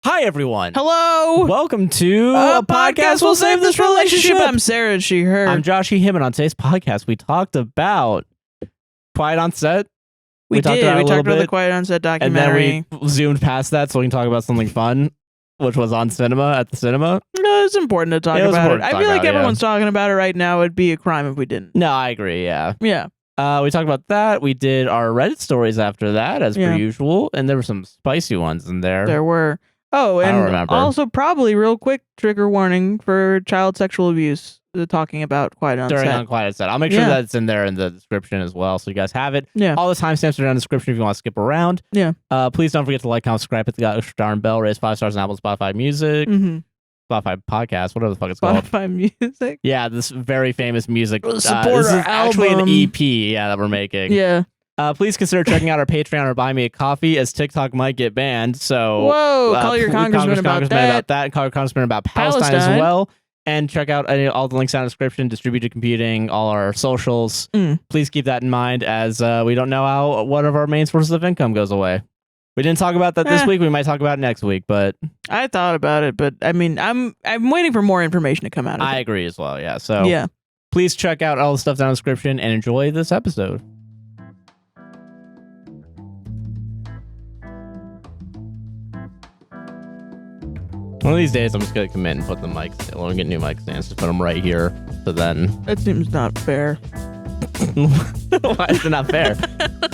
Hi, everyone. Hello. Welcome to a podcast will save this relationship. I'm Sarah, she, her. I'm Josh, he, him, and on today's podcast, we talked about Quiet on Set. We talked about the Quiet on Set documentary. And then we zoomed past that so we can talk about something fun, which was on cinema, at the cinema. No, it's important to talk about it. I feel like everyone's talking about it right now. It'd be a crime if we didn't. No, I agree, yeah. Yeah. We talked about that. We did our Reddit stories after that, as per usual, and there were some spicy ones in there. There were. Oh, and also probably real quick trigger warning for child sexual abuse. Talking about Quiet on Set. During on Quiet on Set. I'll make sure that it's in there in the description as well, so you guys have it. Yeah. All the timestamps are down in the description if you want to skip around. Yeah. Please don't forget to like, comment, subscribe, hit the darn bell, raise 5 stars on Apple, Spotify Music, Spotify Podcast, whatever the fuck it's called. Spotify Music. Yeah, this very famous music. Support this our is actually album. an EP, that we're making. Yeah. Please consider checking out our Patreon or Buy Me a Coffee, as TikTok might get banned. So, whoa, call your congressman about that. And call your congressman about Palestine as well. And check out all the links down in the description, Distributed Computing, all our socials. Please keep that in mind, as we don't know how one of our main sources of income goes away. We didn't talk about that this week. We might talk about it next week, but I thought about it. But I mean, I'm waiting for more information to come out of it. I agree as well. Yeah. So please check out all the stuff down in the description and enjoy this episode. One of these days, I'm just going to commit and put the mics, we'll get new mic stands, just put them right here, so then... That seems not fair. Why is it not fair?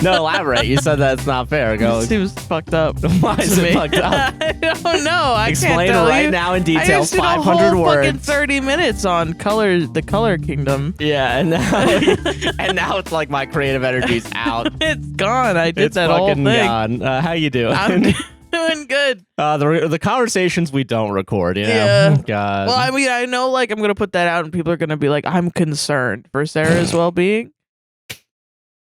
No, elaborate. You said that it's not fair. Go. It seems fucked up. Why is it fucked up? I don't know. Explain can't tell right you. now in detail. I 500 a whole words. Fucking 30 minutes on the color kingdom. Yeah, and now it's like my creative energy's out. It's gone. I did it's that whole thing. Gone. How you doing? I'm doing good. The conversations we don't record, you know? Yeah. God. Well, I mean, I know, like, I'm gonna put that out, and people are gonna be like, "I'm concerned for Sarah's well-being."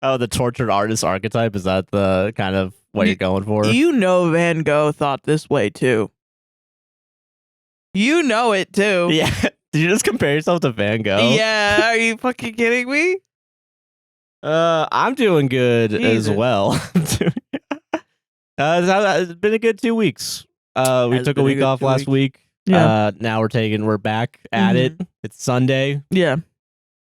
Oh, the tortured artist archetype, is that the kind of what you're going for? You know, Van Gogh thought this way too. You know it too. Yeah. Did you just compare yourself to Van Gogh? Yeah. Are you fucking kidding me? I'm doing good as well. It's been a good 2 weeks. We took a week off last week. Yeah. Now we're back at it. It's Sunday. Yeah.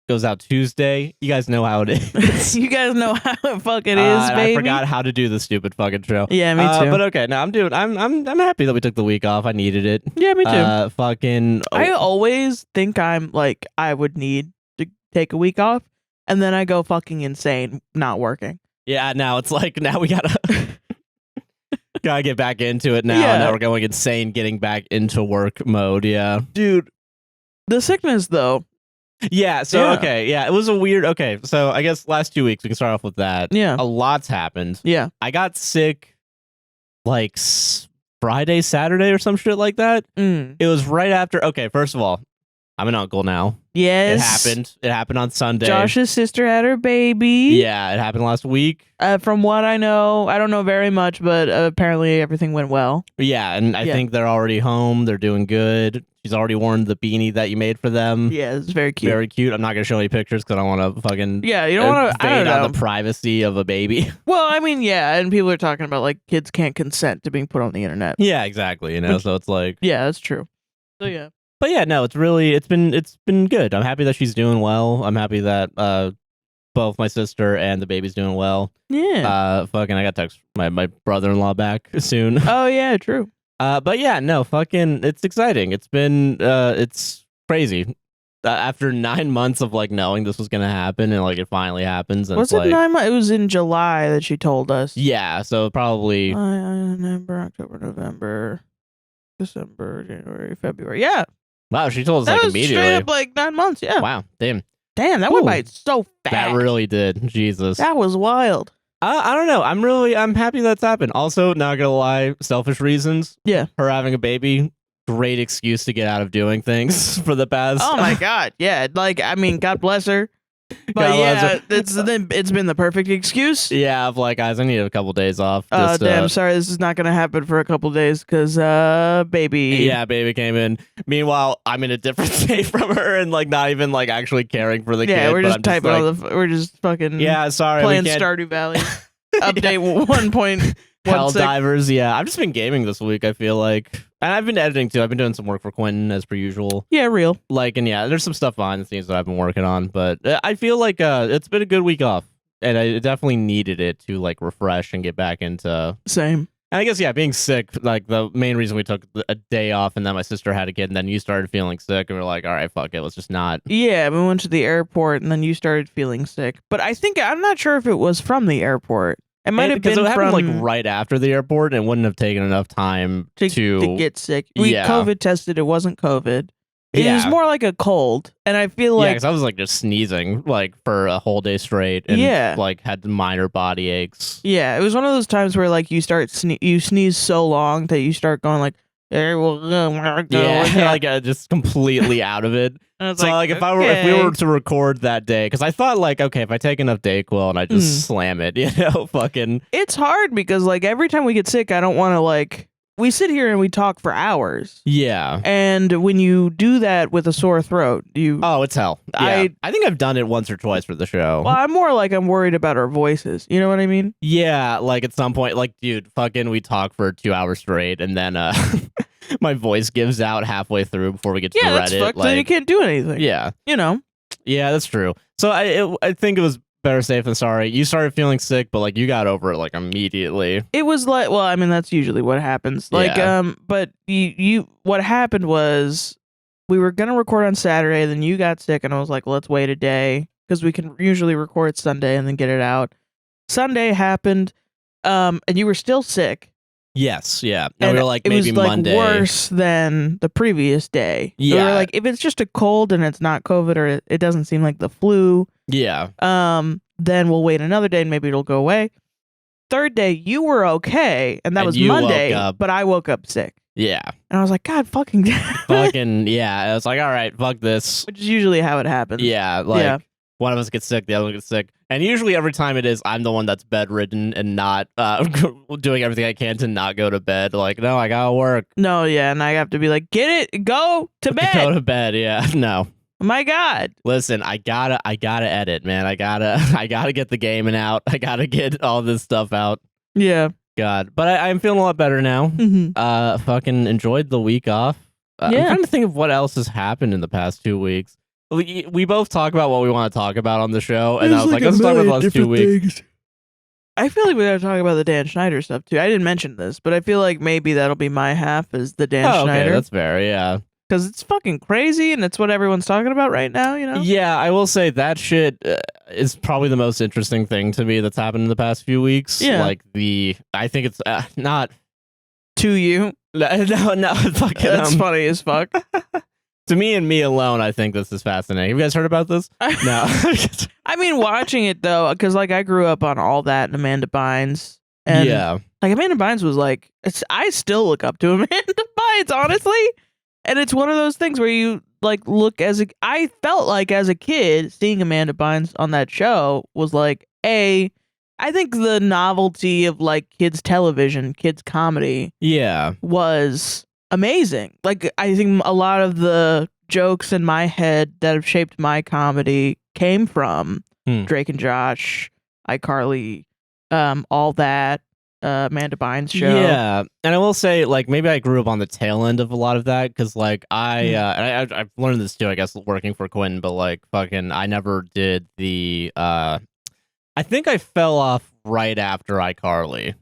Goes out Tuesday. You guys know how it is. You guys know how it fucking is, baby. I forgot how to do the stupid fucking show. Yeah, me too. But okay, now I'm happy that we took the week off. I needed it. Yeah, me too. I always think I'm like, I would need to take a week off, and then I go fucking insane not working. Yeah, now it's like, now we gotta get back into it now. And now we're going insane getting back into work mode. Yeah, dude, the sickness though. Yeah, so okay, yeah, it was a weird. Okay, so I guess last 2 weeks we can start off with that. Yeah, a lot's happened. Yeah, I got sick like Friday, Saturday, or some shit like that. It was right after. Okay, first of all, I'm an uncle now. Yes, it happened on Sunday. Josh's sister had her baby. Yeah, it happened last week. From what I know, I don't know very much, but apparently everything went well. Yeah, and I think they're already home. They're doing good. She's already worn the beanie that you made for them. Yeah, it's very cute. Very cute. I'm not going to show any pictures because I don't want to fucking... Yeah, you don't want to... invade on the privacy of a baby. Well, I mean, yeah, and people are talking about, like, kids can't consent to being put on the internet. Yeah, exactly, you know, so it's like... Yeah, that's true. So, yeah. But yeah, no, it's been good. I'm happy that she's doing well. I'm happy that both my sister and the baby's doing well. Yeah. I got text my brother-in-law back soon. Oh, yeah, true. But yeah, no, it's exciting. It's been, it's crazy. After 9 months of like knowing this was gonna happen, and like it finally happens. And was it 9 months? It was in July that she told us. Yeah, so probably November, October, November, December, January, February. Yeah. Wow, she told us that like was immediately. Straight up like 9 months. Yeah. Wow, damn, that went by so fast. That really did. Jesus, that was wild. I don't know. I'm happy that's happened. Also, not gonna lie, selfish reasons. Yeah. Her having a baby, great excuse to get out of doing things for the past. Oh my God. Yeah. Like, I mean, God bless her. But it's been the perfect excuse. Yeah, of like, guys, I need a couple days off. Oh, damn, sorry, this is not gonna happen for a couple days because baby. Yeah, baby came in. Meanwhile, I'm in a different state from her and like not even like actually caring for the kid. Yeah, we're just typing on we're just fucking playing Stardew Valley. Update 1.16. Helldivers, yeah. I've just been gaming this week, I feel like. And I've been editing too. I've been doing some work for Quentin as per usual. Yeah, real. Like, and yeah, there's some stuff behind the scenes that I've been working on, but I feel like it's been a good week off, and I definitely needed it to like refresh and get back into. Same. And I guess, yeah, being sick, like the main reason we took a day off, and then my sister had a kid, and then you started feeling sick, and we're like, all right, fuck it, let's just not. Yeah, we went to the airport, and then you started feeling sick. But I'm not sure if it was from the airport. It might have been because it happened from like right after the airport, and it wouldn't have taken enough time to get sick. We COVID tested. It wasn't COVID. It was more like a cold, and I feel like because I was like just sneezing like for a whole day straight, and like had minor body aches. Yeah, it was one of those times where like you sneeze so long that you start going like, like just completely out of it. So like if we were to record that day, because I thought like, okay, if I take enough Dayquil and I just slam it, fucking. It's hard because like every time we get sick, I don't want to like. We sit here and we talk for hours. Yeah. And when you do that with a sore throat, oh, it's hell. Yeah. I think I've done it once or twice for the show. Well, I'm more like I'm worried about our voices. You know what I mean? Yeah, like at some point, like, dude, fucking we talk for 2 hours straight, and then my voice gives out halfway through before we get to that's Reddit. Fucked, then you can't do anything. Yeah. You know? Yeah, that's true. So I think it was better safe than sorry. You started feeling sick, but like you got over it like immediately. It was like, well, I mean, that's usually what happens. Like, but what happened was we were gonna record on Saturday, then you got sick, and I was like, let's wait a day because we can usually record Sunday and then get it out. Sunday happened, and you were still sick. Yes, yeah. And we were like, maybe it was Monday. Like worse than the previous day. Yeah. So we were like, if it's just a cold and it's not COVID or it doesn't seem like the flu. Yeah. Then we'll wait another day and maybe it'll go away. Third day, you were okay, and that was Monday, but I woke up sick. Yeah. And I was like, God fucking fucking yeah. I was like, all right, fuck this. Which is usually how it happens. Yeah, like one of us gets sick, the other one gets sick. And usually every time it is, I'm the one that's bedridden and not doing everything I can to not go to bed. Like, no, I gotta work. No, yeah, and I have to be like, get it, go to bed. Go to bed, yeah. No. My God. Listen, I gotta edit, man. I gotta get the gaming out. I gotta get all this stuff out. Yeah. God. But I'm feeling a lot better now. Mm-hmm. Fucking enjoyed the week off. I'm trying to think of what else has happened in the past 2 weeks. We both talk about what we want to talk about on the show, and I was like, let's talk about the last 2 weeks. I feel like we gotta talk about the Dan Schneider stuff too. I didn't mention this, but I feel like maybe that'll be my half is the Dan Schneider. Okay, that's fair, yeah. Because it's fucking crazy, and it's what everyone's talking about right now, you know? Yeah, I will say that shit is probably the most interesting thing to me that's happened in the past few weeks. Yeah. Like I think it's not... To you? No, fucking... That's funny as fuck. To me and me alone, I think this is fascinating. Have you guys heard about this? No. I mean, watching it, though, because, like, I grew up on All That and Amanda Bynes. And, like, Amanda Bynes was, like... I still look up to Amanda Bynes, honestly. And it's one of those things where you, like, look I felt like, as a kid, seeing Amanda Bynes on that show was, like, I think the novelty of, like, kids' television, kids' comedy... was... amazing. Like, I think a lot of the jokes in my head that have shaped my comedy came from Drake and Josh, iCarly, All That, Amanda Bynes show. Yeah, and I will say, like, maybe I grew up on the tail end of a lot of that because, like, I've learned this too, I guess, working for Quentin, but like, fucking, I never did the. I think I fell off right after iCarly.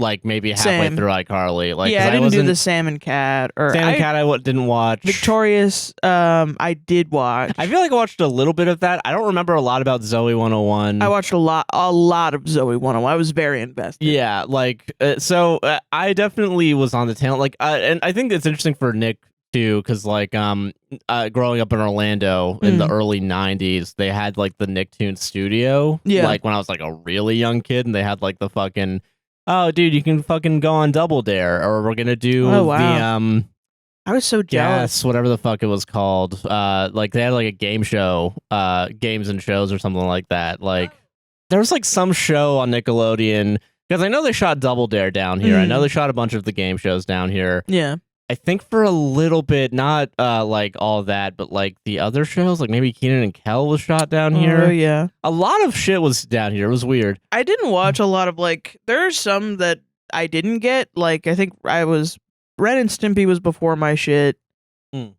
Like maybe halfway through iCarly. Like, I didn't do the Sam and Cat I didn't watch. Victorious, I did watch. I feel like I watched a little bit of that. I don't remember a lot about Zoe 101. I watched a lot of Zoe 101. I was very invested. Yeah, like so I definitely was on the tail. Like, and I think it's interesting for Nick too, because like growing up in Orlando in the early 90s, they had like the Nicktoons studio. Yeah, like when I was like a really young kid, and they had like the fucking. Oh, dude, you can fucking go on Double Dare, or we're gonna do the I was so jealous. Whatever the fuck it was called. Like they had like a game show, games and shows or something like that. Like there was like some show on Nickelodeon because I know they shot Double Dare down here. I know they shot a bunch of the game shows down here. Yeah. I think for a little bit, not like all that, but like the other shows, like maybe Kenan and Kel was shot down here. Oh, yeah. A lot of shit was down here. It was weird. I didn't watch a lot of like, there are some that I didn't get. Like, I think I was Ren and Stimpy was before my shit. I'm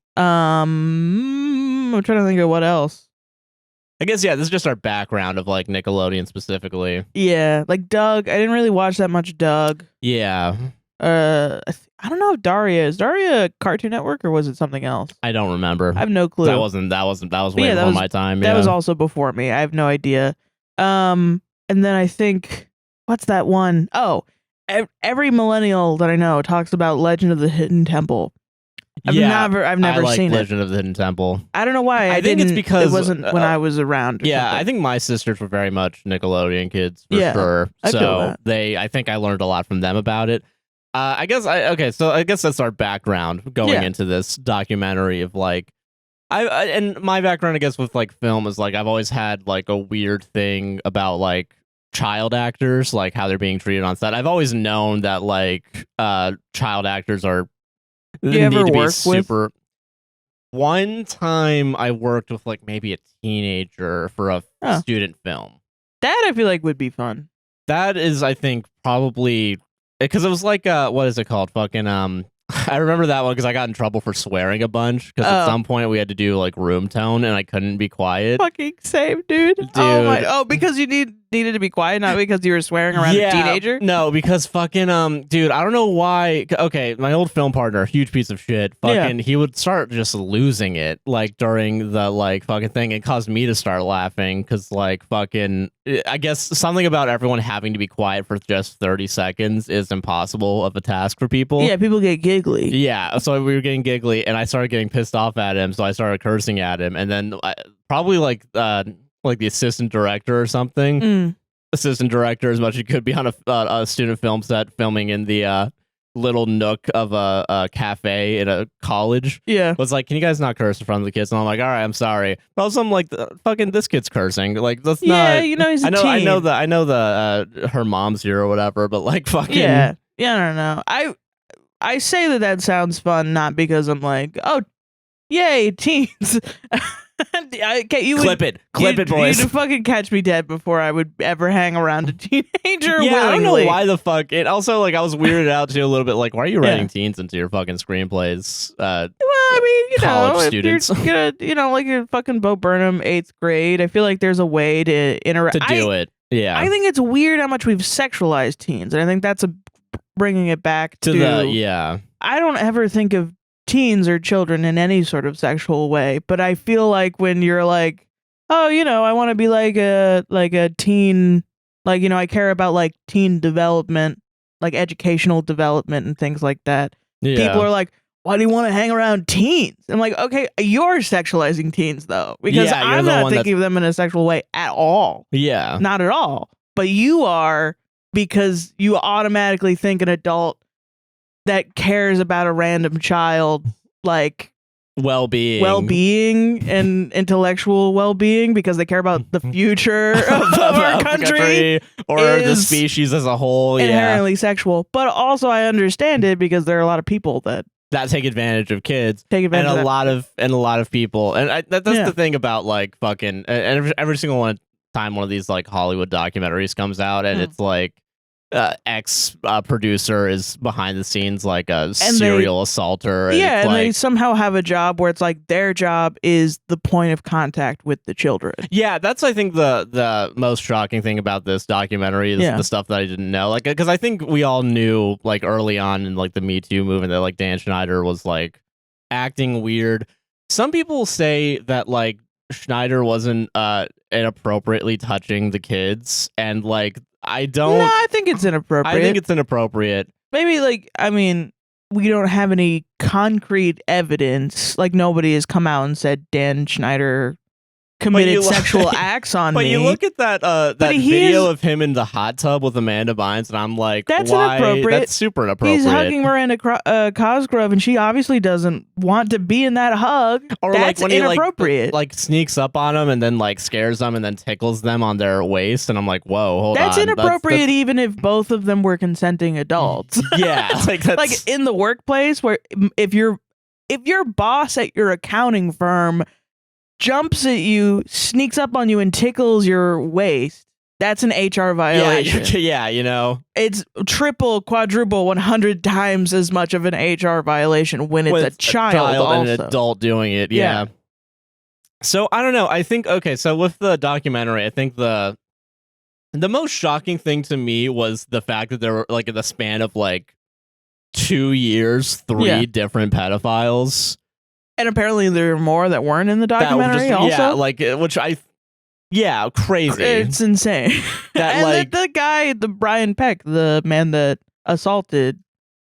trying to think of what else. I guess, yeah, this is just our background of like Nickelodeon specifically. Yeah, like Doug. I didn't really watch that much Doug. Yeah. I don't know if Daria is Daria Cartoon Network or was it something else? I don't remember. I have no clue. That was way before my time. That was also before me. I have no idea. And then I think what's that one? Oh, every millennial that I know talks about Legend of the Hidden Temple. I've never seen Legend of the Hidden Temple. I don't know why. I think it's because it wasn't when I was around. Yeah, I think my sisters were very much Nickelodeon kids for sure. I think I learned a lot from them about it. I guess that's our background going into this documentary of like, and my background, I guess, with like film is like I've always had like a weird thing about like child actors, like how they're being treated on set. I've always known that like child actors are. Do you ever work with? One time I worked with like maybe a teenager for a student film. That I feel like would be fun. That is, I think, probably because it was like what is it called? Fucking I remember that one because I got in trouble for swearing a bunch because at some point we had to do like room tone and I couldn't be quiet. Fucking same, dude. Oh, because you needed to be quiet, not because you were swearing around a teenager? No, because fucking dude, I don't know why. Okay, my old film partner, huge piece of shit. Fucking he would start just losing it like during the like fucking thing and caused me to start laughing because like fucking I guess something about everyone having to be quiet for just 30 seconds is impossible of a task for people. Yeah, people get giggly. Yeah, so we were getting giggly and I started getting pissed off at him, so I started cursing at him and then probably like the assistant director or something. Assistant director, as much as you could be on a student film set filming in the little nook of a cafe in a college. Yeah, was like, can you guys not curse in front of the kids? And I'm like, all right, I'm sorry. But also, I'm like, fucking this kid's cursing. Like, that's not. Yeah, you know, he's a teen. I know the her mom's here or whatever. But like, fucking. Yeah, I don't know. I say that sounds fun, not because I'm like, oh, yay, teens. Clip it, boys. You'd fucking catch me dead before I would ever hang around a teenager. Yeah, I don't know why the fuck. It also like I was weirded out too a little bit. Like, why are you writing teens into your fucking screenplays? Well, I mean, college students. If you're gonna, like a fucking Bo Burnham 8th grade. I feel like there's a way to interact to do it. Yeah, I think it's weird how much we've sexualized teens, and I think that's bringing it back to the I don't ever think of teens or children in any sort of sexual way, but I feel like when you're like, oh, you know, I want to be like a teen, like, you know, I care about like teen development, like educational development and things like that. People are like, why do you want to hang around teens? I'm like, okay, you're sexualizing teens though, because I'm not thinking of them in a sexual way at all. Yeah, not at all. But you are, because you automatically think an adult that cares about a random child, like well-being and intellectual well-being, because they care about the future of our country or the species as a whole. Inherently sexual. But also I understand it because there are a lot of people that take advantage of kids, and a lot of people, and that's the thing about like fucking every single time one of these like Hollywood documentaries comes out, and it's like ex producer is behind the scenes like a serial assaulter. And they somehow have a job where it's like their job is the point of contact with the children. Yeah, that's I think the most shocking thing about this documentary is the stuff that I didn't know. Like, because I think we all knew like early on in like the Me Too movement that like Dan Schneider was like acting weird. Some people say that like Schneider wasn't inappropriately touching the kids, and like I don't. No, I think it's inappropriate. I think it's inappropriate. Maybe like, I mean, we don't have any concrete evidence. Like nobody has come out and said Dan Schneider committed sexual acts on me. But you look at that video of him in the hot tub with Amanda Bynes, and I'm like, that's why? Inappropriate. That's super inappropriate. He's hugging Miranda Cosgrove, and she obviously doesn't want to be in that hug. Or that's like when inappropriate. He like sneaks up on them and then like scares them and then tickles them on their waist, and I'm like, whoa, hold on. That's inappropriate, even if both of them were consenting adults. Yeah, like that's like in the workplace where if your boss at your accounting firm jumps at you, sneaks up on you, and tickles your waist, That's an HR violation. Yeah, you know. It's triple, quadruple, 100 times as much of an HR violation when it's a child also. And an adult doing it. Yeah. So I don't know. I think, okay, so with the documentary, I think the most shocking thing to me was the fact that there were, like, in the span of, like, 2 years, 3 different pedophiles. And apparently there were more that weren't in the documentary also? Yeah, like, which crazy. It's insane. That, and like, the guy, the Brian Peck, the man that assaulted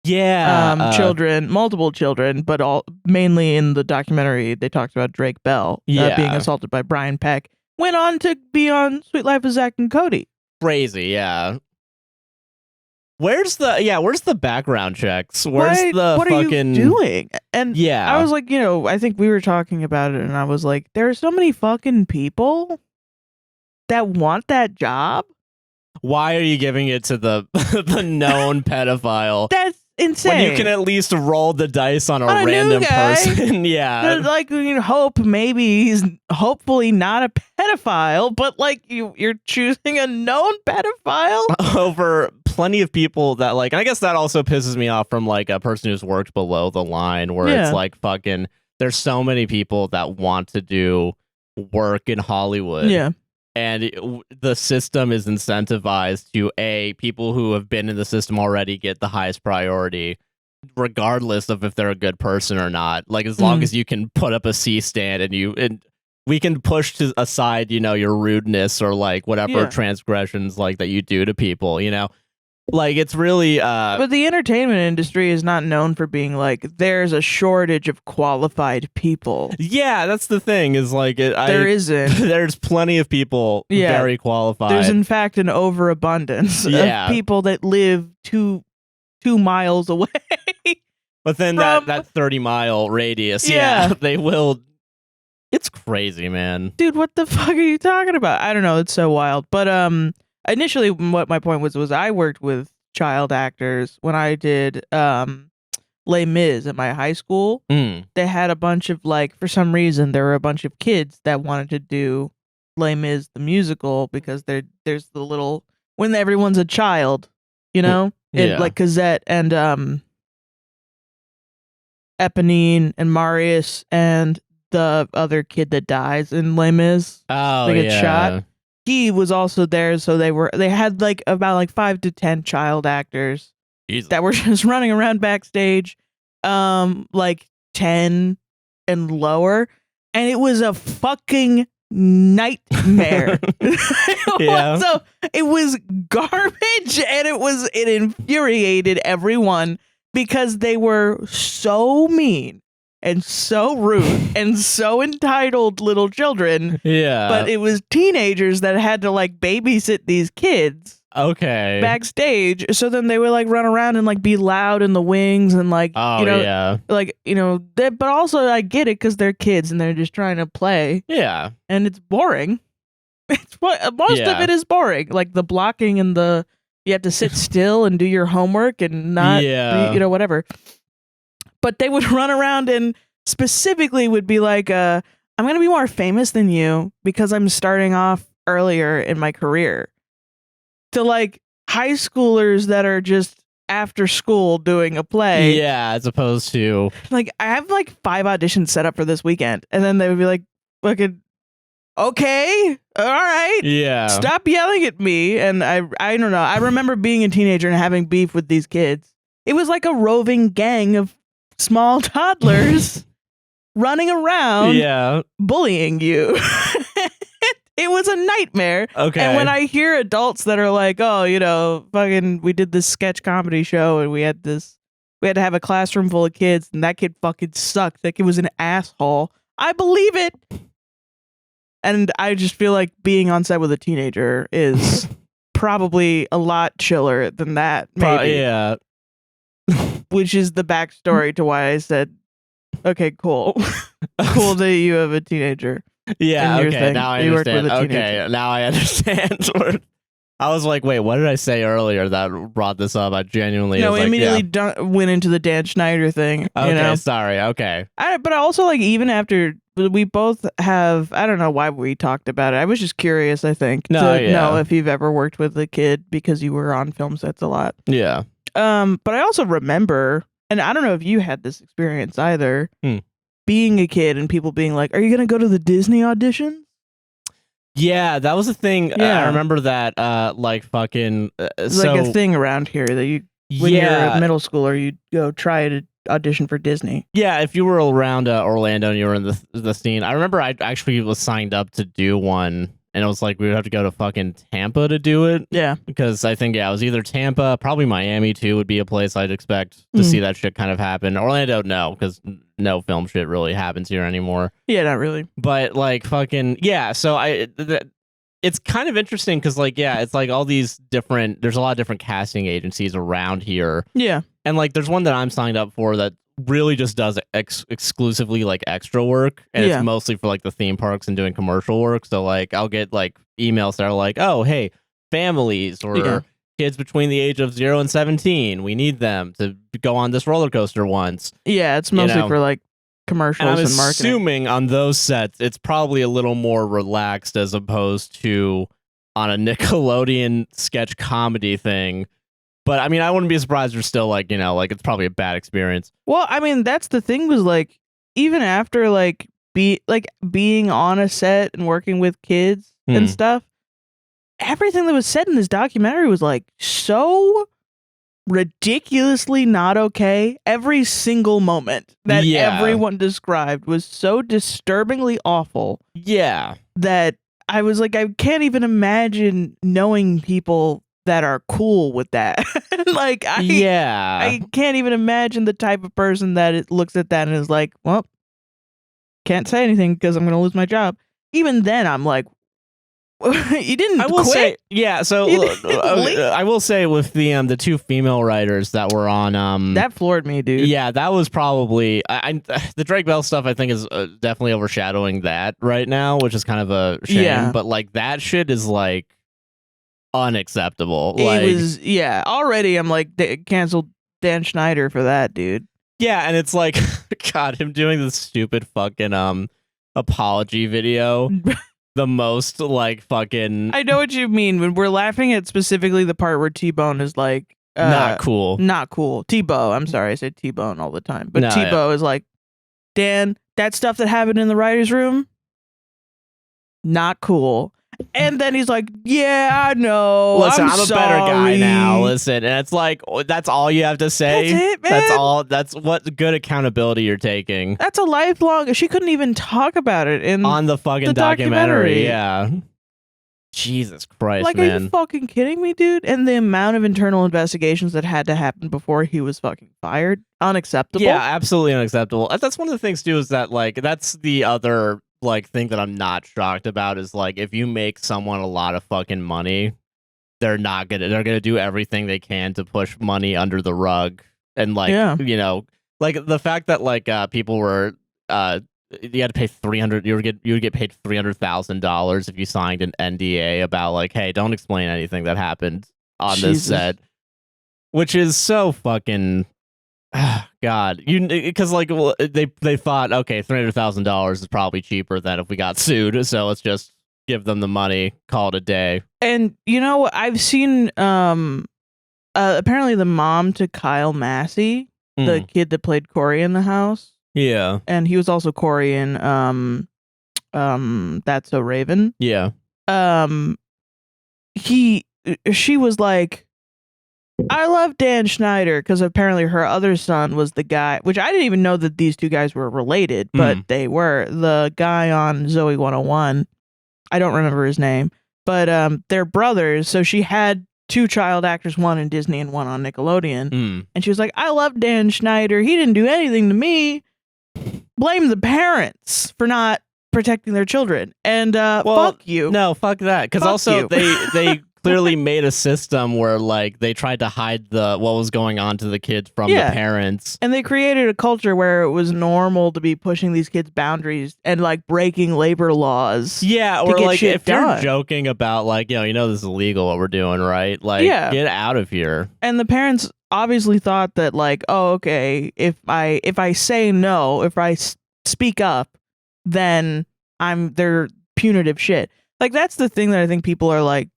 children, multiple children, but mainly in the documentary, they talked about Drake Bell being assaulted by Brian Peck. Went on to be on Sweet Life of Zack and Cody. Crazy, yeah. Where's the background checks? What are you doing? And I was like, I think we were talking about it, and I was like, there are so many fucking people that want that job. Why are you giving it to the known pedophile? That's insane. When you can at least roll the dice on a random person. Yeah. Like, hope maybe he's hopefully not a pedophile, but like you're choosing a known pedophile over plenty of people that, like, and I guess that also pisses me off from, like, a person who's worked below the line, where it's like, fucking, there's so many people that want to do work in Hollywood. Yeah. And the system is incentivized to people who have been in the system already get the highest priority, regardless of if they're a good person or not. Like, as long as you can put up a C-stand and we can push aside, your rudeness or, like, whatever transgressions, like, that you do to people, Like, it's really but the entertainment industry is not known for being like, there's a shortage of qualified people. Yeah, that's the thing, is like there isn't. There's plenty of people very qualified. There's in fact an overabundance of people that live two miles away. Within that 30-mile radius, they will. It's crazy, man. Dude, what the fuck are you talking about? I don't know, it's so wild. But initially, what my point was I worked with child actors when I did Les Mis at my high school. They had a bunch of, like, for some reason, there were a bunch of kids that wanted to do Les Mis the musical, because there's the little, when everyone's a child, like Cosette and Eponine and Marius and the other kid that dies in Les Mis. Oh, they get shot. He was also there, so they had like about 5 to 10 child actors that were just running around backstage, like 10 and lower, and it was a fucking nightmare. So it was garbage, and it infuriated everyone because they were so mean and so rude and so entitled little children. Yeah. But it was teenagers that had to, like, babysit these kids. Okay. Backstage. So then they would, like, run around and, like, be loud in the wings and, like, but also I get it because they're kids and they're just trying to play. Yeah. And it's boring. Most of it is boring. Like, the blocking and you have to sit still and do your homework and not, whatever. But they would run around and specifically would be like, I'm going to be more famous than you because I'm starting off earlier in my career. To, like, high schoolers that are just after school doing a play. Yeah, as opposed to... Like, I have, like, 5 auditions set up for this weekend. And then they would be like, fucking, okay, all right. Yeah. Stop yelling at me. And I don't know. I remember being a teenager and having beef with these kids. It was like a roving gang of small toddlers running around bullying you. It was a nightmare. Okay. And when I hear adults that are like, oh, fucking, we did this sketch comedy show and we had to have a classroom full of kids and that kid fucking sucked. That kid was an asshole. I believe it. And I just feel like being on set with a teenager is probably a lot chiller than that. Maybe. Yeah. Which is the backstory to why I said, okay, cool. Cool that you have a teenager. Yeah, okay, now I understand. Okay, now I understand. I was like, wait, what did I say earlier that brought this up? I genuinely... No, immediately went into the Dan Schneider thing. Okay, sorry, okay. But also, like, even after we both have, I don't know why we talked about it. I was just curious, I think, to know if you've ever worked with a kid because you were on film sets a lot. Yeah. But I also remember, and I don't know if you had this experience either, being a kid and people being like, are you going to go to the Disney audition? Yeah, that was a thing. Yeah. I remember that, like fucking... It's like a thing around here that you, when you're a middle schooler, you go try to audition for Disney. Yeah, if you were around Orlando and you were in the scene. I remember I actually was signed up to do one, and it was like we would have to go to fucking Tampa to do it. Yeah. Because I think, it was either Tampa, probably Miami too would be a place I'd expect to see that shit kind of happen. Orlando, no, because no film shit really happens here anymore. Yeah, not really. But like fucking, yeah, so it's kind of interesting because like, yeah, it's like all these different, there's a lot of different casting agencies around here. Yeah. And like there's one that I'm signed up for that really just does exclusively like extra work, and it's mostly for like the theme parks and doing commercial work. So like I'll get like emails that are like, oh hey, families or kids between the age of 0 and 17, we need them to go on this roller coaster once. Yeah, it's mostly for like commercials and marketing. I'm assuming on those sets it's probably a little more relaxed as opposed to on a Nickelodeon sketch comedy thing. But I mean, I wouldn't be surprised if you're still like, like it's probably a bad experience. Well, I mean, that's the thing was like, even after like being on a set and working with kids and stuff, everything that was said in this documentary was like so ridiculously not okay. Every single moment that everyone described was so disturbingly awful. Yeah. That I was like, I can't even imagine knowing people that are cool with that. Like, I can't even imagine the type of person that it looks at that and is like, well, can't say anything because I'm going to lose my job. Even then, I'm like, you didn't I will quit? Say, yeah, so I will say with the two female writers that were on... that floored me, dude. Yeah, that was probably... the Drake Bell stuff, I think, is definitely overshadowing that right now, which is kind of a shame. Yeah. But, like, that shit is, like, unacceptable. Like, it was, already I'm like, canceled Dan Schneider for that, dude. Yeah, and it's like, God, him doing this stupid fucking apology video... The most like fucking... I know what you mean when we're laughing at specifically the part where T-Bone is like... not cool. Not cool. T-Bone. I'm sorry. I say T-Bone all the time. But T-Bone is like, Dan, that stuff that happened in the writer's room, not cool. And then he's like, yeah, I know. Listen, I'm a sorry. better guy now. Listen, and it's like, that's all you have to say? That's it, man. That's all. That's what good accountability you're taking. That's a lifelong... She couldn't even talk about it on the fucking documentary. Yeah. Jesus Christ, like, man. Are you fucking kidding me, dude? And the amount of internal investigations that had to happen before he was fucking fired, unacceptable. Yeah, absolutely unacceptable. That's one of the things, too, is that, like, that's the other... like thing that I'm not shocked about is like if you make someone a lot of fucking money, they're gonna do everything they can to push money under the rug. And like like the fact that like people were you had to pay you would get paid $300,000 if you signed an NDA about like, hey, don't explain anything that happened on this set, which is so fucking God, because like they thought, okay, $300,000 is probably cheaper than if we got sued, so let's just give them the money, call it a day. And I've seen apparently the mom to Kyle Massey, the kid that played Corey in The House. Yeah, and he was also Corey in That's So Raven. Yeah. She was like, I love Dan Schneider because apparently her other son was the guy, which I didn't even know that these two guys were related, but they were. The guy on Zoe 101, I don't remember his name, but they're brothers. So she had two child actors, one in Disney and one on Nickelodeon. And she was like, I love Dan Schneider. He didn't do anything to me. Blame the parents for not protecting their children. And fuck you. No, fuck that. Because also they clearly made a system where like they tried to hide what was going on to the kids from the parents. And they created a culture where it was normal to be pushing these kids' boundaries and like breaking labor laws. Yeah, or like if you're joking about like, this is illegal what we're doing, right? Like get out of here. And the parents obviously thought that like, oh, okay, if I say no, if I speak up, then they're punitive shit. Like, that's the thing that I think people are like,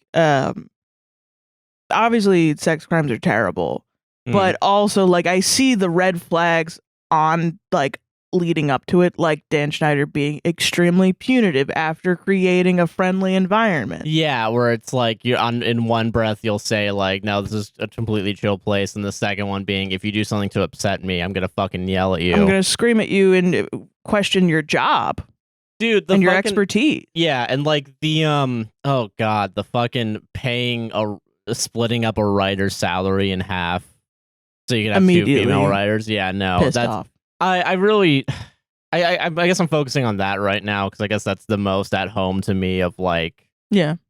obviously sex crimes are terrible, but also like I see the red flags on like leading up to it, like Dan Schneider being extremely punitive after creating a friendly environment. Yeah, where it's like in one breath you'll say like, no, this is a completely chill place, and the second one being, if you do something to upset me, I'm gonna fucking yell at you. I'm gonna scream at you and question your job. Dude, and your expertise. Yeah, and like the oh god, the fucking splitting up a writer's salary in half so you can have two female writers. Yeah, no, that's off. I really I guess I'm focusing on that right now because I guess that's the most at home to me of like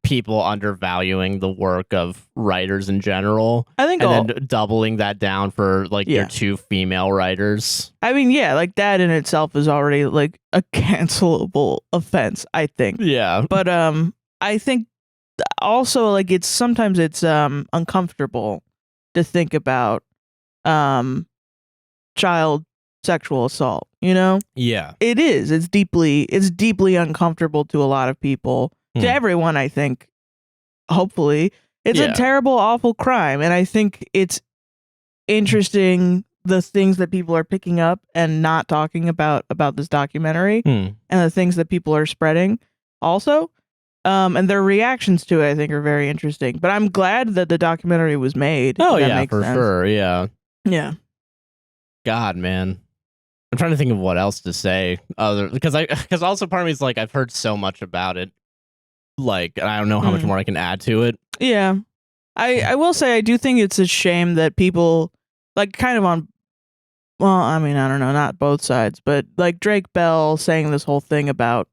people undervaluing the work of writers in general. I think and then doubling that down for like your two female writers. I mean, yeah, like that in itself is already like a cancelable offense, I think. Yeah. But I think also like sometimes it's uncomfortable to think about child sexual assault, you know? Yeah. It is. It's deeply uncomfortable to a lot of people. To everyone, I think. Hopefully. It's a terrible, awful crime. And I think it's interesting the things that people are picking up and not talking about this documentary and the things that people are spreading also. And their reactions to it, I think, are very interesting. But I'm glad that the documentary was made. Oh, yeah, for sure. Yeah. Yeah. God, man. I'm trying to think of what else to say because also part of me is like, I've heard so much about it. Like, I don't know how much more I can add to it. Yeah. I will say I do think it's a shame that people like kind of on, well, I mean, I don't know, not both sides, but like Drake Bell saying this whole thing about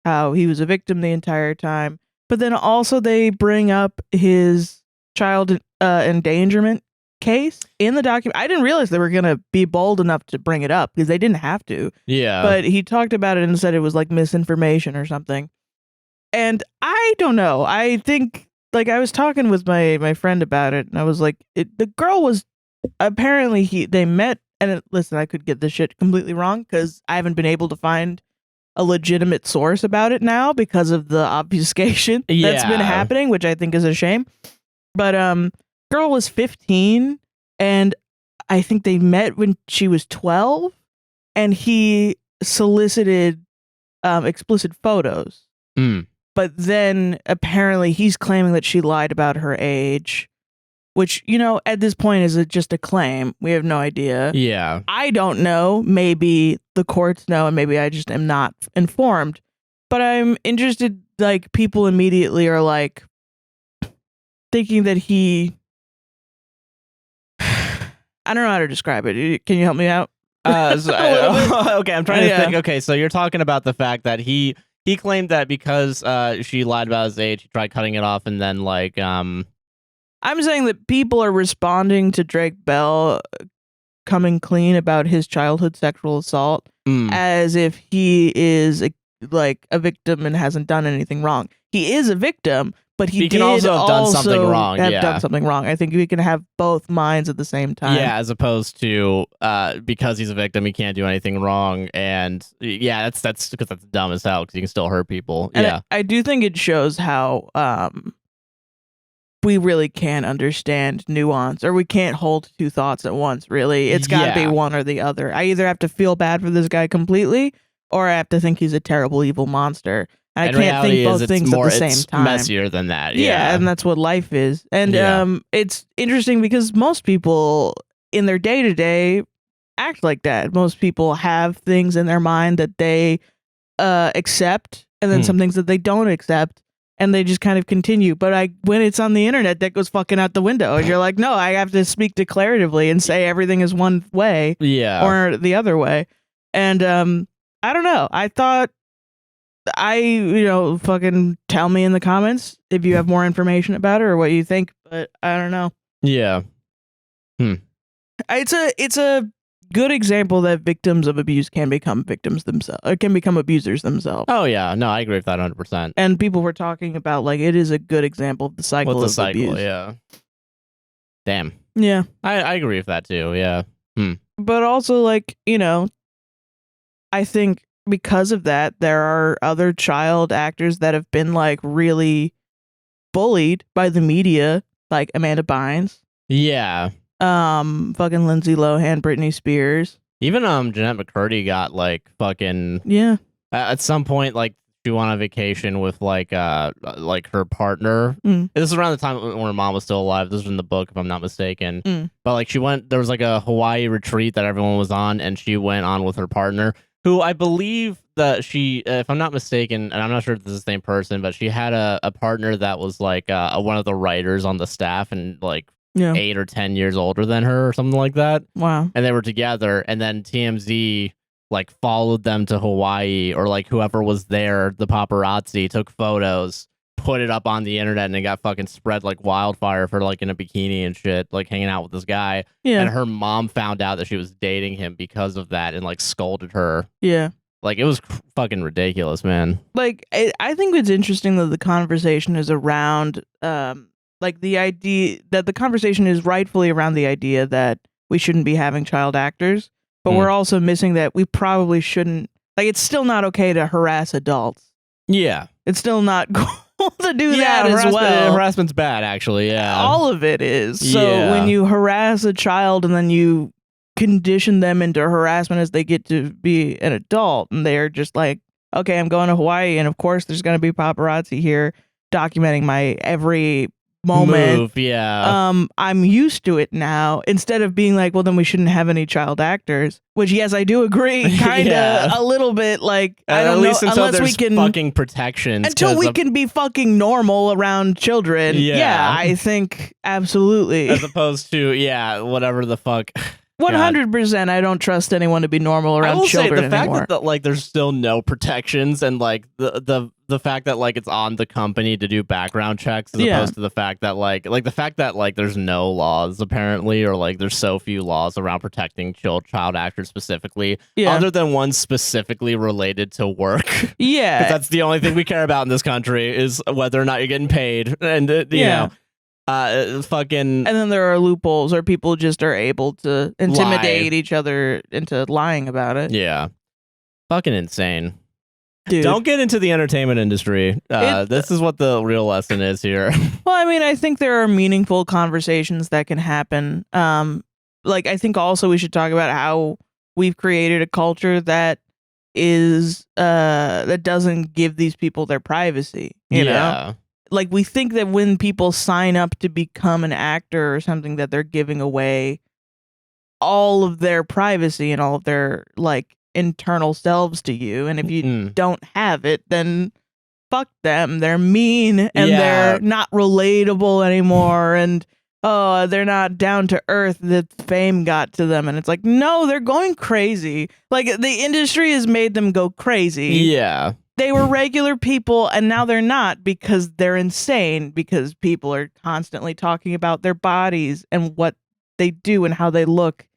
how he was a victim the entire time. But then also they bring up his child endangerment case in the document. I didn't realize they were going to be bold enough to bring it up because they didn't have to. Yeah. But he talked about it and said it was like misinformation or something. And I don't know. I think, like, I was talking with my friend about it, and I was like, the girl was apparently they met, and listen, I could get this shit completely wrong because I haven't been able to find a legitimate source about it now because of the obfuscation that's been happening, which I think is a shame. But girl was 15, and I think they met when she was 12, and he solicited explicit photos. But then apparently he's claiming that she lied about her age, which, you know, at this point is just a claim. We have no idea. Yeah. I don't know. Maybe the courts know, and maybe I just am not informed. But I'm interested, like, people immediately are like thinking that he... I don't know how to describe it. Can you help me out? Okay, I'm trying to think. Okay, so you're talking about the fact that he claimed that because she lied about his age, he tried cutting it off, and then like I'm saying that people are responding to Drake Bell coming clean about his childhood sexual assault as if he is like a victim and hasn't done anything wrong. He is a victim, but he can also have done something wrong. Done something wrong. I think we can have both minds at the same time. Yeah, as opposed to because he's a victim, he can't do anything wrong. And yeah, that's because that's dumb as hell because you can still hurt people. And yeah, I do think it shows how we really can't understand nuance, or we can't hold two thoughts at once. Really, it's got to be one or the other. I either have to feel bad for this guy completely, or I have to think he's a terrible evil monster. I can't think both things at the same time. Messier than that. Yeah, and that's what life is. And it's interesting because most people in their day-to-day act like that. Most people have things in their mind that they accept, and then some things that they don't accept, and they just kind of continue. But when it's on the internet, that goes fucking out the window. And you're like, no, I have to speak declaratively and say everything is one way or the other way. And I don't know. I thought fucking tell me in the comments if you have more information about it or what you think, but I don't know. Yeah. It's a good example that victims of abuse can become victims themselves, or can become abusers themselves. Oh yeah, no, I agree with that 100%. And people were talking about like it is a good example of the cycle of abuse. Yeah. Damn. Yeah. I agree with that too. Yeah. But also, like, I think because of that, there are other child actors that have been like really bullied by the media, like Amanda Bynes. Yeah. Fucking Lindsay Lohan, Britney Spears. Even Jeanette McCurdy got like fucking at some point like she went on vacation with like her partner. This is around the time when her mom was still alive. This was in the book if I'm not mistaken. But like there was like a Hawaii retreat that everyone was on, and she went on with her partner, who I believe that she, if I'm not mistaken, and I'm not sure if this is the same person, but she had a partner that was like one of the writers on the staff and like 8 or 10 years older than her or something like that. Wow. And they were together, and then TMZ like followed them to Hawaii, or like whoever was there, the paparazzi took photos, put it up on the internet, and it got fucking spread like wildfire for like in a bikini and shit, like hanging out with this guy. Yeah. And her mom found out that she was dating him because of that and like scolded her. Yeah. Like, it was fucking ridiculous, man. Like, I think it's interesting that the conversation is around, like, the idea that the conversation is rightfully around the idea that we shouldn't be having child actors, but we're also missing that we probably shouldn't, like, it's still not okay to harass adults. Yeah. It's still not cool to do that as well. Harassment's bad, actually, yeah. All of it is. So when you harass a child and then you condition them into harassment as they get to be an adult, and they're just like, okay, I'm going to Hawaii, and of course there's going to be paparazzi here documenting my every moment. I'm used to it now, instead of being like, well, then we shouldn't have any child actors, which, yes, I do agree, kind of a little bit, like, I don't know, unless we can fucking protections, until we can be fucking normal around children. I think absolutely, as opposed to whatever the fuck. 100%. I don't trust anyone to be normal around children anymore. The fact that like there's still no protections, and like the fact that like it's on the company to do background checks, as opposed to the fact that like the fact that like there's no laws apparently, or like there's so few laws around protecting child actors specifically, other than one specifically related to work. Yeah, because that's the only thing we care about in this country, is whether or not you're getting paid, and you know. Fucking, and then there are loopholes, or people just are able to intimidate each other into lying about it. Yeah, fucking insane. Dude, don't get into the entertainment industry. This is what the real lesson is here. Well, I mean, I think there are meaningful conversations that can happen. Like, I think also we should talk about how we've created a culture that is that doesn't give these people their privacy. You know? Like, we think that when people sign up to become an actor or something, that they're giving away all of their privacy and all of their, like, internal selves to you. And if you don't have it, then fuck them. They're mean, and they're not relatable anymore. And, oh, they're not down to earth. That fame got to them. And it's like, no, they're going crazy. Like, the industry has made them go crazy. Yeah. They were regular people, and now they're not, because they're insane, because people are constantly talking about their bodies and what they do and how they look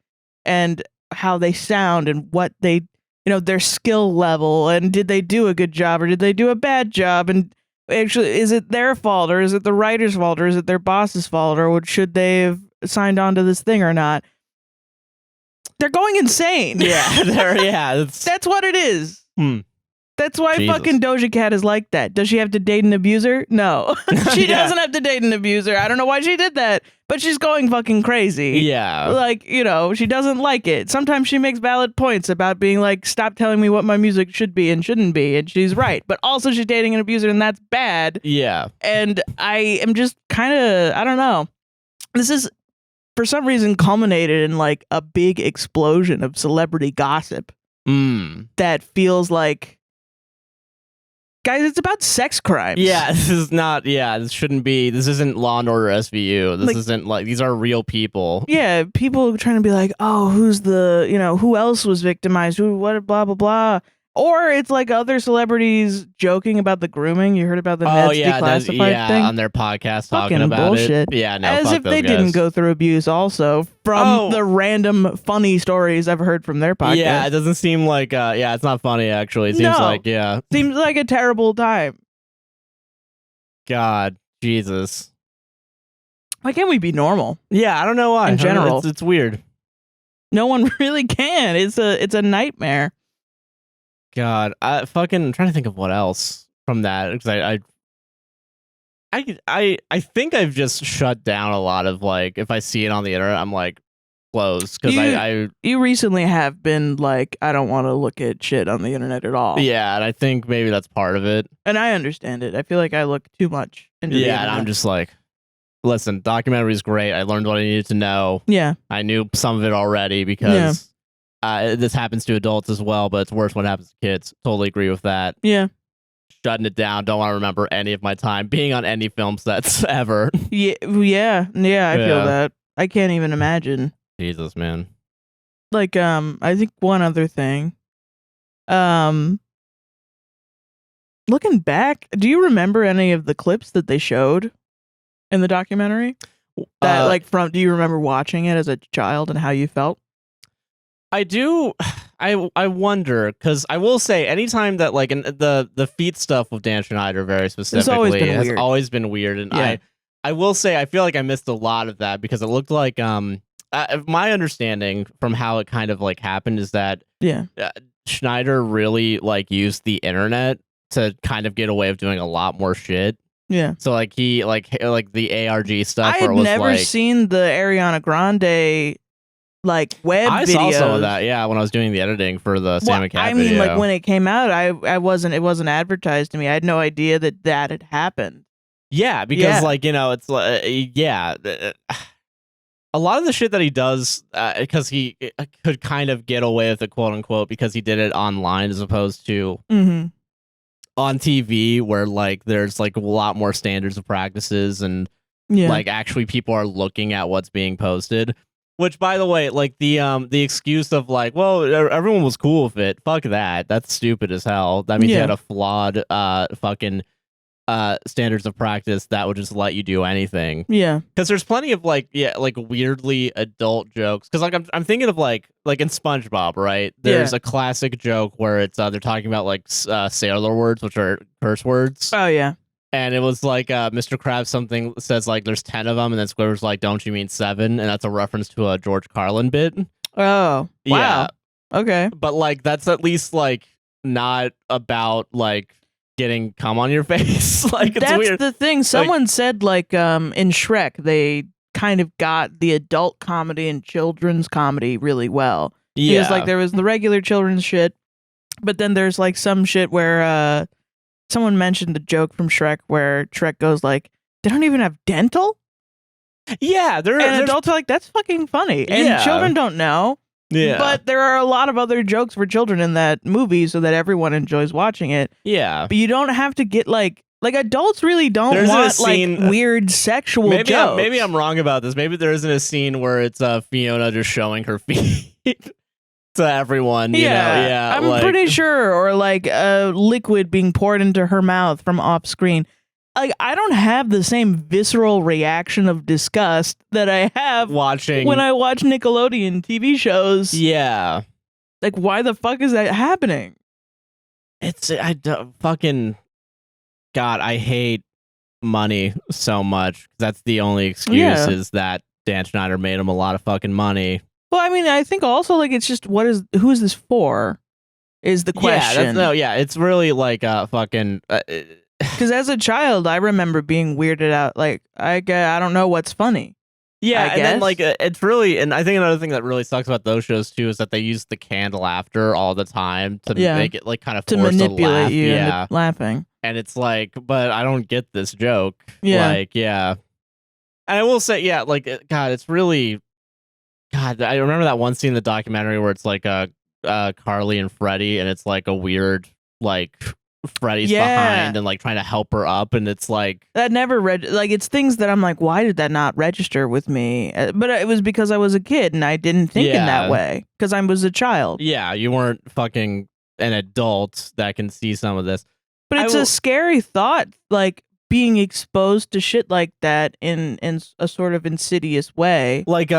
and how they sound and what they, you know, their skill level, and did they do a good job or did they do a bad job, and actually, is it their fault, or is it the writer's fault, or is it their boss's fault, or should they have signed on to this thing or not? They're going insane. Yeah, that's what it is. That's why fucking Doja Cat is like that. Does she have to date an abuser? No. She doesn't have to date an abuser. I don't know why she did that, but she's going fucking crazy. Yeah. Like, you know, she doesn't like it. Sometimes she makes valid points about being like, stop telling me what my music should be and shouldn't be, and she's right. But also she's dating an abuser, and that's bad. Yeah. And I am just kind of, I don't know. This is, for some reason, culminated in like a big explosion of celebrity gossip that feels like, guys, it's about sex crimes. Yeah, this is not, this shouldn't be, this isn't Law and Order SVU. This like, isn't like, these are real people. Yeah, people trying to be like, oh, who's the, you know, who else was victimized? Who, what, blah, blah, blah. Or it's like other celebrities joking about the grooming. You heard about the Meds Declassified thing? On their podcast talking about bullshit. It. Yeah, no, as if they didn't go through abuse also from the random funny stories I've heard from their podcast. Yeah, it doesn't seem like, it's not funny actually. It seems seems like a terrible time. God, Jesus. Why can't we be normal? Yeah, I don't know why. In general. It's weird. No one really can. It's a nightmare. God, I'm trying to think of what else from that, because I think I've just shut down a lot of, like, if I see it on the internet, I'm like, close, because you recently have been like, I don't want to look at shit on the internet at all. Yeah, and I think maybe that's part of it. And I understand it. I feel like I look too much into the internet. And I'm just like, listen, documentary is great. I learned what I needed to know. Yeah. I knew some of it already because this happens to adults as well, but it's worse when it happens to kids. Totally agree with that. Yeah. Shutting it down. Don't want to remember any of my time being on any film sets ever. Yeah, I feel that. I can't even imagine. Jesus, man. Like, I think one other thing. Looking back, do you remember any of the clips that they showed in the documentary? That do you remember watching it as a child and how you felt? I do. I wonder, because I will say, anytime that, like, in the feet stuff with Dan Schneider very specifically has always been weird, and I will say I feel like I missed a lot of that, because it looked like my understanding from how it kind of like happened is that Schneider really like used the internet to kind of get away with doing a lot more shit. Yeah. So like he like the ARG stuff. I had never seen the Ariana Grande like web videos. I saw some of that, when I was doing the editing for the Salmon Cat video. Like when it came out, it wasn't advertised to me. I had no idea that had happened. Yeah, because like, you know, it's like a lot of the shit that he does, because he could kind of get away with it, quote unquote, because he did it online as opposed to on TV, where like there's like a lot more standards of practices and like actually people are looking at what's being posted. Which, by the way, like the excuse of like, well, everyone was cool with it. Fuck that. That's stupid as hell. That means you had a flawed fucking standards of practice that would just let you do anything. Yeah, because there's plenty of like weirdly adult jokes. Because like I'm thinking of like in SpongeBob, right? There's a classic joke where it's they're talking about like sailor words, which are curse words. Oh yeah. And it was like Mr. Krabs says like there's 10 of them, and then Squidward's like, don't you mean 7? And that's a reference to a George Carlin bit. Oh, wow. Yeah. Okay. But like that's at least like not about like getting cum on your face. Like it's that's weird. The thing. Someone said like in Shrek they kind of got the adult comedy and children's comedy really well. Yeah. Because like there was the regular children's shit, but then there's like some shit where someone mentioned the joke from Shrek where Shrek goes like, they don't even have dental? Yeah. And adults are like, that's fucking funny. And children don't know. Yeah. But there are a lot of other jokes for children in that movie so that everyone enjoys watching it. Yeah. But you don't have to get like adults really don't want like weird sexual jokes. Maybe I'm wrong about this. Maybe there isn't a scene where it's Fiona just showing her feet to everyone. You know? Yeah. I'm pretty sure. Or like liquid being poured into her mouth from off screen. Like, I don't have the same visceral reaction of disgust that I have watching when I watch Nickelodeon TV shows. Yeah. Like, why the fuck is that happening? Fucking God, I hate money so much. That's the only excuse is that Dan Schneider made him a lot of fucking money. Well, I mean, I think also like it's just who is this for? Is the question. It's really like fucking. Because as a child, I remember being weirded out. Like, I don't know what's funny. Yeah, and then like it's really, and I think another thing that really sucks about those shows too is that they use the canned laughter all the time to make it like kind of to manipulate you into laughing. And it's like, but I don't get this joke. Yeah, like and I will say, like God, it's really God. I remember that one scene in the documentary where it's like Carly and Freddie, and it's like a weird like. Freddie's behind and like trying to help her up, and it's like that never like it's things that I'm like, why did that not register with me? But it was because I was a kid and I didn't think in that way because I was a child. Yeah, you weren't fucking an adult that can see some of this. But it's a scary thought, like being exposed to shit like that in a sort of insidious way, like in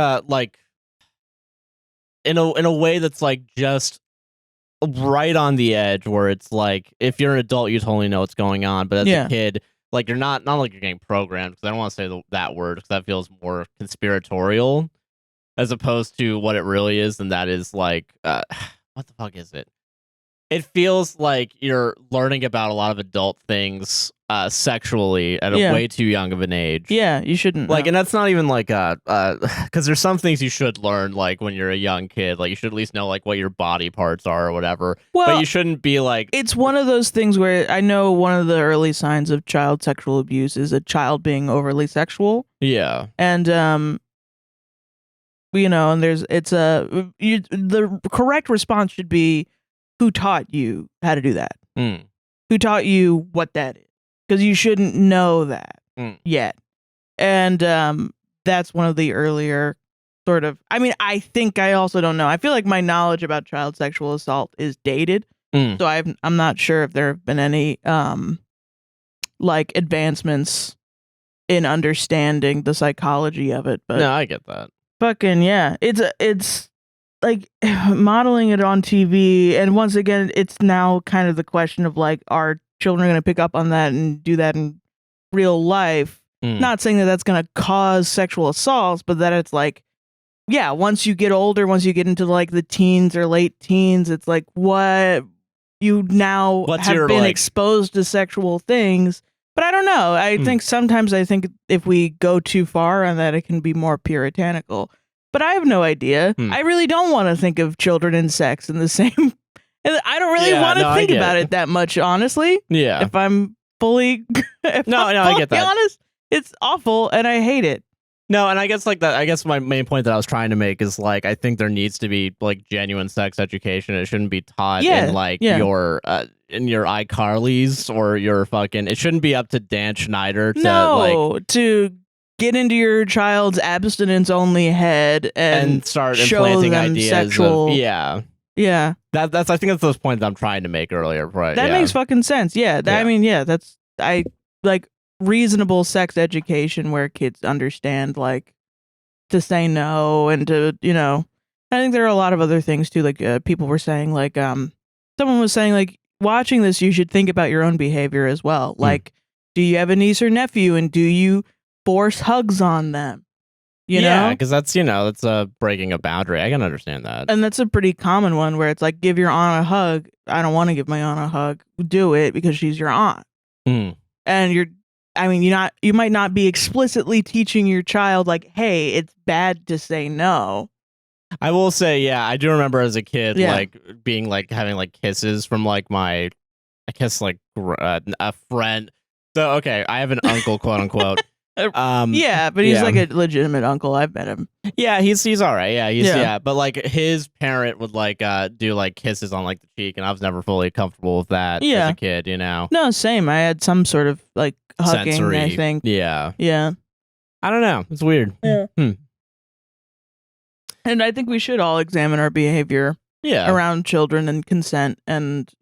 a way that's like just right on the edge, where it's like if you're an adult you totally know what's going on, but as a kid, like you're not like you're getting programmed, because I don't want to say that word because that feels more conspiratorial as opposed to what it really is, and that is like what the fuck is it? it feels like you're learning about a lot of adult things sexually at a way too young of an age. Yeah, you shouldn't. Like, and that's not even like because there's some things you should learn like when you're a young kid. Like, you should at least know like what your body parts are or whatever. Well, but you shouldn't be like. It's one of those things where I know one of the early signs of child sexual abuse is a child being overly sexual. Yeah, and and there's the correct response should be, who taught you how to do that? Who taught you what that is? Because you shouldn't know that yet. And that's one of the earlier sort of... I mean, I think I also don't know. I feel like my knowledge about child sexual assault is dated. So I'm not sure if there have been any like advancements in understanding the psychology of it. But no, I get that. Fucking yeah. It's like modeling it on TV. And once again, it's now kind of the question of like, are children going to pick up on that and do that in real life? Not saying that that's going to cause sexual assaults, but that it's like, yeah, once you get older, once you get into like the teens or late teens, it's like, what you now have been exposed to sexual things. But I don't know. I think sometimes if we go too far on that, it can be more puritanical. But I have no idea. I really don't want to think of children and sex in the same. I don't really want to think about it that much, honestly. Yeah. If I'm fully, I get that. Honest, it's awful and I hate it. No, and I guess like that. I guess my main point that I was trying to make is like I think there needs to be like genuine sex education. It shouldn't be taught in like your iCarly's or your fucking. It shouldn't be up to Dan Schneider to to get into your child's abstinence-only head and start show implanting them ideas. Sexual, Yeah. That's I think that's those points I'm trying to make earlier. Right. That makes fucking sense. Yeah. I mean, that's I like. Reasonable sex education where kids understand like to say no and to I think there are a lot of other things too, like people were saying like someone was saying like watching this you should think about your own behavior as well, like do you have a niece or nephew and do you force hugs on them, you know, because that's breaking a boundary. I can understand that, and that's a pretty common one where it's like, give your aunt a hug. I don't want to give my aunt a hug. Do it because she's your aunt. And you might not be explicitly teaching your child like, hey, it's bad to say no. I will say, I do remember as a kid, like being like having like kisses from like a friend. So, okay, I have an uncle, quote unquote. But he's like a legitimate uncle. I've met him. Yeah, he's all right. Yeah, but like his parent would like do like kisses on like the cheek, and I was never fully comfortable with that as a kid. No, same. I had some sort of like hugging. Sensory. I think. Yeah. I don't know. It's weird. Yeah. And I think we should all examine our behavior. Around children and consent, and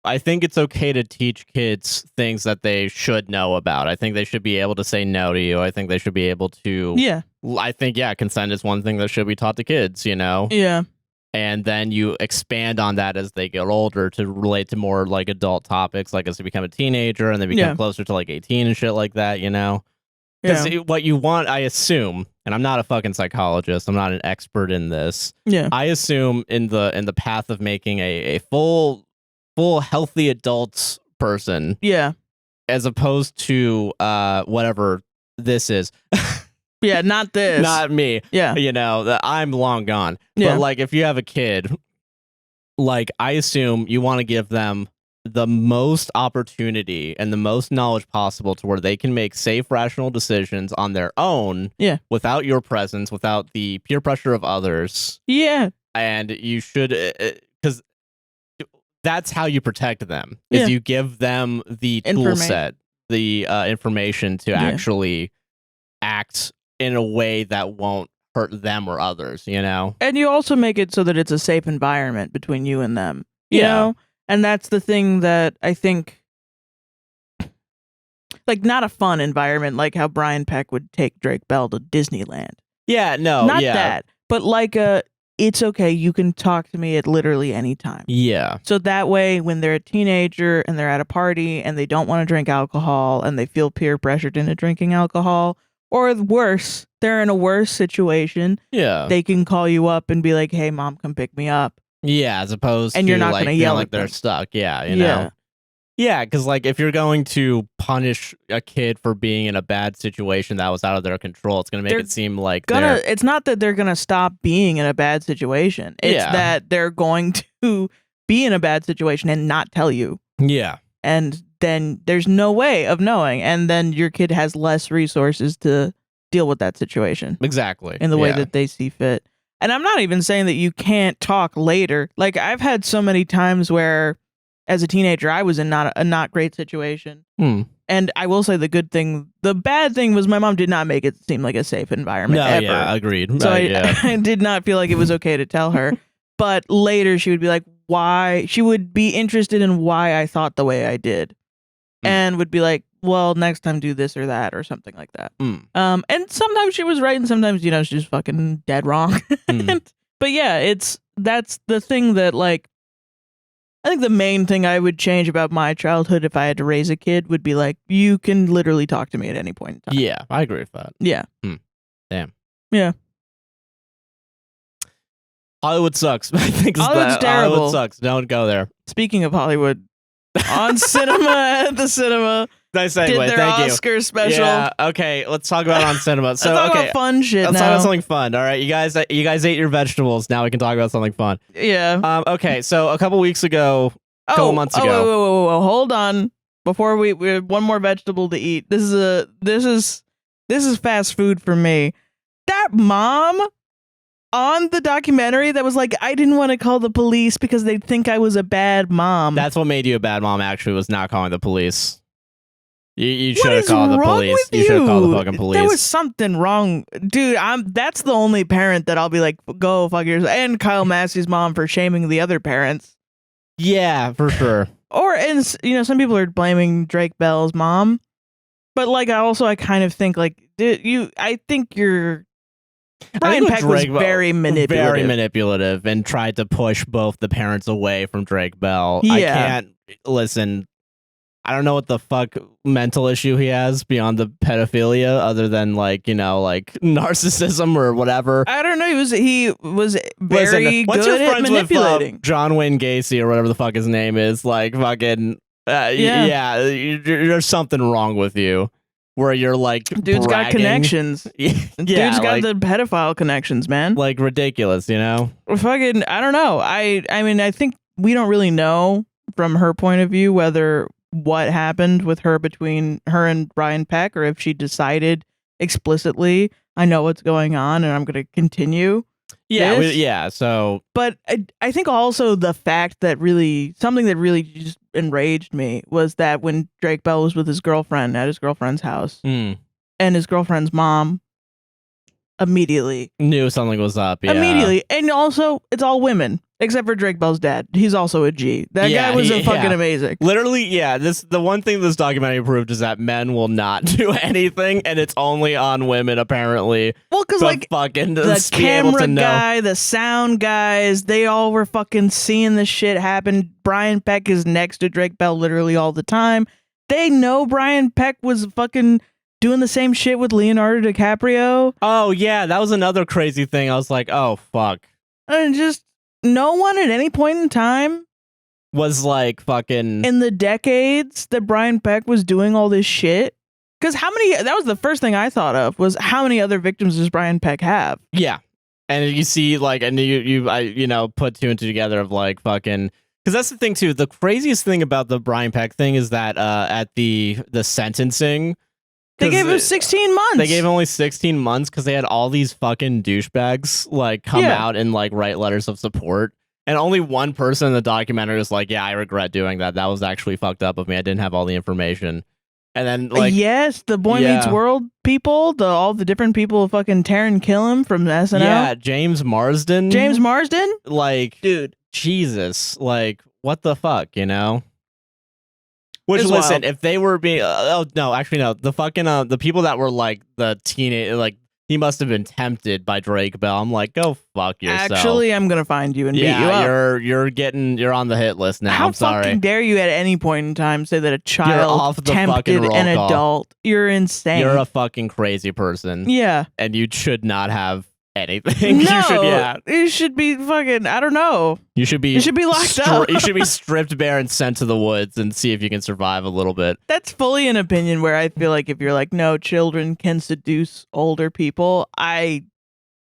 I think it's okay to teach kids things that they should know about. I think they should be able to say no to you. I think they should be able to. I think, consent is one thing that should be taught to kids, And then you expand on that as they get older to relate to more like adult topics, like as they become a teenager and they become closer to like 18 and shit like that, Because what you want, I assume, and I'm not a fucking psychologist, I'm not an expert in this. I assume in the path of making a full healthy adult person, as opposed to whatever this is. Not this, not me. I'm long gone. But like if you have a kid, like I assume you want to give them the most opportunity and the most knowledge possible to where they can make safe, rational decisions on their own, without your presence, without the peer pressure of others. And you should, because that's how you protect them, is you give them the tool set, the information to actually act in a way that won't hurt them or others, And you also make it so that it's a safe environment between you and them, you know? And that's the thing that I think, like, not a fun environment, like how Brian Peck would take Drake Bell to Disneyland. Not that, but like it's okay, you can talk to me at literally any time. So that way, when they're a teenager and they're at a party and they don't want to drink alcohol and they feel peer pressured into drinking alcohol, or worse, they're in a worse situation, they can call you up and be like, hey, mom, come pick me up. Yeah, as opposed and to you're not going to yell like at they're them. stuck. Yeah, you know. Yeah, because like if you're going to punish a kid for being in a bad situation that was out of their control, it's going to make it seem like it's not that they're going to stop being in a bad situation. It's that they're going to be in a bad situation and not tell you. Yeah. And then there's no way of knowing. And then your kid has less resources to deal with that situation. Exactly. In the way that they see fit. And I'm not even saying that you can't talk later. Like I've had so many times where as a teenager, I was in a not great situation. And I will say the bad thing was my mom did not make it seem like a safe environment ever. Yeah, agreed. So I did not feel like it was okay to tell her. But later she would be like, why? She would be interested in why I thought the way I did. And would be like, well, next time do this or that or something like that. And sometimes she was right and sometimes, she was just fucking dead wrong. But yeah, that's the thing that like, I think the main thing I would change about my childhood if I had to raise a kid would be like, you can literally talk to me at any point in time. Yeah, I agree with that. Yeah. Damn. Yeah. Hollywood sucks. I think Hollywood's terrible. Hollywood sucks. Don't go there. Speaking of Hollywood, on cinema at the cinema. Nice segue. Did their Thank Oscar you. special. Yeah. Okay. Let's talk about on cinema. So let's talk about fun shit. Let's talk about something fun. All right. You guys ate your vegetables. Now we can talk about something fun. Yeah. Okay. So a couple months ago. Whoa, hold on. Before we have one more vegetable to eat. This is fast food for me. That mom on the documentary that was like, I didn't want to call the police because they'd think I was a bad mom. That's what made you a bad mom. Actually, was not calling the police. You should have called the police. You should have called the fucking police. There was something wrong, dude. That's the only parent that I'll be like, go fuck yourself. And Kyle Massey's mom for shaming the other parents. Yeah, for sure. And some people are blaming Drake Bell's mom, but like I kind of think like, I think Brian Peck was very manipulative and tried to push both the parents away from Drake Bell. Yeah. I can't listen. I don't know what the fuck mental issue he has beyond the pedophilia, other than like narcissism or whatever. I don't know. He was very good at manipulating. With, John Wayne Gacy or whatever the fuck his name is, like fucking there's something wrong with you. Where you're like, dude's got connections. Dude's got the pedophile connections, man. Like ridiculous, Fucking, I don't know. I mean, I think we don't really know from her point of view whether what happened with her between her and Brian Peck, or if she decided explicitly, I know what's going on and I'm going to continue. Yeah. So, but I think also the fact that something that really just enraged me was that when Drake Bell was with his girlfriend at his girlfriend's house, and his girlfriend's mom immediately knew something was up. Yeah. Immediately, and also it's all women except for Drake Bell's dad. He's also a G. That guy was fucking amazing. Literally, the one thing this documentary proved is that men will not do anything, and it's only on women apparently. Well, because like fucking the camera guy, the sound guys, they all were fucking seeing this shit happen. Brian Peck is next to Drake Bell literally all the time. They know Brian Peck was fucking doing the same shit with Leonardo DiCaprio. Oh yeah, that was another crazy thing. I was like, oh fuck. And just no one at any point in time was like fucking in the decades that Brian Peck was doing all this shit. Because that was the first thing I thought of was how many other victims does Brian Peck have? Yeah. And you see like, and you put two and two together of like fucking, because that's the thing too. The craziest thing about the Brian Peck thing is that at the sentencing, they gave him 16 months. They gave him only 16 months because they had all these fucking douchebags like come out and like write letters of support. And only one person in the documentary was like, yeah, I regret doing that. That was actually fucked up of me. I didn't have all the information. And then like, yes, the Boy Meets World people, all the different people fucking Taron Killam from SNL. Yeah, James Marsden. Like, dude, Jesus, like what the fuck, Which, it's listen, wild. if they were being, the fucking, the people that were like the teenage, like he must have been tempted by Drake Bell. I'm like, go fuck yourself. Actually, I'm gonna find you and beat you up. You're on the hit list now. How I'm sorry. fucking dare you at any point in time say that a child tempted an adult? You're insane. You're a fucking crazy person. Yeah. And you should not have anything. No, you should be fucking. I don't know. You should be locked up. You should be stripped bare and sent to the woods and see if you can survive a little bit. That's fully an opinion where I feel like if you're like, no, children can seduce older people, you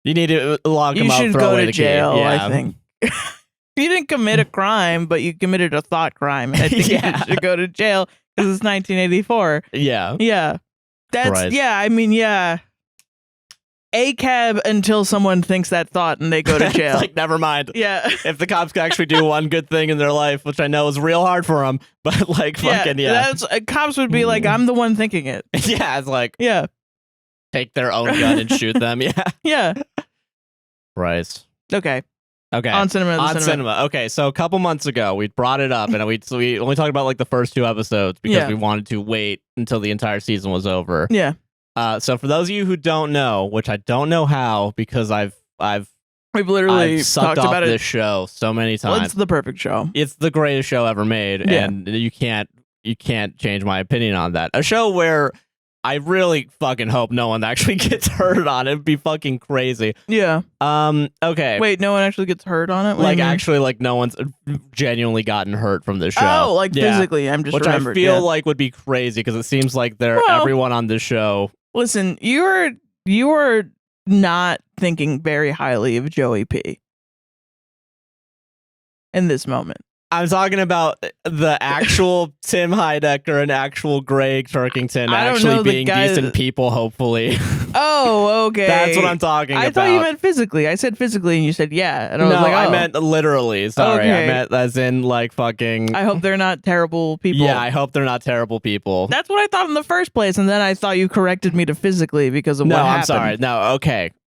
need to lock them up. You should go to jail. I think. You didn't commit a crime, but you committed a thought crime, and I think you should go to jail because it's 1984. Yeah. That's I mean, a cab until someone thinks that thought and they go to jail. Like, never mind. Yeah. If the cops could actually do one good thing in their life, which I know is real hard for them, but like cops would be like, I'm the one thinking it. Yeah, it's like take their own gun and shoot them. Yeah. Christ. Okay. On cinema. Okay, so a couple months ago, we brought it up, and we only talked about like the first 2 episodes because we wanted to wait until the entire season was over. Yeah. So for those of you who don't know, which I don't know how, because we've literally sucked talked off about this show so many times. Well, it's the perfect show. It's the greatest show ever made, and you can't change my opinion on that. A show where I really fucking hope no one actually gets hurt on it. It'd be fucking crazy. Yeah. Okay. Wait, no one actually gets hurt on it? Like, actually, like, no one's genuinely gotten hurt from this show. Oh, like physically. I'm just remembered. Which I feel like would be crazy because it seems like everyone on this show. Listen, you are not thinking very highly of Joey P. in this moment. I'm talking about the actual Tim Heidecker and actual Greg Turkington actually being decent people, hopefully. Oh, okay. That's what I'm talking about. I thought you meant physically. I said physically, and you said yeah. And I was like, I meant literally. Sorry. Okay. I meant as in, like, fucking... I hope they're not terrible people. Yeah, I hope they're not terrible people. That's what I thought in the first place, and then I thought you corrected me to physically because of what happened. No, I'm sorry. No,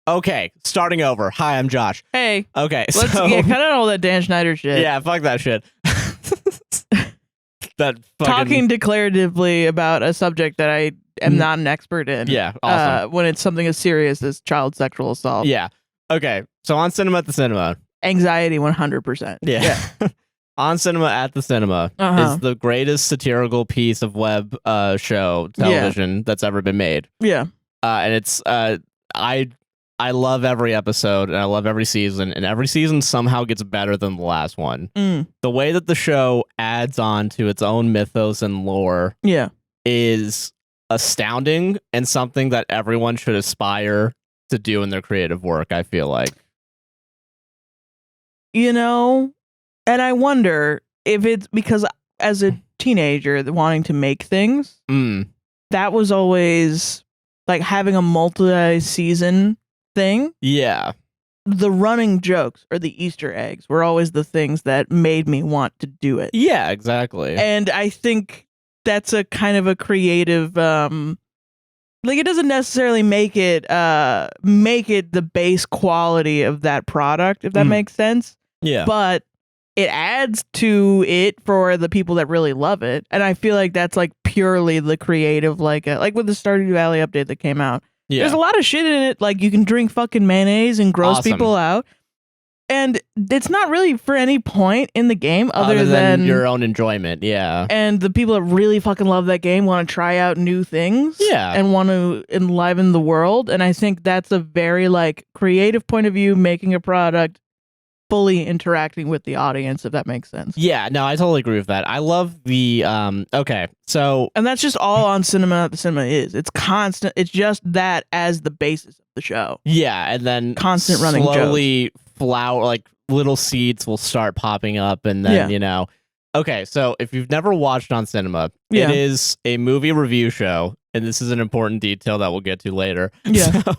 okay, starting over. Hi, I'm Josh. Hey. Okay, so... cut out all that Dan Schneider shit. Yeah, fuck that shit. That fucking... Talking declaratively about a subject that I am not an expert in. Yeah, awesome. When it's something as serious as child sexual assault. Yeah. Okay, so on Cinema at the Cinema. Anxiety 100%. Yeah. On Cinema at the Cinema is the greatest satirical piece of web television that's ever been made. Yeah. And it's I love every episode and I love every season, and every season somehow gets better than the last one. The way that the show adds on to its own mythos and lore is astounding and something that everyone should aspire to do in their creative work, I feel like. You know, and I wonder if it's because as a teenager wanting to make things, that was always like having a multi-season thing. Yeah. The running jokes or the Easter eggs were always the things that made me want to do it. Yeah, exactly. And I think that's a kind of a creative like it doesn't necessarily make it the base quality of that product, if that makes sense. Yeah. But it adds to it for the people that really love it. And I feel like that's like purely the creative, like with the Stardew Valley update that came out. Yeah. There's a lot of shit in it. Like you can drink fucking mayonnaise and gross people out. And it's not really for any point in the game other than your own enjoyment. Yeah. And the people that really fucking love that game want to try out new things. Yeah. And want to enliven the world. And I think that's a very like creative point of view, making a product fully interacting with the audience, if that makes sense. Yeah, no, I totally agree with that. I love the okay, so and that's just all on Cinema at the Cinema is. It's constant. It's just that as the basis of the show. Yeah, and then constant running slowly flower, like little seeds will start popping up, and then you know. Okay, so if you've never watched On Cinema, it is a movie review show, and this is an important detail that we'll get to later. Yeah. So,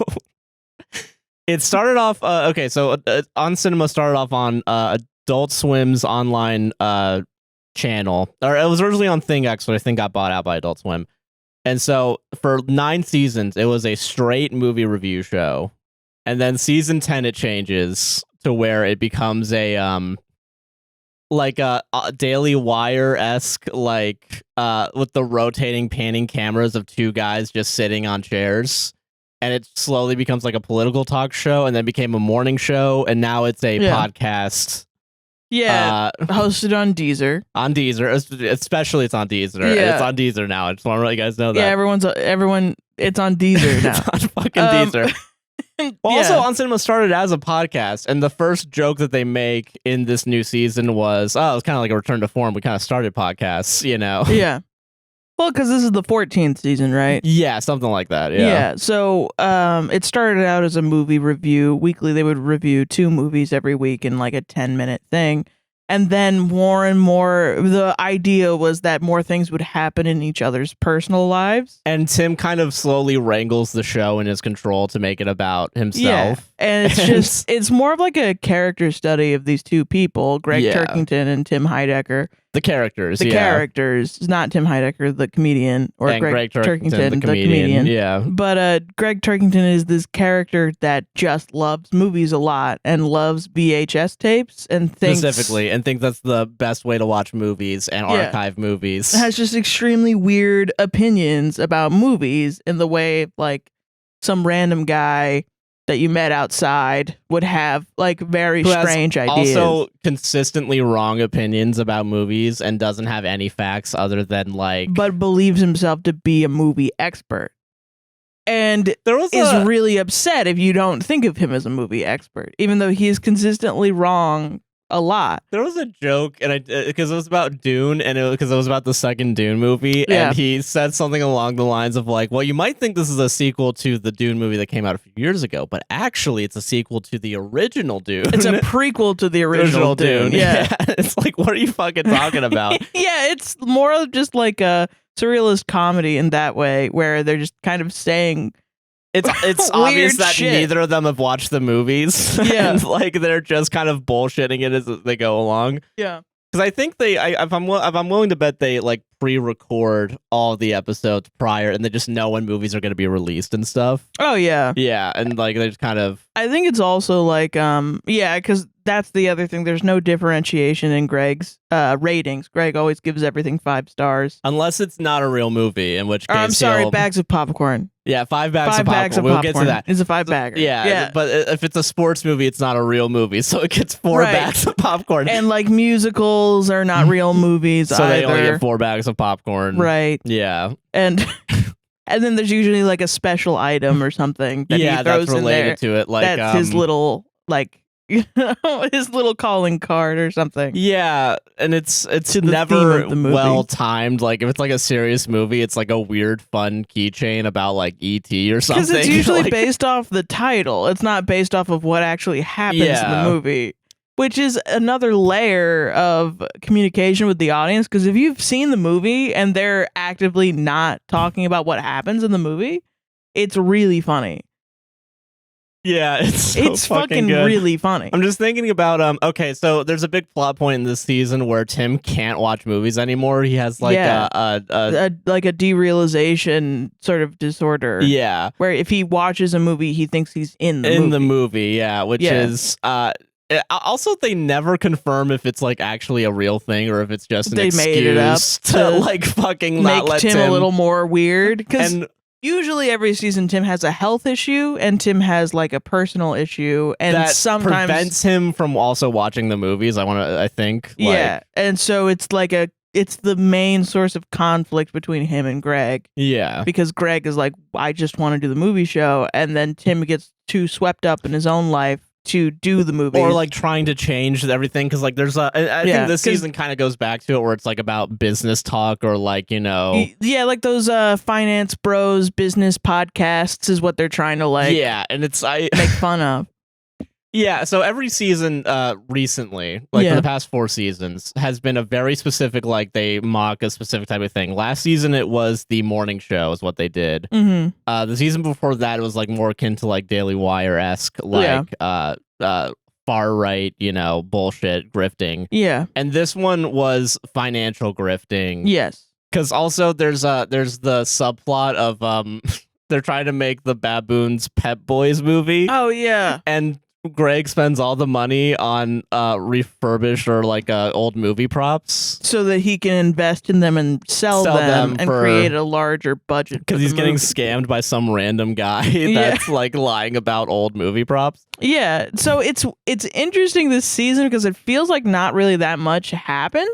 it started off, On Cinema started off on Adult Swim's online channel. Or it was originally on Thicc, but I think got bought out by Adult Swim. And so for 9 seasons, it was a straight movie review show. And then season 10, it changes to where it becomes a like a Daily Wire-esque, like with the rotating, panning cameras of 2 guys just sitting on chairs. And it slowly becomes like a political talk show, and then became a morning show, and now it's a podcast. Yeah, hosted on Deezer. On Deezer, especially it's on Deezer. Yeah. It's on Deezer now. I just want to let you guys know that. Yeah, everyone. It's on Deezer now. It's on fucking Deezer. Also, On Cinema started as a podcast, and the first joke that they make in this new season was, oh, it's kind of like a return to form. We kind of started podcasts, you know? Yeah. Well, because this is the 14th season, right? Yeah, something like that. Yeah. So it started out as a movie review. Weekly, they would review 2 movies every week in like a 10-minute thing. And then more and more, the idea was that more things would happen in each other's personal lives. And Tim kind of slowly wrangles the show in his control to make it about himself. Yeah. And it's just, it's more of like a character study of these 2 people, Greg Turkington and Tim Heidecker. The characters, The characters, not Tim Heidecker, the comedian, or and Greg Turkington, the comedian. Yeah. But Greg Turkington is this character that just loves movies a lot and loves VHS tapes and thinks... Specifically, and thinks that's the best way to watch movies and archive movies. Has just extremely weird opinions about movies in the way, like, some random guy that you met outside would have like very strange ideas. Also consistently wrong opinions about movies and doesn't have any facts other than like... But believes himself to be a movie expert. And is really upset if you don't think of him as a movie expert, even though he is consistently wrong a lot. There was a joke, and because it was about Dune, and because it was about the second Dune movie, and he said something along the lines of like, well, you might think this is a sequel to the Dune movie that came out a few years ago, but actually it's a sequel to the original Dune. It's a prequel to the original Dune. Yeah. It's like, what are you fucking talking about? Yeah, it's more of just like a surrealist comedy in that way, where they're just kind of saying... It's obvious that neither of them have watched the movies. Yeah. And like they're just kind of bullshitting it as they go along. Yeah. Because I think if I'm willing to bet they like pre-record all the episodes prior, and they just know when movies are going to be released and stuff. Oh yeah. Yeah, and like they just kind of... I think it's also like because that's the other thing. There's no differentiation in Greg's ratings. Greg always gives everything 5 stars. Unless it's not a real movie, in which case... I'm sorry, bags of popcorn. Yeah, 5 bags of popcorn. We'll get to that. It's a 5-bagger. Yeah, but if it's a sports movie, it's not a real movie, so it gets 4 bags of popcorn. And like musicals are not real movies so either. They only get 4 bags of popcorn. Right. Yeah. And then there's usually like a special item or something that he throws that's related in there. To it. Like that's his little like... his little calling card or something. Yeah, and it's never well timed. Like if it's like a serious movie, it's like a weird fun keychain about like E.T. or something. Because it's usually based off the title. It's not based off of what actually happens in the movie, which is another layer of communication with the audience. Because if you've seen the movie and they're actively not talking about what happens in the movie, it's really funny. Yeah, it's fucking good. Really funny. I'm just thinking about okay, so there's a big plot point in this season where Tim can't watch movies anymore. He has like a derealization sort of disorder. Yeah, where if he watches a movie, he thinks he's in the movie. Yeah, which is also, they never confirm if it's like actually a real thing or if it's just an excuse made it up to like fucking not let Tim a little more weird. Because usually every season Tim has a health issue and Tim has like a personal issue, and that sometimes prevents him from also watching the movies. I think. And so it's like it's the main source of conflict between him and Greg. Yeah. Because Greg is like, I just want to do the movie show, and then Tim gets too swept up in his own life to do the movie, or like trying to change everything, because like there's I think this season kind of goes back to it where it's like about business talk, or like like those finance bros business podcasts is what they're trying to like and it's make fun of. Yeah, so every season recently, like for the past 4 seasons, has been a very specific, like they mock a specific type of thing. Last season it was the morning show is what they did. Mm-hmm. The season before that it was like more akin to like Daily Wire-esque, like far right, bullshit grifting. Yeah. And this one was financial grifting. Yes. Because also there's the subplot of they're trying to make the Baboons Pep Boys movie. Oh yeah. And Greg spends all the money on refurbished or like old movie props so that he can invest in them and sell them and create a larger budget. Because he's getting scammed by some random guy that's like lying about old movie props. Yeah, so it's interesting this season because it feels like not really that much happens,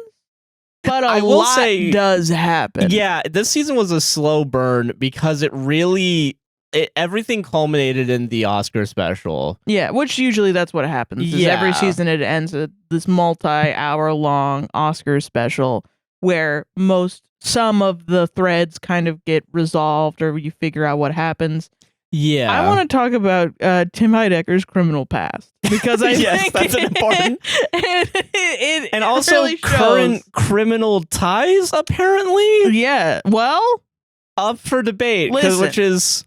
but a lot does happen. Yeah, this season was a slow burn because it really everything culminated in the Oscar special. Yeah, which usually that's what happens. Is every season it ends with this multi-hour-long Oscar special where some of the threads kind of get resolved or you figure out what happens. Yeah. I want to talk about Tim Heidecker's criminal past because I think that's an important it and also really current criminal ties apparently. Yeah. Well, up for debate, which is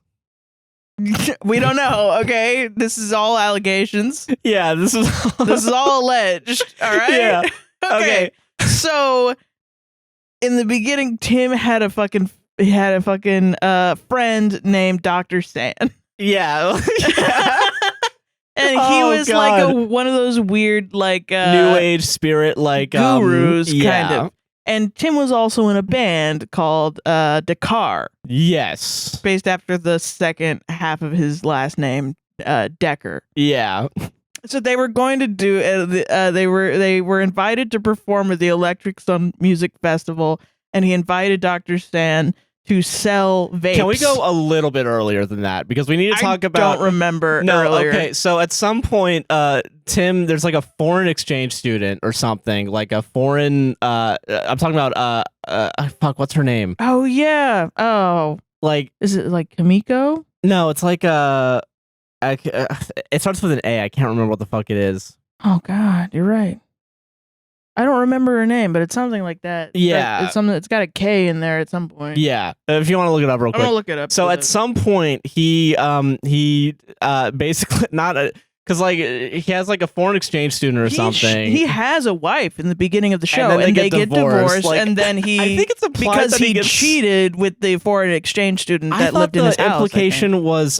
we don't know. Okay, this is all allegations. Yeah, this is all alleged. All right. Yeah. Okay. So in the beginning, Tim had a fucking friend named Dr. Sand. Yeah. And he was like one of those weird like new age spirit like gurus kind of. And Tim was also in a band called Dakar. Yes. Based after the second half of his last name, Decker. Yeah. So they were going to do they were invited to perform at the Electric Sun Music Festival, and he invited Dr. Stan to sell vapes. Can we go a little bit earlier than that? Because we need to talk about... I don't remember earlier. Okay, so at some point, Tim, there's like a foreign exchange student or something, like a foreign... I'm talking about... fuck, what's her name? Oh, yeah. Oh. Like... Is it like Kamiko? No, it's like it starts with an A. I can't remember what the fuck it is. Oh, God, you're right. I don't remember her name, but it's something like that. Yeah. It's something. It's got a K in there at some point. Yeah. If you want to look it up real quick. I'm gonna look it up. So at some point, he basically not a... Because like he has like a foreign exchange student or something. He has a wife in the beginning of the show, and they get divorced. Like, and then he I think it's implied because that he cheated with the foreign exchange student that lived in his house. The implication was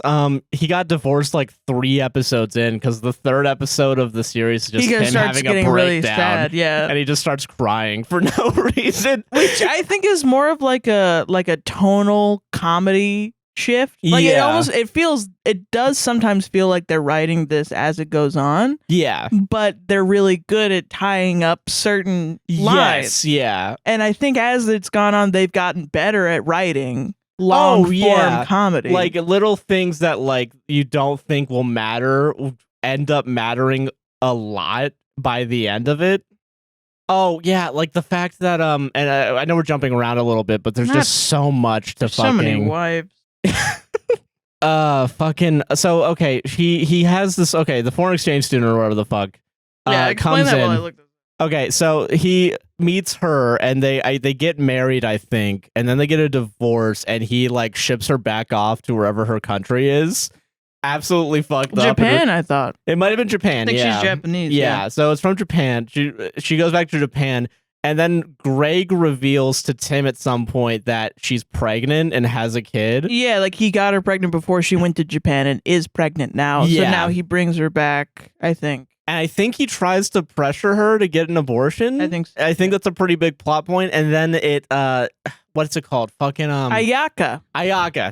he got divorced like 3 episodes in because the 3rd episode of the series is just him having a breakdown. Really sad, yeah, and he just starts crying for no reason, which I think is more of like a tonal comedy shift. Like it does sometimes feel like they're writing this as it goes on. Yeah. But they're really good at tying up certain lines. Yes, yeah. And I think as it's gone on, they've gotten better at writing long form comedy. Like little things that like you don't think will matter end up mattering a lot by the end of it. Oh yeah, like the fact that and I know we're jumping around a little bit, but there's just so much to fucking... So many wives. Fucking so okay. He has this the foreign exchange student or whatever the fuck. Explain comes that in. while I look. Okay, so he meets her and they get married, I think, and then they get a divorce, and he like ships her back off to wherever her country is. Absolutely fucked up. Japan, I thought it might have been Japan. I think she's Japanese. Yeah, so it's from Japan. She goes back to Japan. And then Greg reveals to Tim at some point that she's pregnant and has a kid. Yeah, like he got her pregnant before she went to Japan and is pregnant now. Yeah. So now he brings her back, I think. And I think he tries to pressure her to get an abortion. I think so. I think that's a pretty big plot point. And then it, what's it called? Fucking, Ayaka.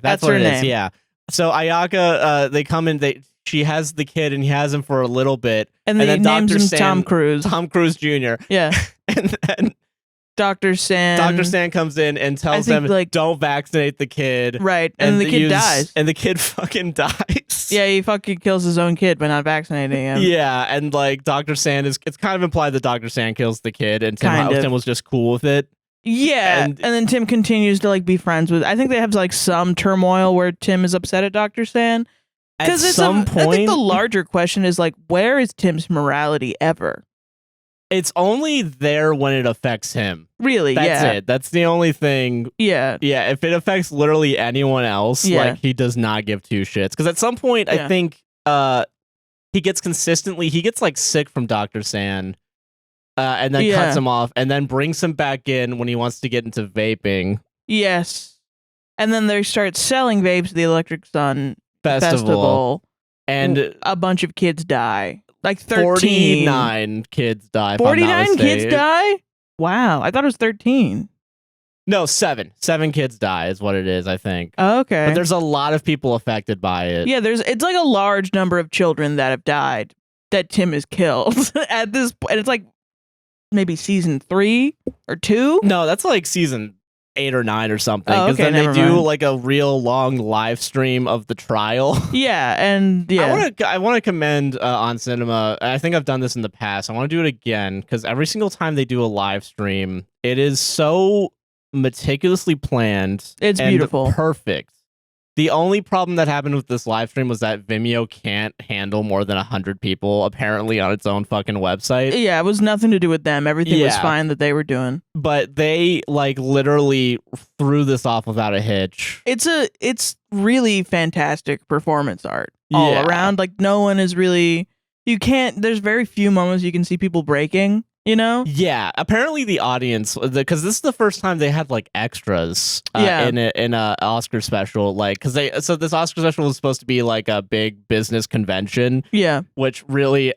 That's what her it name. is, yeah. So Ayaka, they come in, she has the kid and he has him for a little bit. And then names him Tom Cruise. Tom Cruise Jr. Yeah. And then Dr. Stan comes in and tells them, like, don't vaccinate the kid. Right. And the kid dies. And the kid fucking dies. Yeah, he fucking kills his own kid by not vaccinating him. Yeah, and like Dr. Stan it's kind of implied that Dr. Stan kills the kid and Tim was just cool with it. Yeah, and then Tim continues to like be friends with... I think they have like some turmoil where Tim is upset at Dr. Stan. Because at some point... I think the larger question is like, where is Tim's morality ever? It's only there when it affects him. Really, That's it. That's the only thing. Yeah. Yeah, if it affects literally anyone else, like, he does not give 2 shits. Because at some point, I think he gets like sick from Dr. Sand and then cuts him off and then brings him back in when he wants to get into vaping. Yes. And then they start selling vapes at the Electric Sun Festival. And a bunch of kids die. Like 13. 49 kids die. 49 kids die? Wow. I thought it was 13. No, 7. 7 kids die is what it is, I think. Oh, okay. But there's a lot of people affected by it. Yeah, it's like a large number of children that have died that Tim has killed at this point. It's like maybe season 3 or 2. No, that's like season 8 or 9 or something. Oh, Because okay, then they do mind. like a real long live stream of the trial. Yeah, and yeah. I want to commend On Cinema. I think I've done this in the past. I want to do it again because every single time they do a live stream, it is so meticulously planned. It's and beautiful. Perfect. The only problem that happened with this live stream was that Vimeo can't handle more than 100 people, apparently, on its own fucking website. Yeah, it was nothing to do with them. Everything was fine that they were doing. But they, like, literally threw this off without a hitch. It's really fantastic performance art all around. Like, no one is really... There's very few moments you can see people breaking. You know? Yeah. Apparently, the audience, because this is the first time they had like extras in a Oscar special, like because so this Oscar special was supposed to be like a big business convention. Yeah. Which really,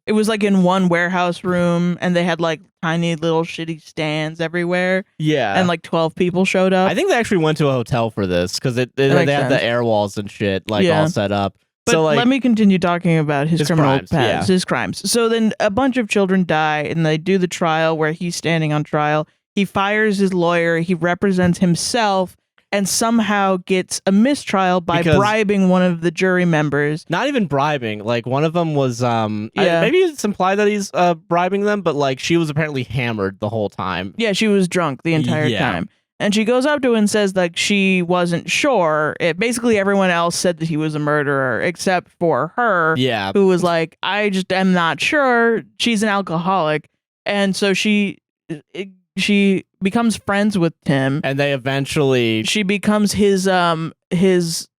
it was like in one warehouse room, and they had like tiny little shitty stands everywhere. Yeah. And like 12 people showed up. I think they actually went to a hotel for this because they had the air walls and shit like all set up. But so, like, let me continue talking about his criminal past, his crimes. So then a bunch of children die, and they do the trial where he's standing on trial. He fires his lawyer. He represents himself and somehow gets a mistrial by bribing one of the jury members. Not even bribing. Like, one of them was, maybe it's implied that he's bribing them, but, like, she was apparently hammered the whole time. Yeah, she was drunk the entire time. And she goes up to him and says, like, she wasn't sure. Basically, everyone else said that he was a murderer, except for her, who was like, I just am not sure. She's an alcoholic. And so she becomes friends with Tim. And they eventually... She becomes his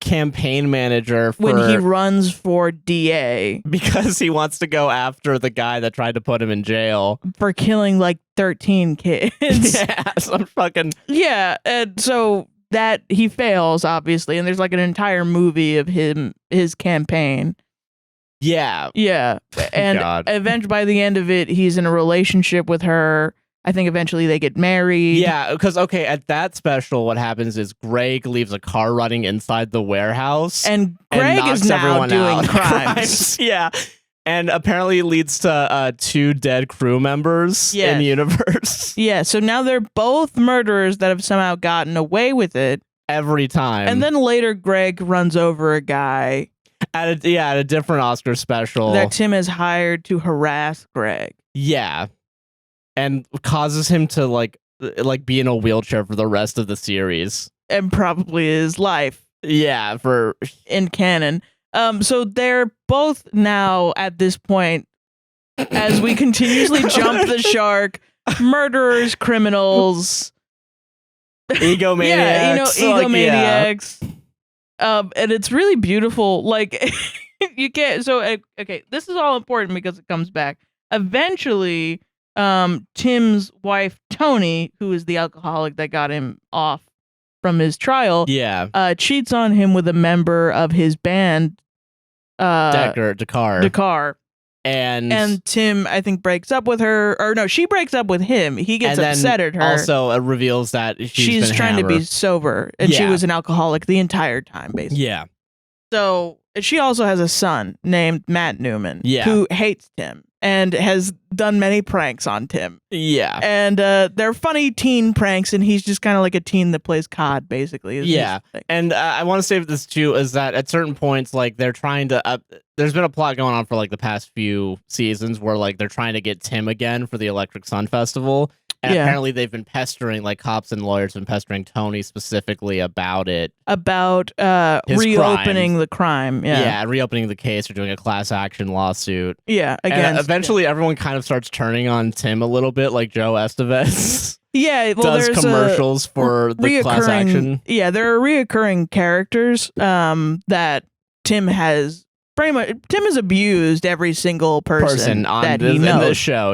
campaign manager when he runs for DA. Because he wants to go after the guy that tried to put him in jail. For killing like 13 kids. Yeah, some fucking... Yeah, and so that he fails, obviously, and there's like an entire movie of his campaign. Yeah. Yeah. And eventually, by the end of it, he's in a relationship with her. I think eventually they get married. Yeah, because, okay, at that special, what happens is Greg leaves a car running inside the warehouse. And Greg is now doing crimes. Yeah. And apparently it leads to 2 dead crew members in the universe. Yeah, so now they're both murderers that have somehow gotten away with it. Every time. And then later Greg runs over a guy. At a different Oscar special. That Tim has hired to harass Greg. Yeah. And causes him to like be in a wheelchair for the rest of the series. And probably his life. Yeah, in canon. So they're both now at this point, as we continuously jump the shark, murderers, criminals, egomaniacs. Egomaniacs. And it's really beautiful. Like you can't. So okay, this is all important because it comes back eventually. Tim's wife Tony, who is the alcoholic that got him off from his trial, cheats on him with a member of his band, Dakar. And Tim, I think, breaks up with her, or no, she breaks up with him. He gets upset at her. Also, reveals that she's trying to be sober, and she was an alcoholic the entire time, basically. Yeah. So she also has a son named Matt Newman, who hates Tim and has done many pranks on Tim. Yeah. And they're funny teen pranks, and he's just kind of like a teen that plays COD, basically. Yeah. And I want to say this, too, is that at certain points, like, they're trying to... there's been a plot going on for, like, the past few seasons where, like, they're trying to get Tim again for the Electric Sun Festival. And apparently they've been pestering, like, cops and lawyers have been pestering Tony specifically about it. About reopening the crime. Yeah, reopening the case or doing a class action lawsuit. Yeah, again. Eventually everyone kind of starts turning on Tim a little bit, like Joe Estevez. Yeah, well, does commercials for the class action. Yeah, there are reoccurring characters that Tim has... Pretty much, Tim has abused every single person on that he knows in this show,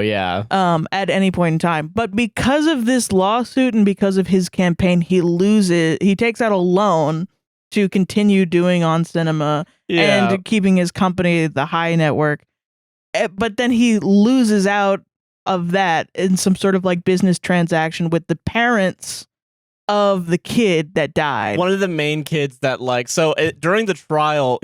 at any point in time. But because of this lawsuit and because of his campaign, he takes out a loan to continue doing On Cinema and keeping his company, the High Network. But then he loses out of that in some sort of like business transaction with the parents of the kid that died. One of the main kids that during the trial,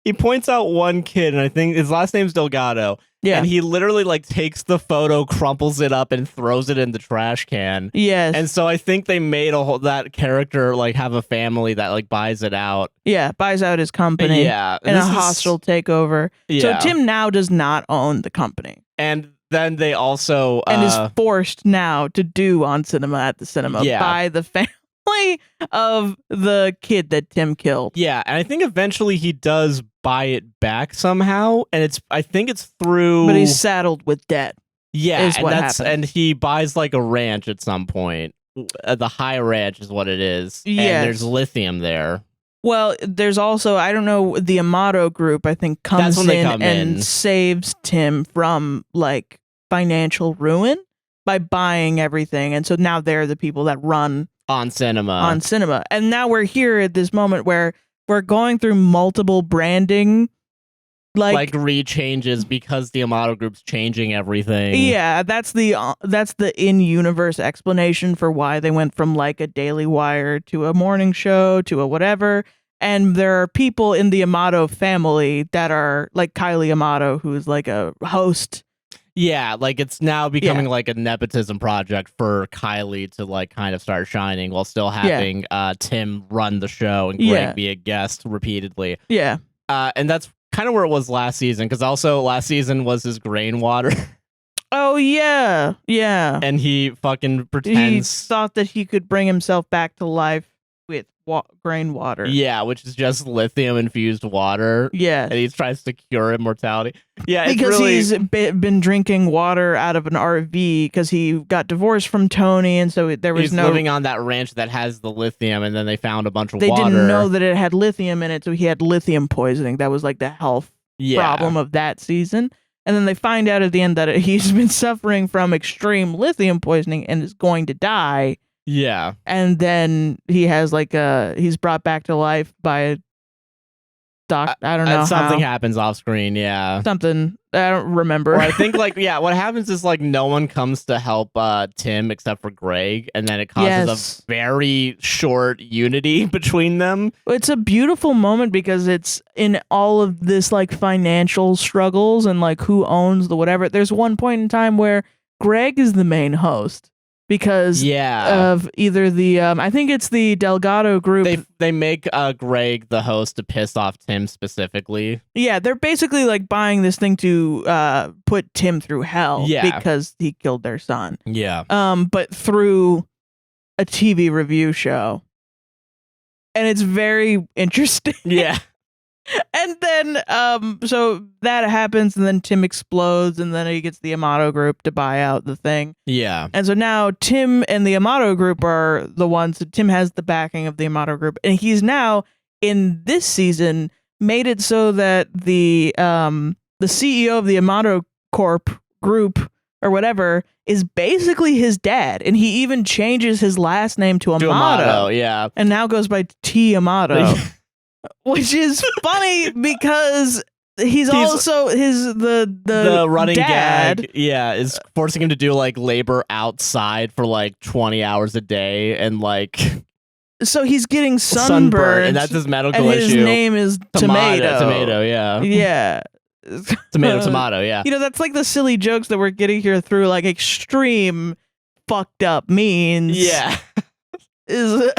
he points out one kid, and I think his last name's Delgado, Yeah. And he literally like takes the photo, crumples it up, and throws it in the trash can. Yes. And so I think they made that character like have a family that like buys it out. Yeah, buys out his company. Yeah. In a hostile takeover. Yeah. So Tim now does not own the company. And then they also and is forced now to do on cinema at the cinema by the family of the kid that Tim killed. Yeah, and I think eventually he does buy it back somehow, and I think it's through. But he's saddled with debt. Yeah, is what happens. And he buys like a ranch at some point. The High Ranch is what it is. Yes. And there's lithium there. Well, there's also, I don't know, the Amato group, I think, comes in saves Tim from like financial ruin by buying everything. And so now they're the people that run on cinema. And now we're here at this moment where we're going through multiple branding like rechanges because the Amato group's changing everything. Yeah, that's the in-universe explanation for why they went from like a Daily Wire to a morning show to a whatever. And there are people in the Amato family that are like Kailee Amato, who's like a host. Yeah, like it's now becoming like a nepotism project for Kailee to like kind of start shining while still having Tim run the show and Greg be a guest repeatedly. Yeah. And that's kind of where it was last season, because also last season was his grain water. Oh, yeah. Yeah. And he fucking pretends. He thought that he could bring himself back to life with grain water. Yeah, which is just lithium-infused water. Yeah. And he tries to cure immortality. Yeah, because he's been drinking water out of an RV because he got divorced from Tony, and so there was he's living on that ranch that has the lithium, and then they found a bunch of water. They didn't know that it had lithium in it, so he had lithium poisoning. That was like the health problem of that season. And then they find out at the end that he's been suffering from extreme lithium poisoning and is going to die. Yeah. And then he has like he's brought back to life by a doc. I don't know. Something happens off screen. Yeah. Something. I don't remember. Or I think like, what happens is like no one comes to help Tim except for Greg. And then it causes a very short unity between them. It's a beautiful moment because it's in all of this like financial struggles and like who owns the whatever. There's one point in time where Greg is the main host. Because of either the, I think it's the Delgado group. They make Greg the host to piss off Tim specifically. Yeah, they're basically like buying this thing to put Tim through hell because he killed their son. Yeah. But through a TV review show. And it's very interesting. Yeah. And then, so that happens, and then Tim explodes, and then he gets the Amato group to buy out the thing. Yeah. And so now Tim and the Amato group are the ones. So Tim has the backing of the Amato group, and he's now in this season made it so that the CEO of the Amato Corp group or whatever is basically his dad, and he even changes his last name to Amato. Yeah. And now goes by T Amato. Which is funny because he's also the running dad. gag. Yeah, is forcing him to do like labor outside for like 20 hours a day, and like so he's getting sunburned, and that's his medical and issue. His name is Tomato. Yeah. Yeah. Tomato. Yeah. You know, that's like the silly jokes that we're getting here through like extreme fucked up means. Yeah. And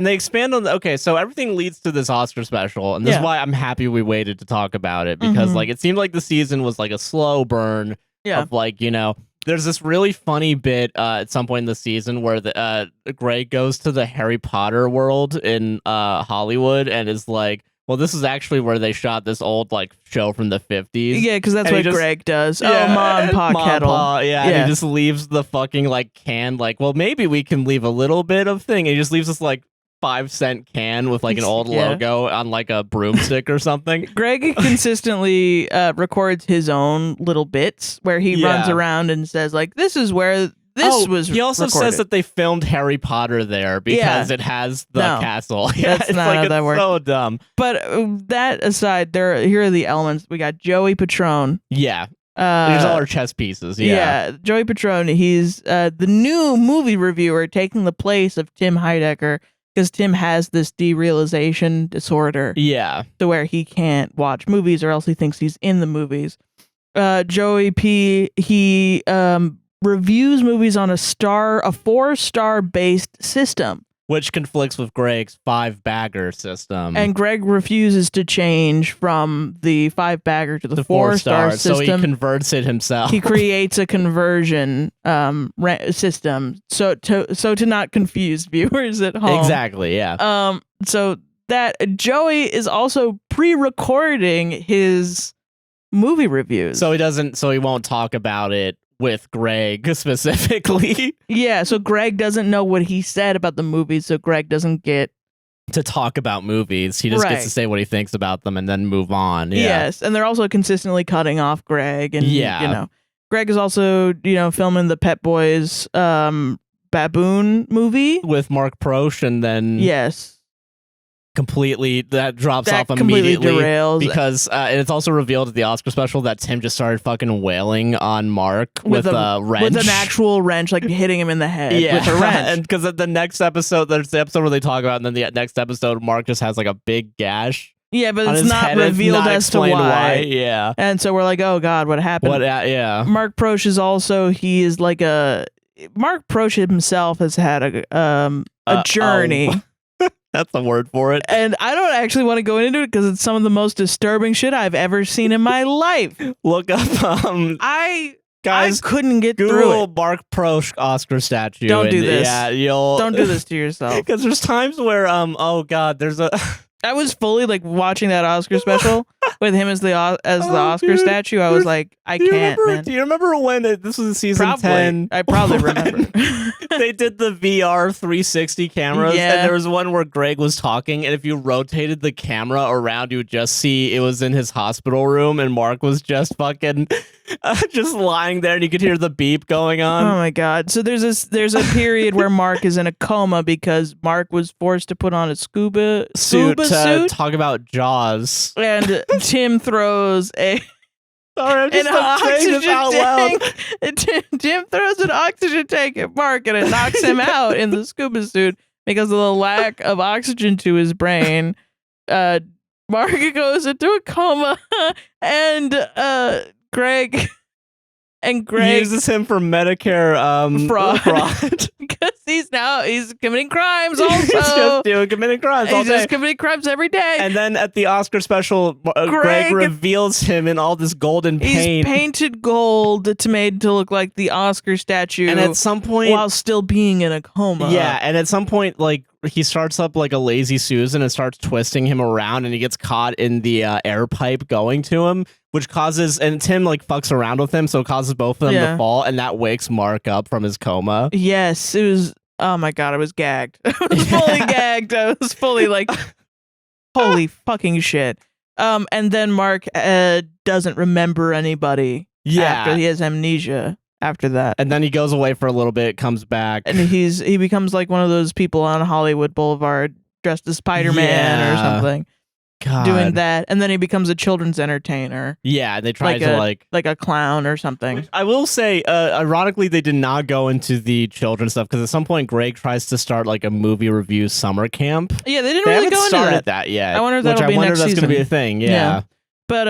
they expand on so everything leads to this Oscar special, and this is why I'm happy we waited to talk about it, because like it seemed like the season was like a slow burn of like, you know, there's this really funny bit at some point in the season where the Greg goes to the Harry Potter world in Hollywood and is like, well, this is actually where they shot this old like show from the 50s. Yeah, because that's what Greg does. Yeah, Ma and Pa kettle. And he just leaves the fucking like can, like, well, maybe we can leave a little bit of thing. And he just leaves this like 5-cent can with like an old logo on like a broomstick or something. Greg consistently records his own little bits where he runs around and says like, this is where this was he also recorded. says that they filmed Harry Potter there because it has the castle. That's it's not like how that works. So dumb. But that aside, here are the elements. We got Joey Patron. Yeah. There's all our chess pieces. Yeah. Joey Patron. He's the new movie reviewer taking the place of Tim Heidecker because Tim has this derealization disorder. Yeah. To where he can't watch movies or else he thinks he's in the movies. Joey P, he reviews movies on a 4-star based system. Which conflicts with Greg's 5-bagger system. And Greg refuses to change from the 5-bagger to the 4-star system. So he converts it himself. He creates a conversion system so to not confuse viewers at home. Exactly, yeah. So that Joey is also pre-recording his movie reviews. So he won't talk about it with Greg specifically. Yeah, so Greg doesn't know what he said about the movies, so Greg doesn't get to talk about movies. He just gets to say what he thinks about them and then move on. Yeah. Yes, and they're also consistently cutting off Greg, and Greg is also, filming the Pet Boys baboon movie with Mark Prosh, and then completely that drops off immediately, derails because and it's also revealed at the Oscar special that Tim just started fucking wailing on Mark with a wrench, with an actual wrench, like hitting him in the head with a wrench. And because at the next episode, there's the episode where they talk about it, and then the next episode Mark just has like a big gash. Yeah, but it's not revealed as to why. Yeah, and so we're like, oh god, what happened? Mark Prosh is also, he is like Mark Prosh himself has had a journey. That's the word for it. And I don't actually want to go into it because it's some of the most disturbing shit I've ever seen in my life. Look up, guys, I couldn't get Google through it. Mark Prosh Oscar statue. Don't do this. Yeah, don't do this to yourself. Because there's times where, oh god, there's a. I was fully like watching that Oscar special with him as the Oscar statue. I was like, I can't. Man. Do you remember when this was in season 10? I probably remember. They did the VR 360 cameras, and there was one where Greg was talking, and if you rotated the camera around, you would just see it was in his hospital room, and Mark was just fucking just lying there, and you could hear the beep going on. Oh my god! So there's a period where Mark is in a coma because Mark was forced to put on a scuba suit. Talk about Jaws. And Tim throws an oxygen tank. Tim throws an oxygen tank at Mark, and it knocks him out in the scuba suit because of the lack of oxygen to his brain. Mark goes into a coma, and Greg uses him for Medicare fraud. Because he's committing crimes also. He's just committing crimes all day. He's just committing crimes every day. And then at the Oscar special, Greg reveals him in all this golden paint. He's painted gold made to look like the Oscar statue. And at some point, while still being in a coma. Yeah, and at some point, like, he starts up like a lazy Susan and starts twisting him around, and he gets caught in the air pipe going to him, which causes, and Tim like fucks around with him, so it causes both of them to fall, and that wakes Mark up from his coma. Yes, it was, oh my god, I was gagged. I was fully gagged. I was fully like, holy fucking shit. And then Mark doesn't remember anybody after he has amnesia. After that, and then he goes away for a little bit, comes back, and he becomes like one of those people on Hollywood Boulevard dressed as Spider-Man or something, doing that, and then he becomes a children's entertainer. Yeah, they try to like a clown or something. I will say, ironically, they did not go into the children's stuff because at some point Greg tries to start like a movie review summer camp. Yeah, they didn't really go into that yet. I wonder if that'll be next season. That's going to be a thing. Yeah. But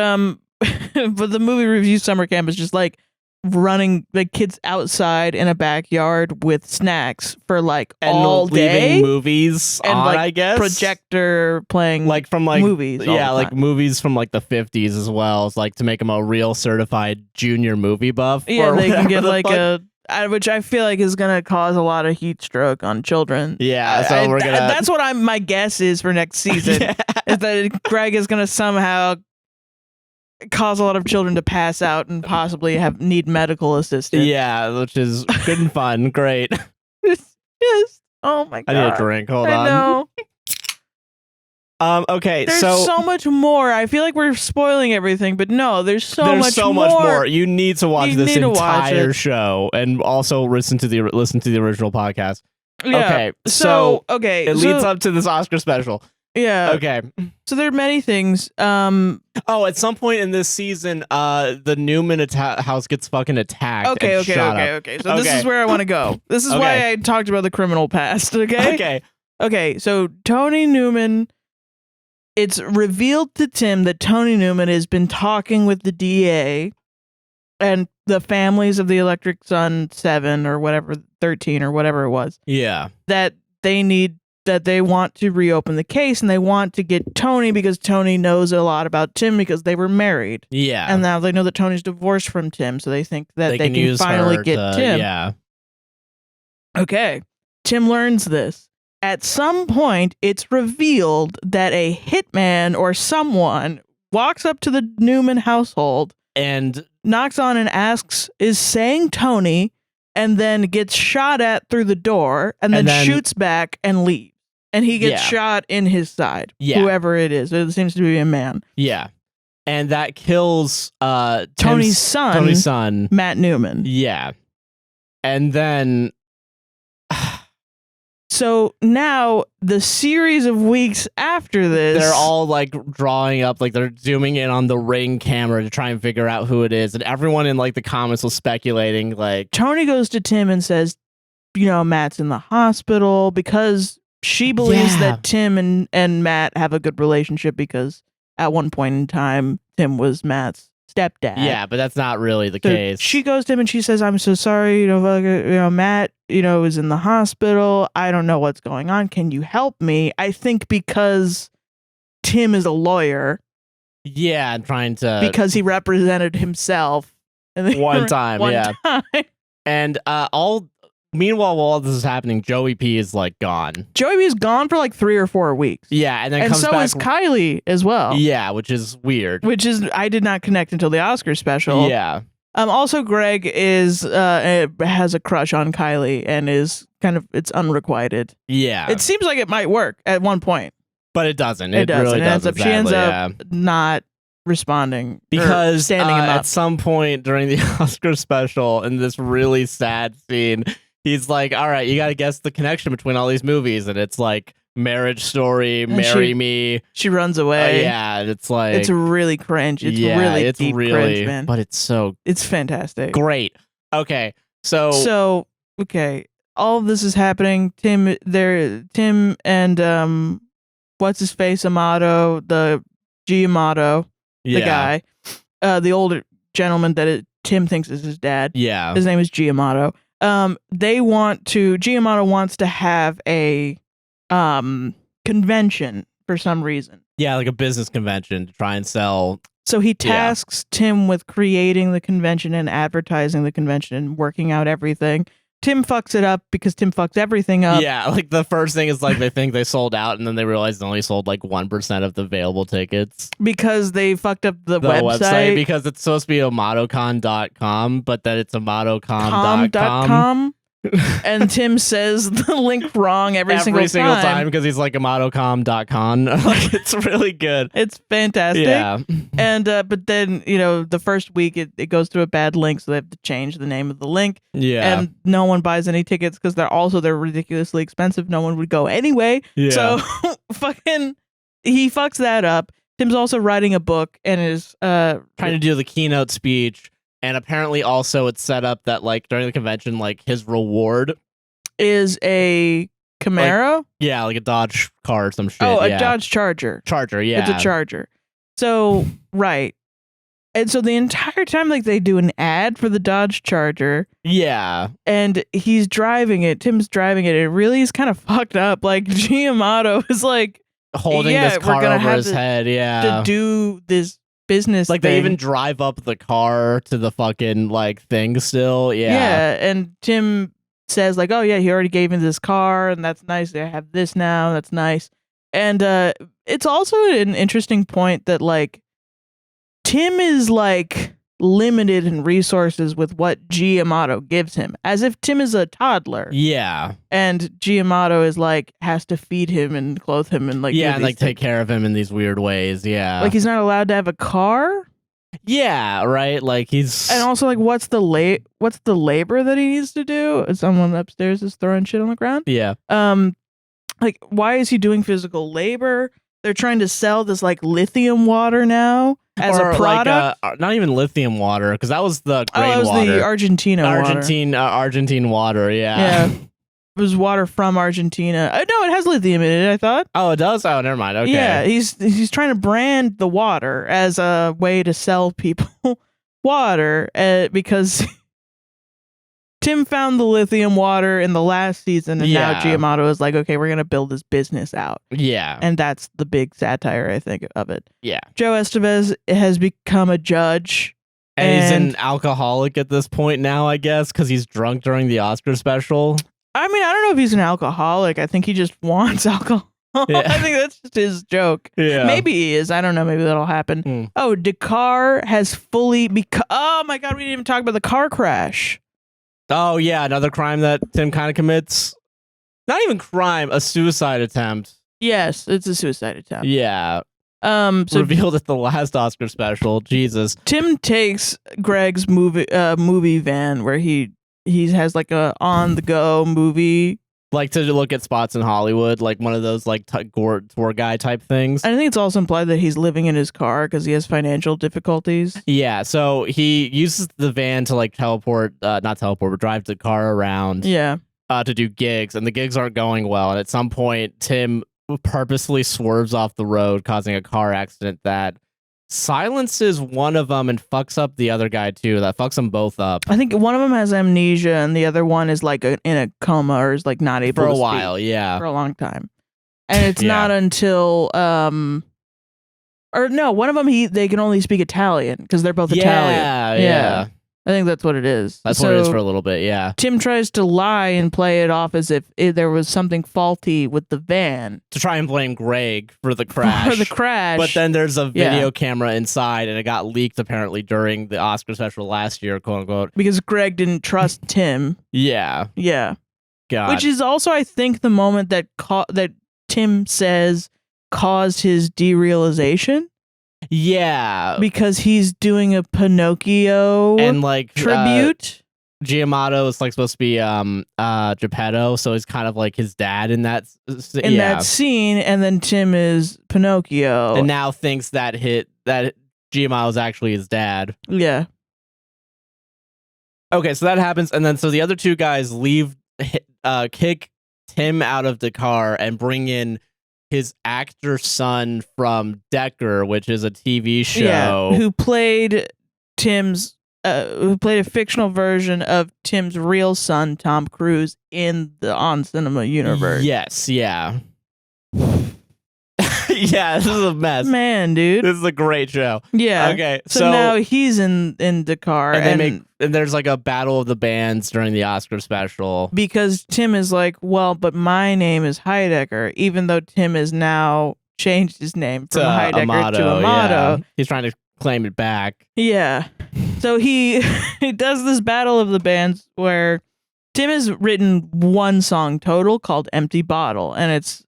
but the movie review summer camp is just like running like kids outside in a backyard with snacks for like all day, movies and on, like I guess projector playing like from like movies, like movies from like the 50s as well. It's like to make them a real certified junior movie buff. Yeah, they can get like which I feel like is gonna cause a lot of heat stroke on children. Yeah, so we're gonna. That's what my guess is for next season. Is that Greg is gonna somehow cause a lot of children to pass out and possibly need medical assistance. Yeah, which is good and fun. Great. Just oh my god. I need a drink. Hold on. I know. Okay, there's so much more. I feel like we're spoiling everything, but no, there's so much more. You need to watch this entire show and also listen to the original podcast. Yeah. Okay. So it leads up to this Oscar special. Yeah. Okay. So there are many things. At some point in this season, the Newman house gets fucking attacked. Okay. So this is where I want to go. This is why I talked about the criminal past. Okay. Okay. So Tony Newman. It's revealed to Tim that Tony Newman has been talking with the DA and the families of the Electric Sun 7 or whatever, 13 or whatever it was. Yeah. That they want to reopen the case, and they want to get Tony because Tony knows a lot about Tim because they were married. Yeah. And now they know that Tony's divorced from Tim, so they think that they can finally get Tim. Yeah. Okay. Tim learns this. At some point, it's revealed that a hitman or someone walks up to the Newman household and knocks on and asks, is saying Tony, and then gets shot at through the door, and then shoots back and leaves. And he gets shot in his side. Yeah. Whoever it is. It seems to be a man. Yeah. And that kills Tony's son, Matt Newman. Yeah. And then so now the series of weeks after this, they're all like drawing up, like they're zooming in on the Ring camera to try and figure out who it is, and everyone in like the comments was speculating. Like Tony goes to Tim and says, Matt's in the hospital, because she believes that Tim and Matt have a good relationship because at one point in time Tim was Matt's stepdad. Yeah, but that's not really the case. She goes to him and she says, I'm so sorry, Matt, is in the hospital. I don't know what's going on. Can you help me? I think because Tim is a lawyer. Yeah, and trying to... Because he represented himself. One time. And meanwhile, while all this is happening, Joey P is like gone. Joey P is gone for like 3 or 4 weeks. Yeah, and then comes back. Is Kailee as well. Yeah, which is weird. I did not connect until the Oscar special. Yeah. Also, Greg has a crush on Kailee and is it's unrequited. Yeah. It seems like it might work at one point, but it doesn't. It doesn't. Really doesn't. She ends up not responding because standing him up. At some point during the Oscar special, in this really sad scene, he's like, all right, you got to guess the connection between all these movies. And it's like Marriage Story, Marry Me. She runs away. Yeah. It's like, it's really cringe. It's really deep cringe, man. But it's fantastic. Great. Okay. So, okay. All of this is happening. Tim and, what's his face? Amato, the G Amato, the guy, the older gentleman that Tim thinks is his dad. Yeah. His name is G Amato. Giamato wants to have a convention for some reason. Yeah, like a business convention to try and sell. So he tasks Tim with creating the convention and advertising the convention and working out everything. Tim fucks it up because Tim fucks everything up. Yeah, like the first thing is like they think they sold out, and then they realize they only sold like 1% of the available tickets. Because they fucked up the website. Because it's supposed to be amatocon.com, but then it's amatocom.com. And Tim says the link wrong every single time because he's like amatocom.com. Like, it's really good. It's fantastic. Yeah. And but then the first week it goes through a bad link, so they have to change the name of the link. Yeah. And no one buys any tickets because they're ridiculously expensive. No one would go anyway. Yeah. So he fucks that up. Tim's also writing a book and is trying to do the keynote speech. And apparently also it's set up that like during the convention, like his reward is a Camaro. Like a Dodge car or some shit. Oh, a Dodge Charger. Yeah. It's a Charger. So, right. And so the entire time, like, they do an ad for the Dodge Charger. Yeah. And he's driving it. Tim's driving it. It really is kind of fucked up. Like, Giamato is like holding this car over his head. Yeah. To do this business like thing. They even drive up the car to the fucking like thing still. Yeah. And Tim says like, oh yeah, he already gave me this car and that's nice. I have this now. That's nice. And it's also an interesting point that like Tim is like limited in resources with what Giamato gives him, as if Tim is a toddler. Yeah. And Giamato is like has to feed him and clothe him and like and like take care of him in these weird ways. Yeah. Like he's not allowed to have a car. Yeah, right. Like he's and also like what's the labor that he needs to do? Someone upstairs is throwing shit on the ground. Yeah. Like why is he doing physical labor? They're trying to sell this like lithium water now as a product. Like, not even lithium water, because that was the grain water. The Argentine water. Yeah. It was water from Argentina. No, it has lithium in it, I thought. Oh, it does? Oh, never mind. Okay. Yeah, he's trying to brand the water as a way to sell people water because Tim found the lithium water in the last season, and now Giamotto is like, okay, we're going to build this business out. Yeah. And that's the big satire, I think, of it. Yeah. Joe Estevez has become a judge. And he's an alcoholic at this point now, I guess, because he's drunk during the Oscar special. I mean, I don't know if he's an alcoholic. I think he just wants alcohol. Yeah. I think that's just his joke. Yeah. Maybe he is. I don't know. Maybe that'll happen. Oh, Dakar has fully become... Oh, my God. We didn't even talk about the car crash. Oh, yeah. Another crime that Tim kind of commits. Not even crime. A suicide attempt. Yes. It's a suicide attempt. Yeah. So revealed at the last Oscar special. Jesus. Tim takes Greg's movie van where he has like a on the go movie, like to look at spots in Hollywood, like one of those like tour guide type things. I think it's also implied that he's living in his car because he has financial difficulties. Yeah, so he uses the van to like not teleport, but drive the car around. Yeah. To do gigs, and the gigs aren't going well. And at some point, Tim purposely swerves off the road, causing a car accident that silences one of them and fucks up the other guy too. That fucks them both up. I think one of them has amnesia and the other one is like in a coma or is like not able for to a while. speak Yeah, for a long time. And it's not until one of them they can only speak Italian because they're both Italian. Yeah. I think that's what it is. That's what it is for a little bit, yeah. Tim tries to lie and play it off as if there was something faulty with the van. To try and blame Greg for the crash. For the crash. But then there's a video camera inside, and it got leaked apparently during the Oscar special last year, quote unquote. Because Greg didn't trust Tim. Yeah. Yeah. God. Which is also, I think, the moment that Tim says caused his derealization. Yeah, because he's doing a Pinocchio and like tribute. Giamotto is like supposed to be Geppetto, so he's kind of like his dad in that that scene, and then Tim is Pinocchio, and now thinks that Giamotto is actually his dad. Yeah. Okay, so that happens, and then so the other two guys kick Tim out of the car and bring in his actor son from Decker, which is a TV show. Yeah, who played a fictional version of Tim's real son, Tom Cruise, in the On Cinema universe. Yes, yeah. Yeah, this is a mess. Man, dude. This is a great show. Yeah. Okay, so now he's in Dakar. And there's like a battle of the bands during the Oscar special. Because Tim is like, well, but my name is Heidecker, even though Tim has now changed his name from Heidecker to Amato. Yeah. He's trying to claim it back. Yeah. So he does this battle of the bands where Tim has written one song total called Empty Bottle, and it's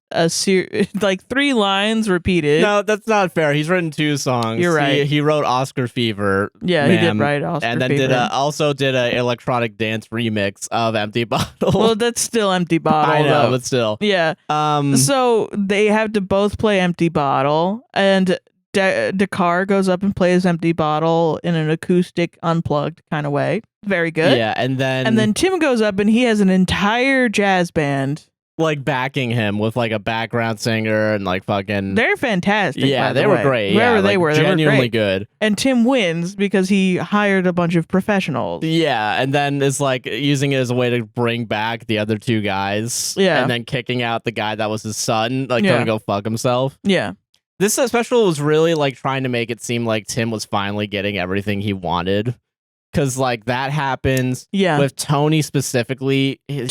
like 3 lines repeated. No, that's not fair. He's written 2 songs. You're right. He wrote Oscar Fever. Yeah, he did write Oscar Fever. And then also did an electronic dance remix of Empty Bottle. Well, that's still Empty Bottle. I know, though. but still. Yeah. So they have to both play Empty Bottle, and Dakar goes up and plays Empty Bottle in an acoustic, unplugged kind of way. Very good. Yeah, and then Tim goes up and he has an entire jazz band like backing him with like a background singer and like fucking. They're fantastic. Yeah, they were great. Wherever they were genuinely good. And Tim wins because he hired a bunch of professionals. Yeah, and then is like using it as a way to bring back the other 2 guys. Yeah, and then kicking out the guy that was his son, like trying to go fuck himself. Yeah. This special was really like trying to make it seem like Tim was finally getting everything he wanted. Because like that happens with Tony specifically. She's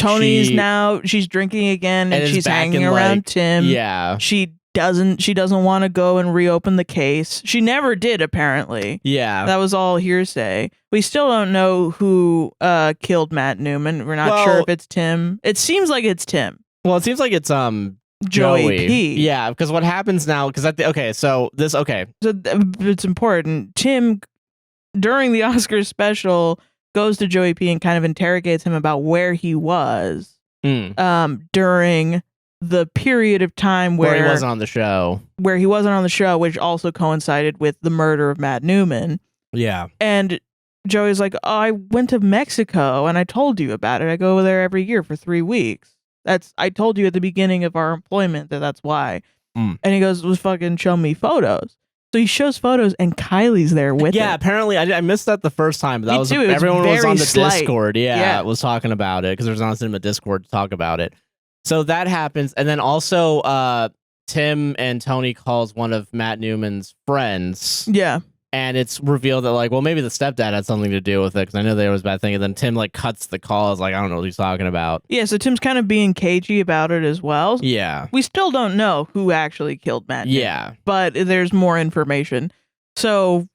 drinking again and she's hanging around Tim. Yeah. She doesn't want to go and reopen the case. She never did, apparently. Yeah. That was all hearsay. We still don't know who killed Matt Newman. We're not sure if it's Tim. It seems like it's Tim. Well, it seems like it's Joey P. Yeah, because what happens now? Because So it's important. Tim, during the Oscar special, goes to Joey P and kind of interrogates him about where he was during the period of time where he wasn't on the show. Where he wasn't on the show, which also coincided with the murder of Matt Newman. Yeah. And Joey's like, oh, I went to Mexico and I told you about it. I go there every year for 3 weeks. I told you at the beginning of our employment that's why. And he goes, well, fucking show me photos. So he shows photos and Kailee's there with him. Yeah, apparently I missed that the first time. But that Me was too. everyone was on the Discord. Yeah, was talking about it because there's on Cinema Discord to talk about it. So that happens, and then also Tim and Tony calls one of Matt Newman's friends. Yeah. And it's revealed that, like, well, maybe the stepdad had something to do with it because I know there was a bad thing. And then Tim, like, cuts the call. Is like, I don't know what he's talking about. Yeah, so Tim's kind of being cagey about it as well. Yeah. We still don't know who actually killed Matt. Yeah. But there's more information. So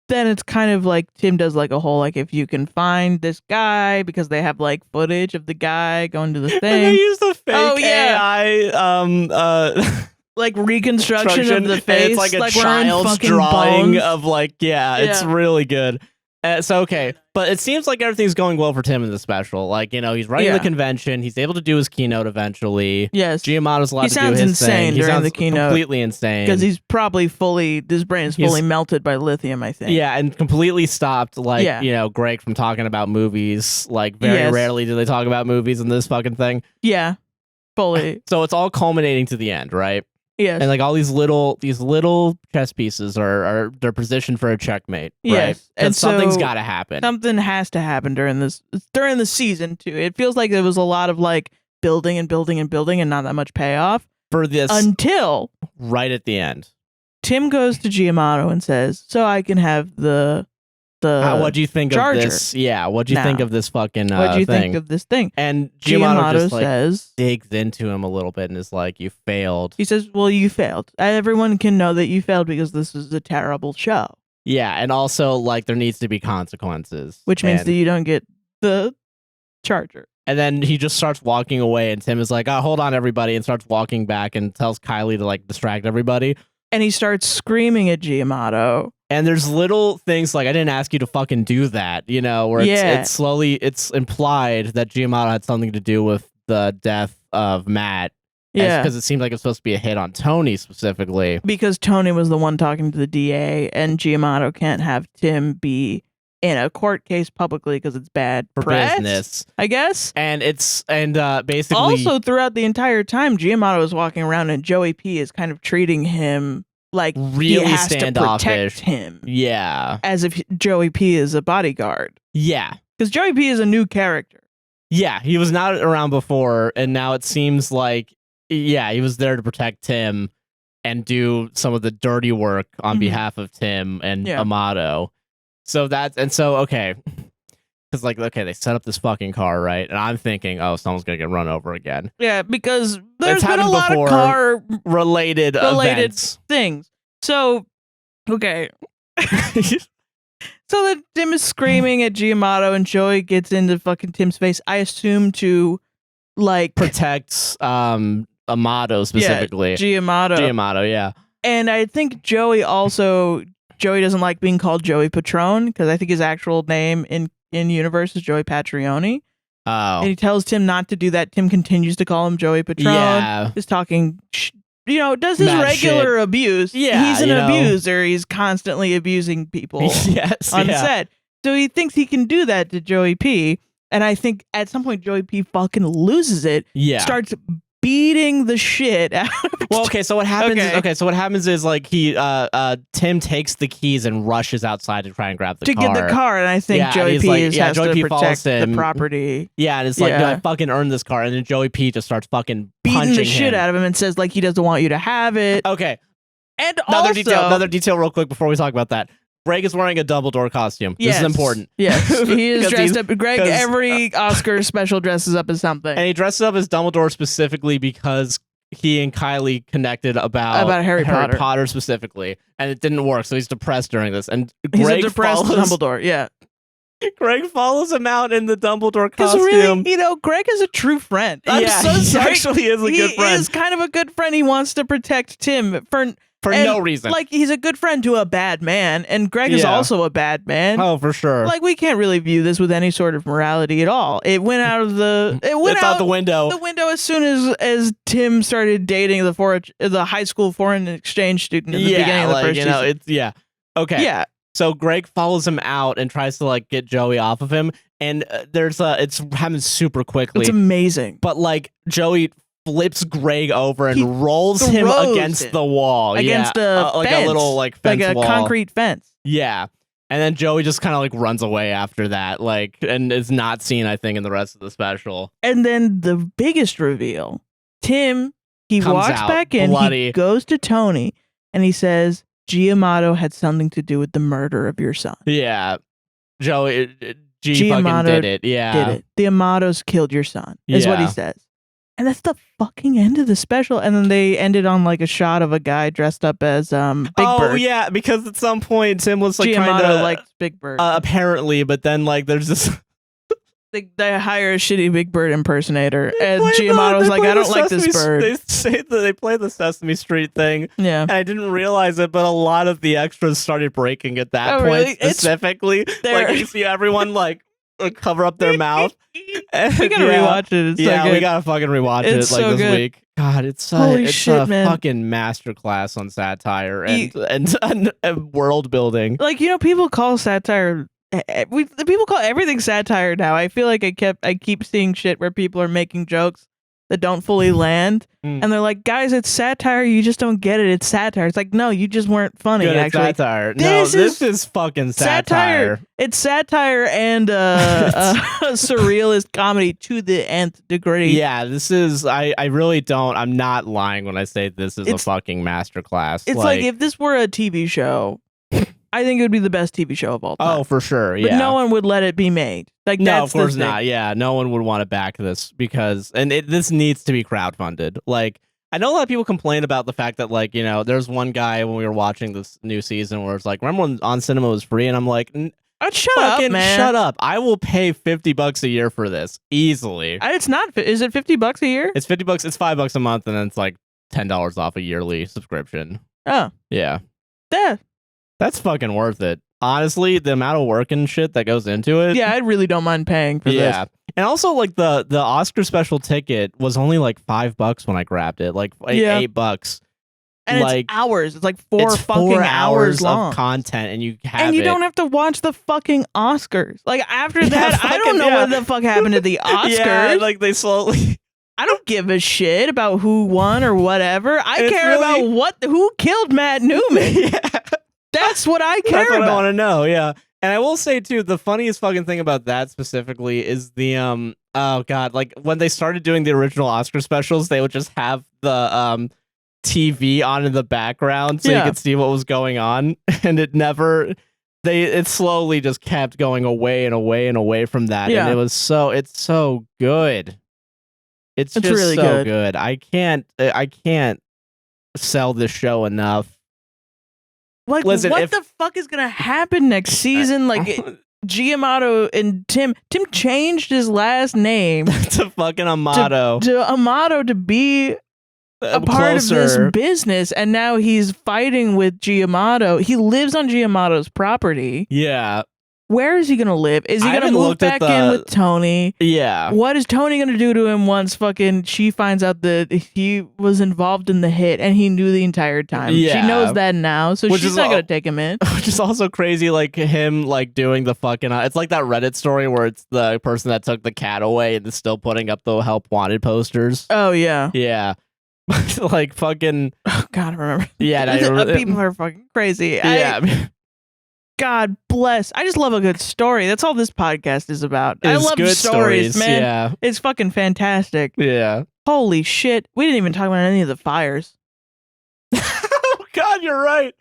then it's kind of like Tim does, like, a whole, like, if you can find this guy, because they have, like, footage of the guy going to the thing. And they use the fake AI, like reconstruction of the face. And it's like a child's drawing bones. of like, it's really good. So, okay. But it seems like everything's going well for Tim in the special. Like, you know, he's running the convention. He's able to do his keynote eventually. Yes. Giamatto's allowed to do his thing. He sounds insane during the keynote. Completely insane. Because he's probably his brain is fully melted by lithium, I think. Yeah, and completely stopped, like, you know, Greg from talking about movies. Like, very rarely do they talk about movies in this fucking thing. Yeah. Fully. So it's all culminating to the end, right? Yes. And like all these little chess pieces they're positioned for a checkmate. Right? Yes. And something's gotta happen. Something has to happen during the season too. It feels like there was a lot of like building and building and building and not that much payoff. For this until right at the end. Tim goes to Giamatto and says, so I can have the what do you think charger of this? Yeah, what do you think of this fucking what do you thing? think of this thing? And Giamatto just like says, digs into him a little bit and is like, you failed. He says, well, you failed. Everyone can know that you failed because this is a terrible show. Yeah, and also like there needs to be consequences. Which means that you don't get the charger. And then he just starts walking away and Tim is like, oh, hold on everybody, and starts walking back and tells Kailee to like distract everybody. And he starts screaming at Giamatto. And there's little things like, I didn't ask you to fucking do that, you know, where it's implied that Giamatto had something to do with the death of Matt. Yeah. Because it seemed like it was supposed to be a hit on Tony specifically. Because Tony was the one talking to the DA, and Giamatto can't have Tim be in a court case publicly because it's bad for press, business, I guess. And basically also throughout the entire time, Giamatto is walking around and Joey P is kind of treating him like really he has standoffish. To protect him. Yeah. As if Joey P is a bodyguard. Yeah. Because Joey P is a new character. Yeah, he was not around before, and now it seems like, he was there to protect Tim and do some of the dirty work on behalf of Tim and Amato. So okay. Because, like, okay, they set up this fucking car, right? And I'm thinking, oh, someone's going to get run over again. Yeah, because there's been a lot of car-related events. Things. So, okay. So then Tim is screaming at Giamatto and Joey gets into fucking Tim's face. I assume to, like... protect Amato specifically. Yeah, Giamatto, yeah. And I think Joey doesn't like being called Joey Patron, because I think his actual name in universe is Joey Patrioni. Oh. And he tells Tim not to do that. Tim continues to call him Joey Patron. Yeah. Is talking, does his regular abuse. Yeah. He's an abuser. He's constantly abusing people on set. So he thinks he can do that to Joey P. And I think at some point Joey P fucking loses it. Yeah. Starts beating the shit out of Well, okay, so what happens is like Tim takes the keys and rushes outside to try and grab the car. To get the car, and I think Joey P has to protect the property. Yeah, and it's like, I fucking earned this car, and then Joey P just starts fucking beating the shit out of him and says like he doesn't want you to have it. Okay. And another detail real quick before we talk about that. Greg is wearing a Dumbledore costume. Yes. This is important. Yes, he is dressed up. Greg, every Oscar special dresses up as something. And he dresses up as Dumbledore specifically because he and Kailee connected about Harry Potter specifically. And it didn't work, so he's depressed during this. And he's a depressed Dumbledore, yeah. Greg follows him out in the Dumbledore costume. Really, Greg is a true friend. I'm so sorry. He actually is a good friend. He is kind of a good friend. He wants to protect Tim for no reason. Like, he's a good friend to a bad man, and Greg is also a bad man. Oh, for sure. Like, we can't really view this with any sort of morality at all. It went out of the... It's out the window. The window as soon as Tim started dating the high school foreign exchange student at the beginning of the first season. Okay. Yeah. So Greg follows him out and tries to like get Joey off of him, and it's happening super quickly. It's amazing. But like Joey flips Greg over and rolls him against the wall. Against the like fence. a little like fence like a wall. concrete fence. Yeah. And then Joey just kind of like runs away after that, like, and is not seen, I think, in the rest of the special. And then the biggest reveal, Tim, he walks back in, he goes to Tony, and he says, Giamotto had something to do with the murder of your son. Yeah. Joey, fucking did it. Yeah. Did it. The Amatos killed your son, is what he says. And that's the fucking end of the special. And then they ended on like a shot of a guy dressed up as Big Bird. Oh yeah, because at some point Tim was like Giamotto kind of liked Big Bird. Apparently, but then like there's this. They hire a shitty Big Bird impersonator, and Giamotto's like, I don't like this bird. They say that they play the Sesame Street thing. Yeah, and I didn't realize it, but a lot of the extras started breaking at that point really? Specifically. Like you see everyone like cover up their mouth. We gotta rewatch it. It's so good. We gotta fucking rewatch it like so this good. week. God, it's a fucking masterclass on satire and world building. Like, you know, people call satire. People call everything satire now. I feel like I keep seeing shit where people are making jokes that don't fully land, and they're like, "Guys, it's satire. You just don't get it. It's satire." It's like, no, you just weren't funny. Good actually, satire. This is fucking satire. It's satire and surrealist comedy to the nth degree. Yeah, this is. I really don't. I'm not lying when I say this is a fucking masterclass. It's like if this were a TV show, I think it would be the best TV show of all time. Oh, for sure. Yeah. But no one would let it be made. Like, no, of course not. Yeah, no one would want to back this because, this needs to be crowdfunded. Like, I know a lot of people complain about the fact that, like, you know, there's one guy when we were watching this new season where it's like, remember when On Cinema was free? And I'm like, shut up, man. Shut up. I will pay $50 a year for this easily. It's not. Is it $50 a year? It's $50. It's $5 a month, and then it's like $10 off a yearly subscription. Oh, yeah. That's fucking worth it. Honestly, the amount of work and shit that goes into it. Yeah, I really don't mind paying for this. Yeah. And also, like, the Oscar special ticket was only like $5 when I grabbed it. Like, $8. And like, it's hours. It's like four hours long of content, and you don't have to watch the fucking Oscars. Like, after that, I don't know what the fuck happened to the Oscars. Yeah, like, they slowly... I don't give a shit about who won or whatever. I care about who killed Matt Newman. Yeah. That's what I care about. That's what I want to know, yeah. And I will say, too, the funniest fucking thing about that specifically is the, oh, God, like, when they started doing the original Oscar specials, they would just have the TV on in the background so you could see what was going on. And it slowly just kept going away and away and away from that. Yeah. And it's so good. It's just really so good. I can't sell this show enough. Like, listen, what the fuck is gonna happen next season? Like, Giamotto and Tim changed his last name to fucking Amato. To Amato to be a part of this business, and now he's fighting with Giamotto. He lives on Giamotto's property. Yeah. Where is he gonna live? Is he gonna move back in with Tony? Yeah. What is Tony gonna do to him once fucking she finds out that he was involved in the hit and he knew the entire time? Yeah. She knows that now, so she's not gonna take him in. Which is also crazy, like him like doing the fucking. It's like that Reddit story where it's the person that took the cat away and is still putting up the help wanted posters. Oh yeah. Yeah. Like fucking. Oh God, I remember. Yeah. People are fucking crazy. Yeah. God bless. I just love a good story. That's all this podcast is about. I love good stories, man. Yeah. It's fucking fantastic. Yeah. Holy shit. We didn't even talk about any of the fires. Oh, God, you're right.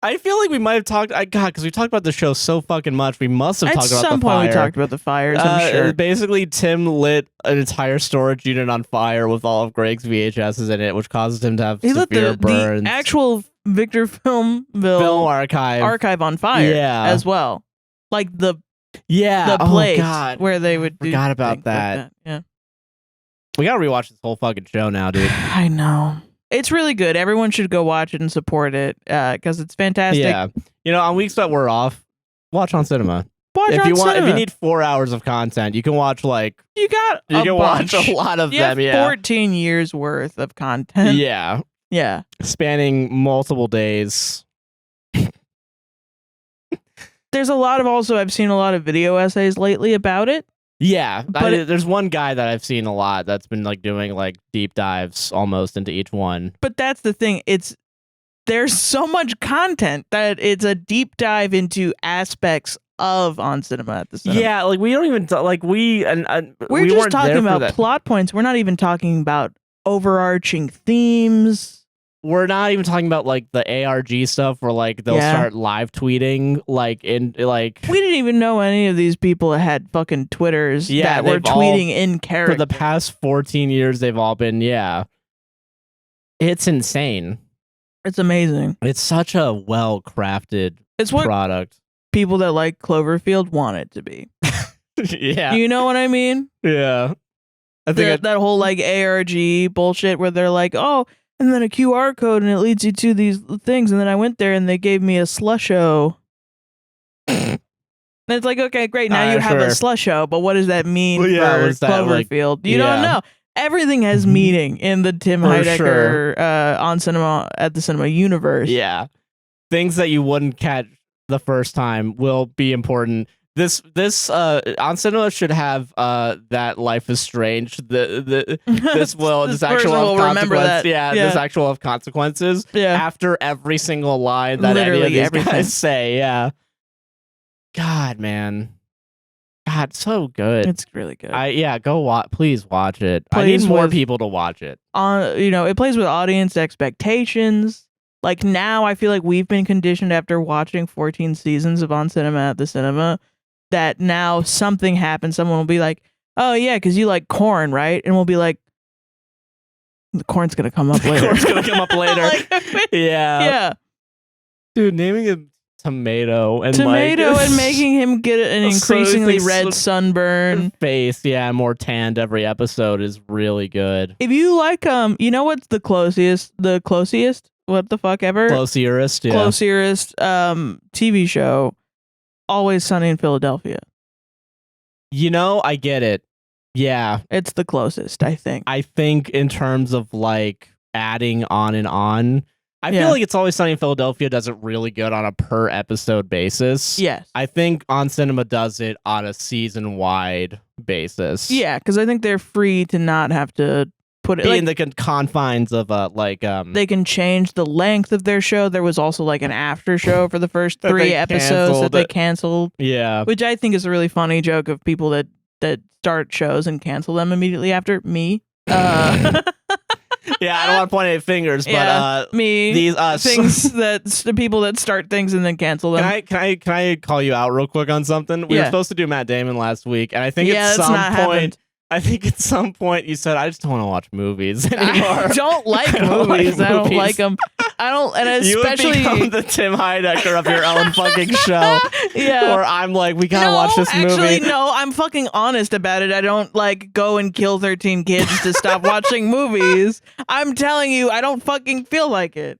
I feel like we might have talked. Because we talked about the show so fucking much. We must have talked about the fire. At some point, we talked about the fires, I'm sure. Basically, Tim lit an entire storage unit on fire with all of Greg's VHSs in it, which causes him to have severe burns. The actual Victor film archive on fire as well. Like the place where they would do forgot about that. Like that. Yeah. We gotta rewatch this whole fucking show now, dude. I know. It's really good. Everyone should go watch it and support it because it's fantastic. Yeah. You know, on weeks that we're off, watch on cinema. If you need 4 hours of content, you can watch you can watch a lot of them. Yeah. 14 years worth of content. Yeah. Yeah. Spanning multiple days. There's I've seen a lot of video essays lately about it. Yeah, there's one guy that I've seen a lot that's been like doing like deep dives almost into each one. But that's the thing. There's so much content that it's a deep dive into aspects of On Cinema at the Cinema. Yeah, like we don't even we're just talking about plot points. We're not even talking about overarching themes. We're not even talking about like the ARG stuff where like they'll start live tweeting we didn't even know any of these people had fucking Twitters that were tweeting in character. For the past 14 years they've all been it's insane. It's amazing. It's such a well-crafted product. People that like Cloverfield want it to be. Yeah. You know what I mean? Yeah. I think that whole like ARG bullshit where they're like, oh, and then a QR code and it leads you to these things. And then I went there and they gave me a slusho. And it's like, okay, great. Now you have a slusho, but what does that mean for Cloverfield? You don't know. Everything has meaning in the Tim Heidecker On Cinema at the Cinema universe. Yeah. Things that you wouldn't catch the first time will be important. This On Cinema should have that Life is Strange. This actual will remember that. This actual have consequences. Yeah. After every single line that any of these guys say. Yeah. God, man. God, so good. It's really good. Please watch it. I need more people to watch it. It plays with audience expectations. Like now, I feel like we've been conditioned after watching 14 seasons of On Cinema at the Cinema that now something happens. Someone will be like, "Oh yeah, because you like corn, right?" And we'll be like, "The corn's gonna come up later." Corn's gonna come up later. Yeah. Dude, naming a tomato and making him get an increasingly red sunburn face, more tanned every episode is really good. If you like you know what's the closest what the fuck ever closest TV show, Always Sunny in Philadelphia. I get it. Yeah, it's the closest. I think in terms of like adding on and on, I feel like It's Always Sunny in Philadelphia does it really good on a per episode basis. Yes. I think On Cinema does it on a season wide basis. Yeah, because I think they're free to not have to put it in the confines of they can change the length of their show. There was also like an after show for the first 3 episodes that they canceled. Yeah. Which I think is a really funny joke of people that start shows and cancel them immediately after. Me. Yeah, I don't want to point any fingers, but me. These things the people that start things and then cancel them. Can I call you out real quick on something? We were supposed to do Matt Damon last week, and I think at some point you said, I just don't want to watch movies anymore. I don't like movies. I don't like them. I don't, and especially you would become the Tim Heidecker of your own fucking show. Yeah. Or I'm like, we gotta watch this movie. Actually, no, I'm fucking honest about it. I don't like go and kill 13 kids to stop watching movies. I'm telling you, I don't fucking feel like it.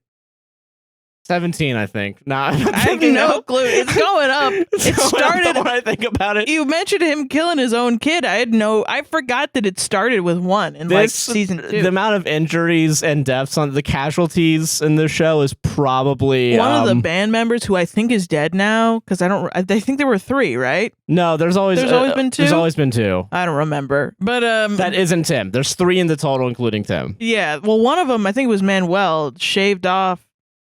17, I think. Nah, I have no clue. It's going up. It started when I think about it. You mentioned him killing his own kid. I forgot that it started with 1 in like season 2. The amount of injuries and deaths on the casualties in this show is probably one of the band members who I think is dead now. Because I think there were 3, right? No, there's always been 2. There's always been 2. I don't remember, but that isn't Tim. There's 3 in the total, including Tim. Yeah, well, one of them I think it was Manuel, shaved off.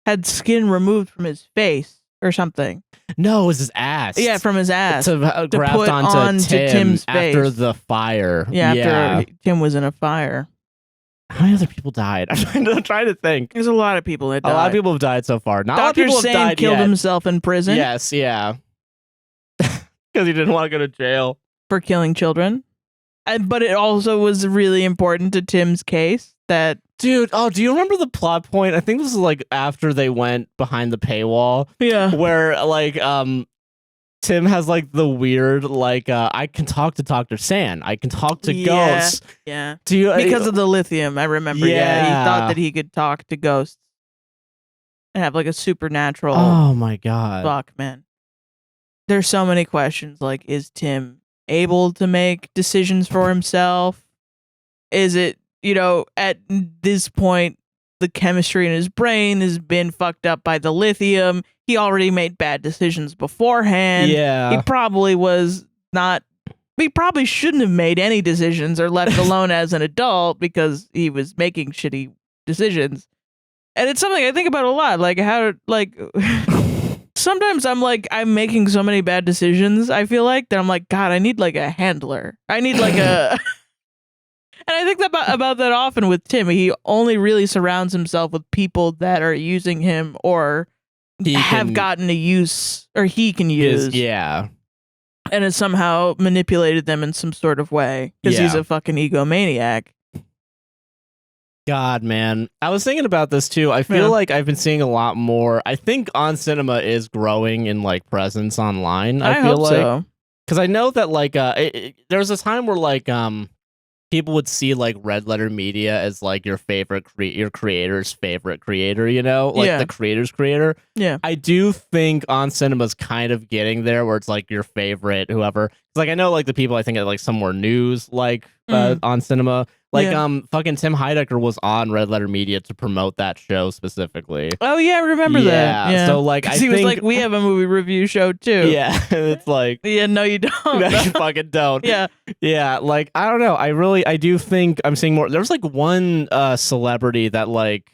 Had skin removed from his face or something. No, it was his ass. Yeah, from his ass. To graft put onto Tim's face. After the fire. Yeah, after Tim was in a fire. How many other people died? I'm trying to think. There's a lot of people that died. A lot of people have died so far. Not a lot of Dr. people have Sane died killed yet. himself in prison. Yes, yeah. Because he didn't want to go to jail. For killing children. But it also was really important to Tim's case that... Dude, do you remember the plot point? I think this is like after they went behind the paywall. Yeah. Where like Tim has like the weird like I can talk to Dr. Sand. I can talk to ghosts. Yeah. Because of the lithium, I remember. Yeah. He thought that he could talk to ghosts and have like a supernatural. Oh my god. Fuck, man. There's so many questions. Like, is Tim able to make decisions for himself? Is it, at this point, the chemistry in his brain has been fucked up by the lithium. He already made bad decisions beforehand. Yeah. He probably was not he probably shouldn't have made any decisions or left alone as an adult because he was making shitty decisions. And it's something I think about a lot. Like how, like, sometimes I'm making so many bad decisions. I feel like that I'm like, God, I need like a handler. I need like a, and I think about that often with Tim. He only really surrounds himself with people that are using him or have gotten a use or he can use. Yeah. And has somehow manipulated them in some sort of way because he's a fucking egomaniac. God, man. I was thinking about this too. I feel like I've been seeing a lot more. I think On Cinema is growing in like presence online. I feel hope like so. Because I know that like there was a time where like people would see like Red Letter Media as like your favorite your creator's favorite creator, you know, like the creator's creator. Yeah, I do think On Cinema's kind of getting there where it's like your favorite whoever. Like I know like the people I think at like Somewhere News like On Cinema. Like fucking Tim Heidecker was on Red Letter Media to promote that show specifically. Oh yeah, I remember that. Yeah. So like he was like, we have a movie review show too. Yeah. It's like no, you don't. No, you fucking don't. Yeah. Yeah. Like I don't know. I do think I'm seeing more. There's like one celebrity that like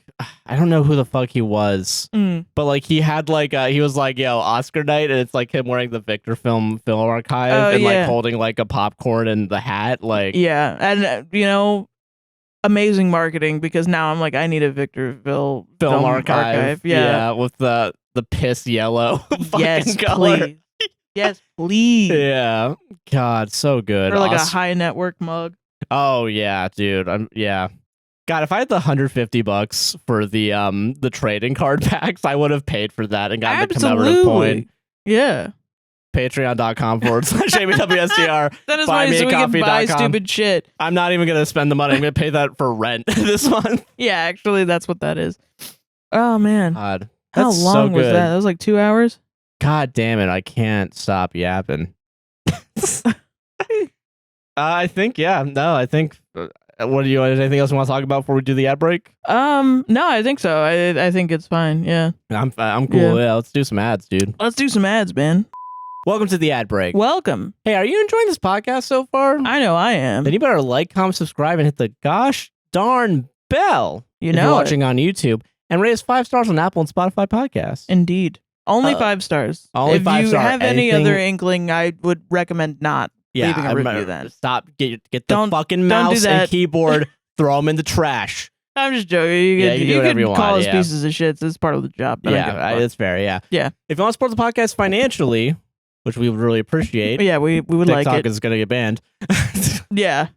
I don't know who the fuck he was, but like he had like he was like, yo, Oscar night, and it's like him wearing the Victor Film Archive and like holding like a popcorn and the hat, like and you know, amazing marketing because now I'm like, I need a Victor Film Archive. Yeah, with the piss yellow yes, color. Please. Yes, please. Yeah, God, so good. Or like a high network mug. Oh yeah, dude. God, if I had the $150 for the trading card packs, I would have paid for that and gotten the commemorative point. Yeah. Patreon.com/APWSTR. That is money so we can buy stupid shit. I'm not even going to spend the money. I'm going to pay that for rent this month. Yeah, actually, that's what that is. Oh, man. God. How long was that? That was like 2 hours? God damn it. I can't stop yapping. I think, yeah. No, I think... What do you? Anything else you want to talk about before we do the ad break? No, I think so. I think it's fine. Yeah, I'm cool. Yeah, let's do some ads, dude. Let's do some ads, man. Welcome to the ad break. Welcome. Hey, are you enjoying this podcast so far? I know I am. Then you better like, comment, subscribe, and hit the gosh darn bell. You know, if you're watching on YouTube, and rate us 5 stars on Apple and Spotify podcasts. Indeed, only 5 stars. Only 5 stars. If you have any other inkling, I would recommend not. Leaving a review then. Stop. Get the fucking mouse and keyboard. Throw them in the trash. I'm just joking. You can call us pieces of shit. It's part of the job. Yeah, it's fair. Yeah. Yeah. If you want to support the podcast financially, which we would really appreciate. Yeah, we would like it. TikTok is going to get banned. Yeah.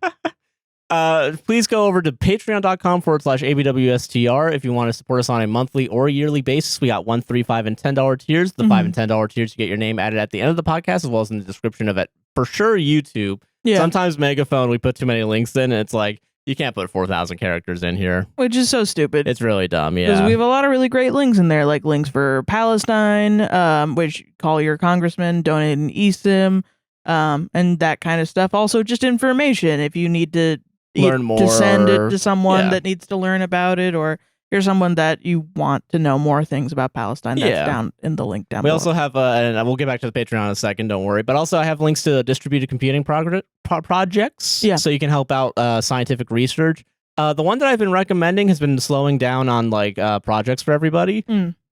Please go over to patreon.com/APWSTR if you want to support us on a monthly or yearly basis. We got $1, $3, $5, and $10 tiers. The $5 and $10 tiers, you get your name added at the end of the podcast as well as in the description of it. For sure, YouTube. Yeah. Sometimes Megaphone, we put too many links in, and it's like, you can't put 4,000 characters in here. Which is so stupid. It's really dumb, yeah. Because we have a lot of really great links in there, like links for Palestine, which call your congressman, donate an eSIM, and that kind of stuff. Also, just information if you need to learn more, to send it to someone that needs to learn about it, or you're someone that you want to know more things about Palestine. That's down in the link down below. We also have, and we'll get back to the Patreon in a second, don't worry, but also I have links to distributed computing projects, so you can help out scientific research. The one that I've been recommending has been slowing down on like projects for everybody,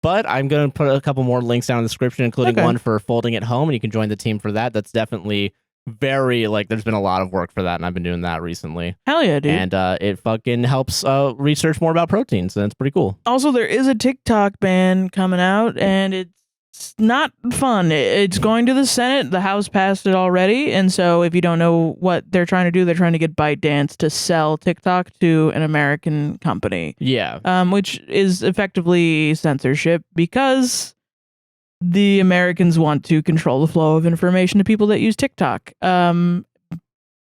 but I'm going to put a couple more links down in the description, including one for folding at home, and you can join the team for that. That's definitely very, like, there's been a lot of work for that, and I've been doing that recently. Hell yeah, dude. And it fucking helps research more about proteins, and it's pretty cool. Also, there is a TikTok ban coming out, and it's not fun. It's going to the Senate. The House passed it already, and so if you don't know what they're trying to do, they're trying to get ByteDance to sell TikTok to an American company. Yeah. Which is effectively censorship because the Americans want to control the flow of information to people that use TikTok. The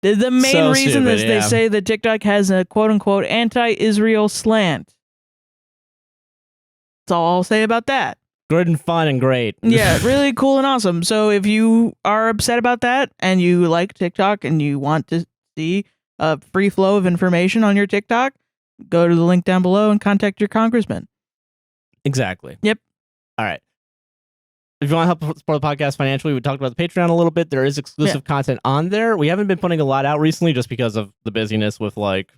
main reason is they say that TikTok has a quote-unquote anti-Israel slant. That's all I'll say about that. Good and fun and great. Yeah, really cool and awesome. So if you are upset about that and you like TikTok and you want to see a free flow of information on your TikTok, go to the link down below and contact your congressman. Exactly. Yep. All right. if you want to help support the podcast financially, we talked about the Patreon a little bit. There is exclusive content on there. We haven't been putting a lot out recently just because of the busyness with like.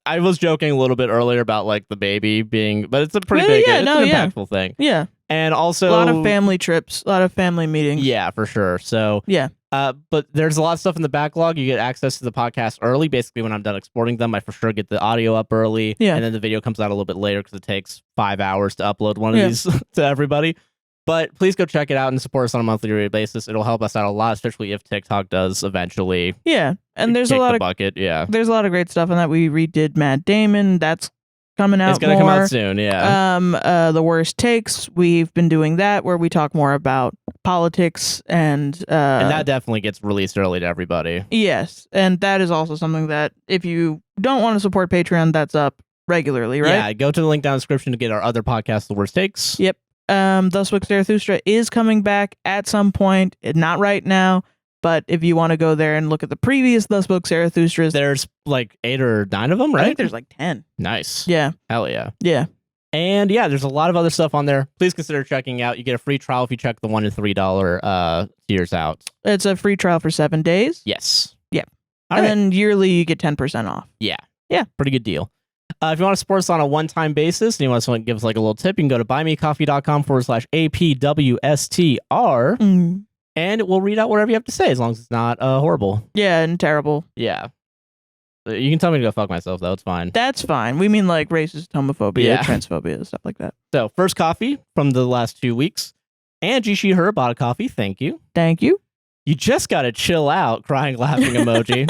I was joking a little bit earlier about like the baby being, but it's a pretty big, impactful thing. Yeah, and also a lot of family trips, a lot of family meetings. Yeah, for sure. So but there's a lot of stuff in the backlog. You get access to the podcast early. Basically, when I'm done exporting them, I for sure get the audio up early. Yeah, and then the video comes out a little bit later because it takes 5 hours to upload one of these to everybody. But please go check it out and support us on a monthly basis. It'll help us out a lot, especially if TikTok does eventually. Yeah, and there's a lot of bucket. Yeah, there's a lot of great stuff in that. We redid Matt Damon. That's coming out. It's gonna come out soon. Yeah. The worst takes. We've been doing that where we talk more about politics and that definitely gets released early to everybody. Yes, and that is also something that if you don't want to support Patreon, that's up regularly, right? Yeah. Go to the link down in the description to get our other podcast, The Worst Takes. Yep. Thus Wick Zarathustra is coming back at some point. Not right now, but if you want to go there and look at the previous Thus Wick Zarathustras, there's like 8 or 9 of them, right? I think there's like 10. Nice. Yeah. Hell yeah. Yeah. And yeah, there's a lot of other stuff on there. Please consider checking out. You get a free trial if you check the $1 and $3 tiers out. It's a free trial for 7 days. Yes. Yeah. Then yearly you get 10% off. Yeah. Yeah. Pretty good deal. If you want to support us on a one-time basis and you want to give us like a little tip, you can go to buymeacoffee.com/APWSTR and we'll read out whatever you have to say as long as it's not horrible. Yeah, and terrible. Yeah. You can tell me to go fuck myself, though. It's fine. That's fine. We mean like racist, homophobia, transphobia, stuff like that. So, first coffee from the last 2 weeks. Angie, she, her, bought a coffee. Thank you. Thank you. You just got to chill out, crying, laughing emoji.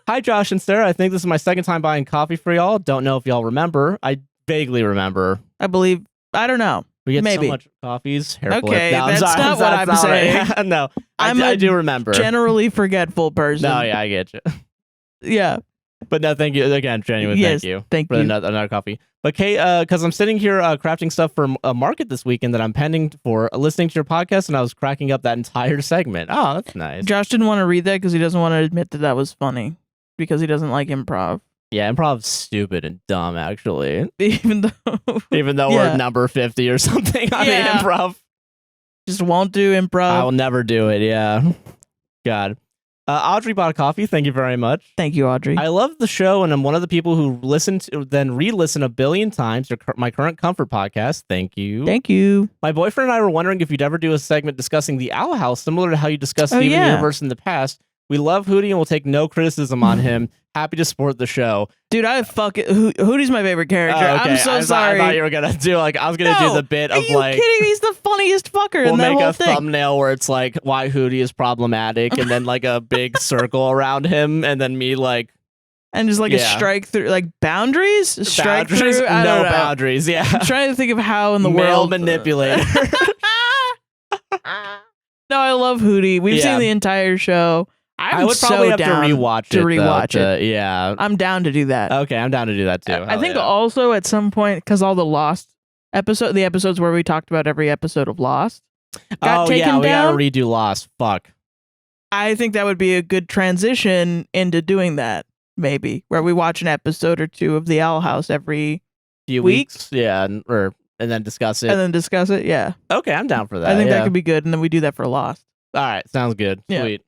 Hi, Josh and Sarah. I think this is my second time buying coffee for y'all. Don't know if y'all remember. I vaguely remember. I believe. I don't know. We get Maybe. so much coffees. Okay, that's not what I'm saying. Right. No, I do remember. Generally forgetful person. No, yeah, I get you. Yeah. But no, thank you again, genuine. Yes, thank you. Thank for you. Another coffee. But Kate, because I'm sitting here crafting stuff for a market this weekend that I'm pending for, listening to your podcast, and I was cracking up that entire segment. Oh, that's nice. Josh didn't want to read that because he doesn't want to admit that was funny because he doesn't like improv. Yeah, improv's stupid and dumb, actually. Even though we're number 50 or something on the improv. Just won't do improv. I will never do it. Yeah. God. Audrey bought a coffee. Thank you very much. Thank you, Audrey. I love the show, and I'm one of the people who listen to, then re-listen a billion times. My current comfort podcast. Thank you. Thank you. My boyfriend and I were wondering if you'd ever do a segment discussing the Owl House, similar to how you discussed Steven Universe in the past. We love Hootie and we'll take no criticism on him. Happy to support the show. Dude, Hootie's my favorite character. Okay. I'm so sorry. I thought you were going to do, I was going to do the bit of, Are you kidding? He's the funniest fucker in that whole thing. We'll make a thumbnail where it's, why Hootie is problematic, and then, a big circle around him, and then me, And just, a strike through, boundaries? Strike through? No boundaries, yeah. I'm trying to think of how in the Male world. manipulator. No, I love Hootie. We've seen the entire show. I would probably have to rewatch it. Yeah. I'm down to do that. Okay, I'm down to do that too. I think also at some point, because all the Lost the episodes where we talked about every episode of Lost got taken down. We gotta redo Lost. Fuck. I think that would be a good transition into doing that, maybe, where we watch an episode or two of the Owl House every few weeks. Yeah, and then discuss it. Yeah. Okay, I'm down for that. I think that could be good, and then we do that for Lost. All right, sounds good. Sweet.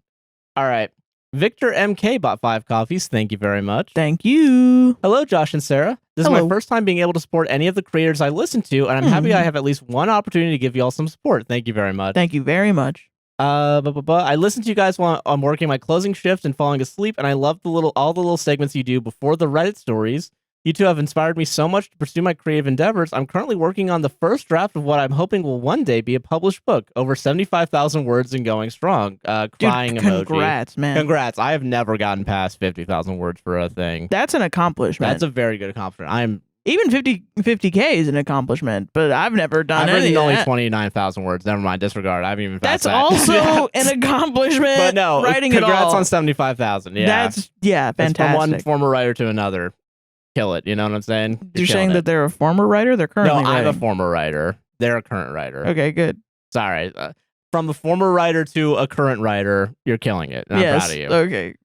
All right. Victor MK bought 5 coffees. Thank you very much. Thank you. Hello, Josh and Sarah. This is my first time being able to support any of the creators I listen to, and I'm happy I have at least one opportunity to give you all some support. Thank you very much. Thank you very much. I listen to you guys while I'm working my closing shift and falling asleep, and I love all the little segments you do before the Reddit stories. You two have inspired me so much to pursue my creative endeavors. I'm currently working on the first draft of what I'm hoping will one day be a published book, over 75,000 words and going strong. Crying Dude, emoji. Congrats, man. Congrats. I have never gotten past 50,000 words for a thing. That's an accomplishment. That's a very good accomplishment. Even 50K is an accomplishment, but I've never done I've written only 29,000 words. Never mind. Disregard. I haven't even passed that. That's also an accomplishment. But no, writing congrats on 75,000. Yeah. That's fantastic. From one former writer to another. Kill it. You know what I'm saying? You're saying that they're a former writer? They're currently writing. I'm a former writer. They're a current writer. Okay, good. Sorry. From a former writer to a current writer, you're killing it. And I'm proud of you. Okay.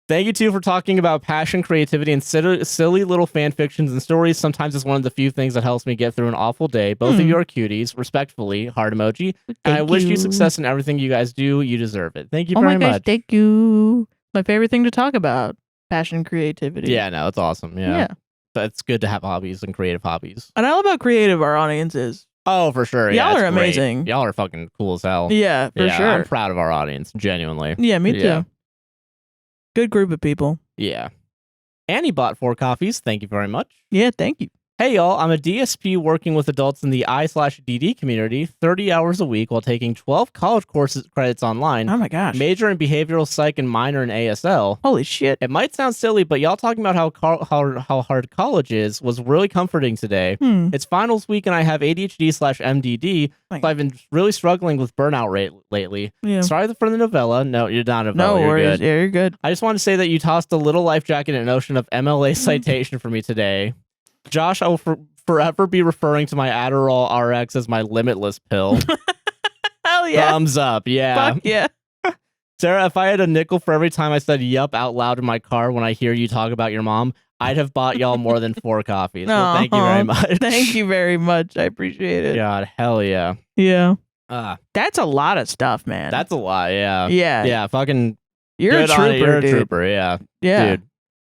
Thank you, too, for talking about passion, creativity, and silly little fan fictions and stories. Sometimes it's one of the few things that helps me get through an awful day. Both of you are cuties. Respectfully, heart emoji. And I wish you success in everything you guys do. You deserve it. Thank you very much. Thank you. My favorite thing to talk about. Passion, creativity. Yeah, no, it's awesome. Yeah. But it's good to have hobbies and creative hobbies. And I love how creative our audience is. Oh, for sure. Yeah, y'all are amazing. Great. Y'all are fucking cool as hell. Yeah, for sure. I'm proud of our audience, genuinely. Yeah, me too. Good group of people. Yeah. Annie bought 4 coffees. Thank you very much. Yeah, thank you. Hey, y'all. I'm a DSP working with adults in the I/DD community 30 hours a week while taking 12 college courses credits online. Oh, my gosh. Major in behavioral psych and minor in ASL. Holy shit. It might sound silly, but y'all talking about how hard college is was really comforting today. It's finals week and I have ADHD/MDD, so I've been really struggling with burnout lately. Yeah. Sorry for the novella. No, you're not a novella. No worries. You're good. Yeah, you're good. I just want to say that you tossed a little life jacket and notion of MLA citation for me today. Josh, I will forever be referring to my Adderall RX as my limitless pill. Hell yeah. Thumbs up. Yeah. Fuck yeah. Sarah, if I had a nickel for every time I said yup out loud in my car when I hear you talk about your mom, I'd have bought y'all more than 4 coffees. So thank you very much. Thank you very much. I appreciate it. God, hell yeah. Yeah. That's a lot of stuff, man. That's a lot, yeah. Yeah. Yeah, fucking You're a trooper, You're dude. a trooper, yeah. Yeah. Dude.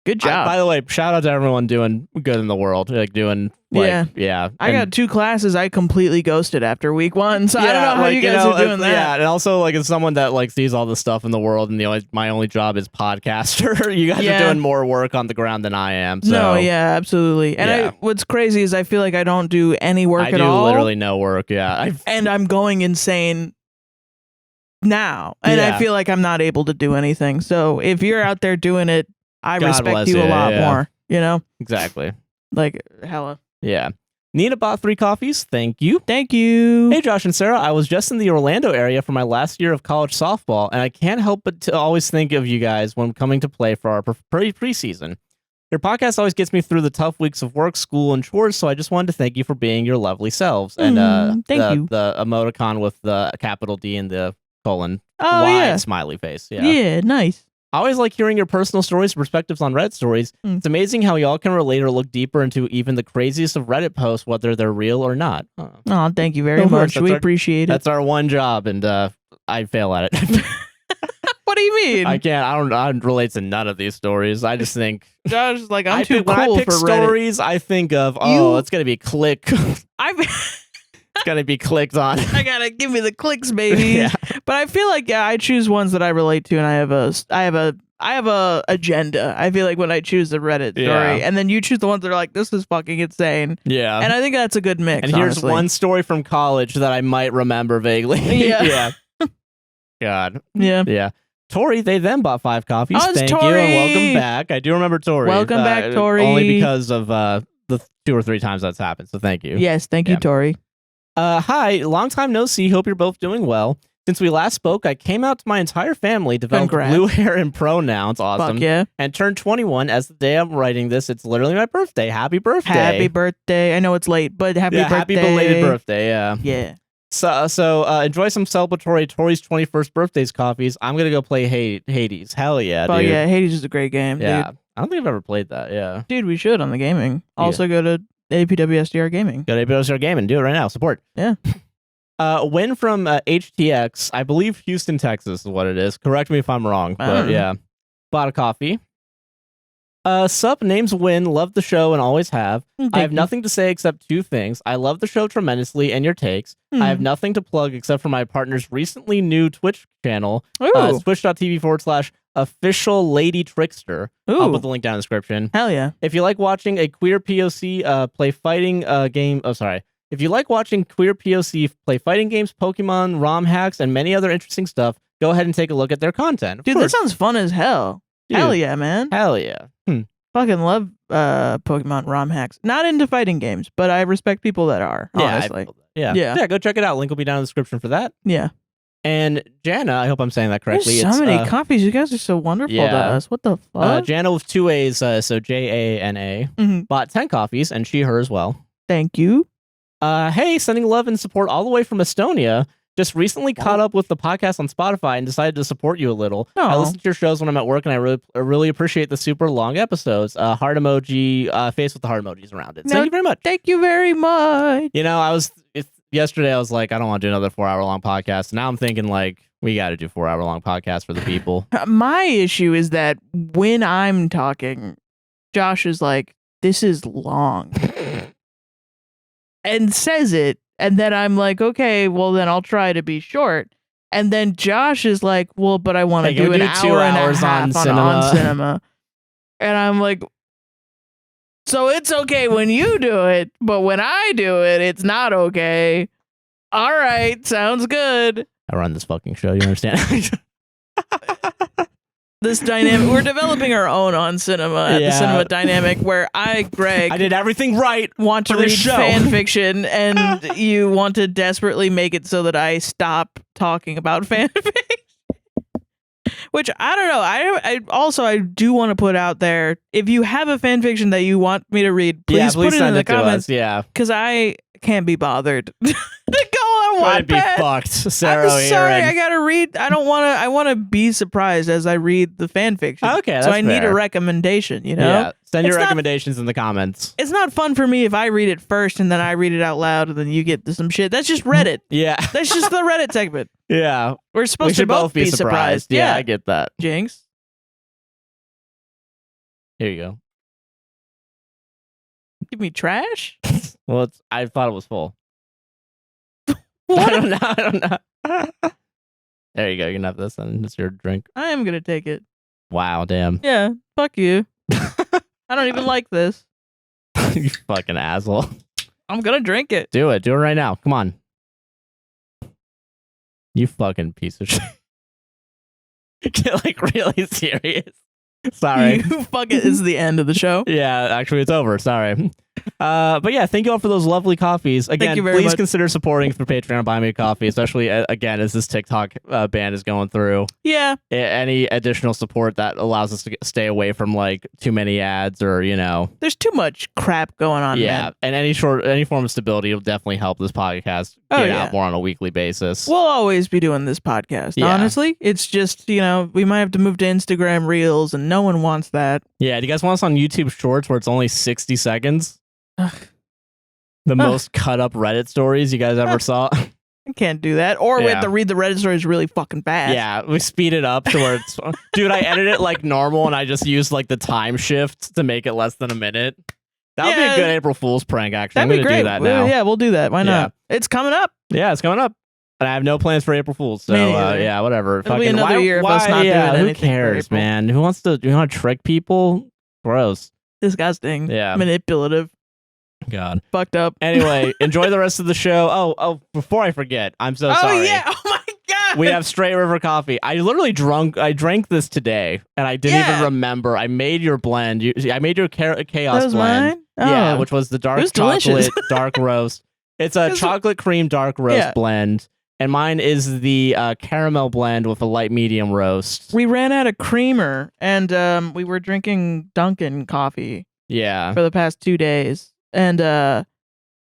Good job. By the way, shout out to everyone doing good in the world. Like doing yeah. I got 2 classes I completely ghosted after week 1, so I don't know how you guys are doing that. Yeah, and also like as someone that like sees all the stuff in the world and my only job is podcaster, you guys are doing more work on the ground than I am. So. No, yeah, absolutely. And what's crazy is I feel like I don't do any work at all. I do literally no work, yeah. And I'm going insane now. And I feel like I'm not able to do anything. So if you're out there doing it, I respect you a lot more, you know? Exactly. Like, hella. Yeah. Nina bought 3 coffees. Thank you. Thank you. Hey, Josh and Sarah. I was just in the Orlando area for my last year of college softball, and I can't help but to always think of you guys when coming to play for our preseason. Your podcast always gets me through the tough weeks of work, school, and chores, so I just wanted to thank you for being your lovely selves. And thank you. The emoticon with the capital D and the colon smiley face. Yeah. Yeah, nice. I always like hearing your personal stories and perspectives on Reddit stories. It's amazing how y'all can relate or look deeper into even the craziest of Reddit posts, whether they're real or not. Oh, thank you very much. We appreciate it. That's our one job, and I fail at it. What do you mean? I can't. I don't relate to none of these stories. I just think Josh is like, I'm too cool when I pick for stories. Reddit. I think of it's gonna be click. It's gonna be clicked on. I gotta give me the clicks, baby. Yeah. But I feel like I choose ones that I relate to, and I have a agenda. I feel like when I choose the Reddit story, and then you choose the ones that are like, this is fucking insane. Yeah. And I think that's a good mix. And here's one story from college that I might remember vaguely. Yeah. God. Yeah. Yeah. Tori, they then bought 5 coffees. Oh, Thank Tori. you and welcome back. I do remember Tori. Welcome back, Tori. Only because of the 2 or 3 times that's happened. So thank you. Yes, thank you, Tori. Hi, long time no see. Hope you're both doing well. Since we last spoke, I came out to my entire family, developed blue hair and pronouns. Awesome. Fuck yeah. And turned 21 as the day I'm writing this. It's literally my birthday. Happy birthday. Happy birthday. I know it's late, but happy birthday. Happy belated birthday. Yeah. Yeah. So enjoy some celebratory Tori's 21st birthday's coffees. I'm going to go play Hades. Hell yeah, dude. Oh yeah, Hades is a great game, Yeah. dude. I don't think I've ever played that. Yeah. Dude, we should on the gaming. Also go to APWSTR Gaming. Go to APWSTR Gaming. Do it right now. Support. Yeah. Win from HTX, I believe Houston, Texas is what it is. Correct me if I'm wrong, but yeah. Bought a coffee. Sup, name's Win. Love the show and always have. I have nothing to say except 2 things. I love the show tremendously and your takes. I have nothing to plug except for my partner's recently new Twitch channel. Twitch.tv/official lady trickster. I'll put the link down in the description. Hell yeah. If you like watching a queer POC play fighting game, if you like watching queer POC play fighting games, Pokemon, ROM hacks, and many other interesting stuff, go ahead and take a look at their content. Dude, that sounds fun as hell. Dude, hell yeah, man. Hell yeah. Fucking love Pokemon ROM hacks. Not into fighting games, but I respect people that are, honestly. Yeah, go check it out. Link will be down in the description for that. Yeah. And Jana, I hope I'm saying that correctly. There's so many copies. You guys are so wonderful to us. What the fuck? Jana with 2 A's, so Jana, bought 10 coffees, and her as well. Thank you. Hey, sending love and support all the way from Estonia. just recently caught up with the podcast on Spotify and decided to support you a little. I listen to your shows when I'm at work, and I really appreciate the super long episodes. Heart emoji, face with the heart emojis around it. Thank you very much. Thank you very much. You know, yesterday I was like, I don't want to do another 4-hour-long podcast. Now I'm thinking like, we got to do 4-hour-long podcasts for the people. My issue is that when I'm talking, Josh is like, this is long. And says it. And then I'm like, okay, well, then I'll try to be short. And then Josh is like, well, but I want to do an hour 2 hours and a half on cinema. And I'm like, so it's okay when you do it, but when I do it, it's not okay. All right, sounds good. I run this fucking show, you understand? This dynamic, we're developing our own on cinema at the cinema dynamic where Greg, I did everything right. Want to read fan fiction, and you want to desperately make it so that I stop talking about fan fiction. Which I don't know. I do want to put out there, if you have a fan fiction that you want me to read, please put it in the comments. Because I can't be bothered to go on Wattpad. Be fucked, Sarah. I'm sorry, I gotta read. I want to be surprised as I read the fan fiction. Okay, that's so I fair. need a recommendation. You know, yeah. Send your recommendations in the comments. It's not fun for me if I read it first and then I read it out loud and then you get some shit. That's just Reddit. Yeah, that's just the Reddit segment. Yeah, we're supposed to both be surprised. Yeah, I get that. Jinx. Here you go. Give me trash. Well, I thought it was full. I don't know. There you go. You can have this, and it's your drink. I am gonna take it. Wow, damn. Yeah, fuck you. I don't even like this. You fucking asshole. I'm gonna drink it. Do it. Do it right now. Come on. You fucking piece of shit. Get like really serious. Sorry. You fucking is the end of the show. Yeah, actually it's over. Sorry. But yeah, thank you all for those lovely coffees. Again, please consider supporting for Patreon, Buy Me a Coffee, especially again as this TikTok ban is going through. Yeah. Any additional support that allows us to stay away from like too many ads or there's too much crap going on. Yeah, man. and any form of stability will definitely help this podcast get out more on a weekly basis. We'll always be doing this podcast. Yeah. Honestly, it's just we might have to move to Instagram Reels, and no one wants that. Yeah. Do you guys want us on YouTube Shorts where it's only 60 seconds? The most cut up Reddit stories you guys ever saw. I can't do that. Or we have to read the Reddit stories really fucking fast. Yeah, we speed it up to where it's dude, I edit it like normal and I just use like the time shift to make it less than a minute. That would be a good April Fool's prank, actually. I'm gonna do that now. Yeah, we'll do that. Why not? It's coming up. Yeah, it's coming up. And I have no plans for April Fool's, so yeah, whatever. It'll be another year of us not doing anything. Who cares, man? Who wants to trick people? Gross. Disgusting. Yeah. Manipulative. God. Fucked up. Anyway, enjoy the rest of the show. Oh, before I forget, I'm so sorry. Oh, yeah. Oh, my God. We have Straight River Coffee. I drank this today, and I didn't even remember. I made your blend. I made your Chaos blend. Mine? Oh. Yeah, which was the dark chocolate, dark roast. It's a chocolate cream dark roast blend. And mine is the caramel blend with a light medium roast. We ran out of creamer, and we were drinking Dunkin' coffee. Yeah. For the past 2 days. And then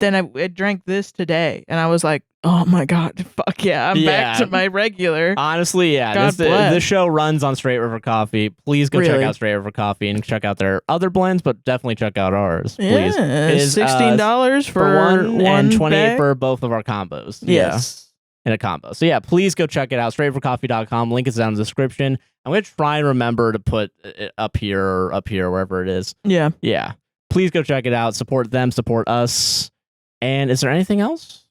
I drank this today, and I was like, oh my God, fuck yeah, I'm back to my regular. Honestly, yeah, this show runs on Straight River Coffee. Please go check out Straight River Coffee and check out their other blends, but definitely check out ours. Please. It is $16 for one and $28 bag? for both of our combos. Yes. In a combo. So yeah, please go check it out. StraightRiverCoffee.com. Link is down in the description. I'm going to try and remember to put it up here, wherever it is. Yeah. Yeah. Please go check it out. Support them. Support us. And is there anything else?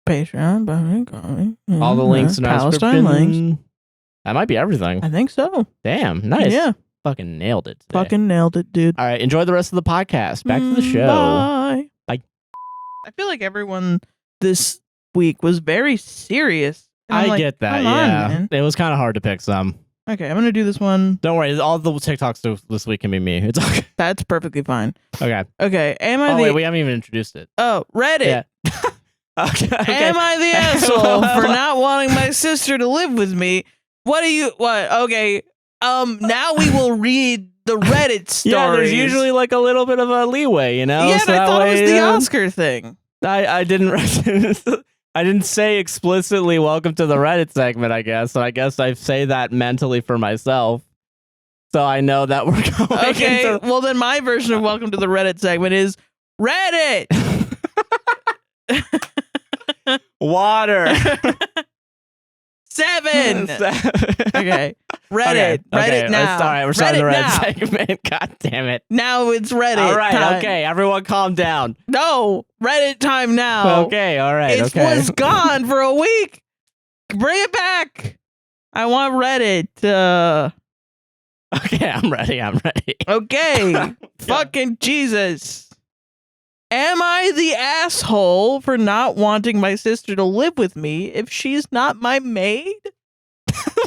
Patreon, Buy Me a Coffee. All the links in our Palestine Links. That might be everything. I think so. Damn. Nice. Yeah. Fucking nailed it today. Fucking nailed it, dude. All right. Enjoy the rest of the podcast. Back to the show. Bye. Bye. I feel like everyone this week was very serious. I get that. Yeah. It was kind of hard to pick some. Okay, I'm gonna do this one. Don't worry, all the TikToks this week can be me. It's okay. That's perfectly fine. Okay. Okay. Wait, we haven't even introduced it. Oh, Reddit. Yeah. okay. Am I the asshole for not wanting my sister to live with me? What? Okay. Now we will read the Reddit stories. Yeah, there's usually like a little bit of a leeway, Yeah, so I thought it was the Oscar thing. I didn't. I didn't say explicitly welcome to the Reddit segment, I guess. So I guess I say that mentally for myself. So I know that we're going Okay, well then my version of welcome to the Reddit segment is Reddit! Water! 7! Okay. Reddit. Okay. Reddit now. All right, we're starting the Reddit segment. God damn it. Now it's Reddit. All right, time. okay. Everyone calm down. No, Reddit time now. Okay, all right, It was gone for a week. Bring it back. I want Reddit. Okay, I'm ready. Okay. Fucking Jesus. Am I the asshole for not wanting my sister to live with me if she's not my maid?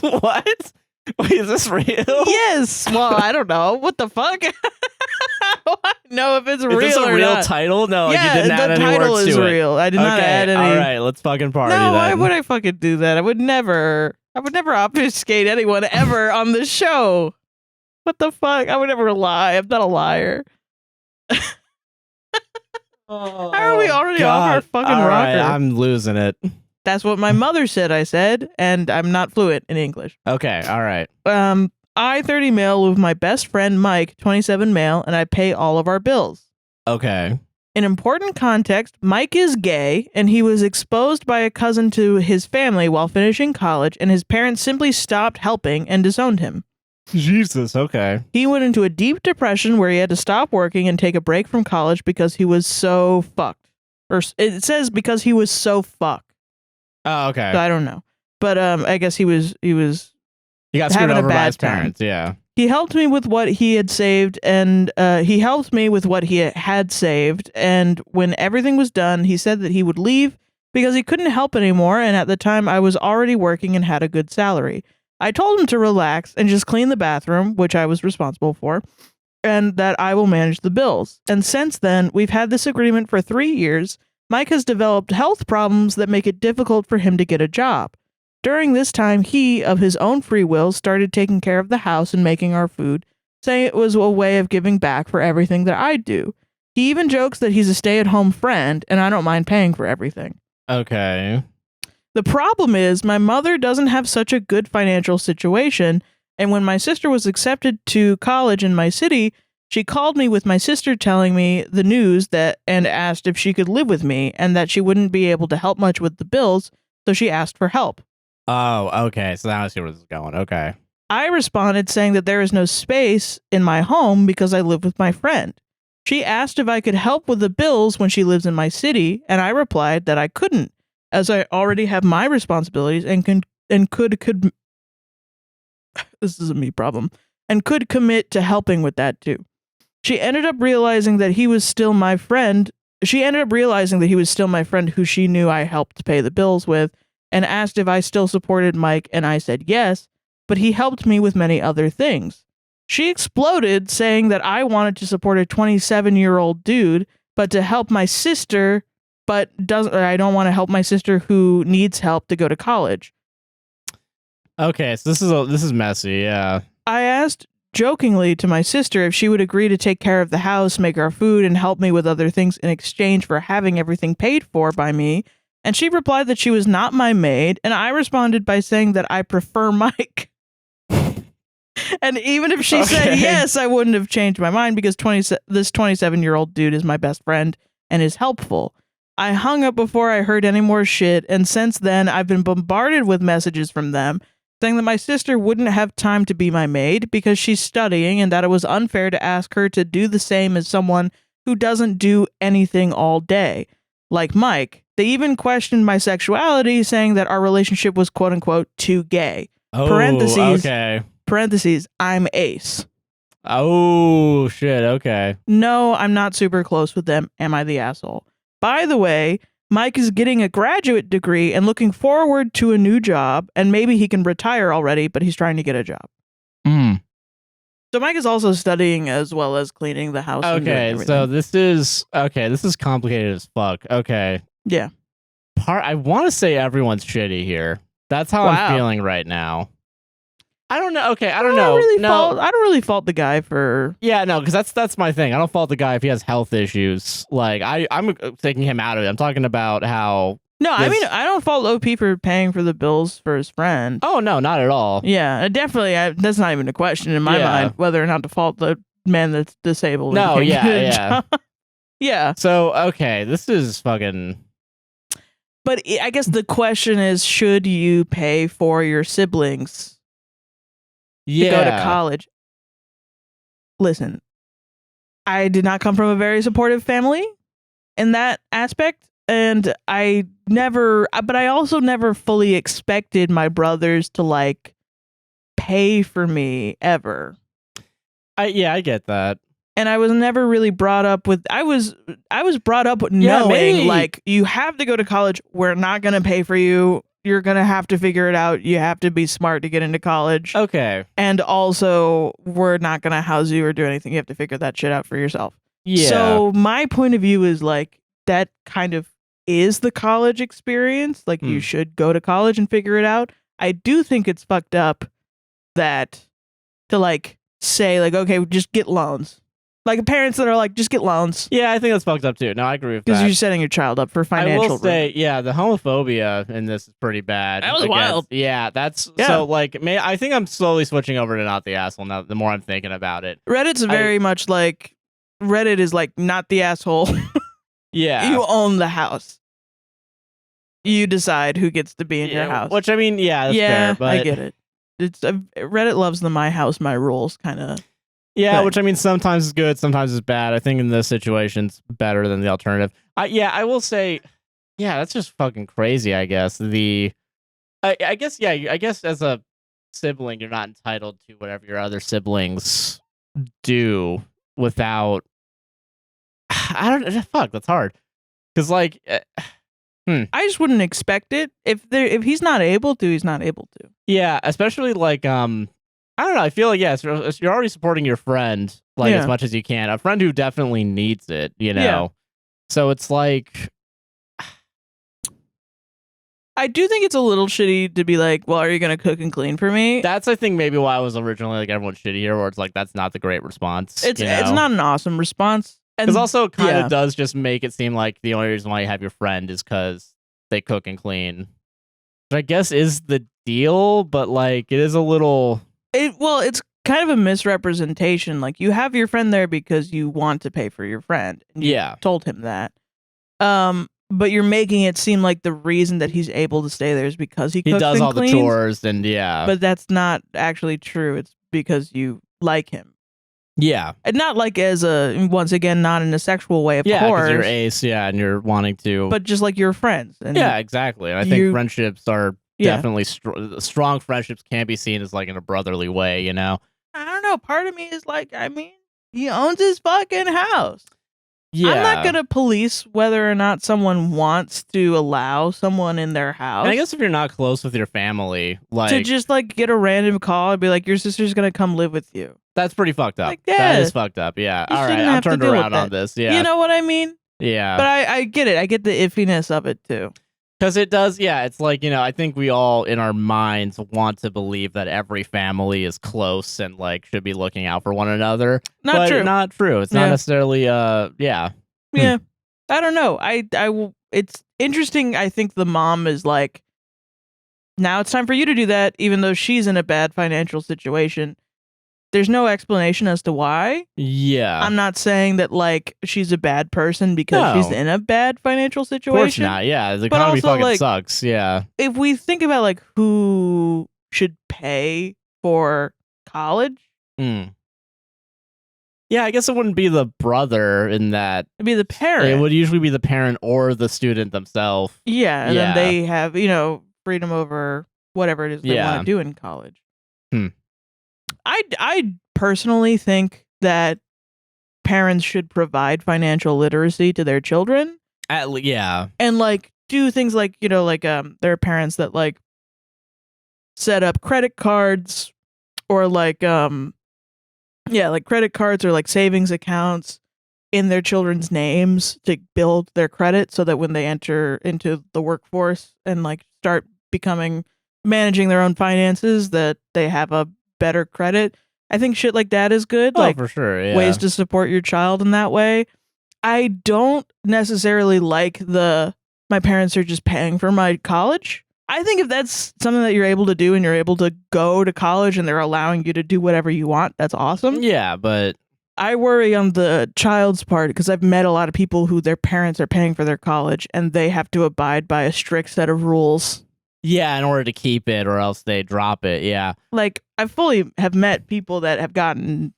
What? Wait, is this real? Yes. Well, I don't know. What the fuck? How do I know if it's real or not? Is this a real title? No, yeah, you didn't add any title words is to it. real. I did not add any. All right, let's fucking party No, then. why would I fucking do that? I would never obfuscate anyone ever on this show. What the fuck? I would never lie. I'm not a liar. Oh, how are we already off our fucking rocker? Right, I'm losing it. That's what my mother said I said, and I'm not fluent in English. Okay, all right. I, 30 male, live with my best friend Mike, 27 male, and I pay all of our bills. Okay. In important context, Mike is gay, and he was exposed by a cousin to his family while finishing college, and his parents simply stopped helping and disowned him. Jesus, okay. He went into a deep depression where he had to stop working and take a break from college because he was so fucked. Or it says because he was so fucked. Oh, okay. So I don't know. But I guess he got screwed over by his parents, yeah. He helped me with what he had saved, and and when everything was done, he said that he would leave because he couldn't help anymore, and at the time I was already working and had a good salary. I told him to relax and just clean the bathroom, which I was responsible for, and that I will manage the bills. And since then, we've had this agreement for 3 years. Mike has developed health problems that make it difficult for him to get a job. During this time, he, of his own free will, started taking care of the house and making our food, saying it was a way of giving back for everything that I do. He even jokes that he's a stay-at-home friend, and I don't mind paying for everything. Okay. The problem is, my mother doesn't have such a good financial situation, and when my sister was accepted to college in my city, she called me with my sister telling me the news and asked if she could live with me, and that she wouldn't be able to help much with the bills, so she asked for help. Oh, okay. So now I see where this is going. Okay. I responded saying that there is no space in my home because I live with my friend. She asked if I could help with the bills when she lives in my city, and I replied that I couldn't, as I already have my responsibilities and could this is a me problem, and could commit to helping with that too. She ended up realizing that he was still my friend. She ended up realizing that he was still my friend who she knew I helped pay the bills with, and asked if I still supported Mike, and I said yes, but he helped me with many other things. She exploded, saying that I wanted to support a 27-year-old dude, but to help my sister, I don't want to help my sister who needs help to go to college. Okay, so this is messy, yeah. I asked jokingly to my sister if she would agree to take care of the house, make our food, and help me with other things in exchange for having everything paid for by me, and she replied that she was not my maid, and I responded by saying that I prefer Mike. And even if she said yes, I wouldn't have changed my mind because this 27-year-old dude is my best friend and is helpful. I hung up before I heard any more shit, and since then, I've been bombarded with messages from them saying that my sister wouldn't have time to be my maid because she's studying and that it was unfair to ask her to do the same as someone who doesn't do anything all day. Like Mike, they even questioned my sexuality, saying that our relationship was quote-unquote too gay. Oh, Parentheses, I'm ace. Oh, shit, okay. No, I'm not super close with them. Am I the asshole? By the way, Mike is getting a graduate degree and looking forward to a new job, and maybe he can retire already, but he's trying to get a job. So Mike is also studying as well as cleaning the house. Okay, so this is complicated as fuck. Okay. Yeah. I want to say everyone's shitty here. That's how I'm feeling right now. I don't know. Okay, I don't know. I don't really fault the guy for. Yeah, no, because that's my thing. I don't fault the guy if he has health issues. Like I'm taking him out of it. I'm talking about how No, I mean, I don't fault OP for paying for the bills for his friend. Oh, no, not at all. Yeah, definitely. That's not even a question in my mind, whether or not to fault the man that's disabled. No, yeah. Yeah. So, okay, this is fucking... But I guess the question is, should you pay for your siblings to go to college? Listen, I did not come from a very supportive family in that aspect. And I also never fully expected my brothers to like pay for me ever. I get that. And I was never really brought up with, I was brought up with knowing like, you have to go to college. We're not going to pay for you. You're going to have to figure it out. You have to be smart to get into college. Okay. And also we're not going to house you or do anything. You have to figure that shit out for yourself. Yeah. So my point of view is like, that kind of is the college experience. Like you should go to college and figure it out. I do think it's fucked up that to like say like, okay, just get loans. Like parents that are like, just get loans. Yeah, I think that's fucked up too. No, I agree with that. Because you're setting your child up for financial. I will say, the homophobia in this is pretty bad. That was wild. Yeah, so like, I think I'm slowly switching over to not the asshole now. The more I'm thinking about it, Reddit's very much like Reddit is like not the asshole. Yeah, you own the house. You decide who gets to be in your house. Which I mean, that's fair. But I get it. It's Reddit loves the my house, my rules kind of. Yeah, thing. Which I mean, sometimes it's good, sometimes it's bad. I think in this situation, it's better than the alternative. I will say, that's just fucking crazy. I guess I guess as a sibling, you're not entitled to whatever your other siblings do without. I don't. Fuck, that's hard. Because like, I just wouldn't expect it. If he's not able to, he's not able to. Yeah, especially like I don't know. I feel like you're already supporting your friend like as much as you can. A friend who definitely needs it, you know. Yeah. So it's like, I do think it's a little shitty to be like, well, are you gonna cook and clean for me? That's I think maybe why I was originally like everyone's shitty here, where it's like that's not the great response. It's not an awesome response. Because also it kind of does just make it seem like the only reason why you have your friend is because they cook and clean. Which I guess is the deal, but like it is a little. It's kind of a misrepresentation. Like you have your friend there because you want to pay for your friend. And you told him that. But you're making it seem like the reason that he's able to stay there is because he cooks does and all cleans, the chores and But that's not actually true. It's because you like him. Yeah. And not like as once again, not in a sexual way, of course. Yeah, because you're ace, and you're wanting to. But just like you're friends. And exactly. And I think friendships are definitely strong friendships can be seen as like in a brotherly way, you know? I don't know. Part of me is like, I mean, he owns his fucking house. Yeah. I'm not going to police whether or not someone wants to allow someone in their house. And I guess if you're not close with your family, like to just like get a random call and be like, your sister's going to come live with you. That's pretty fucked up. Like, that is fucked up. Yeah. All right. I'm turned around on this. Yeah. You know what I mean? Yeah. But I get it. I get the iffiness of it too. Because it does, it's like, I think we all in our minds want to believe that every family is close and like should be looking out for one another. Not true. Not true. It's not necessarily, Yeah. I don't know. It's interesting. I think the mom is like, now it's time for you to do that, even though she's in a bad financial situation. There's no explanation as to why. Yeah. I'm not saying that like she's a bad person because she's in a bad financial situation. Of course not. Yeah. The economy fucking like, sucks. Yeah. If we think about like who should pay for college. Yeah, I guess it wouldn't be the brother in that. It'd be the parent. It would usually be the parent or the student themselves. Yeah. And then they have, freedom over whatever it is they want to do in college. I personally think that parents should provide financial literacy to their children. And like do things like, there are parents that like set up credit cards or like like credit cards or like savings accounts in their children's names to build their credit so that when they enter into the workforce and like start managing their own finances, that they have a better credit. I think shit like that is good. Oh, like for sure. Yeah. Ways to support your child in that way. I don't necessarily like the my parents are just paying for my college. I think if that's something that you're able to do and you're able to go to college and they're allowing you to do whatever you want, that's awesome. Yeah, but I worry on the child's part because I've met a lot of people who their parents are paying for their college and they have to abide by a strict set of rules. Yeah, in order to keep it or else they drop it. Yeah. Like, I fully have met people that have gotten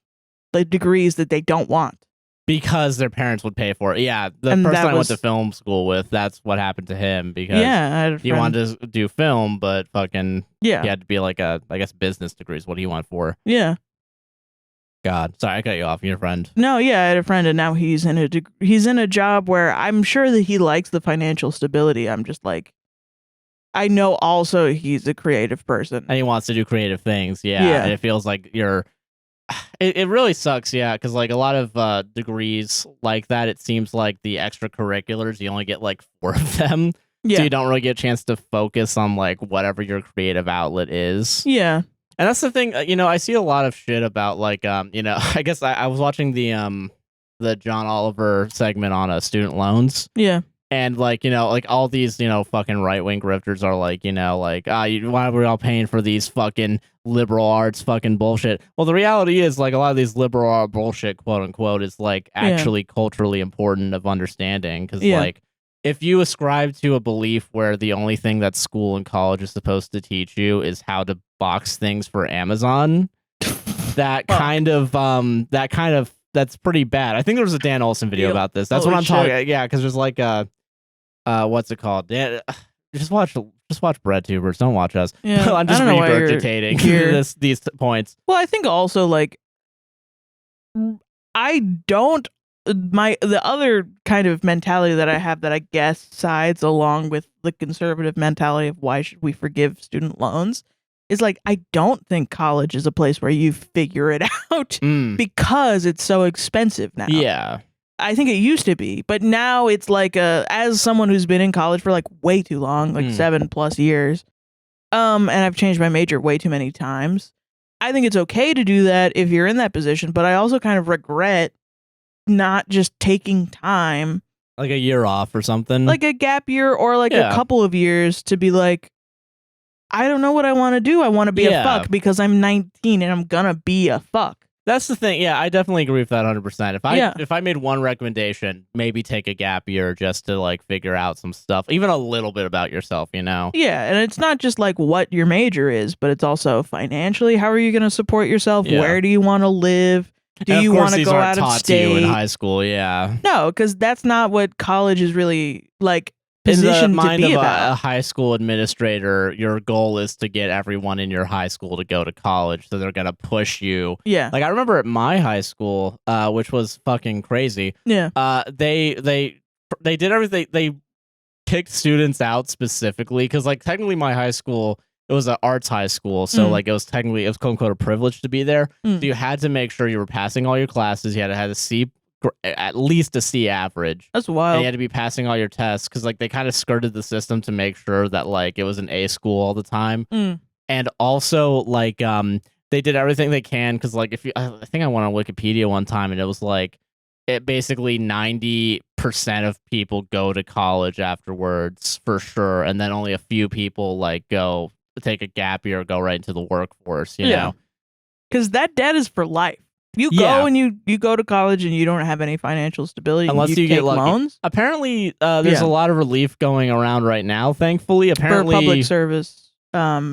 the degrees that they don't want. Because their parents would pay for it. Yeah, the person I went to film school with, that's what happened to him because he wanted to do film, but fucking he had to be like I guess business degree is what he went for. Yeah. God, sorry, I cut you off. Your friend. No, yeah, I had a friend and now he's in a job where I'm sure that he likes the financial stability. I'm just like, I know also he's a creative person. And he wants to do creative things. Yeah. And it feels like it really sucks, yeah, because like a lot of degrees like that, it seems like the extracurriculars, you only get like 4 of them. Yeah. So you don't really get a chance to focus on like whatever your creative outlet is. Yeah. And that's the thing, I see a lot of shit about like, I guess I was watching the John Oliver segment on student loans. Yeah. And like, like all these, fucking right-wing grifters are like, why are we all paying for these fucking liberal arts fucking bullshit? Well, the reality is like a lot of these liberal art bullshit, quote unquote, is like actually culturally important of understanding. Because like if you ascribe to a belief where the only thing that school and college is supposed to teach you is how to box things for Amazon, that's pretty bad. I think there was a Dan Olsen video about this. That's what I'm talking. Yeah, because there's like what's it called? Just watch BreadTubers. Don't watch us. Yeah, I'm just regurgitating these points. Well, I think also like the other kind of mentality that I have that I guess sides along with the conservative mentality of why should we forgive student loans is like, I don't think college is a place where you figure it out because it's so expensive now. Yeah. I think it used to be, but now it's like as someone who's been in college for like way too long, like 7+ years, and I've changed my major way too many times. I think it's okay to do that if you're in that position, but I also kind of regret not just taking time, like a year off or something, like a gap year or like a couple of years to be like, I don't know what I want to do. I want to be a fuck because I'm 19 and I'm gonna be a fuck. That's the thing. Yeah, I definitely agree with that 100%. If I made one recommendation, maybe take a gap year just to like figure out some stuff, even a little bit about yourself, Yeah, and it's not just like what your major is, but it's also financially. How are you going to support yourself? Yeah. Where do you want to live? Do you want to go out of state? To you in high school, yeah. No, because that's not what college is really like. In the mind of a high school administrator, your goal is to get everyone in your high school to go to college, so they're gonna push you. Yeah, like I remember at my high school, which was fucking crazy. Yeah, they did everything. They kicked students out specifically because, like, technically my high school, it was an arts high school, so like it was quote unquote a privilege to be there. So you had to make sure you were passing all your classes. You had to have at least a C average. That's wild. And you had to be passing all your tests because like they kind of skirted the system to make sure that like it was an A school all the time. And also like they did everything they can because like I think I went on Wikipedia one time and it was like it basically 90% of people go to college afterwards for sure, and then only a few people like go take a gap year or go right into the workforce, you know? Because that debt is for life. You go and you go to college and you don't have any financial stability unless you get loans. Apparently, there's a lot of relief going around right now. Thankfully, apparently for public service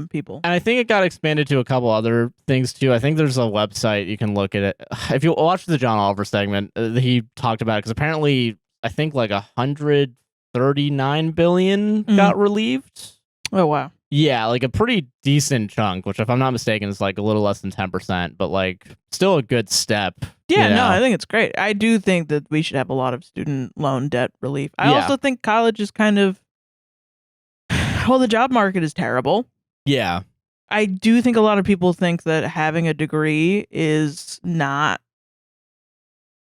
people, and I think it got expanded to a couple other things too. I think there's a website you can look at it. If you watch the John Oliver segment, he talked about it because apparently I think like 139 billion got relieved. Oh wow. Yeah, like a pretty decent chunk, which if I'm not mistaken is like a little less than 10%, but like still a good step. Yeah, no, I think it's great. I do think that we should have a lot of student loan debt relief. I also think college is kind of, well, the job market is terrible. Yeah. I do think a lot of people think that having a degree is not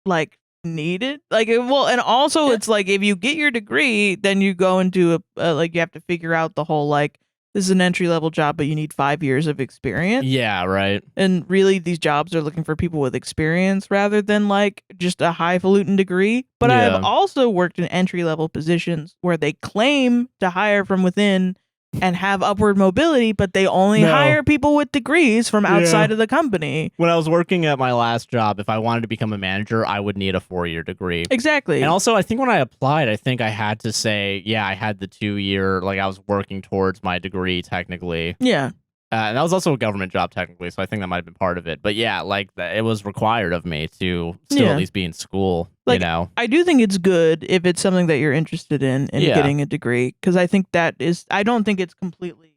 like needed. Like, well, and also it's like if you get your degree, then you go into like you have to figure out the whole like this is an entry-level job, but you need 5 years of experience. Yeah, right. And really, these jobs are looking for people with experience rather than like just a highfalutin degree. But I've also worked in entry-level positions where they claim to hire from within and have upward mobility, but they only hire people with degrees from outside of the company. When I was working at my last job, if I wanted to become a manager, I would need a 4-year degree. Exactly. And also, I think when I applied, I think I had to say, I had the 2-year, like I was working towards my degree technically. Yeah. And that was also a government job technically, so I think that might have been part of it. But yeah, like it was required of me to still at least be in school, like, I do think it's good if it's something that you're interested in getting a degree, because I think I don't think it's completely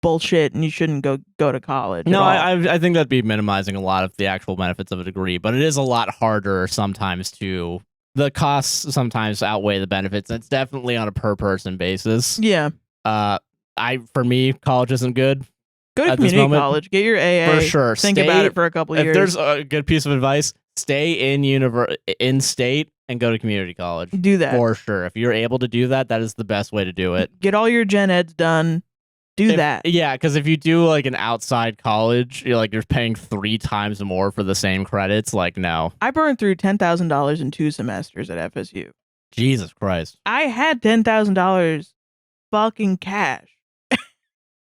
bullshit and you shouldn't go to college. No, I think that'd be minimizing a lot of the actual benefits of a degree, but it is a lot harder sometimes the costs sometimes outweigh the benefits. It's definitely on a per person basis. Yeah. For me, college isn't good. Go to community college. Get your AA. For sure. Think about it for a couple years. If there's a good piece of advice, stay in state and go to community college. Do that. For sure. If you're able to do that, that is the best way to do it. Get all your gen eds done. Do that. Yeah, because if you do like an outside college, you're paying 3 times more for the same credits. Like, no. I burned through $10,000 in 2 semesters at FSU. Jesus Christ. I had $10,000 fucking cash.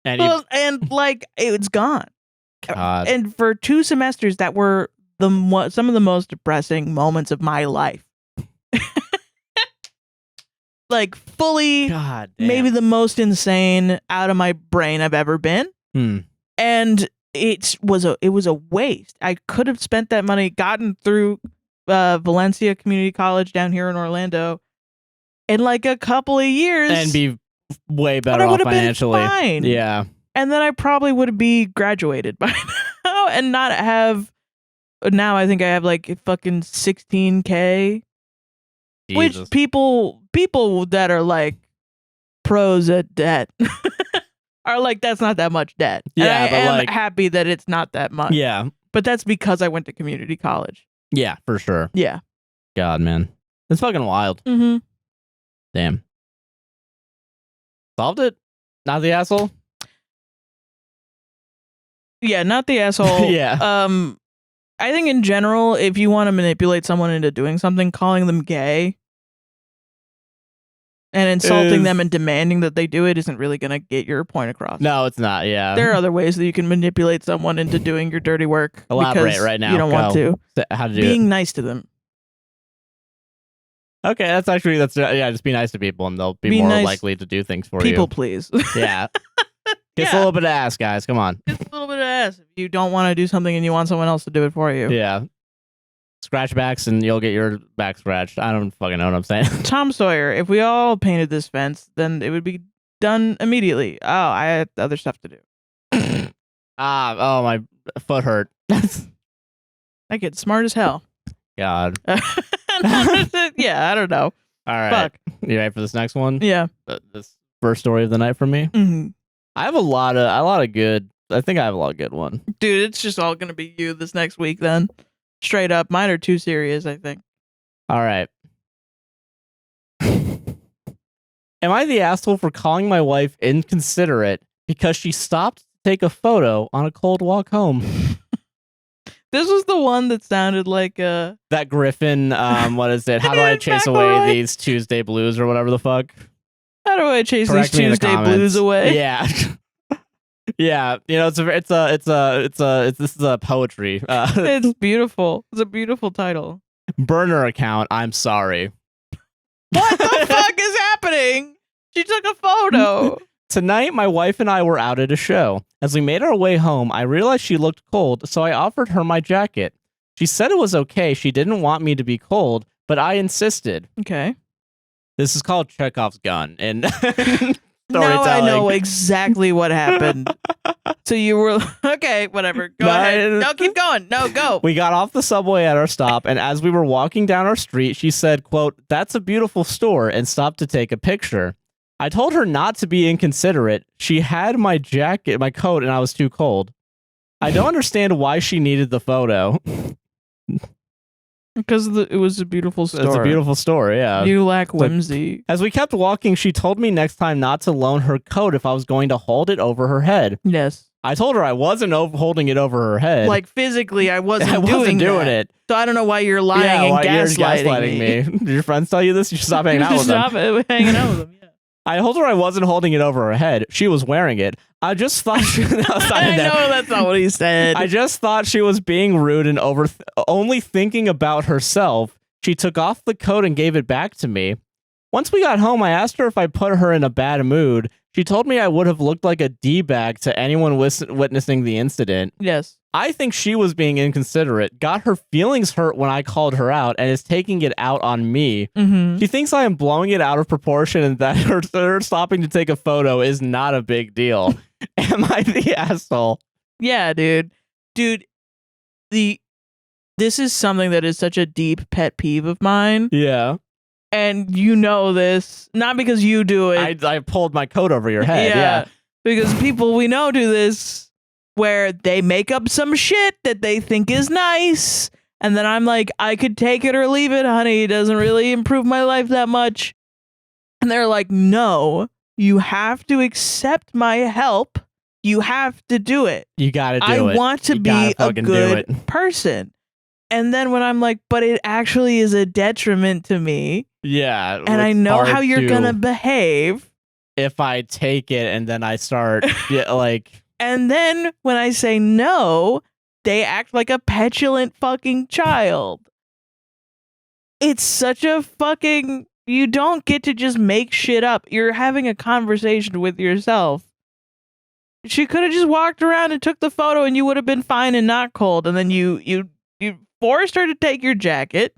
And like it's gone. God. And for 2 semesters that were some of the most depressing moments of my life. Like fully, maybe the most insane out of my brain I've ever been. And it was a waste. I could have spent that money, gotten through Valencia Community College down here in Orlando in like a couple of years and be way better off financially. Been fine. Yeah. And then I probably would be graduated by now and not have. Now I think I have like fucking $16,000, which people that are like pros at debt are like, that's not that much debt. Yeah, and I am happy that it's not that much. Yeah, but that's because I went to community college. Yeah, for sure. Yeah. God, man, it's fucking wild. Mm-hmm. Damn. Solved it? Not the asshole? Yeah, not the asshole. Yeah. I think in general, if you want to manipulate someone into doing something, calling them gay and insulting them and demanding that they do it isn't really going to get your point across. No, it's not. Yeah. There are other ways that you can manipulate someone into doing your dirty work. Elaborate right now. You don't want to. How to do Being nice to them. Okay, just be nice to people and they'll be more likely to do things for you. People please. Yeah. Kiss a little bit of ass, guys. Come on. Kiss a little bit of ass if you don't want to do something and you want someone else to do it for you. Yeah. Scratch backs and you'll get your back scratched. I don't fucking know what I'm saying. Tom Sawyer, if we all painted this fence, then it would be done immediately. Oh, I had other stuff to do. My foot hurt. I get smart as hell. God. Yeah, I don't know. All right. Fuck. You ready for this next one? Yeah. This first story of the night from me? Mm-hmm. I have a lot of good. I think I have a lot of good one. Dude, it's just all gonna be you this next week then. Straight up. Mine are too serious, I think. All right. Am I the asshole for calling my wife inconsiderate because she stopped to take a photo on a cold walk home? This was the one that sounded like that Griffin, what is it? How do I chase away these Tuesday blues or whatever the fuck? How do I chase these Tuesday blues away? Yeah. Yeah, this is a poetry. It's beautiful. It's a beautiful title. Burner account, I'm sorry. What the fuck is happening? She took a photo. Tonight, my wife and I were out at a show. As we made our way home, I realized she looked cold, so I offered her my jacket. She said it was okay. She didn't want me to be cold, but I insisted. Okay. This is called Chekhov's gun. And now I know exactly what happened. So you were okay, whatever. Go ahead. No, keep going. No, go. We got off the subway at our stop, and as we were walking down our street, she said, quote, "That's a beautiful store," and stopped to take a picture. I told her not to be inconsiderate. She had my jacket, my coat, and I was too cold. I don't understand why she needed the photo. Because it was a beautiful story. It's a beautiful story, yeah. You lack whimsy. As we kept walking, she told me next time not to loan her coat if I was going to hold it over her head. Yes. I told her I wasn't holding it over her head. Like, physically, I wasn't doing it. So I don't know why you're lying and gaslighting me. Did your friends tell you this? You should stop hanging out with them. Stop hanging out with them, yeah. I told her I wasn't holding it over her head. She was wearing it. I just thought she... I know that's not what he said. I just thought she was being rude and only thinking about herself. She took off the coat and gave it back to me. Once we got home, I asked her if I put her in a bad mood. She told me I would have looked like a D-bag to anyone witnessing the incident. Yes. I think she was being inconsiderate, got her feelings hurt when I called her out, and is taking it out on me. Mm-hmm. She thinks I am blowing it out of proportion and that her stopping to take a photo is not a big deal. Am I the asshole? Yeah, dude. Dude, this is something that is such a deep pet peeve of mine. Yeah. And you know this, not because you do it. I pulled my coat over your head. Yeah. Because people we know do this where they make up some shit that they think is nice. And then I'm like, I could take it or leave it, honey. It doesn't really improve my life that much. And they're like, no, you have to accept my help. You have to do it. You got to do it. I want to be a good person. And then when I'm like, but it actually is a detriment to me. Yeah. And I know how you're going to behave. If I take it and then I start And then when I say no, they act like a petulant fucking child. It's such a fucking... You don't get to just make shit up. You're having a conversation with yourself. She could have just walked around and took the photo and you would have been fine and not cold. And then you forced her to take your jacket.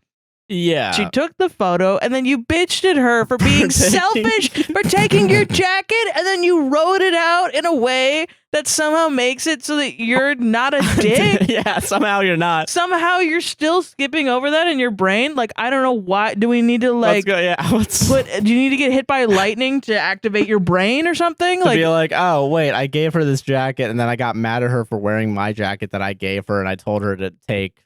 Yeah. She took the photo and then you bitched at her for being selfish for taking your jacket, and then you wrote it out in a way that somehow makes it so that you're not a dick. Yeah, somehow you're not. Somehow you're still skipping over that in your brain. Like, I don't know why. Do we need to Let's go, yeah. Do you need to get hit by lightning to activate your brain or something? To be like, oh, wait, I gave her this jacket and then I got mad at her for wearing my jacket that I gave her and I told her to take.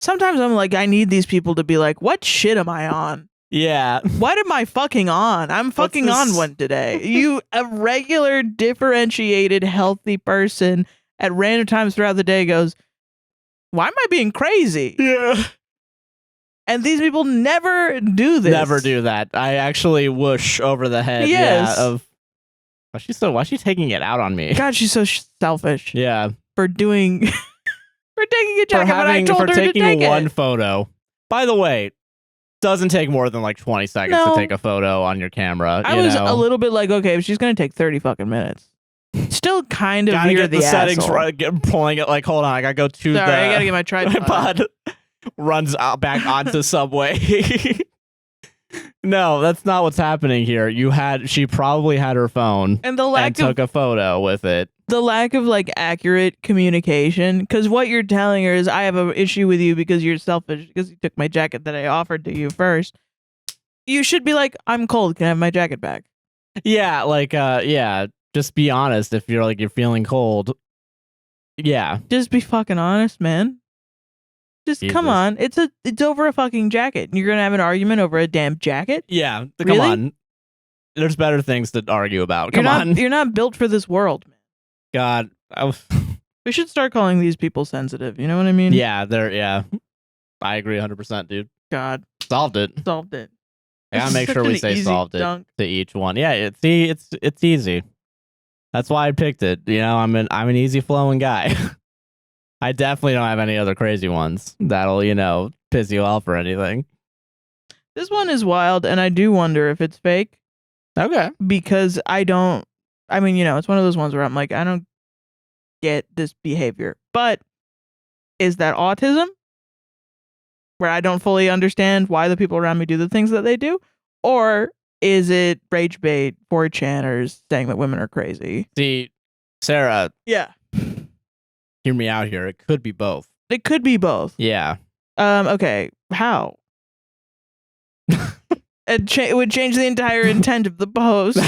Sometimes I'm like, I need these people to be like, what shit am I on? Yeah. What am I fucking on? I'm fucking on one today. You, a regular, differentiated, healthy person at random times throughout the day goes, why am I being crazy? Yeah. And these people never do this. Never do that. I actually whoosh over the head. Yes. Yeah, why is she taking it out on me? God, she's so selfish. Yeah. For doing... for taking a jacket when I told her to take it. For taking one photo. By the way, doesn't take more than like 20 seconds to take a photo on your camera. I was a little bit like, okay, she's going to take 30 fucking minutes. Still kind of gotta you're get the settings right, pulling it like, hold on, I gotta go to I gotta get my tripod. Runs out back onto Subway. No, that's not what's happening here. She probably had her phone and took a photo with it. The lack of like accurate communication, because what you're telling her is, I have an issue with you because you're selfish because you took my jacket that I offered to you first. You should be like, I'm cold, can I have my jacket back? Yeah, like just be honest. If you're like, you're feeling cold, just be fucking honest, man. Just come on. It's over a fucking jacket. You're gonna have an argument over a damn jacket? Yeah, really? Come on. There's better things to argue about. Come on. You're not built for this world, man. God, we should start calling these people sensitive. You know what I mean? Yeah, I agree 100%, dude. God, solved it. I gotta make sure we say solved it to each one. Yeah, it's easy. That's why I picked it. You know, I'm an easy flowing guy. I definitely don't have any other crazy ones that'll, piss you off or anything. This one is wild, and I do wonder if it's fake. Okay. Because it's one of those ones where I'm like, I don't get this behavior. But is that autism? Where I don't fully understand why the people around me do the things that they do? Or is it rage bait, 4chaners saying that women are crazy? See, Sarah. Yeah. Hear me out here. It could be both. It could be both. Yeah. Okay. How? It would change the entire intent of the post.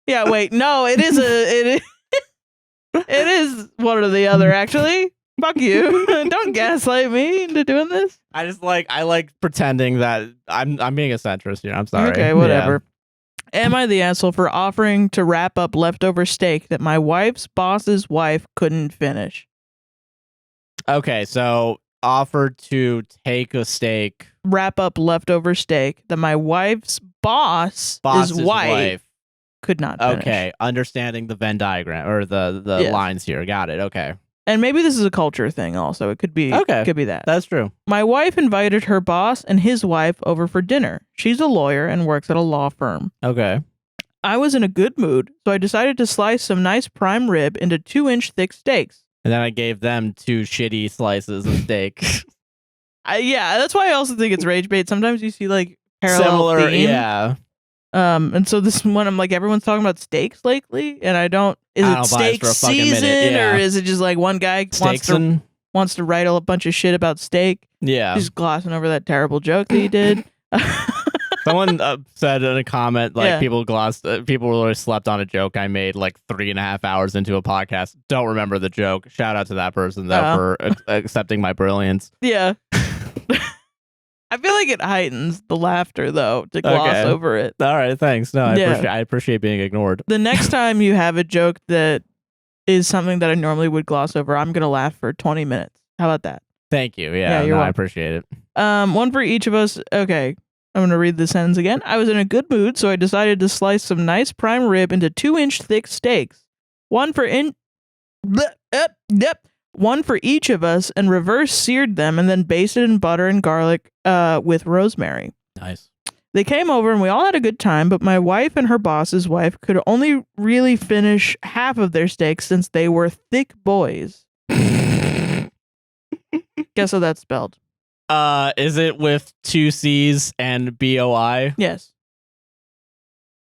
Yeah, wait. No, it is one or the other, actually. Fuck you. Don't gaslight me into doing this. I like pretending that I'm being a centrist here. I'm sorry. Okay, whatever. Yeah. Am I the asshole for offering to wrap up leftover steak that my wife's boss's wife couldn't finish? Okay, so offered to take a steak. Wrap up leftover steak that my wife's boss's wife could not finish. Okay, understanding the Venn diagram or the lines here. Got it. Okay. And maybe this is a culture thing also. It could be could be that. That's true. My wife invited her boss and his wife over for dinner. She's a lawyer and works at a law firm. Okay. I was in a good mood, so I decided to slice some nice prime rib into 2-inch thick steaks. And then I gave them 2 shitty slices of steak. Yeah, that's why I also think it's rage bait. Sometimes you see like parallel similar, theme. yeah. And so this one, I'm like, everyone's talking about steaks lately, and I don't. Is it steak season, or is it just like one guy wants to write a bunch of shit about steak? Yeah, just glossing over that terrible joke that he did. Someone said in a comment, like, people really slept on a joke I made like 3.5 hours into a podcast. Don't remember the joke. Shout out to that person though for accepting my brilliance. Yeah. I feel like it heightens the laughter, though, to gloss over it. All right, thanks. No, I appreciate being ignored. The next time you have a joke that is something that I normally would gloss over, I'm going to laugh for 20 minutes. How about that? Thank you. Yeah, I appreciate it. One for each of us. Okay, I'm going to read the sentence again. I was in a good mood, so I decided to slice some nice prime rib into 2-inch thick steaks. One for each of us, and reverse seared them and then basted in butter and garlic with rosemary. Nice. They came over and we all had a good time, but my wife and her boss's wife could only really finish half of their steaks since they were thick boys. Guess how that's spelled? Is it with 2 C's and BOI? Yes.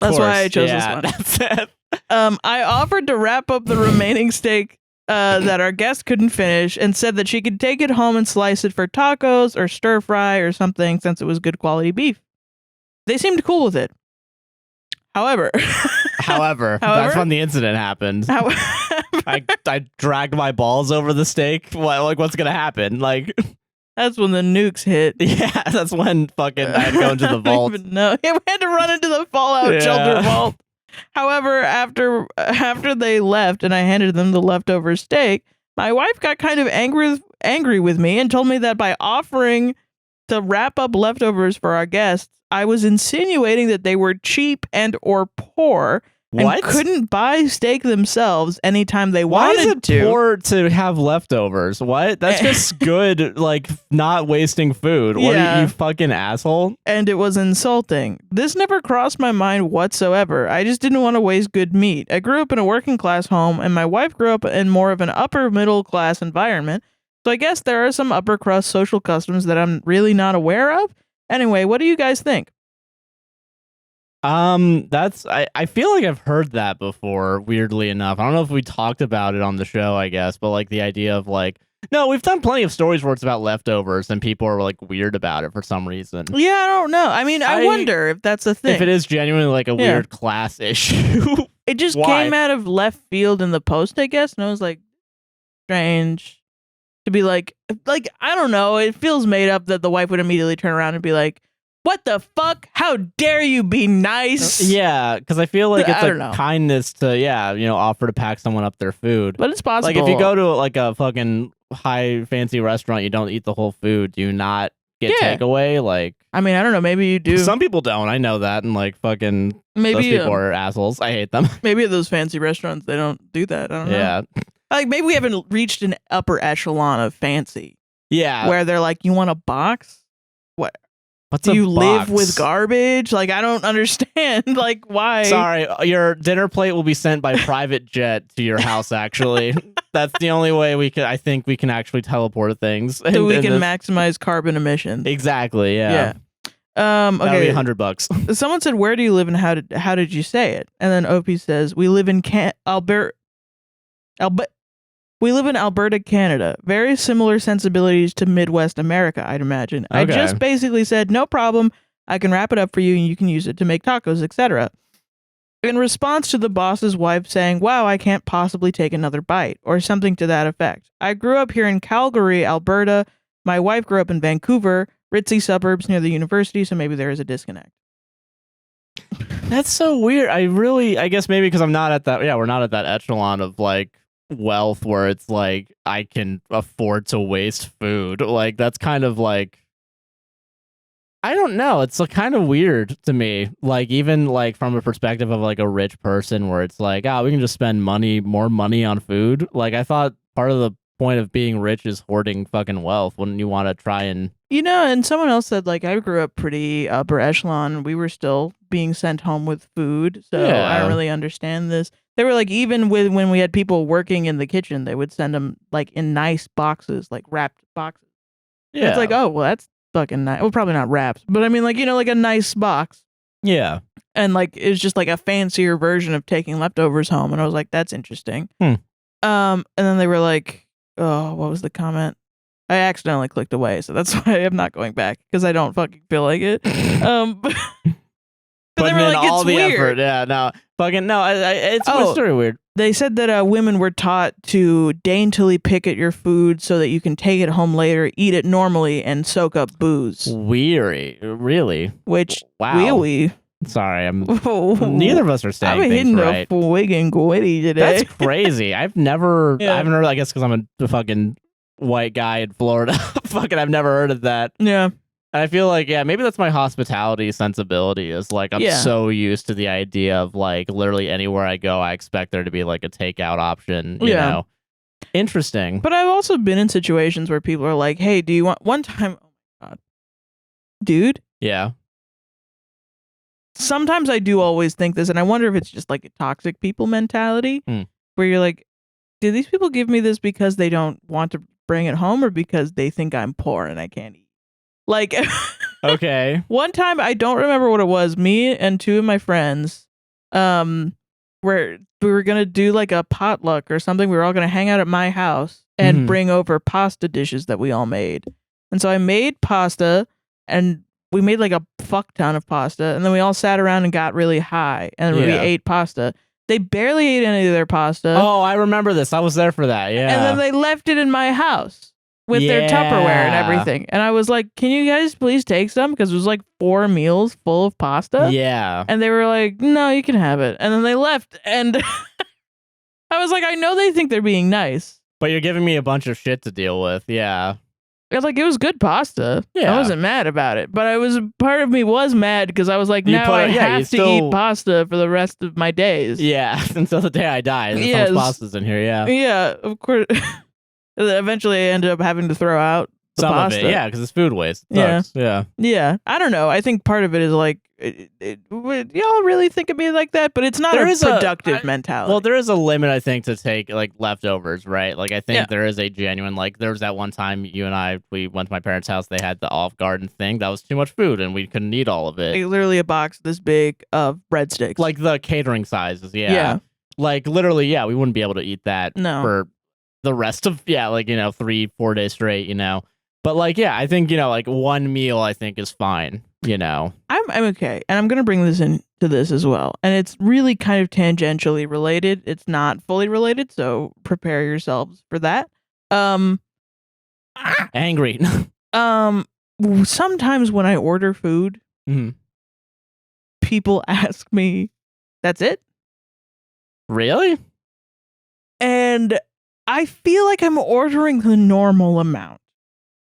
That's why I chose this one. That's it. I offered to wrap up the remaining steak that our guest couldn't finish and said that she could take it home and slice it for tacos or stir fry or something since it was good quality beef. They seemed cool with it. However, that's when the incident happened. I dragged my balls over the steak. What's gonna happen? Like, that's when the nukes hit. Yeah, that's when fucking I had to go into the vault. No, we had to run into the fallout shelter vault. However, after they left and I handed them the leftover steak, my wife got kind of angry with me and told me that by offering to wrap up leftovers for our guests, I was insinuating that they were cheap and or poor and couldn't buy steak themselves anytime they wanted to. Why is it poor to have leftovers? What? That's just good, like, not wasting food. What are you fucking asshole? And it was insulting. This never crossed my mind whatsoever. I just didn't want to waste good meat. I grew up in a working class home, and my wife grew up in more of an upper middle class environment. So I guess there are some upper crust social customs that I'm really not aware of. Anyway, what do you guys think? I feel like I've heard that before, weirdly enough. I don't know if we talked about it on the show, I guess, but like the idea of like, no, we've done plenty of stories where it's about leftovers and people are like weird about it for some reason. Yeah, I don't know. I mean, I wonder if that's a thing. If it is genuinely like a weird class issue. It just came out of left field in the post, I guess, and I was like, strange to be like, I don't know. It feels made up that the wife would immediately turn around and be like, what the fuck? How dare you be nice? Yeah, because I feel like it's a kindness to, offer to pack someone up their food. But it's possible. Like if you go to like a fucking high fancy restaurant, you don't eat the whole food. Do you not get takeaway? Like, I mean, I don't know. Maybe you do. Some people don't. I know that. And like fucking those people are assholes. I hate them. Maybe at those fancy restaurants, they don't do that. I don't know. Yeah. Like maybe we haven't reached an upper echelon of fancy. Yeah. Where they're like, you want a box? What? Do you live with garbage? Like, I don't understand. Like, why? Sorry, your dinner plate will be sent by private jet to your house, actually. That's the only way I think we can actually teleport things. So we can maximize carbon emissions. Exactly, yeah. Okay. That'll be $100. Someone said, where do you live and how did you say it? And then OP says, we live in We live in Alberta, Canada. Very similar sensibilities to Midwest America, I'd imagine. Okay. I just basically said, no problem. I can wrap it up for you and you can use it to make tacos, etc. In response to the boss's wife saying, "Wow, I can't possibly take another bite," or something to that effect. I grew up here in Calgary, Alberta. My wife grew up in Vancouver, ritzy suburbs near the university, so maybe there is a disconnect. That's so weird. I guess maybe because I'm not at that, we're not at that echelon of like wealth where it's like I can afford to waste food. Like that's kind of like, I don't know. It's kind of weird to me. Like even like from a perspective of like a rich person where it's like, we can just spend more money on food. Like I thought part of the point of being rich is hoarding fucking wealth. Wouldn't you want to try and... and someone else said, like, I grew up pretty upper echelon. We were still being sent home with food, so I don't really understand this. They were like, even when we had people working in the kitchen, they would send them like in nice boxes, like wrapped boxes. Yeah. It's like, oh, well, that's fucking nice. Well, probably not wrapped, but I mean, like, like a nice box. Yeah. And like, it's just like a fancier version of taking leftovers home. And I was like, that's interesting. And then they were like, oh, what was the comment? I accidentally clicked away, so that's why I'm not going back, because I don't fucking feel like it. But they were like, all it's the weird. Effort. Yeah, no, fucking no. It's very weird. They said that women were taught to daintily pick at your food so that you can take it home later, eat it normally, and soak up booze. Weary, really? Which wow. Sorry, neither of us are saying I'm things right. I'm hitting a wig and gwitty today. That's crazy. I haven't heard. I guess because I'm a fucking white guy in Florida. Fucking, I've never heard of that. Yeah. And I feel like, maybe that's my hospitality sensibility. Is like I'm so used to the idea of like literally anywhere I go, I expect there to be like a takeout option. You know, interesting. But I've also been in situations where people are like, "Hey, do you want?" One time, oh my god, dude. Yeah. Sometimes I do always think this, and I wonder if it's just like a toxic people mentality, where you're like, do these people give me this because they don't want to bring it home, or because they think I'm poor and I can't eat? Like, okay. One time, I don't remember what it was, me and two of my friends, where we were going to do like a potluck or something. We were all going to hang out at my house and bring over pasta dishes that we all made. And so I made pasta, and we made like a fuck ton of pasta, and then we all sat around and got really high, and we ate pasta. They barely ate any of their pasta. Oh, I remember this. I was there for that. Yeah. And then they left it in my house with their Tupperware and everything. And I was like, can you guys please take some? Because it was like 4 meals full of pasta. Yeah. And they were like, no, you can have it. And then they left. And I was like, I know they think they're being nice, but you're giving me a bunch of shit to deal with. Yeah. I was like, it was good pasta. Yeah. I wasn't mad about it. But part of me was mad because I was like, now I have to eat pasta for the rest of my days. Yeah, until the day I die. There's so much pasta's in here, yeah. Yeah, of course. Eventually I ended up having to throw out some pasta. Of it, because it's food waste. It sucks. Yeah. I don't know. I think part of it is like, y'all really think of me like that? But it's not a productive mentality. Well, there is a limit, I think, to take like leftovers, right? Like I think there is a genuine, like there was that one time you and I, we went to my parents' house, they had the Olive Garden thing. That was too much food and we couldn't eat all of it. Like, literally a box this big of breadsticks. Like the catering sizes, yeah. Like literally, we wouldn't be able to eat that for the rest of 3-4 days straight, But like, I think, like one meal I think is fine, I'm okay. And I'm going to bring this into this as well. And it's really kind of tangentially related. It's not fully related, so prepare yourselves for that. Angry. Sometimes when I order food, people ask me, that's it? Really? And I feel like I'm ordering the normal amount.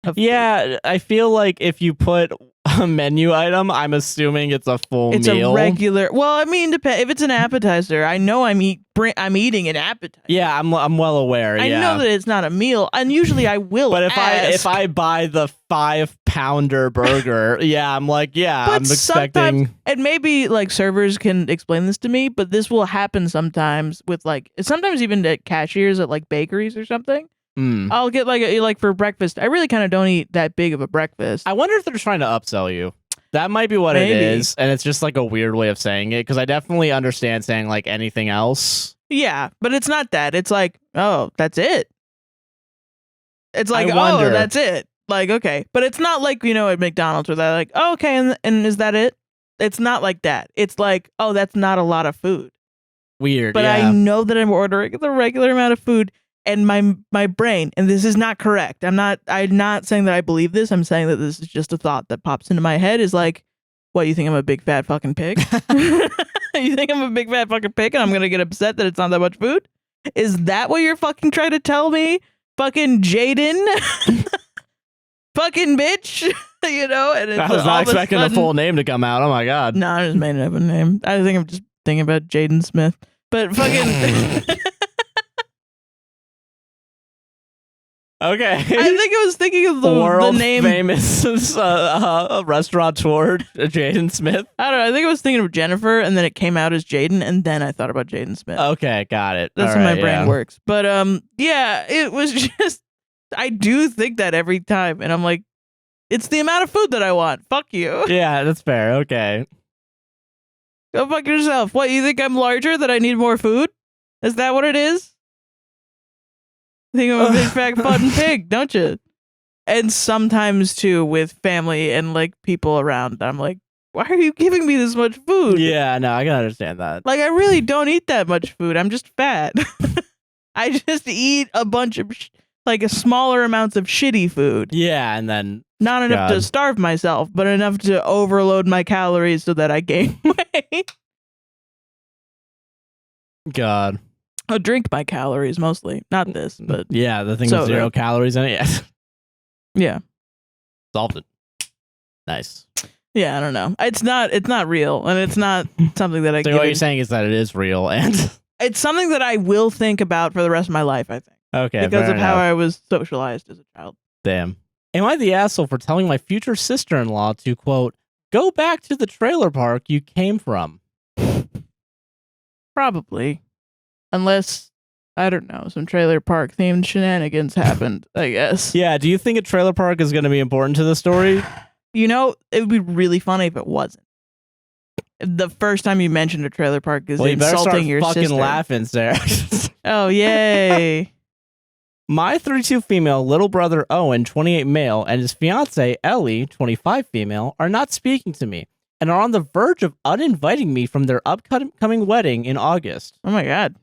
I feel like if you put a menu item, I'm assuming it's a full meal. It's a regular. Well, I mean, if it's an appetizer, I know I'm eating an appetizer. Yeah, I'm well aware. I know that it's not a meal, and usually I will. But if I buy the 5-pounder burger, I'm like, I'm expecting. And maybe like servers can explain this to me, but this will happen sometimes with sometimes even at cashiers at like bakeries or something. I'll get like for breakfast. I really kind of don't eat that big of a breakfast. I wonder if they're trying to upsell you. That might be what it is, and it's just like a weird way of saying it, because I definitely understand saying like anything else. Yeah, but it's not that. It's like, oh, that's it. It's like, oh, that's it. Like, okay, but it's not like at McDonald's where they're like, oh, okay, and is that it? It's not like that. It's like, oh, that's not a lot of food. Weird. But yeah. I know that I'm ordering the regular amount of food, and my brain, and this is not correct. I'm not saying that I believe this. I'm saying that this is just a thought that pops into my head. Is like, what, you think I'm a big fat fucking pig? You think I'm a big fat fucking pig, and I'm gonna get upset that it's not that much food? Is that what you're fucking trying to tell me? Fucking Jaden? Fucking bitch? You know? And I was not expecting the full name to come out. Oh my god. No, I just made up a name. I think I'm just thinking about Jaden Smith. But fucking... Okay. I think I was thinking of the name. Famous restaurateur, Jaden Smith. I don't know. I think I was thinking of Jennifer, and then it came out as Jaden, and then I thought about Jaden Smith. Okay, got it. That's how my brain works. But yeah, it was just, I do think that every time, and I'm like, it's the amount of food that I want. Fuck you. Yeah, that's fair. Okay. Go fuck yourself. What, you think I'm larger, that I need more food? Is that what it is? I think I'm a big fat fucking pig, don't you? And sometimes too with family and like people around, I'm like, why are you giving me this much food? Yeah, no, I can understand that. Like, I really don't eat that much food. I'm just fat. I just eat a bunch of a smaller amounts of shitty food. Yeah, and then not enough to starve myself, but enough to overload my calories so that I gain weight. God. I'll drink my calories mostly, not this, but yeah, the thing with 0 calories in it. Yeah, yeah, solved it. Nice. Yeah, I don't know. It's not real, and it's not something that I. So what you're saying is that it is real, and it's something that I will think about for the rest of my life. I think. Okay, because of how I was socialized as a child. Damn. Am I the asshole for telling my future sister-in-law to quote go back to the trailer park you came from? Probably. Unless, I don't know, some trailer park themed shenanigans happened, I guess. Yeah, do you think a trailer park is going to be important to the story? You know, it would be really funny if it wasn't. The first time you mentioned a trailer park is insulting your sister. Fucking laughing, Sarah. Oh, yay. My 32 female little brother Owen, 28 male, and his fiance Ellie, 25 female, are not speaking to me and are on the verge of uninviting me from their upcoming wedding in August. Oh my god.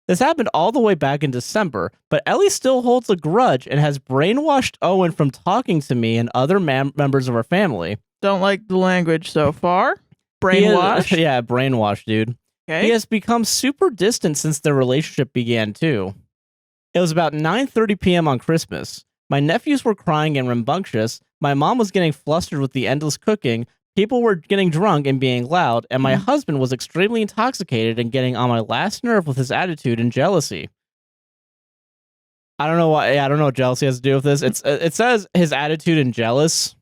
This happened all the way back in December, but Ellie still holds a grudge and has brainwashed Owen from talking to me and other members of our family. Don't like the language so far. Brainwashed? Yeah, brainwashed, dude. Okay. He has become super distant since their relationship began, too. It was about 9:30 p.m. on Christmas. My nephews were crying and rambunctious. My mom was getting flustered with the endless cooking. People were getting drunk and being loud, and my husband was extremely intoxicated and getting on my last nerve with his attitude and jealousy. I don't know why. I don't know what jealousy has to do with this. It says his attitude and jealous.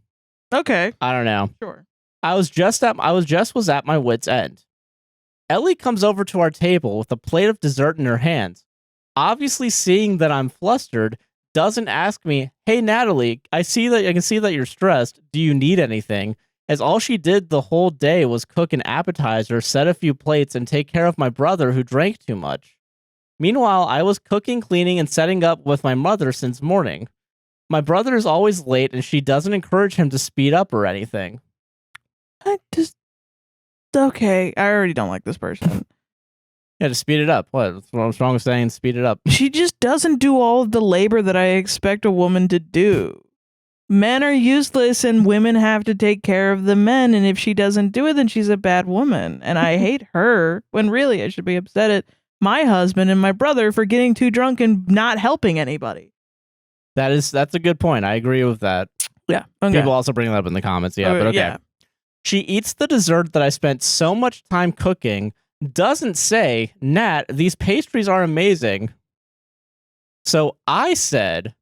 Okay. I don't know. Sure. I was at my wit's end. Ellie comes over to our table with a plate of dessert in her hands. Obviously seeing that I'm flustered, doesn't ask me, "Hey Natalie, I can see that you're stressed. Do you need anything?" As all she did the whole day was cook an appetizer, set a few plates, and take care of my brother who drank too much. Meanwhile, I was cooking, cleaning, and setting up with my mother since morning. My brother is always late, and she doesn't encourage him to speed up or anything. Okay, I already don't like this person. Yeah, to speed it up. What's wrong with saying speed it up? She just doesn't do all of the labor that I expect a woman to do. Men are useless and women have to take care of the men, and if she doesn't do it, then she's a bad woman. And I hate her, when really I should be upset at my husband and my brother for getting too drunk and not helping anybody. That's a good point. I agree with that. Yeah. Okay. People also bring that up in the comments. Yeah, but okay. Yeah. She eats the dessert that I spent so much time cooking, doesn't say, "Nat, these pastries are amazing." So I said,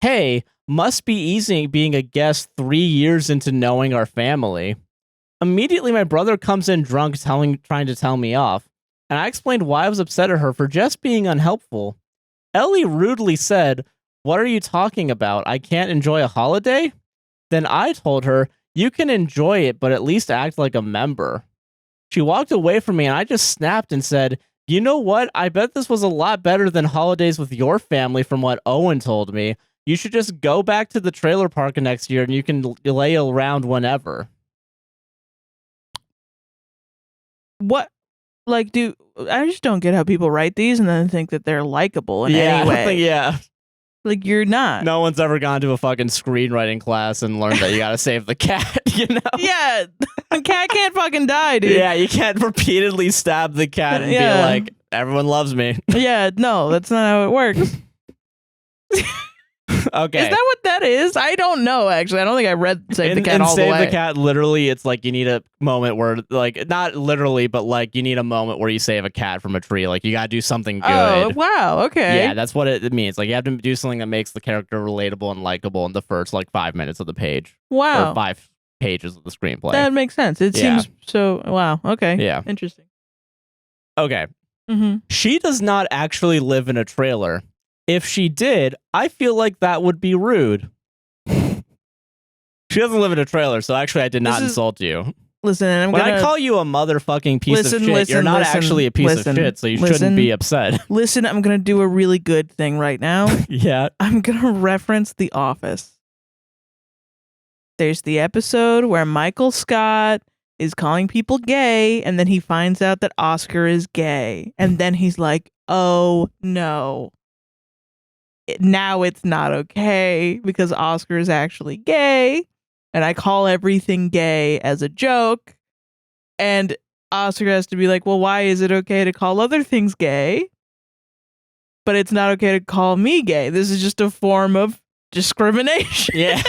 "Hey, must be easy being a guest 3 years into knowing our family." Immediately, my brother comes in drunk, trying to tell me off, and I explained why I was upset at her for just being unhelpful. Ellie rudely said, "What are you talking about? I can't enjoy a holiday?" Then I told her, "You can enjoy it, but at least act like a member." She walked away from me, and I just snapped and said, "You know what? I bet this was a lot better than holidays with your family from what Owen told me. You should just go back to the trailer park next year and you can lay around whenever." what, like, I just don't get how people write these and then think that they're likable in any way. Yeah. Like, you're not. No one's ever gone to a fucking screenwriting class and learned that you gotta save the cat, you know? Yeah, the cat can't fucking die, dude. Yeah, you can't repeatedly stab the cat and be like, everyone loves me. Yeah, no, that's not how it works. Okay. Is that what that is? I don't know, actually. I don't think I read Save the Cat all the way. Save the Cat, literally, it's like you need a moment where, like, not literally, but like you need a moment where you save a cat from a tree. Like, you gotta do something good. Oh, wow, okay. Yeah, that's what it means. Like, you have to do something that makes the character relatable and likable in the first, like, 5 minutes of the page. Wow. Or 5 pages of the screenplay. That makes sense. It seems so, wow, okay. Yeah. Interesting. Okay. She does not actually live in a trailer. If she did, I feel like that would be rude. She doesn't live in a trailer, so actually I did not insult you. Listen, when I call you a motherfucking piece of shit, you're not actually a piece of shit, so you shouldn't be upset. Listen, I'm going to do a really good thing right now. Yeah. I'm going to reference The Office. There's the episode where Michael Scott is calling people gay, and then he finds out that Oscar is gay. And then he's like, oh, no. Now it's not okay because Oscar is actually gay, and I call everything gay as a joke, and Oscar has to be like, well, why is it okay to call other things gay, but it's not okay to call me gay? This is just a form of discrimination. Yeah.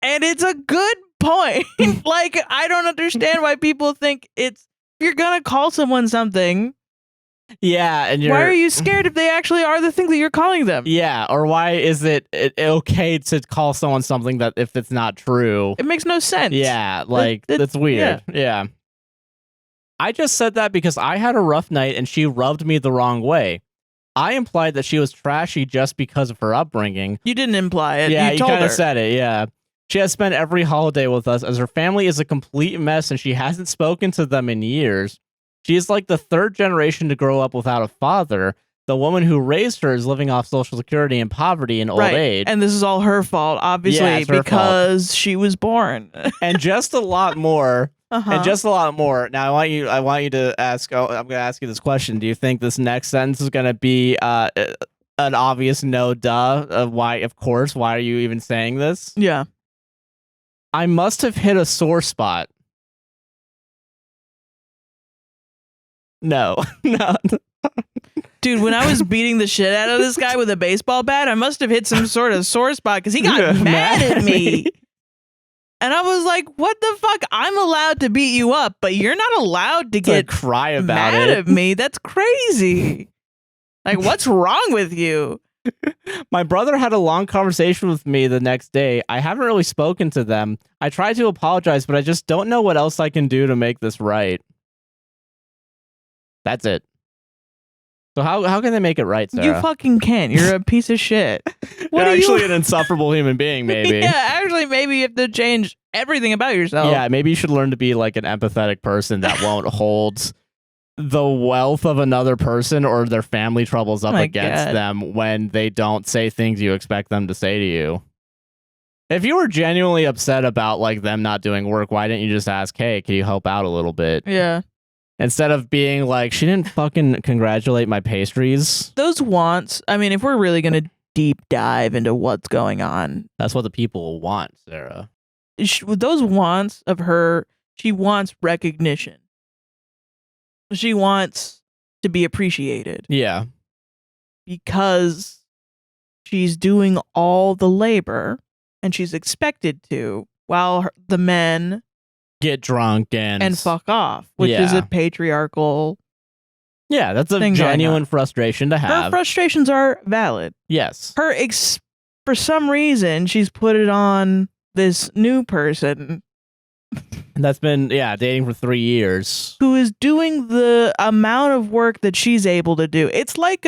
And it's a good point. Like, I don't understand why people think if you're gonna call someone something, yeah, and why are you scared if they actually are the thing that you're calling them? Yeah, or why is it okay to call someone something that if it's not true? It makes no sense. Yeah, like, that's weird. Yeah. I just said that because I had a rough night and she rubbed me the wrong way. I implied that she was trashy just because of her upbringing. You didn't imply it. Yeah, you kind of said it, yeah. She has spent every holiday with us as her family is a complete mess and she hasn't spoken to them in years. She is like the 3rd generation to grow up without a father. The woman who raised her is living off Social Security and poverty in old age. And this is all her fault, obviously, because she was born. And just a lot more. And just a lot more. Now, I want you to ask. I'm going to ask you this question. Do you think this next sentence is going to be an obvious no, duh? Why? Of course. Why are you even saying this? Yeah. I must have hit a sore spot. No. No. Dude, when I was beating the shit out of this guy with a baseball bat, I must have hit some sort of sore spot because he got mad at me. And I was like, what the fuck? I'm allowed to beat you up, but you're not allowed to get cry about mad at me. That's crazy. Like, what's wrong with you? My brother had a long conversation with me the next day. I haven't really spoken to them. I tried to apologize, but I just don't know what else I can do to make this right. That's it. So how can they make it right, Sarah? You fucking can't. You're a piece of shit. What You're actually an insufferable human being, maybe. Yeah, actually, maybe you have to change everything about yourself. Yeah, maybe you should learn to be like an empathetic person that won't hold the wealth of another person or their family troubles up against them when they don't say things you expect them to say to you. If you were genuinely upset about like them not doing work, why didn't you just ask, hey, can you help out a little bit? Yeah. Instead of being like, she didn't fucking congratulate my pastries. Those wants, I mean, if we're really going to deep dive into what's going on. That's what the people want, Sarah. Those wants of her, she wants recognition. She wants to be appreciated. Yeah. Because she's doing all the labor and she's expected to while the men get drunk and fuck off, which is a patriarchal. Yeah, that's a genuine frustration to have. Her frustrations are valid. Yes. For some reason, she's put it on this new person that's been dating for 3 years, who is doing the amount of work that she's able to do. It's like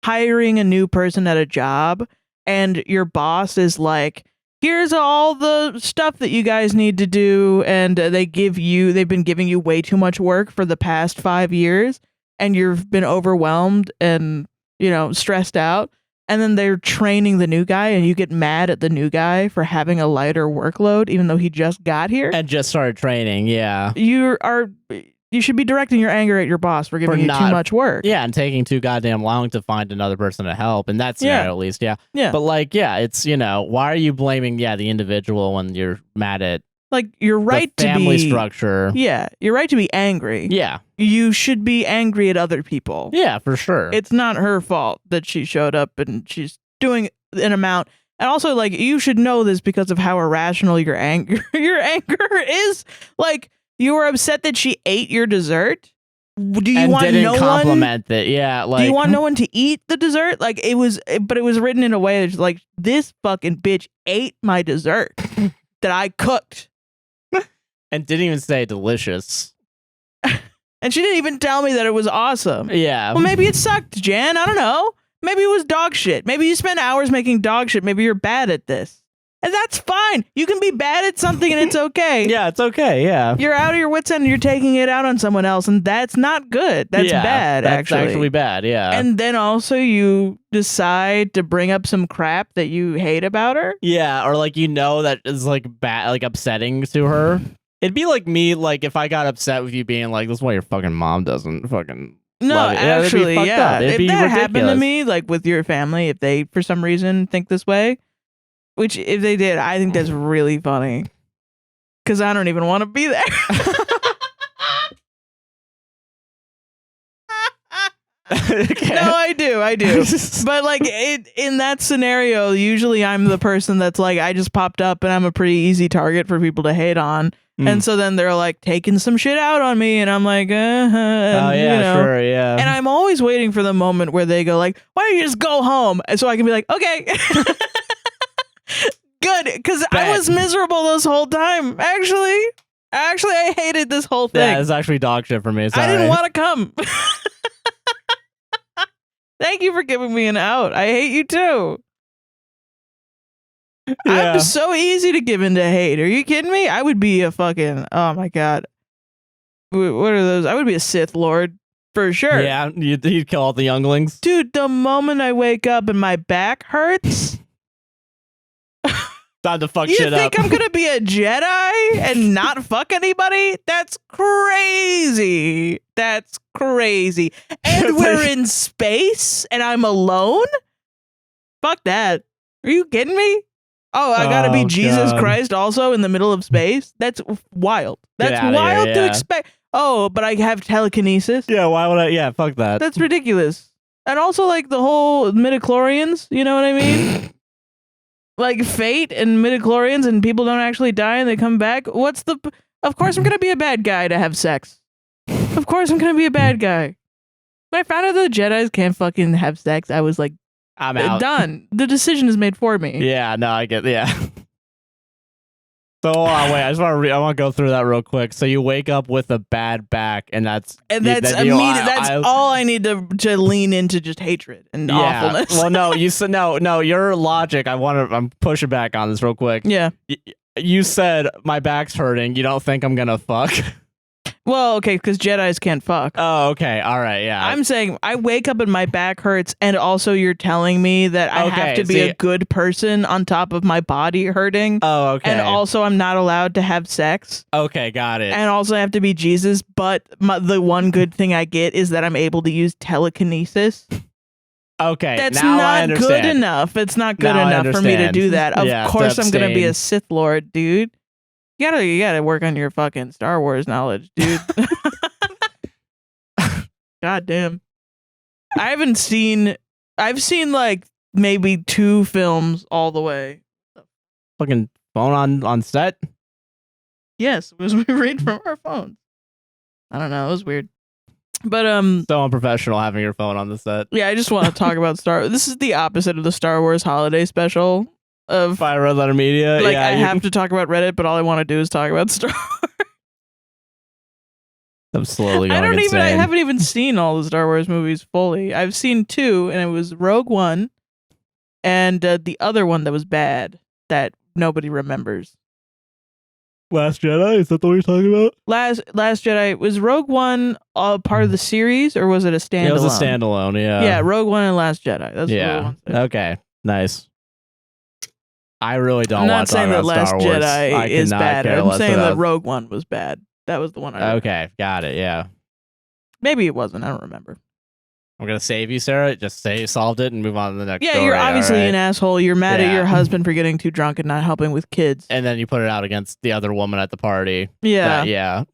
hiring a new person at a job and your boss is like, here's all the stuff that you guys need to do, and they've been giving you way too much work for the past 5 years, and you've been overwhelmed and, stressed out, and then they're training the new guy, and you get mad at the new guy for having a lighter workload, even though he just got here and just started training. Yeah, you should be directing your anger at your boss for giving you too much work. Yeah, and taking too goddamn long to find another person to help. In that scenario, at least, yeah. But like, yeah, it's, why are you blaming the individual when you're mad at you're right the family structure? Yeah, you're right to be angry. Yeah, you should be angry at other people. Yeah, for sure. It's not her fault that she showed up and she's doing an amount. And also, you should know this because of how irrational your anger is. You were upset that she ate your dessert. Do you want didn't no compliment it? Yeah, do you want no one to eat the dessert? But it was written in a way that's this fucking bitch ate my dessert that I cooked, and didn't even say delicious. And she didn't even tell me that it was awesome. Yeah. Well, maybe it sucked, Jan. I don't know. Maybe it was dog shit. Maybe you spent hours making dog shit. Maybe you're bad at this. And that's fine. You can be bad at something and it's okay. Yeah, it's okay. Yeah. You're out of your wits end and you're taking it out on someone else, and that's not good. That's bad, that's actually bad, yeah. And then also you decide to bring up some crap that you hate about her? Yeah, or that is bad, upsetting to her. It'd be like me, if I got upset with you being this is why your fucking mom doesn't fucking love it. Actually, yeah. If that happened to me, with your family, if they for some reason think this way, which if they did, I think that's really funny. Because I don't even want to be there. Okay. No, I do. But in that scenario, usually I'm the person that's I just popped up and I'm a pretty easy target for people to hate on. And so then they're taking some shit out on me, and I'm like, sure, yeah. And I'm always waiting for the moment where they go why don't you just go home? And so I can be okay. Good, because I was miserable this whole time. Actually, I hated this whole thing. Yeah, it's actually dog shit for me. Sorry. I didn't want to come. Thank you for giving me an out. I hate you too. Yeah. I'm so easy to give into hate. Are you kidding me? I would be a fucking, oh my god. What are those? I would be a Sith Lord for sure. Yeah, you'd kill all the younglings. Dude, the moment I wake up and my back hurts. Time to fuck shit up. You think I'm gonna be a Jedi and not fuck anybody? That's crazy. That's crazy. And we're in space and I'm alone? Fuck that. Are you kidding me? Oh, I gotta be Jesus Christ also in the middle of space? That's wild. That's wild to expect. Oh, but I have telekinesis? Yeah, why would I? Yeah, fuck that. That's ridiculous. And also the whole midichlorians, you know what I mean? Fate and midichlorians and people don't actually die and they come back. Of course I'm gonna be a bad guy to have sex. Of course I'm gonna be a bad guy. When I found out that Jedis can't fucking have sex, I was I'm out. Done. The decision is made for me. Yeah, no, I get, yeah. So wait, I want to go through that real quick. So you wake up with a bad back, and that's immediate. That's all I need to lean into, just hatred and awfulness. Well, no, you said no. Your logic. I'm pushing back on this real quick. Yeah. You said my back's hurting. You don't think I'm gonna fuck? Well, okay, because Jedis can't fuck. Oh, okay, all right, yeah. I'm saying I wake up and my back hurts, and also you're telling me that I have to be a good person on top of my body hurting. Oh, okay. And also I'm not allowed to have sex. Okay, got it. And also I have to be Jesus, but the one good thing I get is that I'm able to use telekinesis. Okay, that's now not I understand. Good enough. It's not good enough for me to do that. Of course I'm going to be a Sith Lord, dude. You gotta work on your fucking Star Wars knowledge, dude. God damn. I've seen maybe 2 films all the way. Fucking phone on set? Yes, because we read from our phones. I don't know, it was weird. But so unprofessional having your phone on the set. Yeah, I just want to talk about This is the opposite of the Star Wars holiday special. By Red Letter Media. I have to talk about Reddit, but all I want to do is talk about Star Wars. I'm slowly going insane. I haven't even seen all the Star Wars movies fully. I've seen 2, and it was Rogue One and the other one that was bad that nobody remembers. Last Jedi? Is that the one you're talking about? Last Jedi. Was Rogue One part of the series, or was it a standalone? It was a standalone, yeah. Yeah, Rogue One and Last Jedi. That's yeah. Okay, nice. I really don't I'm want not to talk saying that about Last Star Wars. Jedi is bad. I'm saying that Rogue One was bad. That was the one I Okay, got it, yeah. Maybe it wasn't. I don't remember. I'm going to save you, Sarah. Just say you solved it and move on to the next story. Yeah, you're obviously an asshole. You're mad at your husband for getting too drunk and not helping with kids. And then you put it out against the other woman at the party. Yeah. Yeah.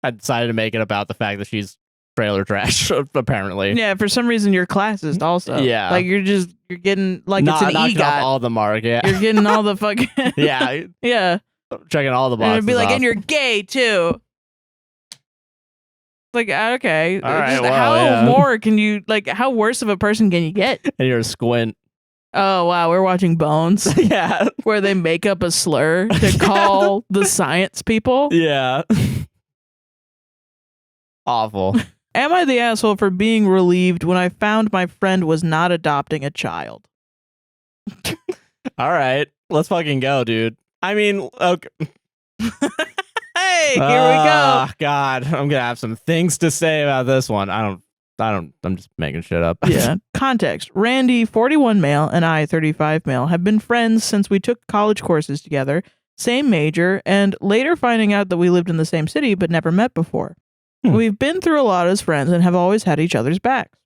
I decided to make it about the fact that she's trailer trash, apparently. Yeah, for some reason you're classist also. Yeah. Like you're getting like it's an EGOT. Off all the mark, yeah. You're getting all the fucking... yeah. Yeah. Checking all the boxes And it'd be like, off. and you're gay too. Like, okay. All right, just well, how more can you, like, how worse of a person can you get? And you're a squint. Oh, wow. We're watching Bones. Yeah. Where they make up a slur to call the science people. Yeah. Awful. Am I the asshole for being relieved when I found my friend was not adopting a child? All right. Let's fucking go, dude. I mean, okay. Hey, here we go. God, I'm gonna have some things to say about this one. I'm just making shit up. Yeah. Context. Randy, 41 male, and I, 35 male, have been friends since we took college courses together, same major, and later finding out that we lived in the same city but never met before. We've been through a lot as friends and have always had each other's backs.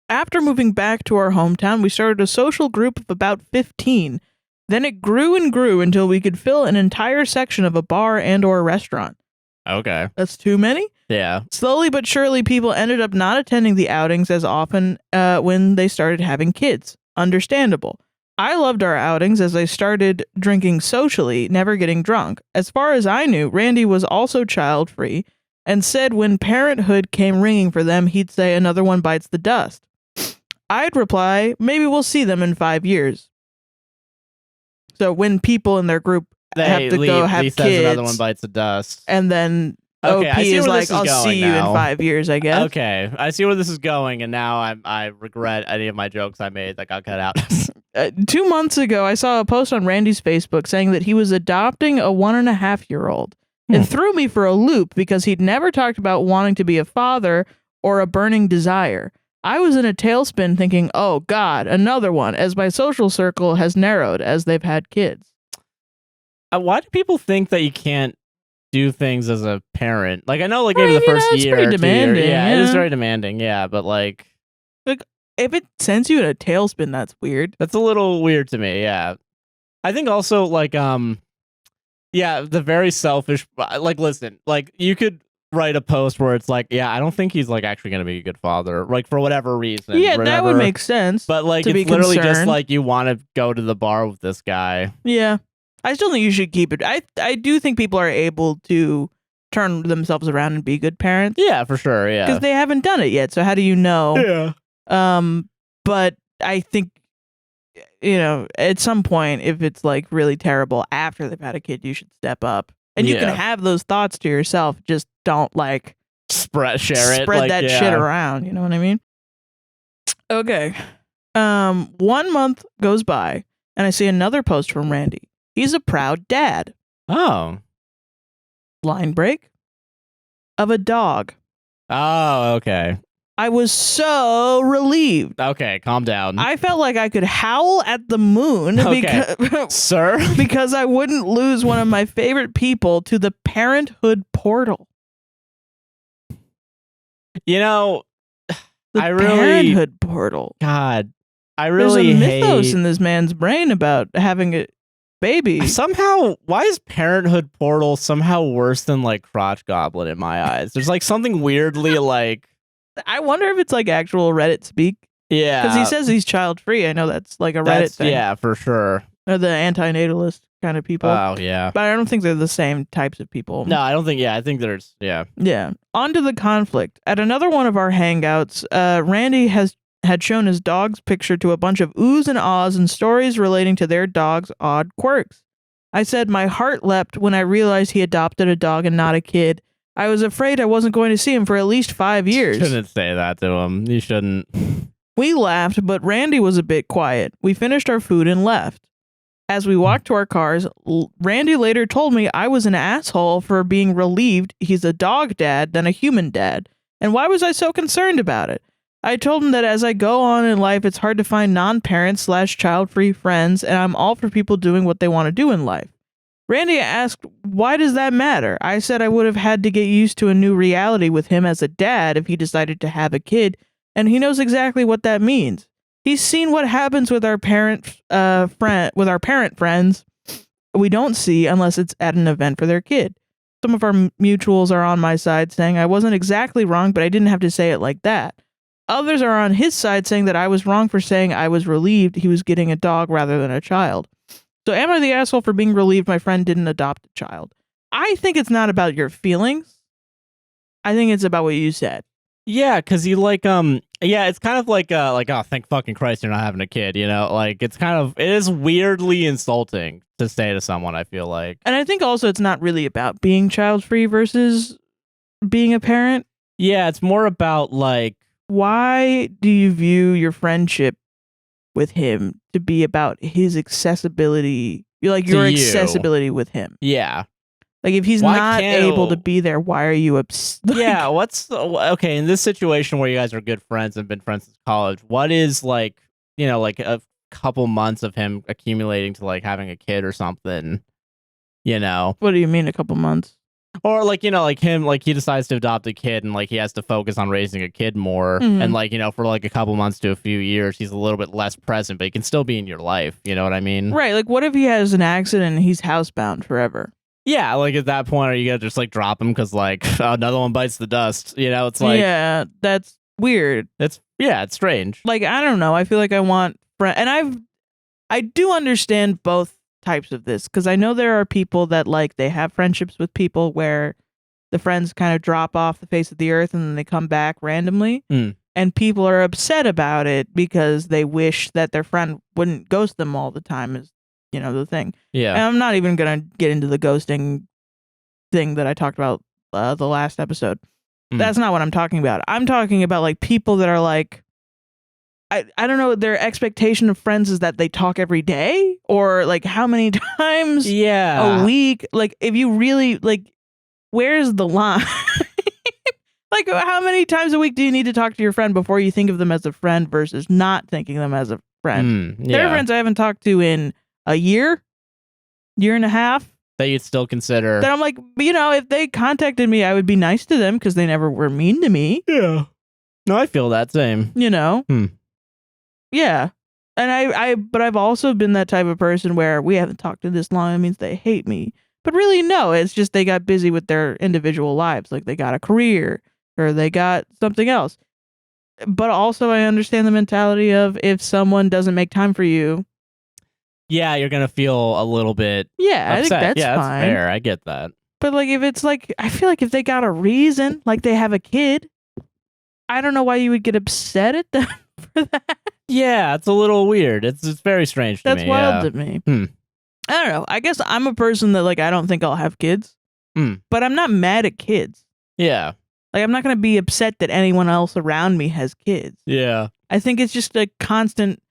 After moving back to our hometown, we started a social group of about 15. Then it grew and grew until we could fill an entire section of a bar and or restaurant. Okay. That's too many? Yeah. Slowly but surely, people ended up not attending the outings as often when they started having kids. Understandable. I loved our outings as I started drinking socially, never getting drunk. As far as I knew, Randy was also child-free and said when parenthood came ringing for them, he'd say another one bites the dust. I'd reply, maybe we'll see them in 5 years. So when people in their group have to go have kids, says another one bites the dust, and then okay, OP is like, "I'll see you in 5 years," I guess. Okay, I see where this is going, and now I regret any of my jokes I made that got cut out. 2 months ago, I saw a post on Randy's Facebook saying that he was adopting a 1.5-year-old. It threw me for a loop because he'd never talked about wanting to be a father or a burning desire. I was in a tailspin thinking, oh God, another one, as my social circle has narrowed as they've had kids. Why do people think that you can't do things as a parent? Like, I know, like, maybe the first year or 2 years. Yeah, it is very demanding, yeah, but like, if it sends you in a tailspin, that's weird. That's a little weird to me, yeah. I think also, like, yeah, the very selfish, like, listen, like, you could write a post where it's like, yeah, I don't think he's like actually going to be a good father, like for whatever reason. Yeah, that would make sense. But like, it's literally just like you want to go to the bar with this guy. Yeah, I still think you should keep it. I do think people are able to turn themselves around and be good parents. Yeah, for sure. Yeah, because they haven't done it yet. So how do you know? Yeah. But I think, you know, at some point, if it's like really terrible after they've had a kid, you should step up. And you can have those thoughts to yourself. Just don't like spread that shit around. You know what I mean? Okay. 1 month goes by and I see another post from Randy. He's a proud dad. Oh. Line break of a dog. Oh, okay. I was so relieved. Okay, calm down. I felt like I could howl at the moon sir, because I wouldn't lose one of my favorite people to the parenthood portal. You know, the parenthood portal. God, I really There's a mythos in this man's brain about having a baby. Somehow, why is parenthood portal somehow worse than like crotch goblin in my eyes? There's like something weirdly like. I wonder if it's like actual Reddit speak. Yeah. Because he says he's child free. I know that's like a Reddit thing. Yeah, for sure. Or the anti-natalist kind of people. Oh, yeah. But I don't think they're the same types of people. No, I don't think, I think there's, yeah. Yeah. On to the conflict. At another one of our hangouts, Randy had shown his dog's picture to a bunch of oohs and ahs and stories relating to their dog's odd quirks. I said my heart leapt when I realized he adopted a dog and not a kid. I was afraid I wasn't going to see him for at least 5 years. You shouldn't say that to him. You shouldn't. We laughed, but Randy was a bit quiet. We finished our food and left. As we walked to our cars, Randy later told me I was an asshole for being relieved he's a dog dad than a human dad. And why was I so concerned about it? I told him that as I go on in life, it's hard to find non-parent/child-free friends, and I'm all for people doing what they want to do in life. Randy asked, why does that matter? I said I would have had to get used to a new reality with him as a dad if he decided to have a kid, and he knows exactly what that means. He's seen what happens with our parent friends we don't see unless it's at an event for their kid. Some of our mutuals are on my side saying I wasn't exactly wrong, but I didn't have to say it like that. Others are on his side saying that I was wrong for saying I was relieved he was getting a dog rather than a child. So am I the asshole for being relieved my friend didn't adopt a child? I think it's not about your feelings. I think it's about what you said. Yeah, because you like it's kind of like oh, thank fucking Christ you're not having a kid, you know? Like it is weirdly insulting to say to someone, I feel like. And I think also it's not really about being child free versus being a parent. Yeah, it's more about like, why do you view your friendship with him to be about his accessibility? Your accessibility with him. Yeah. Like, if he's not able to be there, why are you upset? Yeah, okay, in this situation where you guys are good friends and been friends since college, what is, like, you know, like a couple months of him accumulating to, like, having a kid or something, you know? What do you mean, a couple months? Or, like, you know, like him, like, he decides to adopt a kid and, like, he has to focus on raising a kid more. Mm-hmm. And, like, you know, for, like, a couple months to a few years, he's a little bit less present, but he can still be in your life, you know what I mean? Right, like, what if he has an accident and he's housebound forever? Yeah, like at that point, are you gonna just like drop him because like another one bites the dust? You know, it's like yeah, that's weird. It's strange. Like I don't know. I feel like I want and I do understand both types of this because I know there are people that like they have friendships with people where the friends kind of drop off the face of the earth and then they come back randomly, and people are upset about it because they wish that their friend wouldn't ghost them all the time. Is you know, the thing. Yeah. And I'm not even going to get into the ghosting thing that I talked about the last episode. That's not what I'm talking about. I'm talking about like people that are like, I don't know, their expectation of friends is that they talk every day or like how many times a week. Like if you really like, where's the line? Like how many times a week do you need to talk to your friend before you think of them as a friend versus not thinking of them as a friend? There are friends I haven't talked to in a year and a half that you'd still consider. That I'm like, you know, if they contacted me, I would be nice to them because they never were mean to me. Yeah. No, I feel that same. You know? Yeah. And but I've also been that type of person where we haven't talked to this long. It means they hate me. But really, no, it's just they got busy with their individual lives. Like they got a career or they got something else. But also I understand the mentality of if someone doesn't make time for you, yeah, you're going to feel a little bit upset. I think that's yeah, fine. That's fair. I get that. But like if it's like, I feel like if they got a reason, like they have a kid, I don't know why you would get upset at them for that. Yeah, it's a little weird. It's very strange to me. That's wild to me. I don't know. I guess I'm a person that like, I don't think I'll have kids, but I'm not mad at kids. Yeah. Like I'm not going to be upset that anyone else around me has kids. Yeah. I think it's just a constant.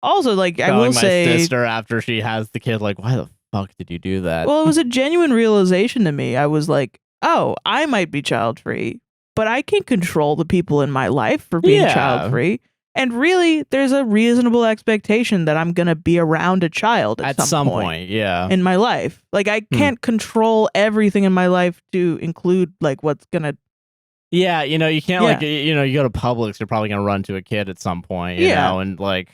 Also, like, I will say, my sister after she has the kid, like, why the fuck did you do that? Well, it was a genuine realization to me. I was like, oh, I might be child free, but I can control the people in my life for being child free. And really, there's a reasonable expectation that I'm going to be around a child at some point. Yeah. In my life. Like, I can't control everything in my life to include, like, what's going to. Yeah, you know, you can't, like, you know, you go to Publix, you're probably going to run to a kid at some point, you know, and, like.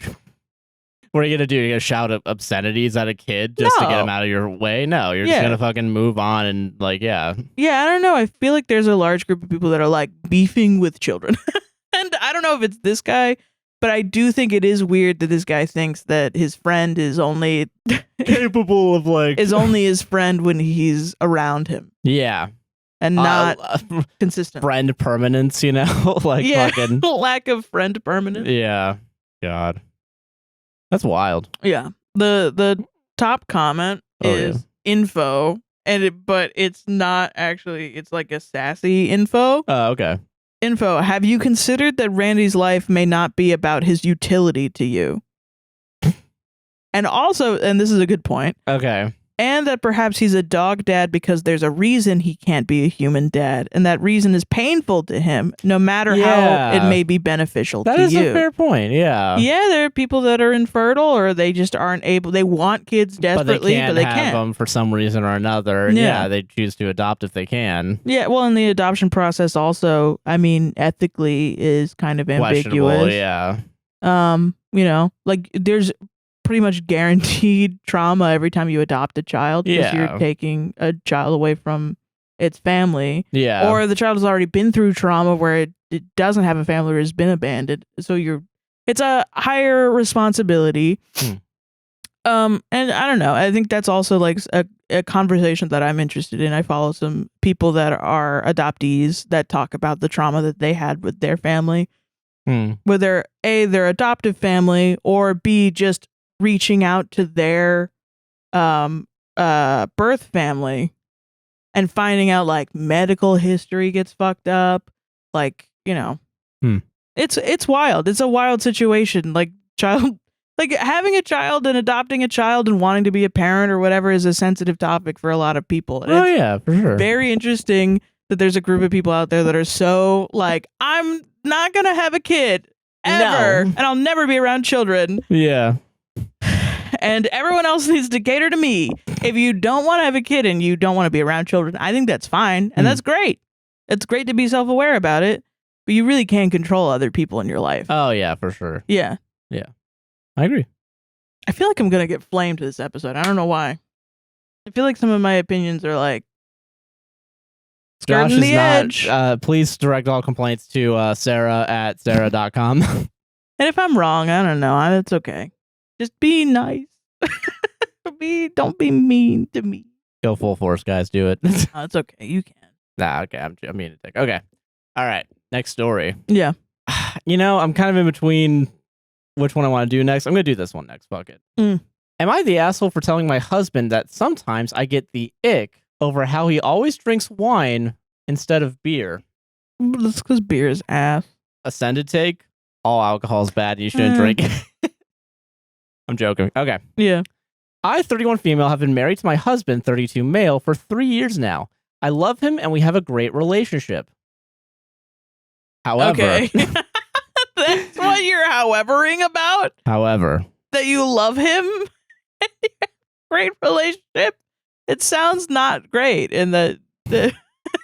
What are you going to do? You're going to shout obscenities at a kid just to get him out of your way? No, you're just going to fucking move on and like, yeah. Yeah, I don't know. I feel like there's a large group of people that are like beefing with children. And I don't know if it's this guy, but I do think it is weird that this guy thinks that his friend is only capable of like is only his friend when he's around him. Yeah. And not consistent. Friend permanence, you know? Like fucking lack of friend permanence. Yeah. God. That's wild. Yeah. The top comment is info, but it's not actually, it's like a sassy info. Oh, okay. Info, have you considered that Randy's life may not be about his utility to you? And also, and this is a good point. Okay. And that perhaps he's a dog dad because there's a reason he can't be a human dad. And that reason is painful to him, no matter how it may be beneficial to you. That is a fair point, yeah. Yeah, there are people that are infertile or they just aren't able. They want kids desperately, but they can't have them for some reason or another. Yeah, they choose to adopt if they can. Yeah, well, and the adoption process also, I mean, ethically is kind of ambiguous. Yeah. You know, like there's pretty much guaranteed trauma every time you adopt a child because you're taking a child away from its family. Yeah. Or the child has already been through trauma where it doesn't have a family or has been abandoned. So it's a higher responsibility. And I don't know. I think that's also like a conversation that I'm interested in. I follow some people that are adoptees that talk about the trauma that they had with their family. Whether A, their adoptive family, or B, just reaching out to their birth family and finding out like medical history gets fucked up. Like, you know, it's wild. It's a wild situation. Like having a child and adopting a child and wanting to be a parent or whatever is a sensitive topic for a lot of people. And yeah, for sure. Very interesting that there's a group of people out there that are so like, I'm not going to have a kid ever, and I'll never be around children. Yeah. And everyone else needs to cater to me. If you don't want to have a kid and you don't want to be around children, I think that's fine. And that's great. It's great to be self-aware about it, but you really can't control other people in your life. Oh, yeah, for sure. Yeah. Yeah. I agree. I feel like I'm going to get flamed this episode. I don't know why. I feel like some of my opinions are like skirting the edge. Please direct all complaints to Sarah at sarah.com. And if I'm wrong, I don't know. That's okay. Just be nice. Don't be mean to me. Go full force, guys. Do it. No, it's okay. You can. Nah, okay. I'm being a dick. Okay. All right. Next story. Yeah. You know, I'm kind of in between which one I want to do next. I'm going to do this one next. Fuck it. Am I the asshole for telling my husband that sometimes I get the ick over how he always drinks wine instead of beer? That's because beer is ass. Ascended take. All alcohol is bad and you shouldn't drink it. I'm joking. Okay. Yeah. I, 31 female, have been married to my husband, 32 male, for 3 years now. I love him and we have a great relationship. However... Okay. That's what you're howevering about? However. That you love him and you have a great relationship? It sounds not great and it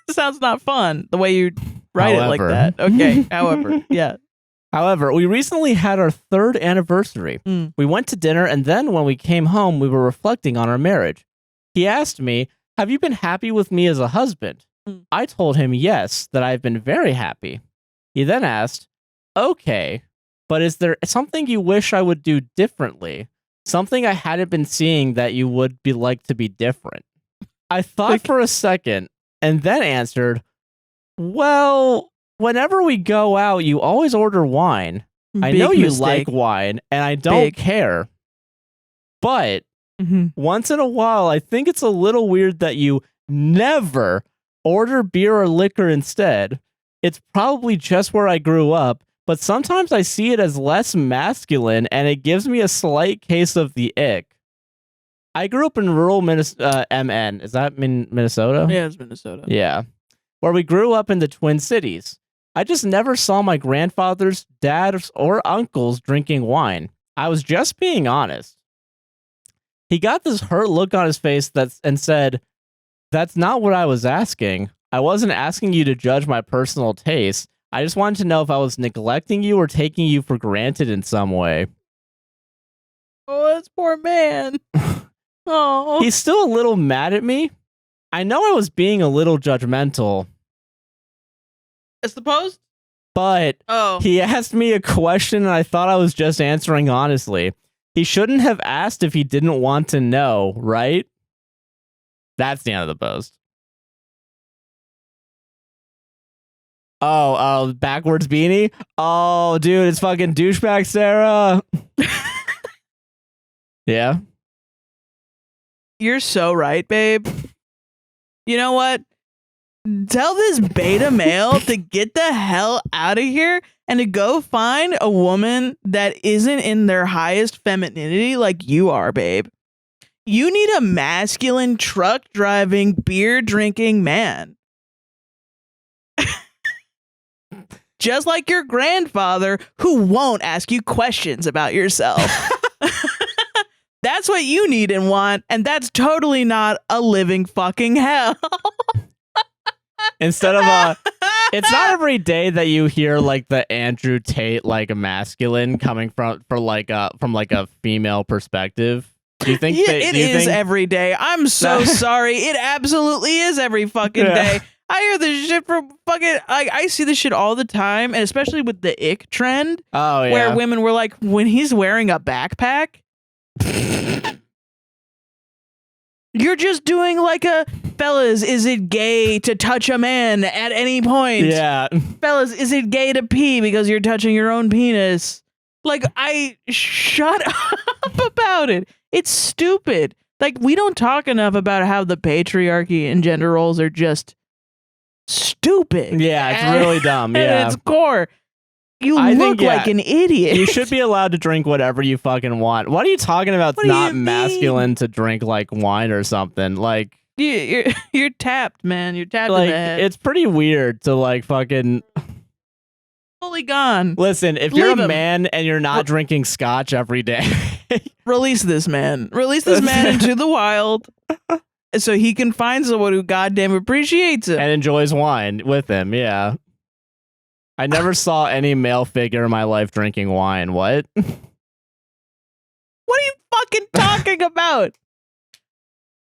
sounds not fun the way you write it like that. Okay. However. Yeah. However, we recently had our 3rd anniversary. We went to dinner, and then when we came home, we were reflecting on our marriage. He asked me, have you been happy with me as a husband? I told him yes, that I've been very happy. He then asked, okay, but is there something you wish I would do differently? Something I hadn't been seeing that you would be like to be different? I thought for a second, and then answered, well... whenever we go out, you always order wine. I know you like wine, and I don't care. But once in a while, I think it's a little weird that you never order beer or liquor instead. It's probably just where I grew up, but sometimes I see it as less masculine, and it gives me a slight case of the ick. I grew up in rural Minnesota. MN. Is that Minnesota? Yeah, it's Minnesota. Yeah. Where we grew up in the Twin Cities. I just never saw my grandfathers, dads, or uncles drinking wine. I was just being honest. He got this hurt look on his face and said, that's not what I was asking. I wasn't asking you to judge my personal taste. I just wanted to know if I was neglecting you or taking you for granted in some way. Oh, this poor man. Oh. He's still a little mad at me. I know I was being a little judgmental. I suppose? But he asked me a question and I thought I was just answering honestly. He shouldn't have asked if he didn't want to know, right? That's the end of the post. Oh, backwards beanie? Oh, dude, it's fucking douchebag Sarah. Yeah? You're so right, babe. You know what? Tell this beta male to get the hell out of here and to go find a woman that isn't in their highest femininity like you are, babe. You need a masculine, truck-driving, beer-drinking man. Just like your grandfather, who won't ask you questions about yourself. That's what you need and want, and that's totally not a living fucking hell. Instead of it's not every day that you hear like the Andrew Tate like masculine coming from a female perspective. Do you think it is every day? I'm so sorry. It absolutely is every fucking day. I hear this shit from fucking. I see this shit all the time, and especially with the ick trend. Oh yeah, where women were like, when he's wearing a backpack. You're just doing like a, fellas, is it gay to touch a man at any point? Yeah. Fellas, is it gay to pee because you're touching your own penis? Like, shut up about it. It's stupid. Like, we don't talk enough about how the patriarchy and gender roles are just stupid. Yeah, it's really dumb. Yeah. At its core. You look like an idiot. You should be allowed to drink whatever you fucking want. What are you talking about? It's not masculine to drink like wine or something. Like you're tapped, man. You're tapped in the head. It's pretty weird to like fucking fully gone. Listen, if you're a man and you're not drinking scotch every day, release this man. Release this man into the wild. So he can find someone who goddamn appreciates him and enjoys wine with him. Yeah. I never saw any male figure in my life drinking wine. What? What are you fucking talking about?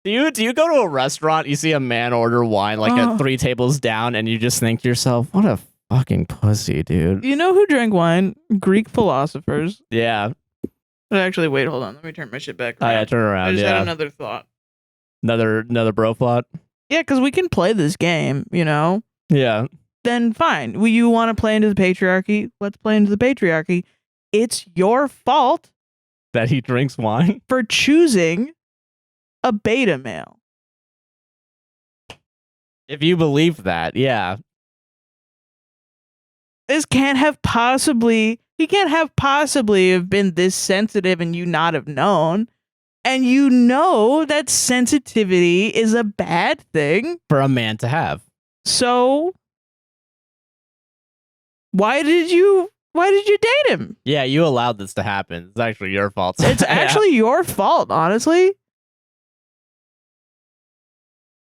Do you go to a restaurant, you see a man order wine like at 3 tables down, and you just think to yourself, what a fucking pussy, dude. You know who drank wine? Greek philosophers. Yeah. Actually, wait, hold on. Let me turn my shit back around. Oh, yeah, turn around. I just had another thought. Another bro thought? Yeah, because we can play this game, you know? Yeah. Then fine. You want to play into the patriarchy? Let's play into the patriarchy. It's your fault that he drinks wine for choosing a beta male. If you believe that, yeah. He can't have possibly have been this sensitive and you not have known. And you know that sensitivity is a bad thing for a man to have. So why did you date him? Yeah, you allowed this to happen. It's actually your fault. It's actually your fault, honestly.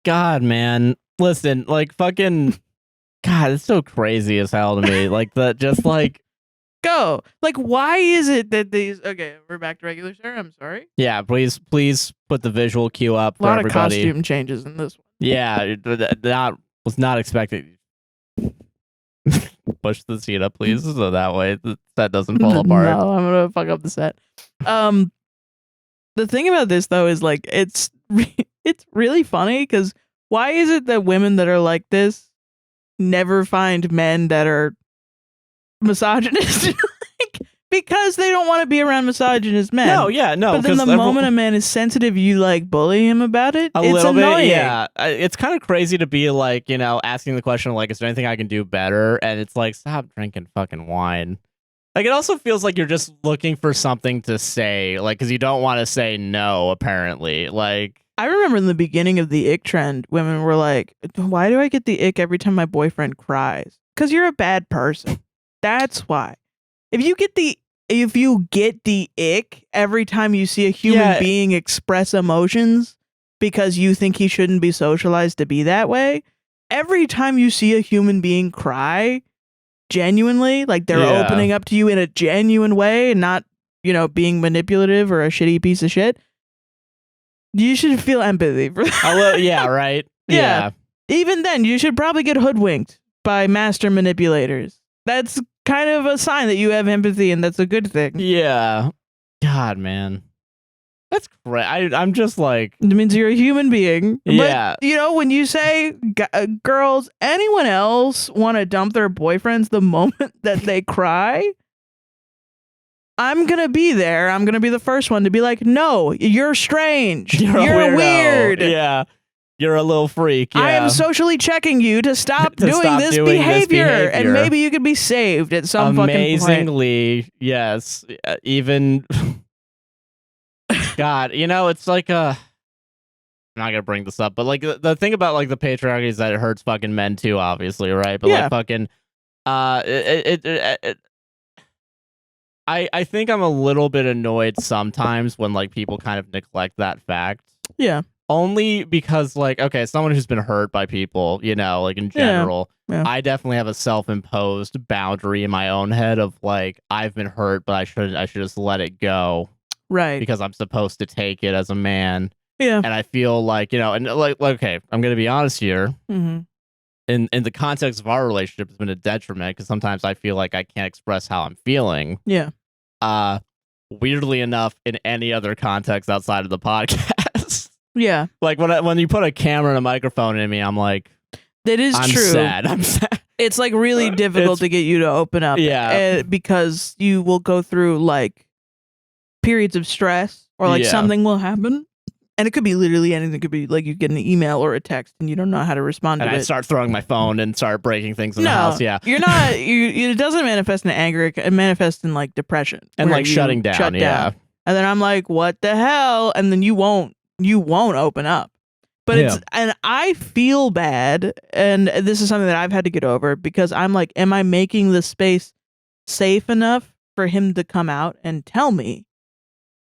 God, man. Listen, like fucking God, it's so crazy as hell to me. Like go. Like, why is it that these okay, we're back to regular, sir. I'm sorry. Yeah, please put the visual cue up for everybody. A lot of costume changes in this one. Yeah, that was not expected. Push the seat up, please, so that way the set doesn't fall apart. No, I'm gonna fuck up the set. The thing about this though is like it's really funny because why is it that women that are like this never find men that are misogynist? Because they don't want to be around misogynist men. No, yeah, no. But then the moment a man is sensitive, you like bully him about it. It's annoying. Bit, yeah. It's kind of crazy to be like, you know, asking the question like, is there anything I can do better? And it's like, stop drinking fucking wine. Like, it also feels like you're just looking for something to say, like, because you don't want to say no, apparently. Like, I remember in the beginning of the ick trend, women were like, why do I get the ick every time my boyfriend cries? Because you're a bad person. That's why. If you get the ick every time you see a human being express emotions because you think he shouldn't be socialized to be that way, every time you see a human being cry genuinely, like they're opening up to you in a genuine way and not, you know, being manipulative or a shitty piece of shit, you should feel empathy for that. Yeah, right? Yeah. Even then, you should probably get hoodwinked by master manipulators. That's kind of a sign that you have empathy, and that's a good thing. Yeah. God, man. That's great. I'm just like... It means you're a human being. Yeah. But, you know, when you say, girls, anyone else want to dump their boyfriends the moment that they cry, I'm going to be there. I'm going to be the first one to be like, no, you're strange. You're weird. Yeah. You're a little freak. Yeah. I am socially checking you to stop To doing stop this doing this behavior, behavior. and maybe you could be saved at some fucking point. Amazingly, yes. Even God, it's like I'm not gonna bring this up, but like the thing about like the patriarchy is that it hurts fucking men too, obviously, right? But like fucking, I think I'm a little bit annoyed sometimes when like people kind of neglect that fact. Yeah. Only because like, okay, someone who's been hurt by people, like in general, I definitely have a self-imposed boundary in my own head of like, I've been hurt, but I should just let it go. Right. Because I'm supposed to take it as a man. Yeah. And I feel like, and like okay, I'm going to be honest here. Mm-hmm. In the context of our relationship, it's been a detriment because sometimes I feel like I can't express how I'm feeling. Yeah. Weirdly enough, in any other context outside of the podcast. Yeah. Like when you put a camera and a microphone in me, I'm like, that is I'm true. sad. I'm sad. It's like really difficult to get you to open up. Yeah. Because you will go through like periods of stress or like something will happen. And it could be literally anything. It could be like you get an email or a text and you don't know how to respond to it. And I start throwing my phone and start breaking things in the house. Yeah. You're not, it doesn't manifest in anger. It manifests in like depression. And like shutting down. Shut down. And then I'm like, what the hell? And then you won't open up. But and I feel bad. And this is something that I've had to get over because I'm like, am I making the space safe enough for him to come out and tell me?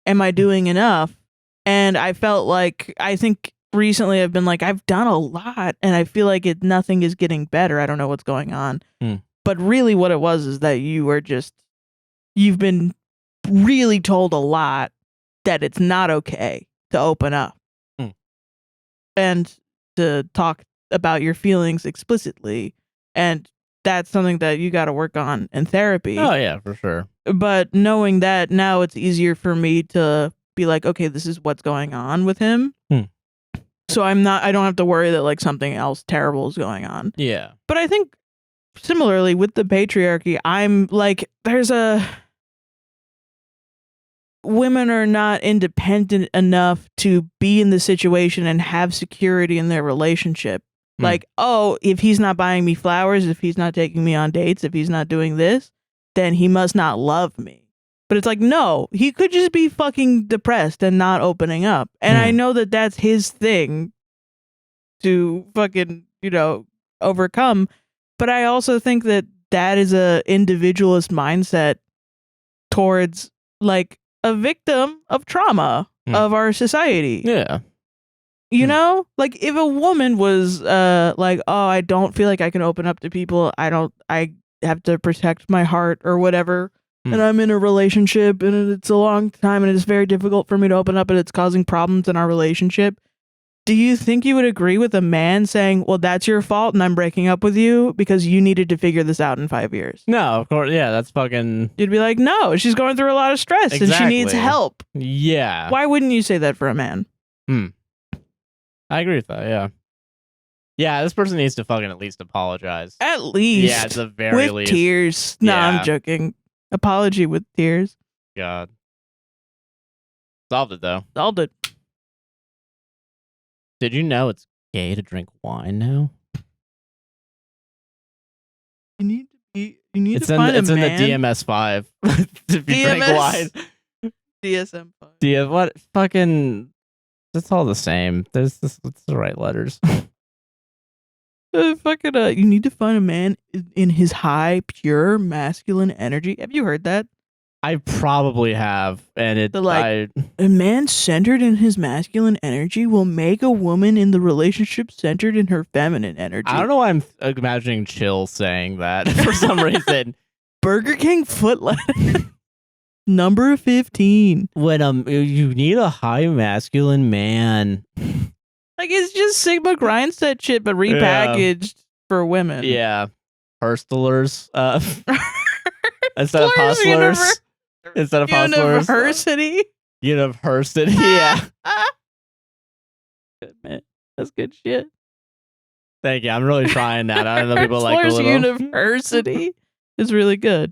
Am I doing enough? And I felt like, I think recently I've been like, I've done a lot and I feel like nothing is getting better. I don't know what's going on. But really what it was is that you've been really told a lot that it's not okay to open up and to talk about your feelings explicitly. And that's something that you got to work on in therapy. Oh yeah, for sure. But knowing that now it's easier for me to be like, okay, this is what's going on with him. So I don't have to worry that like something else terrible is going on. Yeah. But I think similarly with the patriarchy, I'm like, women are not independent enough to be in the situation and have security in their relationship. Like, oh, if he's not buying me flowers, if he's not taking me on dates, if he's not doing this, then he must not love me. But it's like, no, he could just be fucking depressed and not opening up. And I know that that's his thing to fucking, overcome. But I also think that that is a individualist mindset towards like a victim of trauma of our society. Yeah. You know, like if a woman was like, oh, I don't feel like I can open up to people. I have to protect my heart or whatever. And I'm in a relationship and it's a long time and it's very difficult for me to open up and it's causing problems in our relationship. Do you think you would agree with a man saying, well, that's your fault and I'm breaking up with you because you needed to figure this out in 5 years? No, of course. Yeah, that's fucking... You'd be like, no, she's going through a lot of stress and she needs help. Yeah. Why wouldn't you say that for a man? I agree with that, yeah. Yeah, this person needs to fucking at least apologize. At least. Yeah, at the very least. With tears. No, I'm joking. Apology with tears. God. Solved it, though. Solved it. Did you know it's gay to drink wine now? You need to find a man. It's in the DMS5. If you drink wine. DSM5. What? Fucking... It's all the same. It's the right letters. You need to find a man in his high, pure, masculine energy. Have you heard that? I probably have, and a man centered in his masculine energy will make a woman in the relationship centered in her feminine energy. I don't know why I'm imagining Chill saying that for some reason. Burger King foot letter. Number 15. When you need a high masculine man. Like, it's just Sigma Grindset shit, but repackaged for women. Yeah. Hustlers. Instead of hustlers. Instead of hustlers. University. University, yeah. Good, man. That's good shit. Thank you. I'm really trying that. I don't know people like a little. University is really good.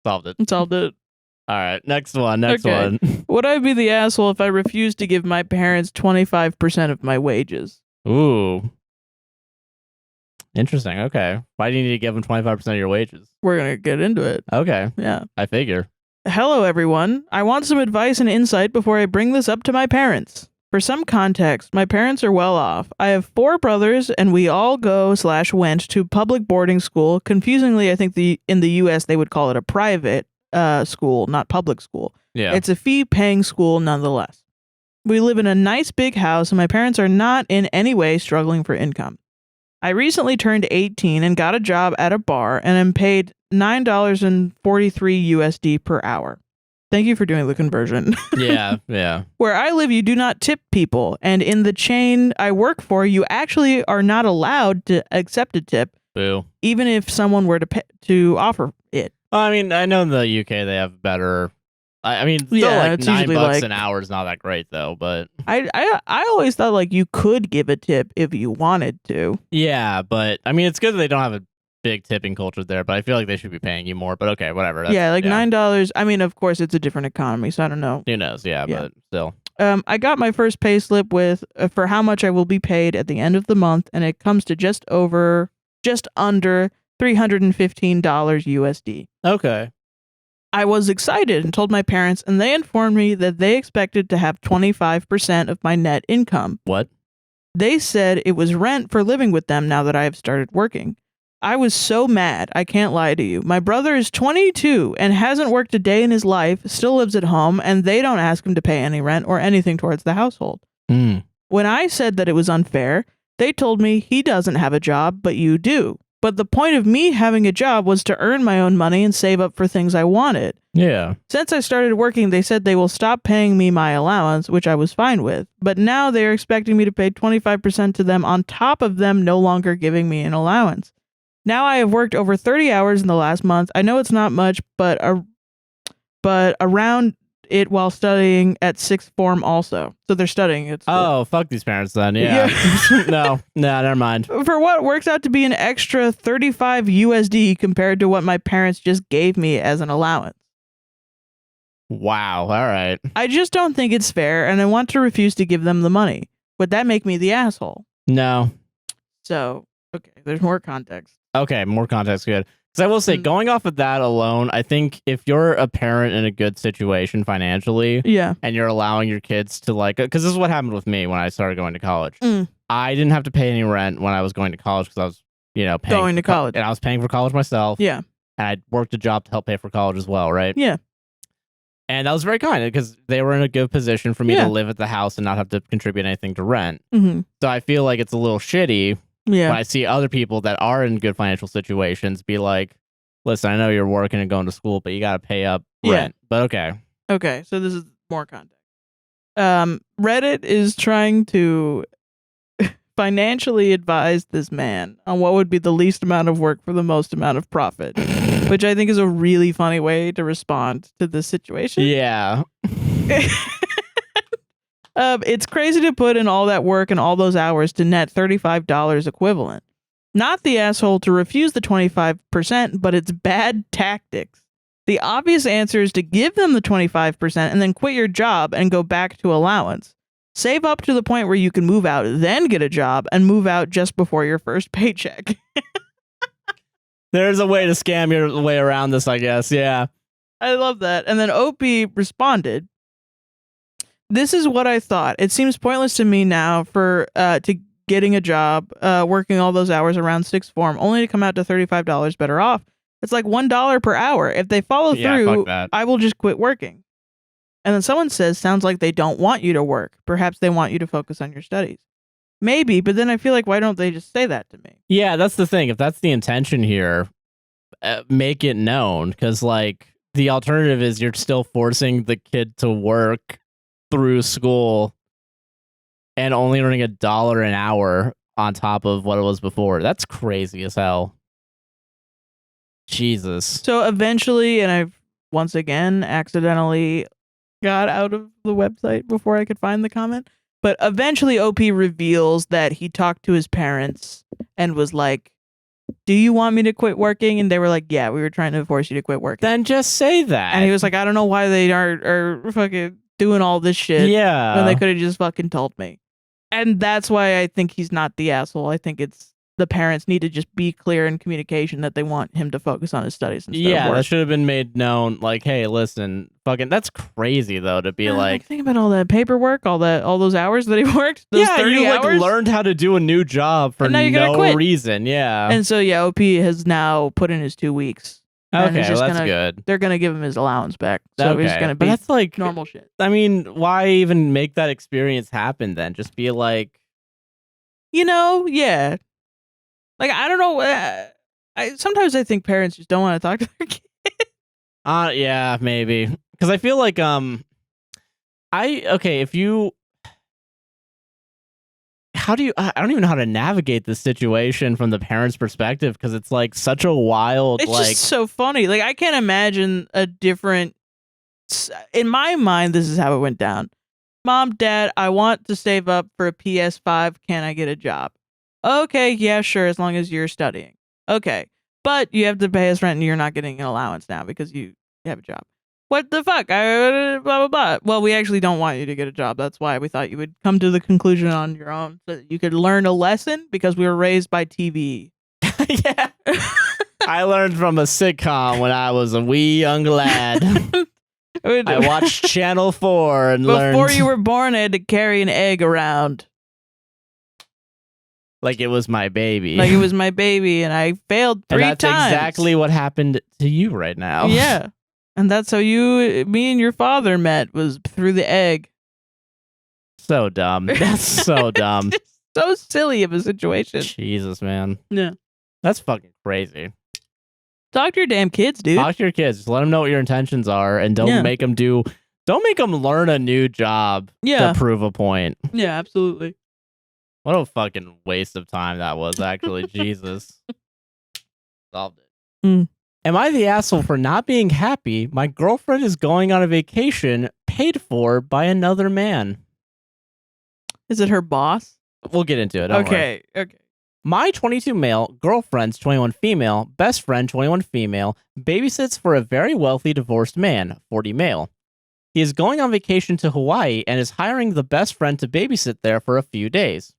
Solved it. Solved it. All right, next one. Would I be the asshole if I refused to give my parents 25% of my wages? Ooh. Interesting. Okay. Why do you need to give them 25% of your wages? We're going to get into it. Okay. Yeah. I figure. Hello, everyone. I want some advice and insight before I bring this up to my parents. For some context, my parents are well off. I have 4 brothers, and we all go/went to public boarding school. Confusingly, I think in the U.S. they would call it a private school, not public school. Yeah. It's a fee-paying school nonetheless. We live in a nice big house, and my parents are not in any way struggling for income. I recently turned 18 and got a job at a bar, and am paid $9.43 USD per hour. Thank you for doing the conversion. Yeah. Where I live, you do not tip people, and in the chain I work for, you actually are not allowed to accept a tip. Boo. Even if someone were to offer it. I mean, I know in the UK they have better. I mean, still like $9 an hour is not that great though. But I always thought like you could give a tip if you wanted to. Yeah, but I mean, it's good that they don't have a big tipping culture there. But I feel like they should be paying you more. But okay, whatever. $9. I mean, of course, it's a different economy, so I don't know. Who knows? Yeah. But still. I got my first pay slip with for how much I will be paid at the end of the month, and it comes to just under $315 USD. Okay. I was excited and told my parents, and they informed me that they expected to have 25% of my net income. What? They said it was rent for living with them now that I have started working. I was so mad, I can't lie to you. My brother is 22 and hasn't worked a day in his life, still lives at home, and they don't ask him to pay any rent or anything towards the household. When I said that it was unfair, they told me he doesn't have a job, but you do. But the point of me having a job was to earn my own money and save up for things I wanted. Yeah. Since I started working, they said they will stop paying me my allowance, which I was fine with. But now they are expecting me to pay 25% to them on top of them no longer giving me an allowance. Now I have worked over 30 hours in the last month. I know it's not much, but around it while studying at sixth form also. So they're studying at school. Oh, fuck these parents then. Yeah. No, never mind. For what works out to be an extra 35 USD compared to what my parents just gave me as an allowance. Wow. All right. I just don't think it's fair, and I want to refuse to give them the money. Would that make me the asshole? No. So, okay, there's more context. Okay, more context, good. Because I will say, going off of that alone, I think if you're a parent in a good situation financially, and you're allowing your kids to because this is what happened with me when I started going to college. I didn't have to pay any rent when I was going to college because I was, paying going to college, and I was paying for college myself. Yeah, and I worked a job to help pay for college as well, right? Yeah, and that was very kind because they were in a good position for me to live at the house and not have to contribute anything to rent. So I feel like it's a little shitty. Yeah. When I see other people that are in good financial situations be like, listen, I know you're working and going to school, but you got to pay up rent. But okay. Okay, so this is more context. Reddit is trying to financially advise this man on what would be the least amount of work for the most amount of profit, which I think is a really funny way to respond to this situation. Yeah. It's crazy to put in all that work and all those hours to net $35 equivalent. Not the asshole to refuse the 25%, but it's bad tactics. The obvious answer is to give them the 25% and then quit your job and go back to allowance. Save up to the point where you can move out, then get a job and move out just before your first paycheck. There's a way to scam your way around this, I guess. Yeah. I love that. And then OP responded, "This is what I thought. It seems pointless to me now for to getting a job, working all those hours around sixth form, only to come out to $35 better off. It's like $1 per hour. If they follow through, I will just quit working." And then someone says, "Sounds like they don't want you to work. Perhaps they want you to focus on your studies." Maybe, but then I feel like, why don't they just say that to me? Yeah, that's the thing. If that's the intention here, make it known. Because, the alternative is you're still forcing the kid to work through school and only earning $1 an hour on top of what it was before. That's crazy as hell. Jesus. So eventually, and I've once again accidentally got out of the website before I could find the comment, but eventually OP reveals that he talked to his parents and was like, do you want me to quit working? And they were like, yeah, we were trying to force you to quit working. Then just say that. And he was like, I don't know why they are fucking doing all this shit. Yeah. When they could have just fucking told me. And that's why I think he's not the asshole. I think it's the parents need to just be clear in communication that they want him to focus on his studies instead of work. That should have been made known. Like, hey, listen, fucking, that's crazy though to be like, think about all that paperwork, all those hours that he worked. Those 30 you hours? like learned how to do a new job for no reason. Yeah, and so OP has now put in his 2 weeks. Okay, that's good. They're gonna give him his allowance back, so he's gonna be. But that's like normal shit. I mean, why even make that experience happen then? Just be like, yeah. Like, I don't know. Sometimes I think parents just don't want to talk to their kids. Yeah, maybe. Because I feel like, if you, how do you, I don't even know how to navigate this situation from the parents' perspective, because it's like such a wild, it's just so funny. Like, I can't imagine a different, in my mind, this is how it went down. Mom, Dad, I want to save up for a PS5. Can I get a job? Okay, yeah, sure, as long as you're studying. Okay, but you have to pay us rent and you're not getting an allowance now because you have a job. What the fuck? Blah, blah, blah. Well, we actually don't want you to get a job. That's why we thought you would come to the conclusion on your own so that you could learn a lesson because we were raised by TV. Yeah. I learned from a sitcom when I was a wee young lad. I watched Channel 4 and learned. Before you were born, I had to carry an egg around. Like it was my baby. Like it was my baby, and I failed 3 times. And that's exactly what happened to you right now. Yeah. And that's how me and your father met, was through the egg. So dumb. That's so dumb. So silly of a situation. Jesus, man. Yeah. That's fucking crazy. Talk to your damn kids, dude. Talk to your kids. Just let them know what your intentions are, and don't make them learn a new job to prove a point. Yeah, absolutely. What a fucking waste of time that was, actually. Jesus. Solved it. Am I the asshole for not being happy? My girlfriend is going on a vacation paid for by another man. Is it her boss? We'll get into it. Okay. My 22 male, girlfriend's 21 female, best friend 21 female, babysits for a very wealthy divorced man, 40 male. He is going on vacation to Hawaii and is hiring the best friend to babysit there for a few days.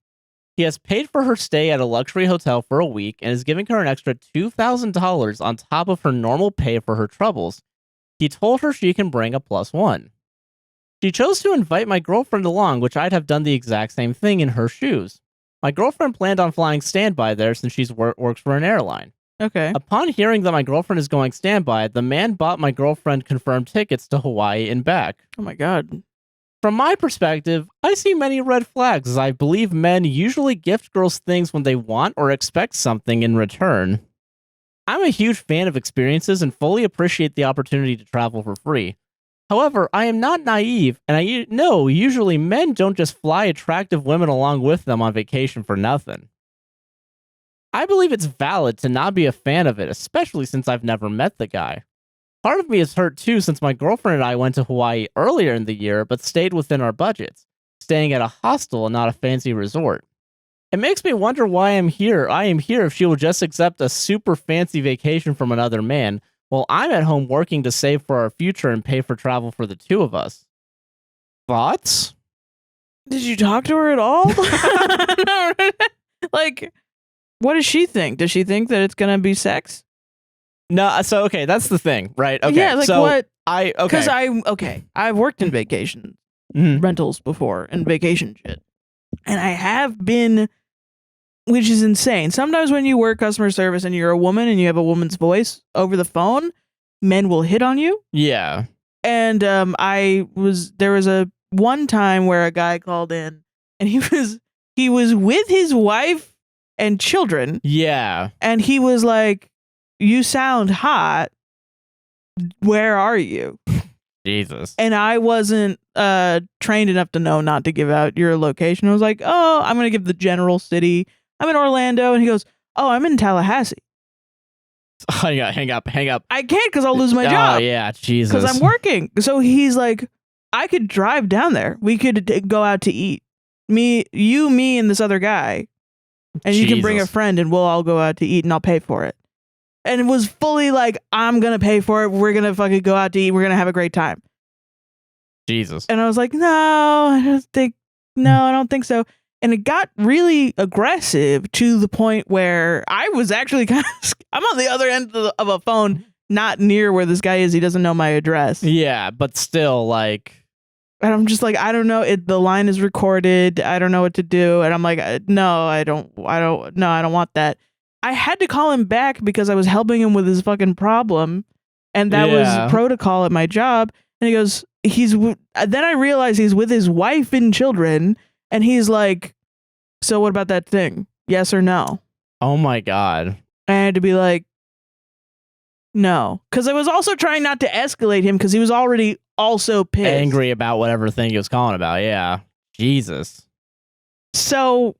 He has paid for her stay at a luxury hotel for a week and is giving her an extra $2,000 on top of her normal pay for her troubles. He told her she can bring a +1. She chose to invite my girlfriend along, which I'd have done the exact same thing in her shoes. My girlfriend planned on flying standby there since she works for an airline. Okay. Upon hearing that my girlfriend is going standby, the man bought my girlfriend confirmed tickets to Hawaii and back. Oh my God. From my perspective, I see many red flags, as I believe men usually gift girls things when they want or expect something in return. I'm a huge fan of experiences and fully appreciate the opportunity to travel for free. However, I am not naive, and I know usually men don't just fly attractive women along with them on vacation for nothing. I believe it's valid to not be a fan of it, especially since I've never met the guy. Part of me is hurt too, since my girlfriend and I went to Hawaii earlier in the year, but stayed within our budgets, staying at a hostel and not a fancy resort. It makes me wonder why I am here if she will just accept a super fancy vacation from another man, while I'm at home working to save for our future and pay for travel for the two of us. Thoughts? Did you talk to her at all? No, like, what does she think? Does she think that it's gonna be sex? No, so okay, that's the thing, right? Okay, yeah, like so what? Because I've worked in vacation rentals before and vacation shit, and I have been, which is insane. Sometimes when you work customer service and you're a woman and you have a woman's voice over the phone, men will hit on you. Yeah, and there was a one time where a guy called in and he was with his wife and children. Yeah, and he was like, "You sound hot. Where are you?" Jesus. And I wasn't trained enough to know not to give out your location. I was like, "Oh, I'm going to give the general city. I'm in Orlando." And he goes, "Oh, I'm in Tallahassee." Hang up. I can't because I'll lose my job. Oh, yeah, Jesus. Because I'm working. So he's like, "I could drive down there. We could go out to eat. Me, and this other guy. And you can bring a friend and we'll all go out to eat and I'll pay for it. And it was fully like, I'm going to pay for it. We're going to fucking go out to eat. We're going to have a great time. Jesus. And I was like, no, I don't think so. And it got really aggressive to the point where I was actually I'm on the other end of a phone, not near where this guy is. He doesn't know my address. Yeah, but still, like. And I'm just like, I don't know. The line is recorded. I don't know what to do. And I'm like, no, I don't want that. I had to call him back because I was helping him with his fucking problem. And that was protocol at my job. And he goes, then I realized he's with his wife and children. And he's like, so what about that thing? Yes or no? Oh my God. I had to be like, no. Because I was also trying not to escalate him because he was already also pissed. Angry about whatever thing he was calling about. Yeah. Jesus. So.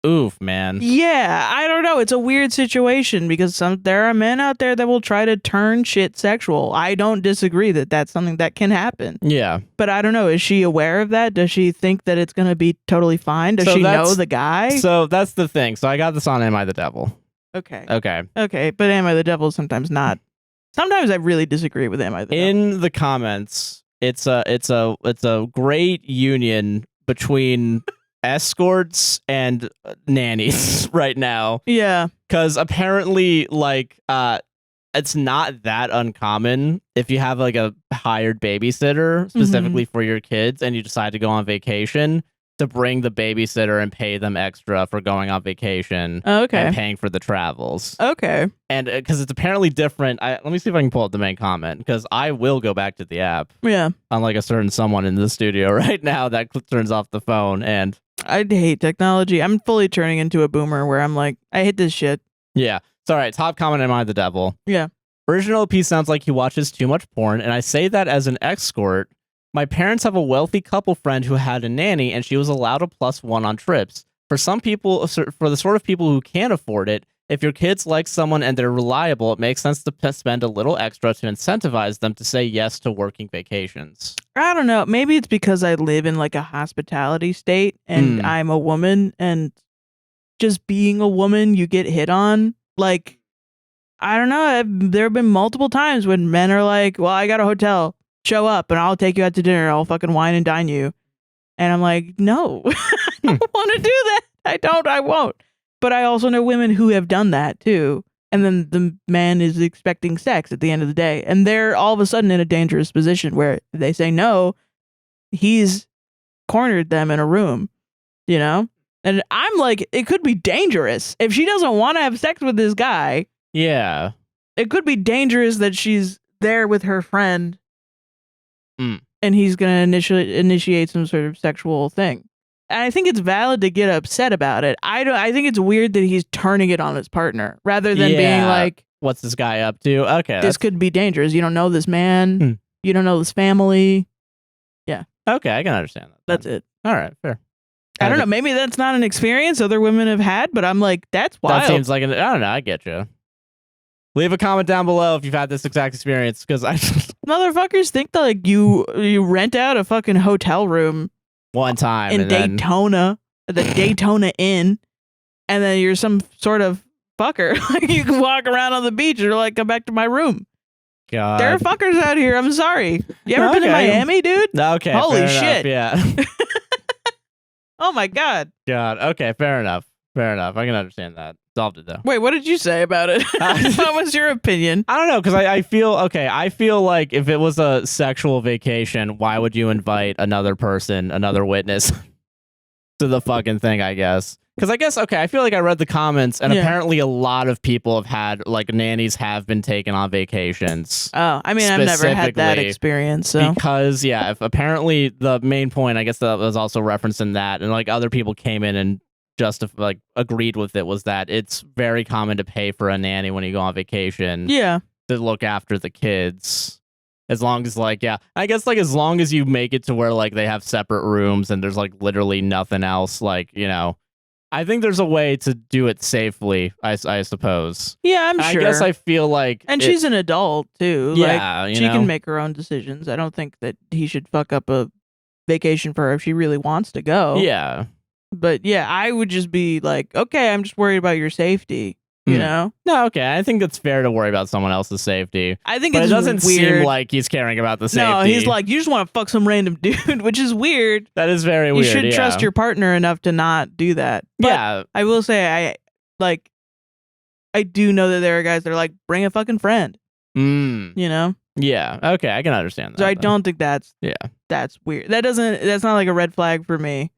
Oof, man. Yeah, I don't know. It's a weird situation because there are men out there that will try to turn shit sexual. I don't disagree that that's something that can happen. Yeah. But I don't know. Is she aware of that? Does she think that it's going to be totally fine? Does she know the guy? So that's the thing. So I got this on Am I the Devil? Okay. But Am I the Devil sometimes not. Sometimes I really disagree with Am I the Devil. In the comments, it's a great union between escorts and nannies right now. Yeah. Because apparently, like, it's not that uncommon if you have like a hired babysitter specifically for your kids and you decide to go on vacation to bring the babysitter and pay them extra for going on vacation. And paying for the travels. Okay. And because it's apparently different. Let me see if I can pull up the main comment because I will go back to the app. Yeah. Unlike a certain someone in the studio right now that turns off the phone. And I hate technology. I'm fully turning into a boomer where I'm like, I hate this shit. Yeah. It's all right. Top comment, Am I the Devil? Yeah. Original OP sounds like he watches too much porn, and I say that as an escort. My parents have a wealthy couple friend who had a nanny, and she was allowed a +1 on trips. For some people, for the sort of people who can't afford it, if your kids like someone and they're reliable, it makes sense to spend a little extra to incentivize them to say yes to working vacations. I don't know. Maybe it's because I live in like a hospitality state and I'm a woman, and just being a woman, you get hit on. Like, I don't know. There have been multiple times when men are like, well, I got a hotel. Show up and I'll take you out to dinner. I'll fucking wine and dine you. And I'm like, no, I don't want to do that. I won't. But I also know women who have done that too. And then the man is expecting sex at the end of the day. And they're all of a sudden in a dangerous position where they say no, he's cornered them in a room, you know? And I'm like, it could be dangerous. If she doesn't want to have sex with this guy. Yeah. It could be dangerous that she's there with her friend. And he's going to initiate some sort of sexual thing. And I think it's valid to get upset about it. I think it's weird that he's turning it on his partner rather than being like, what's this guy up to? Okay. This could be dangerous. You don't know this man. You don't know this family. Yeah. Okay. I can understand that. That's it. All right. Fair. I don't know. Maybe that's not an experience other women have had, but I'm like, that's wild. That seems like I don't know. I get you. Leave a comment down below if you've had this exact experience, because motherfuckers think that like you rent out a fucking hotel room one time in Daytona, the Daytona Inn, and then you're some sort of fucker. Like you can walk around on the beach and you're like, come back to my room. God, there are fuckers out here. I'm sorry. You ever been to Miami, dude? Okay. Holy shit. Yeah. Oh my God. God. Okay. Fair enough. I can understand that. Solved it though. Wait, what did you say about it? What was your opinion? I don't know, because I feel like if it was a sexual vacation, why would you invite another person, another witness to the fucking thing, I guess? Because I feel like I read the comments, and apparently a lot of people have had, like, nannies have been taken on vacations. Oh, I mean, I've never had that experience, so. Because, if apparently the main point, I guess that was also referenced in that, and, like, other people came in and agreed with it, was that it's very common to pay for a nanny when you go on vacation. Yeah. To look after the kids. As long as as long as you make it to where like they have separate rooms and there's like literally nothing else, like, you know, I think there's a way to do it safely, I suppose. Yeah, I'm sure. I guess I feel like... And she's an adult, too. Yeah, like, she can make her own decisions. I don't think that he should fuck up a vacation for her if she really wants to go. Yeah. But yeah, I would just be like, okay, I'm just worried about your safety. You know? No, okay. I think it's fair to worry about someone else's safety. I think but it's it doesn't weird. seem like he's caring about the safety. No, he's like, you just want to fuck some random dude, which is weird. That is very weird. You should trust your partner enough to not do that. But yeah. I will say, I do know that there are guys that are like, bring a fucking friend. You know? Yeah. Okay, I can understand that. So I don't think that's weird. That's not like a red flag for me.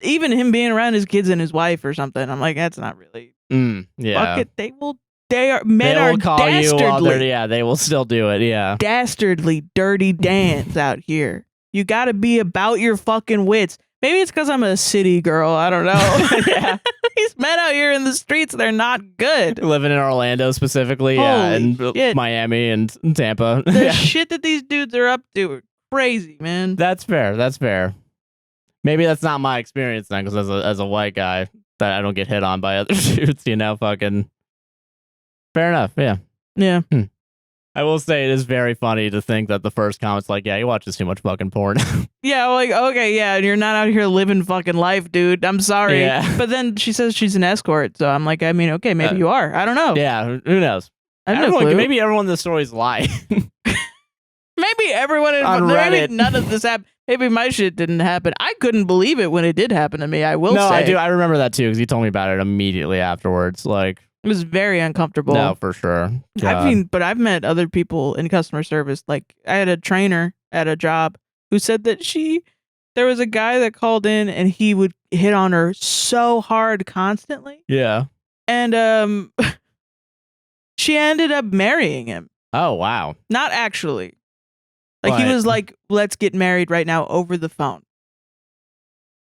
Even him being around his kids and his wife or something, I'm like, that's not really. Fuck it. They are call dastardly. You they will still do it. Yeah. Dastardly, dirty Dans out here. You got to be about your fucking wits. Maybe it's because I'm a city girl. I don't know. Yeah. These men out here in the streets, they're not good. Living in Orlando specifically, and shit. Miami and Tampa. The shit that these dudes are up to are crazy, man. That's fair. Maybe that's not my experience then, because as a white guy, that I don't get hit on by other dudes, fucking. Fair enough, yeah. Yeah. I will say it is very funny to think that the first comment's like, yeah, he watches too much fucking porn. Yeah, like, okay, yeah, you're not out here living fucking life, dude. I'm sorry. Yeah. But then she says she's an escort, so I'm like, I mean, okay, maybe you are. I don't know. Yeah, who knows? I have no clue. Maybe everyone in the story's lying. Maybe everyone maybe none of this happened. Maybe my shit didn't happen. I couldn't believe it when it did happen to me. I will say. No, I do. I remember that too because you told me about it immediately afterwards. Like, it was very uncomfortable. No, for sure. But I've met other people in customer service. Like, I had a trainer at a job who said that there was a guy that called in and he would hit on her so hard constantly. Yeah. And she ended up marrying him. Oh, wow. Not actually. Like, he was like, let's get married right now over the phone.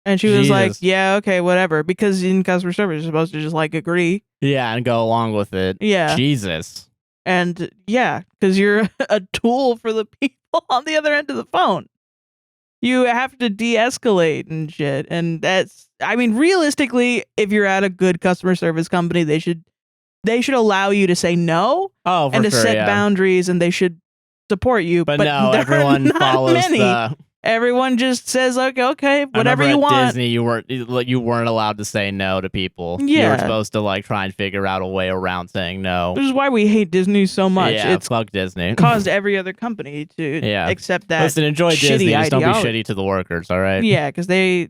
And she was like, yeah, okay, whatever. Because in customer service, you're supposed to just like agree. Yeah, and go along with it. Yeah. Jesus. And yeah, because you're a tool for the people on the other end of the phone. You have to de-escalate and shit. And realistically, if you're at a good customer service company, they should allow you to say no. Oh, for and to sure, set boundaries, and they should support you. But no, everyone follows Everyone just says, okay, whatever you want. At Disney, you weren't allowed to say no to people. Yeah. You were supposed to like try and figure out a way around saying no. Which is why we hate Disney so much. Yeah, it's fuck Disney. Caused every other company to accept that. Listen, enjoy Disney. Just don't be shitty to the workers, all right? Yeah, because they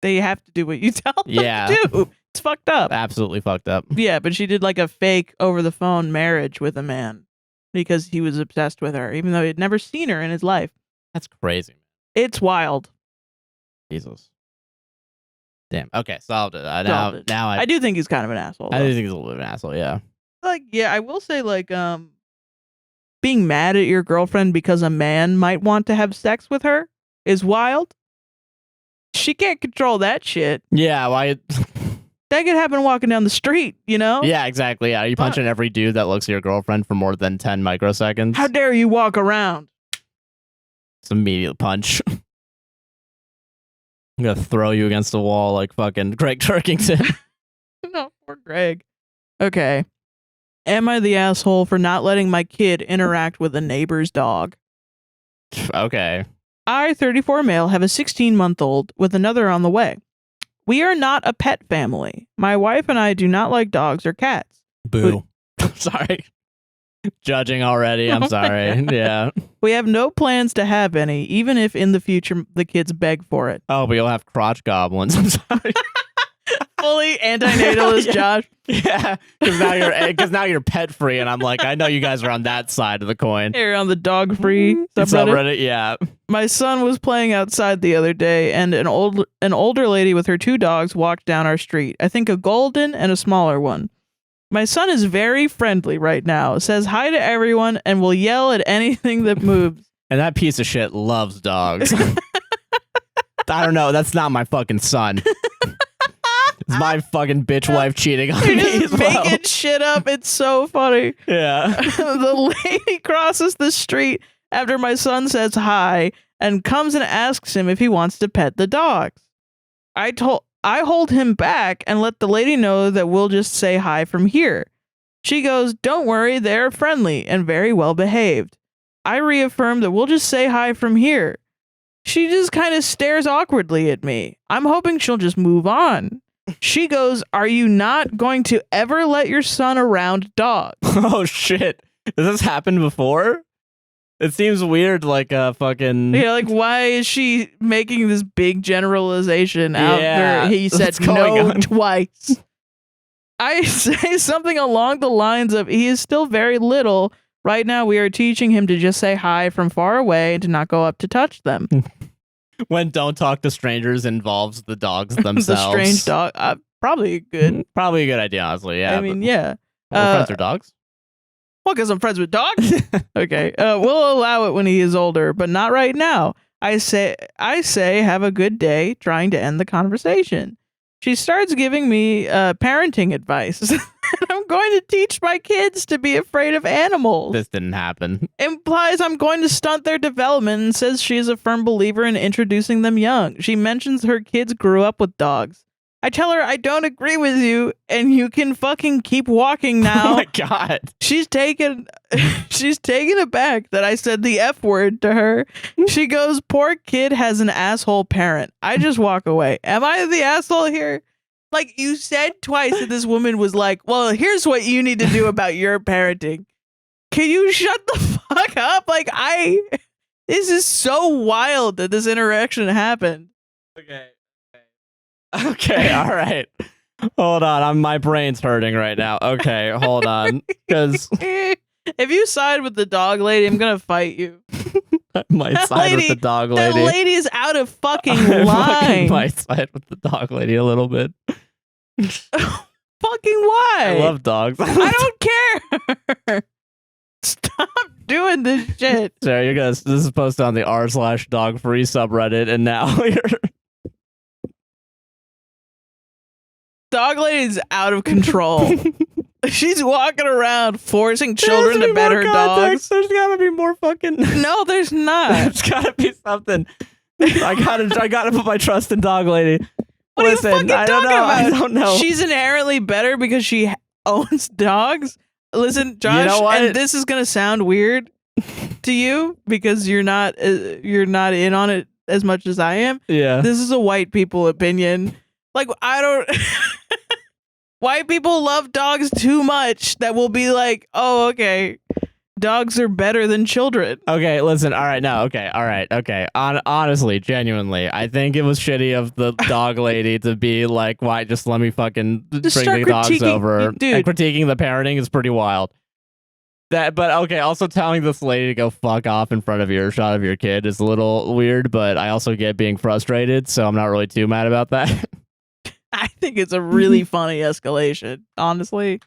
have to do what you tell them to do. It's fucked up. Absolutely fucked up. Yeah, but she did like a fake over the phone marriage with a man because he was obsessed with her, even though he had never seen her in his life. That's crazy. It's wild. Jesus. Damn. Okay, solved it. Now I do think he's kind of an asshole. I do think he's a little bit of an asshole, yeah. Like, yeah, I will say, like, being mad at your girlfriend because a man might want to have sex with her is wild. She can't control that shit. Yeah, why? That could happen walking down the street, you know? Yeah, exactly. Yeah, you punching every dude that looks at your girlfriend for more than 10 microseconds. How dare you walk around? It's an immediate punch. I'm gonna throw you against the wall like fucking Greg Turkington. No, poor Greg. Okay. Am I the asshole for not letting my kid interact with a neighbor's dog? Okay. I, 34 male, have a 16-month-old with another on the way. We are not a pet family. My wife and I do not like dogs or cats. Boo. Sorry. Judging already. I'm sorry. Yeah. We have no plans to have any, even if in the future the kids beg for it. Oh, but you'll have crotch goblins. I'm sorry. Fully antinatalist, Josh. Yeah, because now you're pet free, and I'm like, I know you guys are on that side of the coin. You're on the dog free subreddit. Yeah. My son was playing outside the other day, and an older lady with her 2 dogs walked down our street. I think a golden and a smaller one. My son is very friendly right now, says hi to everyone, and will yell at anything that moves. And that piece of shit loves dogs. I don't know. That's not my fucking son. It's my fucking bitch wife cheating on me. Just making shit up. It's so funny. Yeah. The lady crosses the street after my son says hi and comes and asks him if he wants to pet the dogs. I hold him back and let the lady know that we'll just say hi from here. She goes, "Don't worry, they're friendly and very well behaved." I reaffirm that we'll just say hi from here. She just kind of stares awkwardly at me. I'm hoping she'll just move on. She goes, "Are you not going to ever let your son around dogs?" Oh, shit. Does this happen before? It seems weird, like a fucking... Yeah, like, why is she making this big generalization after he said no twice? I say something along the lines of, he is still very little. Right now, we are teaching him to just say hi from far away and to not go up to touch them. When don't talk to strangers involves the dogs themselves. The strange dog. Probably good. Probably a good idea, honestly. Yeah. I mean, yeah. We're friends with dogs? Well, because I'm friends with dogs? Okay. We'll allow it when he is older, but not right now. I say, have a good day, trying to end the conversation. She starts giving me parenting advice. I'm going to teach my kids to be afraid of animals. This didn't happen. Implies I'm going to stunt their development and says she is a firm believer in introducing them young. She mentions her kids grew up with dogs. I tell her I don't agree with you and you can fucking keep walking now. Oh my God. She's taken aback that I said the F word to her. She goes, "Poor kid has an asshole parent." I just walk away. Am I the asshole here? Like, you said twice that this woman was like, "Well, here's what you need to do about your parenting." Can you shut the fuck up? Like, this is so wild that this interaction happened. Okay, all right. Hold on, my brain's hurting right now. Okay, hold on. Because if you side with the dog lady, I'm going to fight you. I might side with the dog lady. That lady is out of fucking line. I might side with the dog lady a little bit. Fucking why? I love dogs. I don't care. Stop doing this shit. Sarah, this is posted on the r/dog free subreddit, and now you're... Dog lady's out of control. She's walking around forcing children to pet her dogs. There's gotta be more fucking... No, there's not. There's gotta be something. I gotta put my trust in dog lady. What Listen, are you fucking talking about? I don't know. She's inherently better because she owns dogs. Listen, Josh, you know what? And this is gonna sound weird to you because you're not in on it as much as I am. Yeah. This is a white people opinion. Like, I don't... White people love dogs too much that will be like, "Oh, okay, dogs are better than children." Okay, listen. All right, no. Okay, all right. Okay. Honestly, genuinely, I think it was shitty of the dog lady to be like, "Why? Just let me fucking bring the dogs over." Dude. And critiquing the parenting is pretty wild. But okay. Also, telling this lady to go fuck off in front of earshot of your kid is a little weird. But I also get being frustrated, so I'm not really too mad about that. I think it's a really funny escalation, honestly.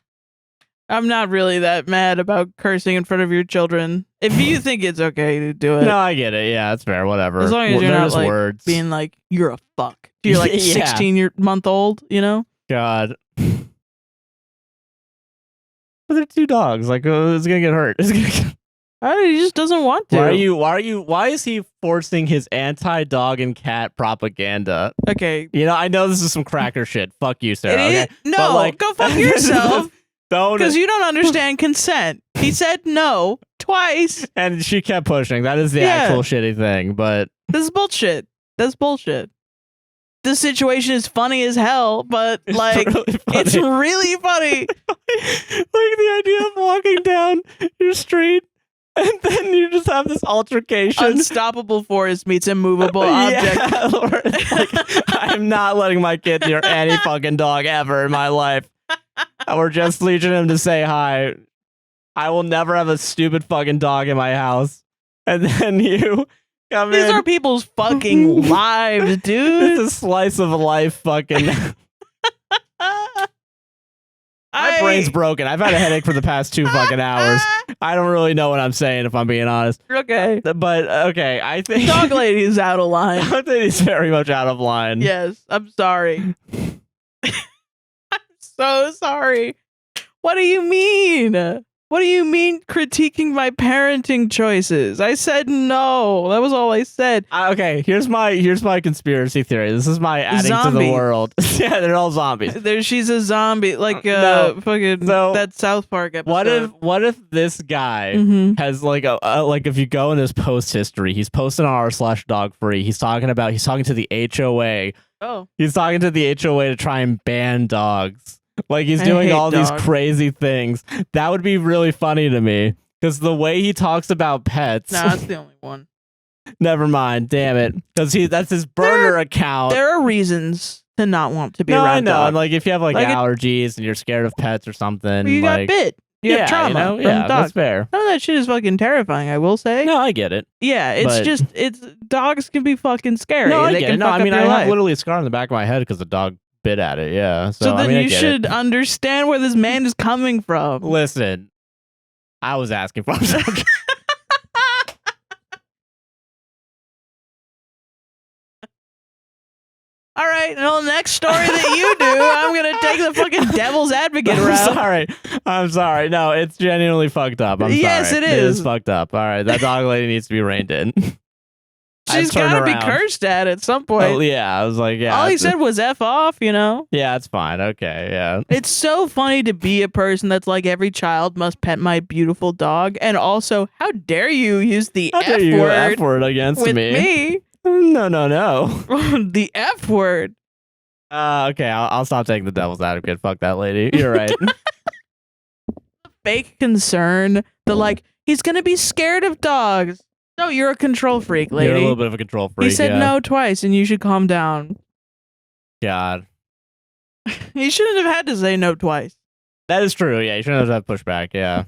I'm not really that mad about cursing in front of your children. If you think it's okay to do it. No, I get it. Yeah, that's fair. Whatever. As long as you're not like words. being like, "You're a fuck." You're like 16-month-old, you know? God. But they're two dogs. Like, it's gonna get hurt. He just doesn't want to. Why is he forcing his anti-dog and cat propaganda? Okay. You know, I know this is some cracker shit. Fuck you, Sarah. Okay? No, like, go fuck yourself. Don't. Because you don't understand consent. He said no twice. And she kept pushing. That is the actual shitty thing, but... This is bullshit. That's bullshit. This situation is funny as hell, but like, it's really funny. Like the idea of walking down your street and then you just have this altercation. Unstoppable force meets immovable object. Yeah, like, I'm not letting my kid near any fucking dog ever in my life. We're just teaching him to say hi. I will never have a stupid fucking dog in my house. And then you come in. These are people's fucking lives, dude. It's a slice of life fucking... My brain's broken. I've had a headache for the past 2 fucking hours. I don't really know what I'm saying, if I'm being honest. Okay. But, okay, I think... Dog lady is out of line. I think he's very much out of line. Yes, I'm sorry. I'm so sorry. What do you mean? What do you mean critiquing my parenting choices? I said no. That was all I said. Okay, here's my conspiracy theory. This is my adding to the world. Yeah, they're all zombies. She's a zombie, like fucking that South Park episode. What if this guy has like like if you go in his post history, he's posted on r/dogfree. He's talking to the HOA. Oh, he's talking to the HOA to try and ban dogs. Like he's doing all these crazy things. That would be really funny to me because the way he talks about pets. No, that's the only one. Never mind. Damn it. Because that's his burner account. There are reasons to not want to be around. I know. Dogs. And like if you have like allergies and you're scared of pets or something, you got bit. You have trauma. You know? Yeah, that's fair. None of that shit is fucking terrifying. I will say. No, I get it. Yeah, it's dogs can be fucking scary. No, I get it. No, I mean I have literally a scar on the back of my head because the dog bit at it. Yeah. So then you should understand where this man is coming from. Listen, I was asking for. All right, well, next story that you do, I'm gonna take the fucking devil's advocate route. I'm sorry. No, it's genuinely fucked up. I'm sorry. Yes, it is. It is fucked up. All right, that dog lady needs to be reined in. She's gotta be cursed at some point. Oh, yeah, I was like, yeah. All he said was F off, you know? Yeah, it's fine. Okay, yeah. It's so funny to be a person that's like, every child must pet my beautiful dog. And also, how dare you use the F word against with me? No. The F word. Okay, I'll stop taking the devil's advocate. Fuck that lady. You're right. Fake concern. The like, he's gonna be scared of dogs. No, you're a control freak, lady. You're a little bit of a control freak. He said no twice, and you should calm down. God. He shouldn't have had to say no twice. That is true. Yeah, you shouldn't have had pushback. Yeah.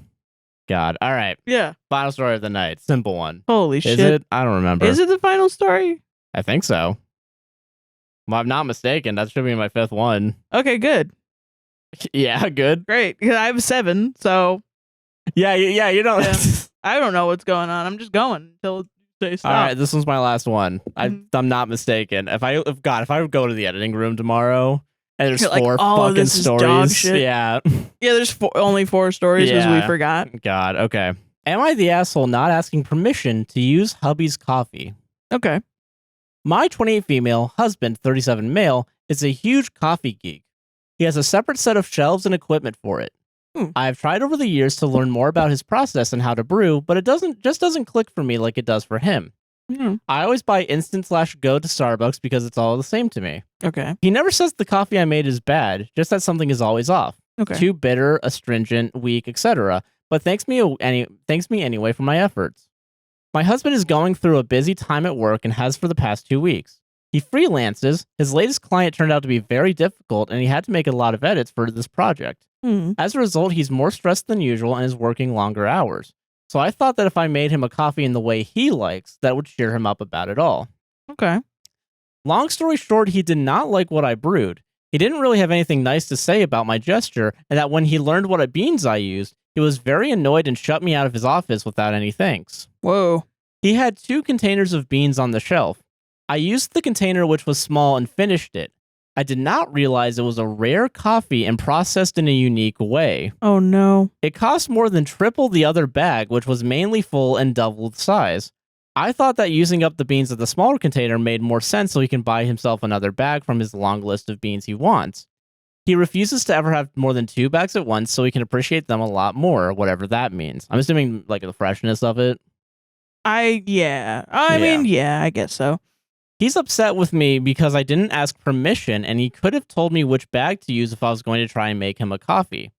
God. All right. Yeah. Final story of the night. Simple one. Holy shit. Is it? I don't remember. Is it the final story? I think so. Well, I'm not mistaken. That should be my 5th one. Okay, good. Yeah, good. Great. I have 7, so. Yeah, you don't. Yeah. I don't know what's going on. I'm just going until they stop. All right, this was my last one. I'm not mistaken. If I would go to the editing room tomorrow and there's 4 fucking stories. Yeah. Yeah, there's only 4 stories because we forgot. God, okay. Am I the asshole not asking permission to use hubby's coffee? Okay. My 28 female, husband 37 male, is a huge coffee geek. He has a separate set of shelves and equipment for it. I have tried over the years to learn more about his process and how to brew, but it doesn't click for me like it does for him. I always buy instant/go to Starbucks because it's all the same to me. Okay. He never says the coffee I made is bad, just that something is always off. Okay. Too bitter, astringent, weak, etc. But thanks me anyway for my efforts. My husband is going through a busy time at work and has for the past 2 weeks. He freelances. His latest client turned out to be very difficult, and he had to make a lot of edits for this project. As a result, he's more stressed than usual and is working longer hours. So I thought that if I made him a coffee in the way he likes, that would cheer him up about it all. Okay. Long story short, he did not like what I brewed. He didn't really have anything nice to say about my gesture, and that when he learned what beans I used, he was very annoyed and shut me out of his office without any thanks. Whoa. He had 2 containers of beans on the shelf. I used the container which was small and finished it. I did not realize it was a rare coffee and processed in a unique way. Oh no. It cost more than triple the other bag, which was mainly full and double the size. I thought that using up the beans of the smaller container made more sense so he can buy himself another bag from his long list of beans he wants. He refuses to ever have more than 2 bags at once so he can appreciate them a lot more, whatever that means. I'm assuming like the freshness of it. I guess so. He's upset with me because I didn't ask permission and he could have told me which bag to use if I was going to try and make him a coffee.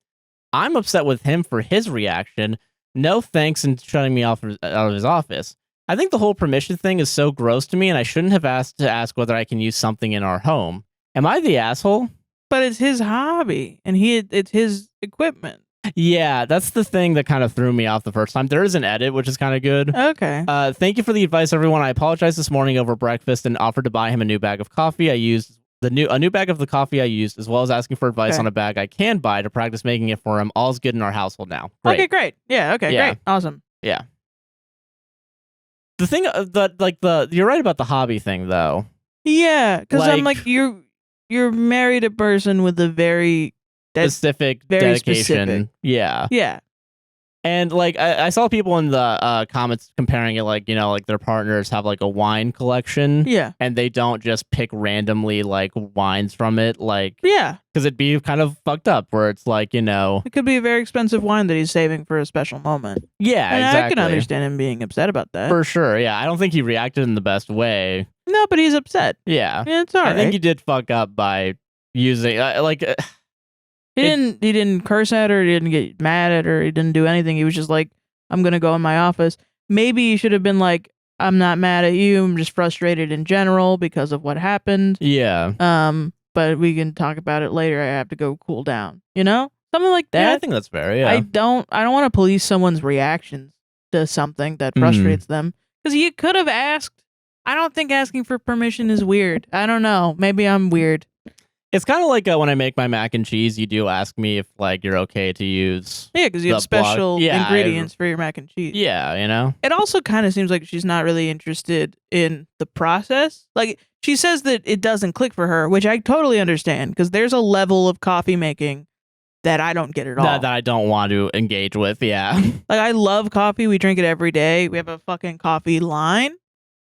I'm upset with him for his reaction, no thanks, and shutting me out of his office. I think the whole permission thing is so gross to me and I shouldn't have asked whether I can use something in our home. Am I the asshole? But it's his hobby and it's his equipment. Yeah, that's the thing that kind of threw me off the first time. There is an edit, which is kind of good. Okay. Thank you for the advice, everyone. I apologized this morning over breakfast and offered to buy him a new bag of coffee. I used a new bag of the coffee I used, as well as asking for advice on a bag I can buy to practice making it for him. All's good in our household now. Great. Okay, great. Yeah, okay, great. Awesome. Yeah. The thing you're right about the hobby thing though. Yeah, because I'm like you're married a person with a very specific dedication. Yeah. Yeah. And like I saw people in the comments comparing it, like, you know, like their partners have like a wine collection, and they don't just pick randomly like wines from it, like, because it'd be kind of fucked up where it's like, you know, it could be a very expensive wine that he's saving for a special moment. Yeah, and exactly. I can understand him being upset about that for sure. Yeah, I don't think he reacted in the best way. No, but he's upset. Yeah, it's all right. I think he did fuck up by using He didn't curse at her. He didn't get mad at her. He didn't do anything. He was just like, I'm going to go in my office. Maybe he should have been like, I'm not mad at you. I'm just frustrated in general because of what happened. Yeah. But we can talk about it later. I have to go cool down. You know? Something like that. Yeah, I think that's fair. Yeah. I don't want to police someone's reactions to something that frustrates them. Because you could have asked. I don't think asking for permission is weird. I don't know. Maybe I'm weird. It's kind of like when I make my mac and cheese, you do ask me if like you're okay to use. Yeah, because you have special ingredients for your mac and cheese. Yeah, you know. It also kind of seems like she's not really interested in the process. Like she says that it doesn't click for her, which I totally understand because there's a level of coffee making that I don't get at all. That I don't want to engage with. Yeah. Like I love coffee. We drink it every day. We have a fucking coffee line.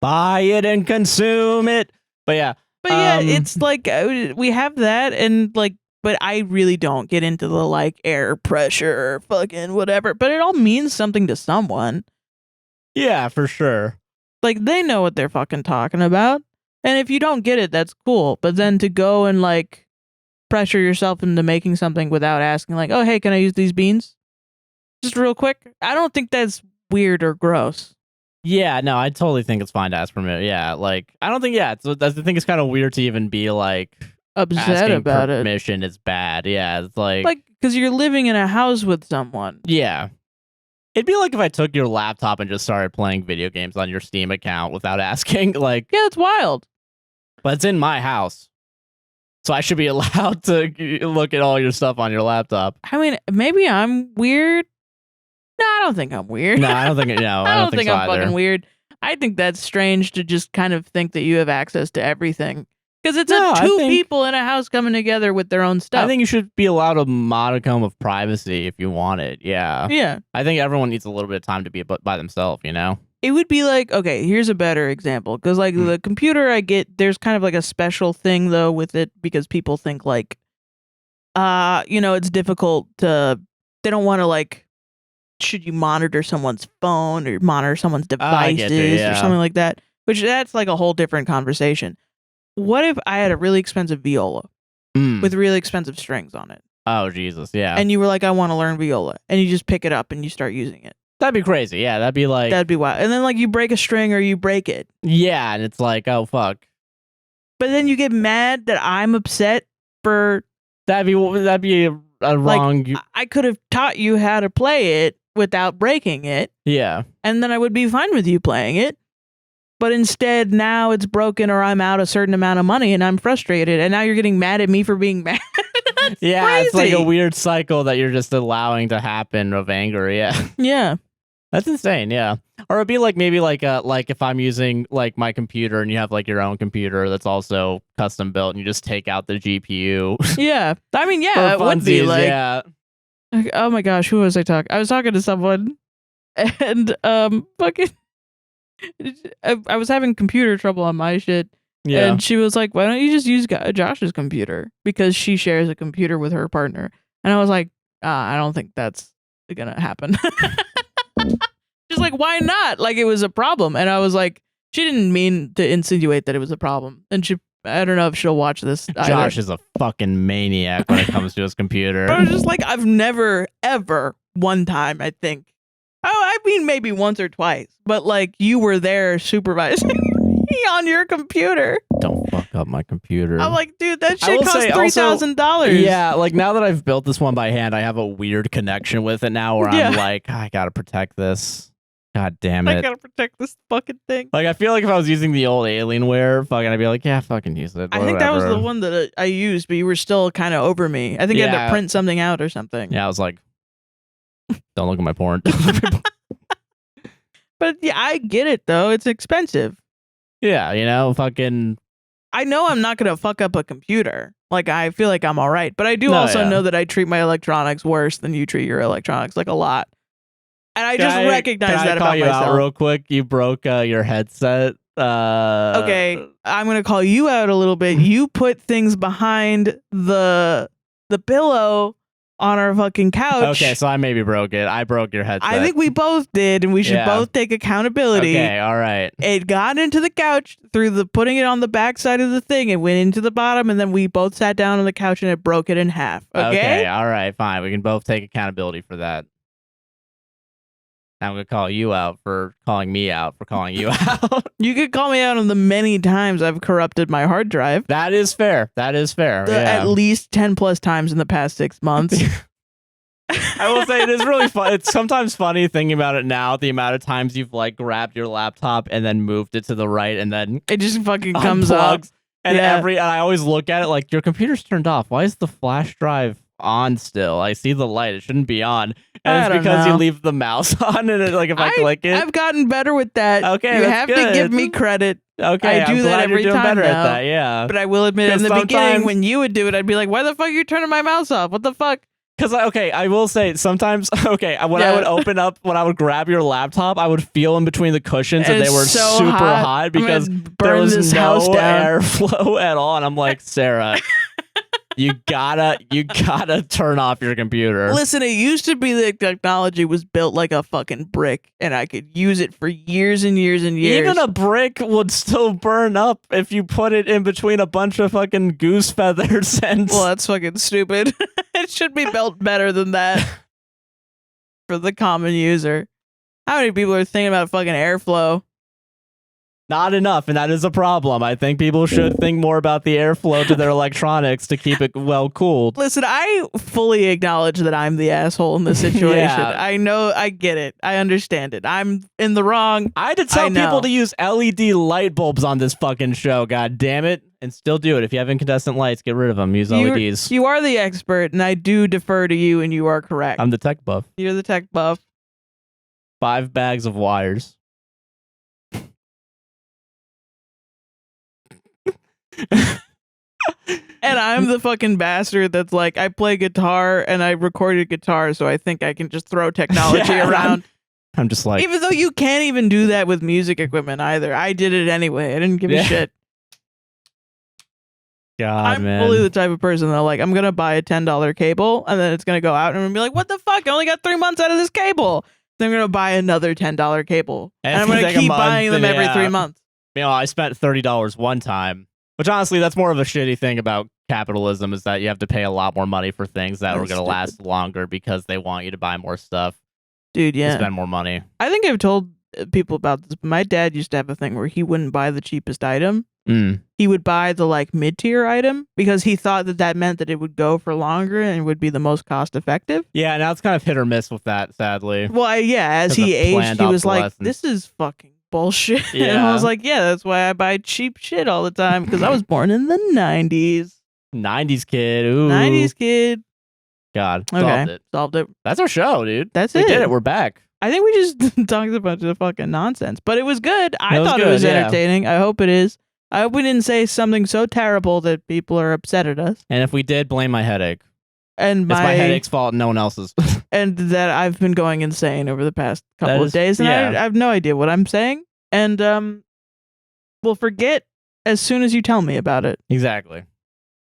Buy it and consume it. But yeah. But yeah, it's like we have that and like, but I really don't get into the like air pressure or fucking whatever. But it all means something to someone. Yeah, for sure. Like they know what they're fucking talking about. And if you don't get it, that's cool. But then to go and like pressure yourself into making something without asking like, oh, hey, can I use these beans? Just real quick. I don't think that's weird or gross. Yeah, no, I totally think it's fine to ask permission. Yeah, like I don't think. Yeah, I think it's kind of weird to even be like upset about it. Permission is bad. Yeah, it's like because you're living in a house with someone. Yeah, it'd be like if I took your laptop and just started playing video games on your Steam account without asking. Like, yeah, it's wild. But it's in my house, so I should be allowed to look at all your stuff on your laptop. I mean, maybe I'm weird. No, I don't think I'm weird. No, I don't think. No, I don't think so I'm fucking weird. I think that's strange to just kind of think that you have access to everything because it's two people in a house coming together with their own stuff. I think you should be allowed a modicum of privacy if you want it. Yeah. Yeah. I think everyone needs a little bit of time to be by themselves. You know. It would be like, okay, here's a better example because like the computer, I get there's kind of like a special thing though with it because people think like, you know, it's difficult to. They don't want to like. Should you monitor someone's phone or monitor someone's devices or something like that? Which that's like a whole different conversation. What if I had a really expensive viola with really expensive strings on it? Oh, Jesus, yeah. And you were like, I want to learn viola. And you just pick it up and you start using it. That'd be crazy. Yeah, that'd be wild. And then like you break a string or you break it. Yeah, and it's like, oh, fuck. But then you get mad that I'm upset for... That'd be a wrong... Like, I could have taught you how to play it without breaking it. Yeah. And then I would be fine with you playing it. But instead, now it's broken or I'm out a certain amount of money and I'm frustrated. And now you're getting mad at me for being mad. Yeah, crazy. It's like a weird cycle that you're just allowing to happen of anger. Yeah. Yeah. That's insane. Yeah. Or it'd be like maybe like if I'm using like my computer and you have like your own computer that's also custom built and you just take out the GPU. Yeah. I mean, yeah, it would be like... Yeah. Oh my gosh, who was I talking? I was talking to someone and fucking I was having computer trouble on my shit. Yeah. And she was like, why don't you just use Josh's computer? Because she shares a computer with her partner. And I was like, I don't think that's gonna happen. She's like, why not? Like it was a problem. And I was like, she didn't mean to insinuate that it was a problem. And I don't know if she'll watch this either. Josh is a fucking maniac when it comes to his computer. But I was just like, I've never, ever, one time, I think. Oh, I mean, maybe once or twice. But like, you were there supervising me on your computer. Don't fuck up my computer. I'm like, dude, that shit costs $3,000. Yeah, like now that I've built this one by hand, I have a weird connection with it now where I'm like, I gotta protect this. God damn it. I gotta protect this fucking thing. Like, I feel like if I was using the old Alienware, fucking, I'd be like, yeah, fucking use it. I think that was the one that I used, but you were still kind of over me. I think you had to print something out or something. Yeah, I was like, don't look at my porn. But yeah, I get it, though. It's expensive. Yeah, you know, fucking... I know I'm not going to fuck up a computer. Like, I feel like I'm all right. But I do also know that I treat my electronics worse than you treat your electronics, like a lot. And I just recognized that about myself. Can I call you out real quick? You broke your headset. Okay, I'm gonna call you out a little bit. You put things behind the pillow on our fucking couch. Okay, so I maybe broke it. I broke your headset. I think we both did, and we should both take accountability. Okay, all right. It got into the couch through the putting it on the back side of the thing. It went into the bottom, and then we both sat down on the couch, and it broke it in half. Okay, all right, fine. We can both take accountability for that. I'm going to call you out for calling me out for calling you out. You could call me out on the many times I've corrupted my hard drive. That is fair. At least 10 plus times in the past 6 months. I will say it is really fun. It's sometimes funny thinking about it now, the amount of times you've like grabbed your laptop and then moved it to the right and then it just fucking comes up. And and I always look at it like your computer's turned off. Why is the flash drive on still? I see the light. It shouldn't be on. And it's because you leave the mouse on and if I click it. I've gotten better with that. Okay, you have to give me credit. Okay, I do that every time better now. at that, yeah. But I will admit, in the beginning, when you would do it, I'd be like, "Why the fuck are you turning my mouse off? What the fuck?" Because I will say sometimes. Okay, when I would open up, when I would grab your laptop, I would feel in between the cushions and they were so super hot because there was no airflow at all, and I'm like, Sarah. You gotta turn off your computer. Listen, it used to be that technology was built like a fucking brick, and I could use it for years and years and years. Even a brick would still burn up if you put it in between a bunch of fucking goose feathers. And well, that's fucking stupid. It should be built better than that for the common user. How many people are thinking about fucking airflow? Not enough, and that is a problem. I think people should think more about the airflow to their electronics to keep it well cooled. Listen, I fully acknowledge that I'm the asshole in this situation. Yeah. I know, I get it. I understand it. I'm in the wrong. I had to tell people to use LED light bulbs on this fucking show, god damn it. And still do it. If you have incandescent lights, get rid of them. Use LEDs. You are the expert, and I do defer to you, and you are correct. I'm the tech buff. You're the tech buff. 5 bags of wires. And I'm the fucking bastard that's like, I play guitar and I recorded guitar, so I think I can just throw technology around. I'm just like, even though you can't even do that with music equipment either. I did it anyway. I didn't give a shit. God, I'm fully the type of person that like, I'm gonna buy a $10 cable and then it's gonna go out and I'm gonna be like, what the fuck? I only got 3 months out of this cable. Then I'm gonna buy another $10 cable and I'm gonna keep buying them every 3 months. You know, I spent $30 one time. Which honestly, that's more of a shitty thing about capitalism is that you have to pay a lot more money for things that are going to last longer because they want you to buy more stuff. Dude, yeah. To spend more money. I think I've told people about this, but my dad used to have a thing where he wouldn't buy the cheapest item. He would buy the like mid-tier item because he thought that meant that it would go for longer and would be the most cost effective. Yeah, now it's kind of hit or miss with that, sadly. Well, as he aged, he was like, this is fucking bullshit. Yeah. And I was like, yeah, that's why I buy cheap shit all the time because I was born in the 90s. 90s kid. Ooh. 90s kid. God. Solved it. That's our show, dude. We did it. We're back. I think we just talked a bunch of fucking nonsense, but it was good. I thought it was entertaining. Yeah. I hope it is. I hope we didn't say something so terrible that people are upset at us. And if we did, blame my headache. And it's my headache's fault, no one else's. And that I've been going insane over the past couple of days, and I have no idea what I'm saying. And we'll forget as soon as you tell me about it. Exactly.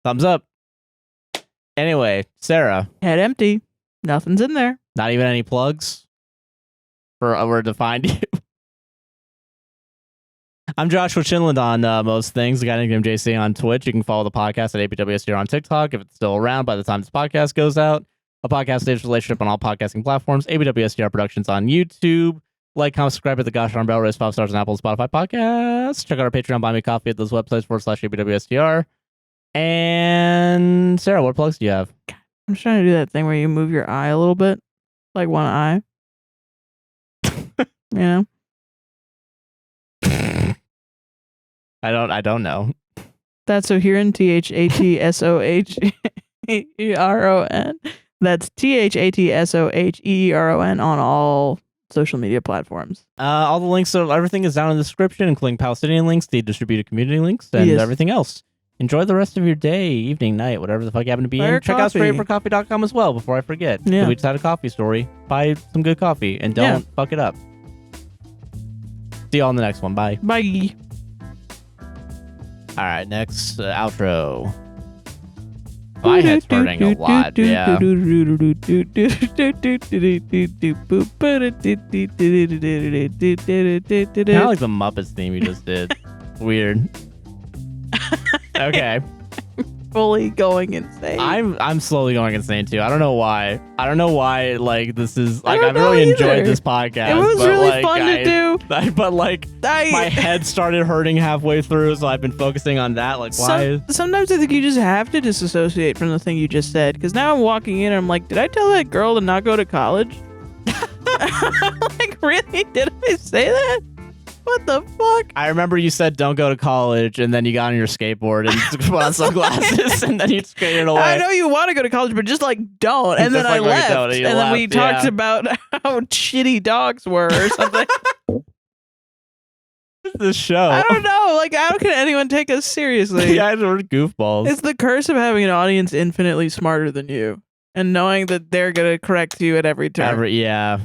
Thumbs up. Anyway, Sarah. Head empty. Nothing's in there. Not even any plugs for where to find you. I'm Joshua Chinland on most things. The guy named JC on Twitch. You can follow the podcast at APWSTR on TikTok if it's still around by the time this podcast goes out. A podcast stage relationship on all podcasting platforms. APWSTR Productions on YouTube. Like, comment, subscribe, hit the gosh darn bell, raise 5 stars on Apple, Spotify podcasts. Check out our Patreon, buy me coffee at those websites /APWSTR. And Sarah, what plugs do you have? I'm just trying to do that thing where you move your eye a little bit, like one eye. You know. I don't know. That's Soheron, THATSOHEERON. That's THATSOHEERON on all social media platforms. All the links of everything is down in the description, including Palestinian links, the distributed community links, and everything else. enjoy the rest of your day, evening, night, whatever the fuck you happen to be in. Check out straightforcoffee.com as well before I forget. Yeah. We just had a coffee story. Buy some good coffee and don't fuck it up. See you all in the next one. Bye. Bye. All right, next outro. My head's hurting a lot, yeah. Kind of like the Muppets theme you just did. Weird. Okay. Fully going insane. I'm slowly going insane too. I don't know why. Like this is like I've really enjoyed this podcast. It was really fun to do. But like my head started hurting halfway through, so I've been focusing on that. Like why? Sometimes I think you just have to disassociate from the thing you just said. Because now I'm walking in and I'm like, did I tell that girl to not go to college? Like really? Did I say that? What the fuck? I remember you said don't go to college, and then you got on your skateboard and put on sunglasses, and then you skated away. I know you want to go to college, but just like don't. And then I left. And then we talked about how shitty dogs were or something. This show. I don't know. Like, how can anyone take us seriously? Yeah, we're goofballs. It's the curse of having an audience infinitely smarter than you and knowing that they're going to correct you at every turn. Yeah.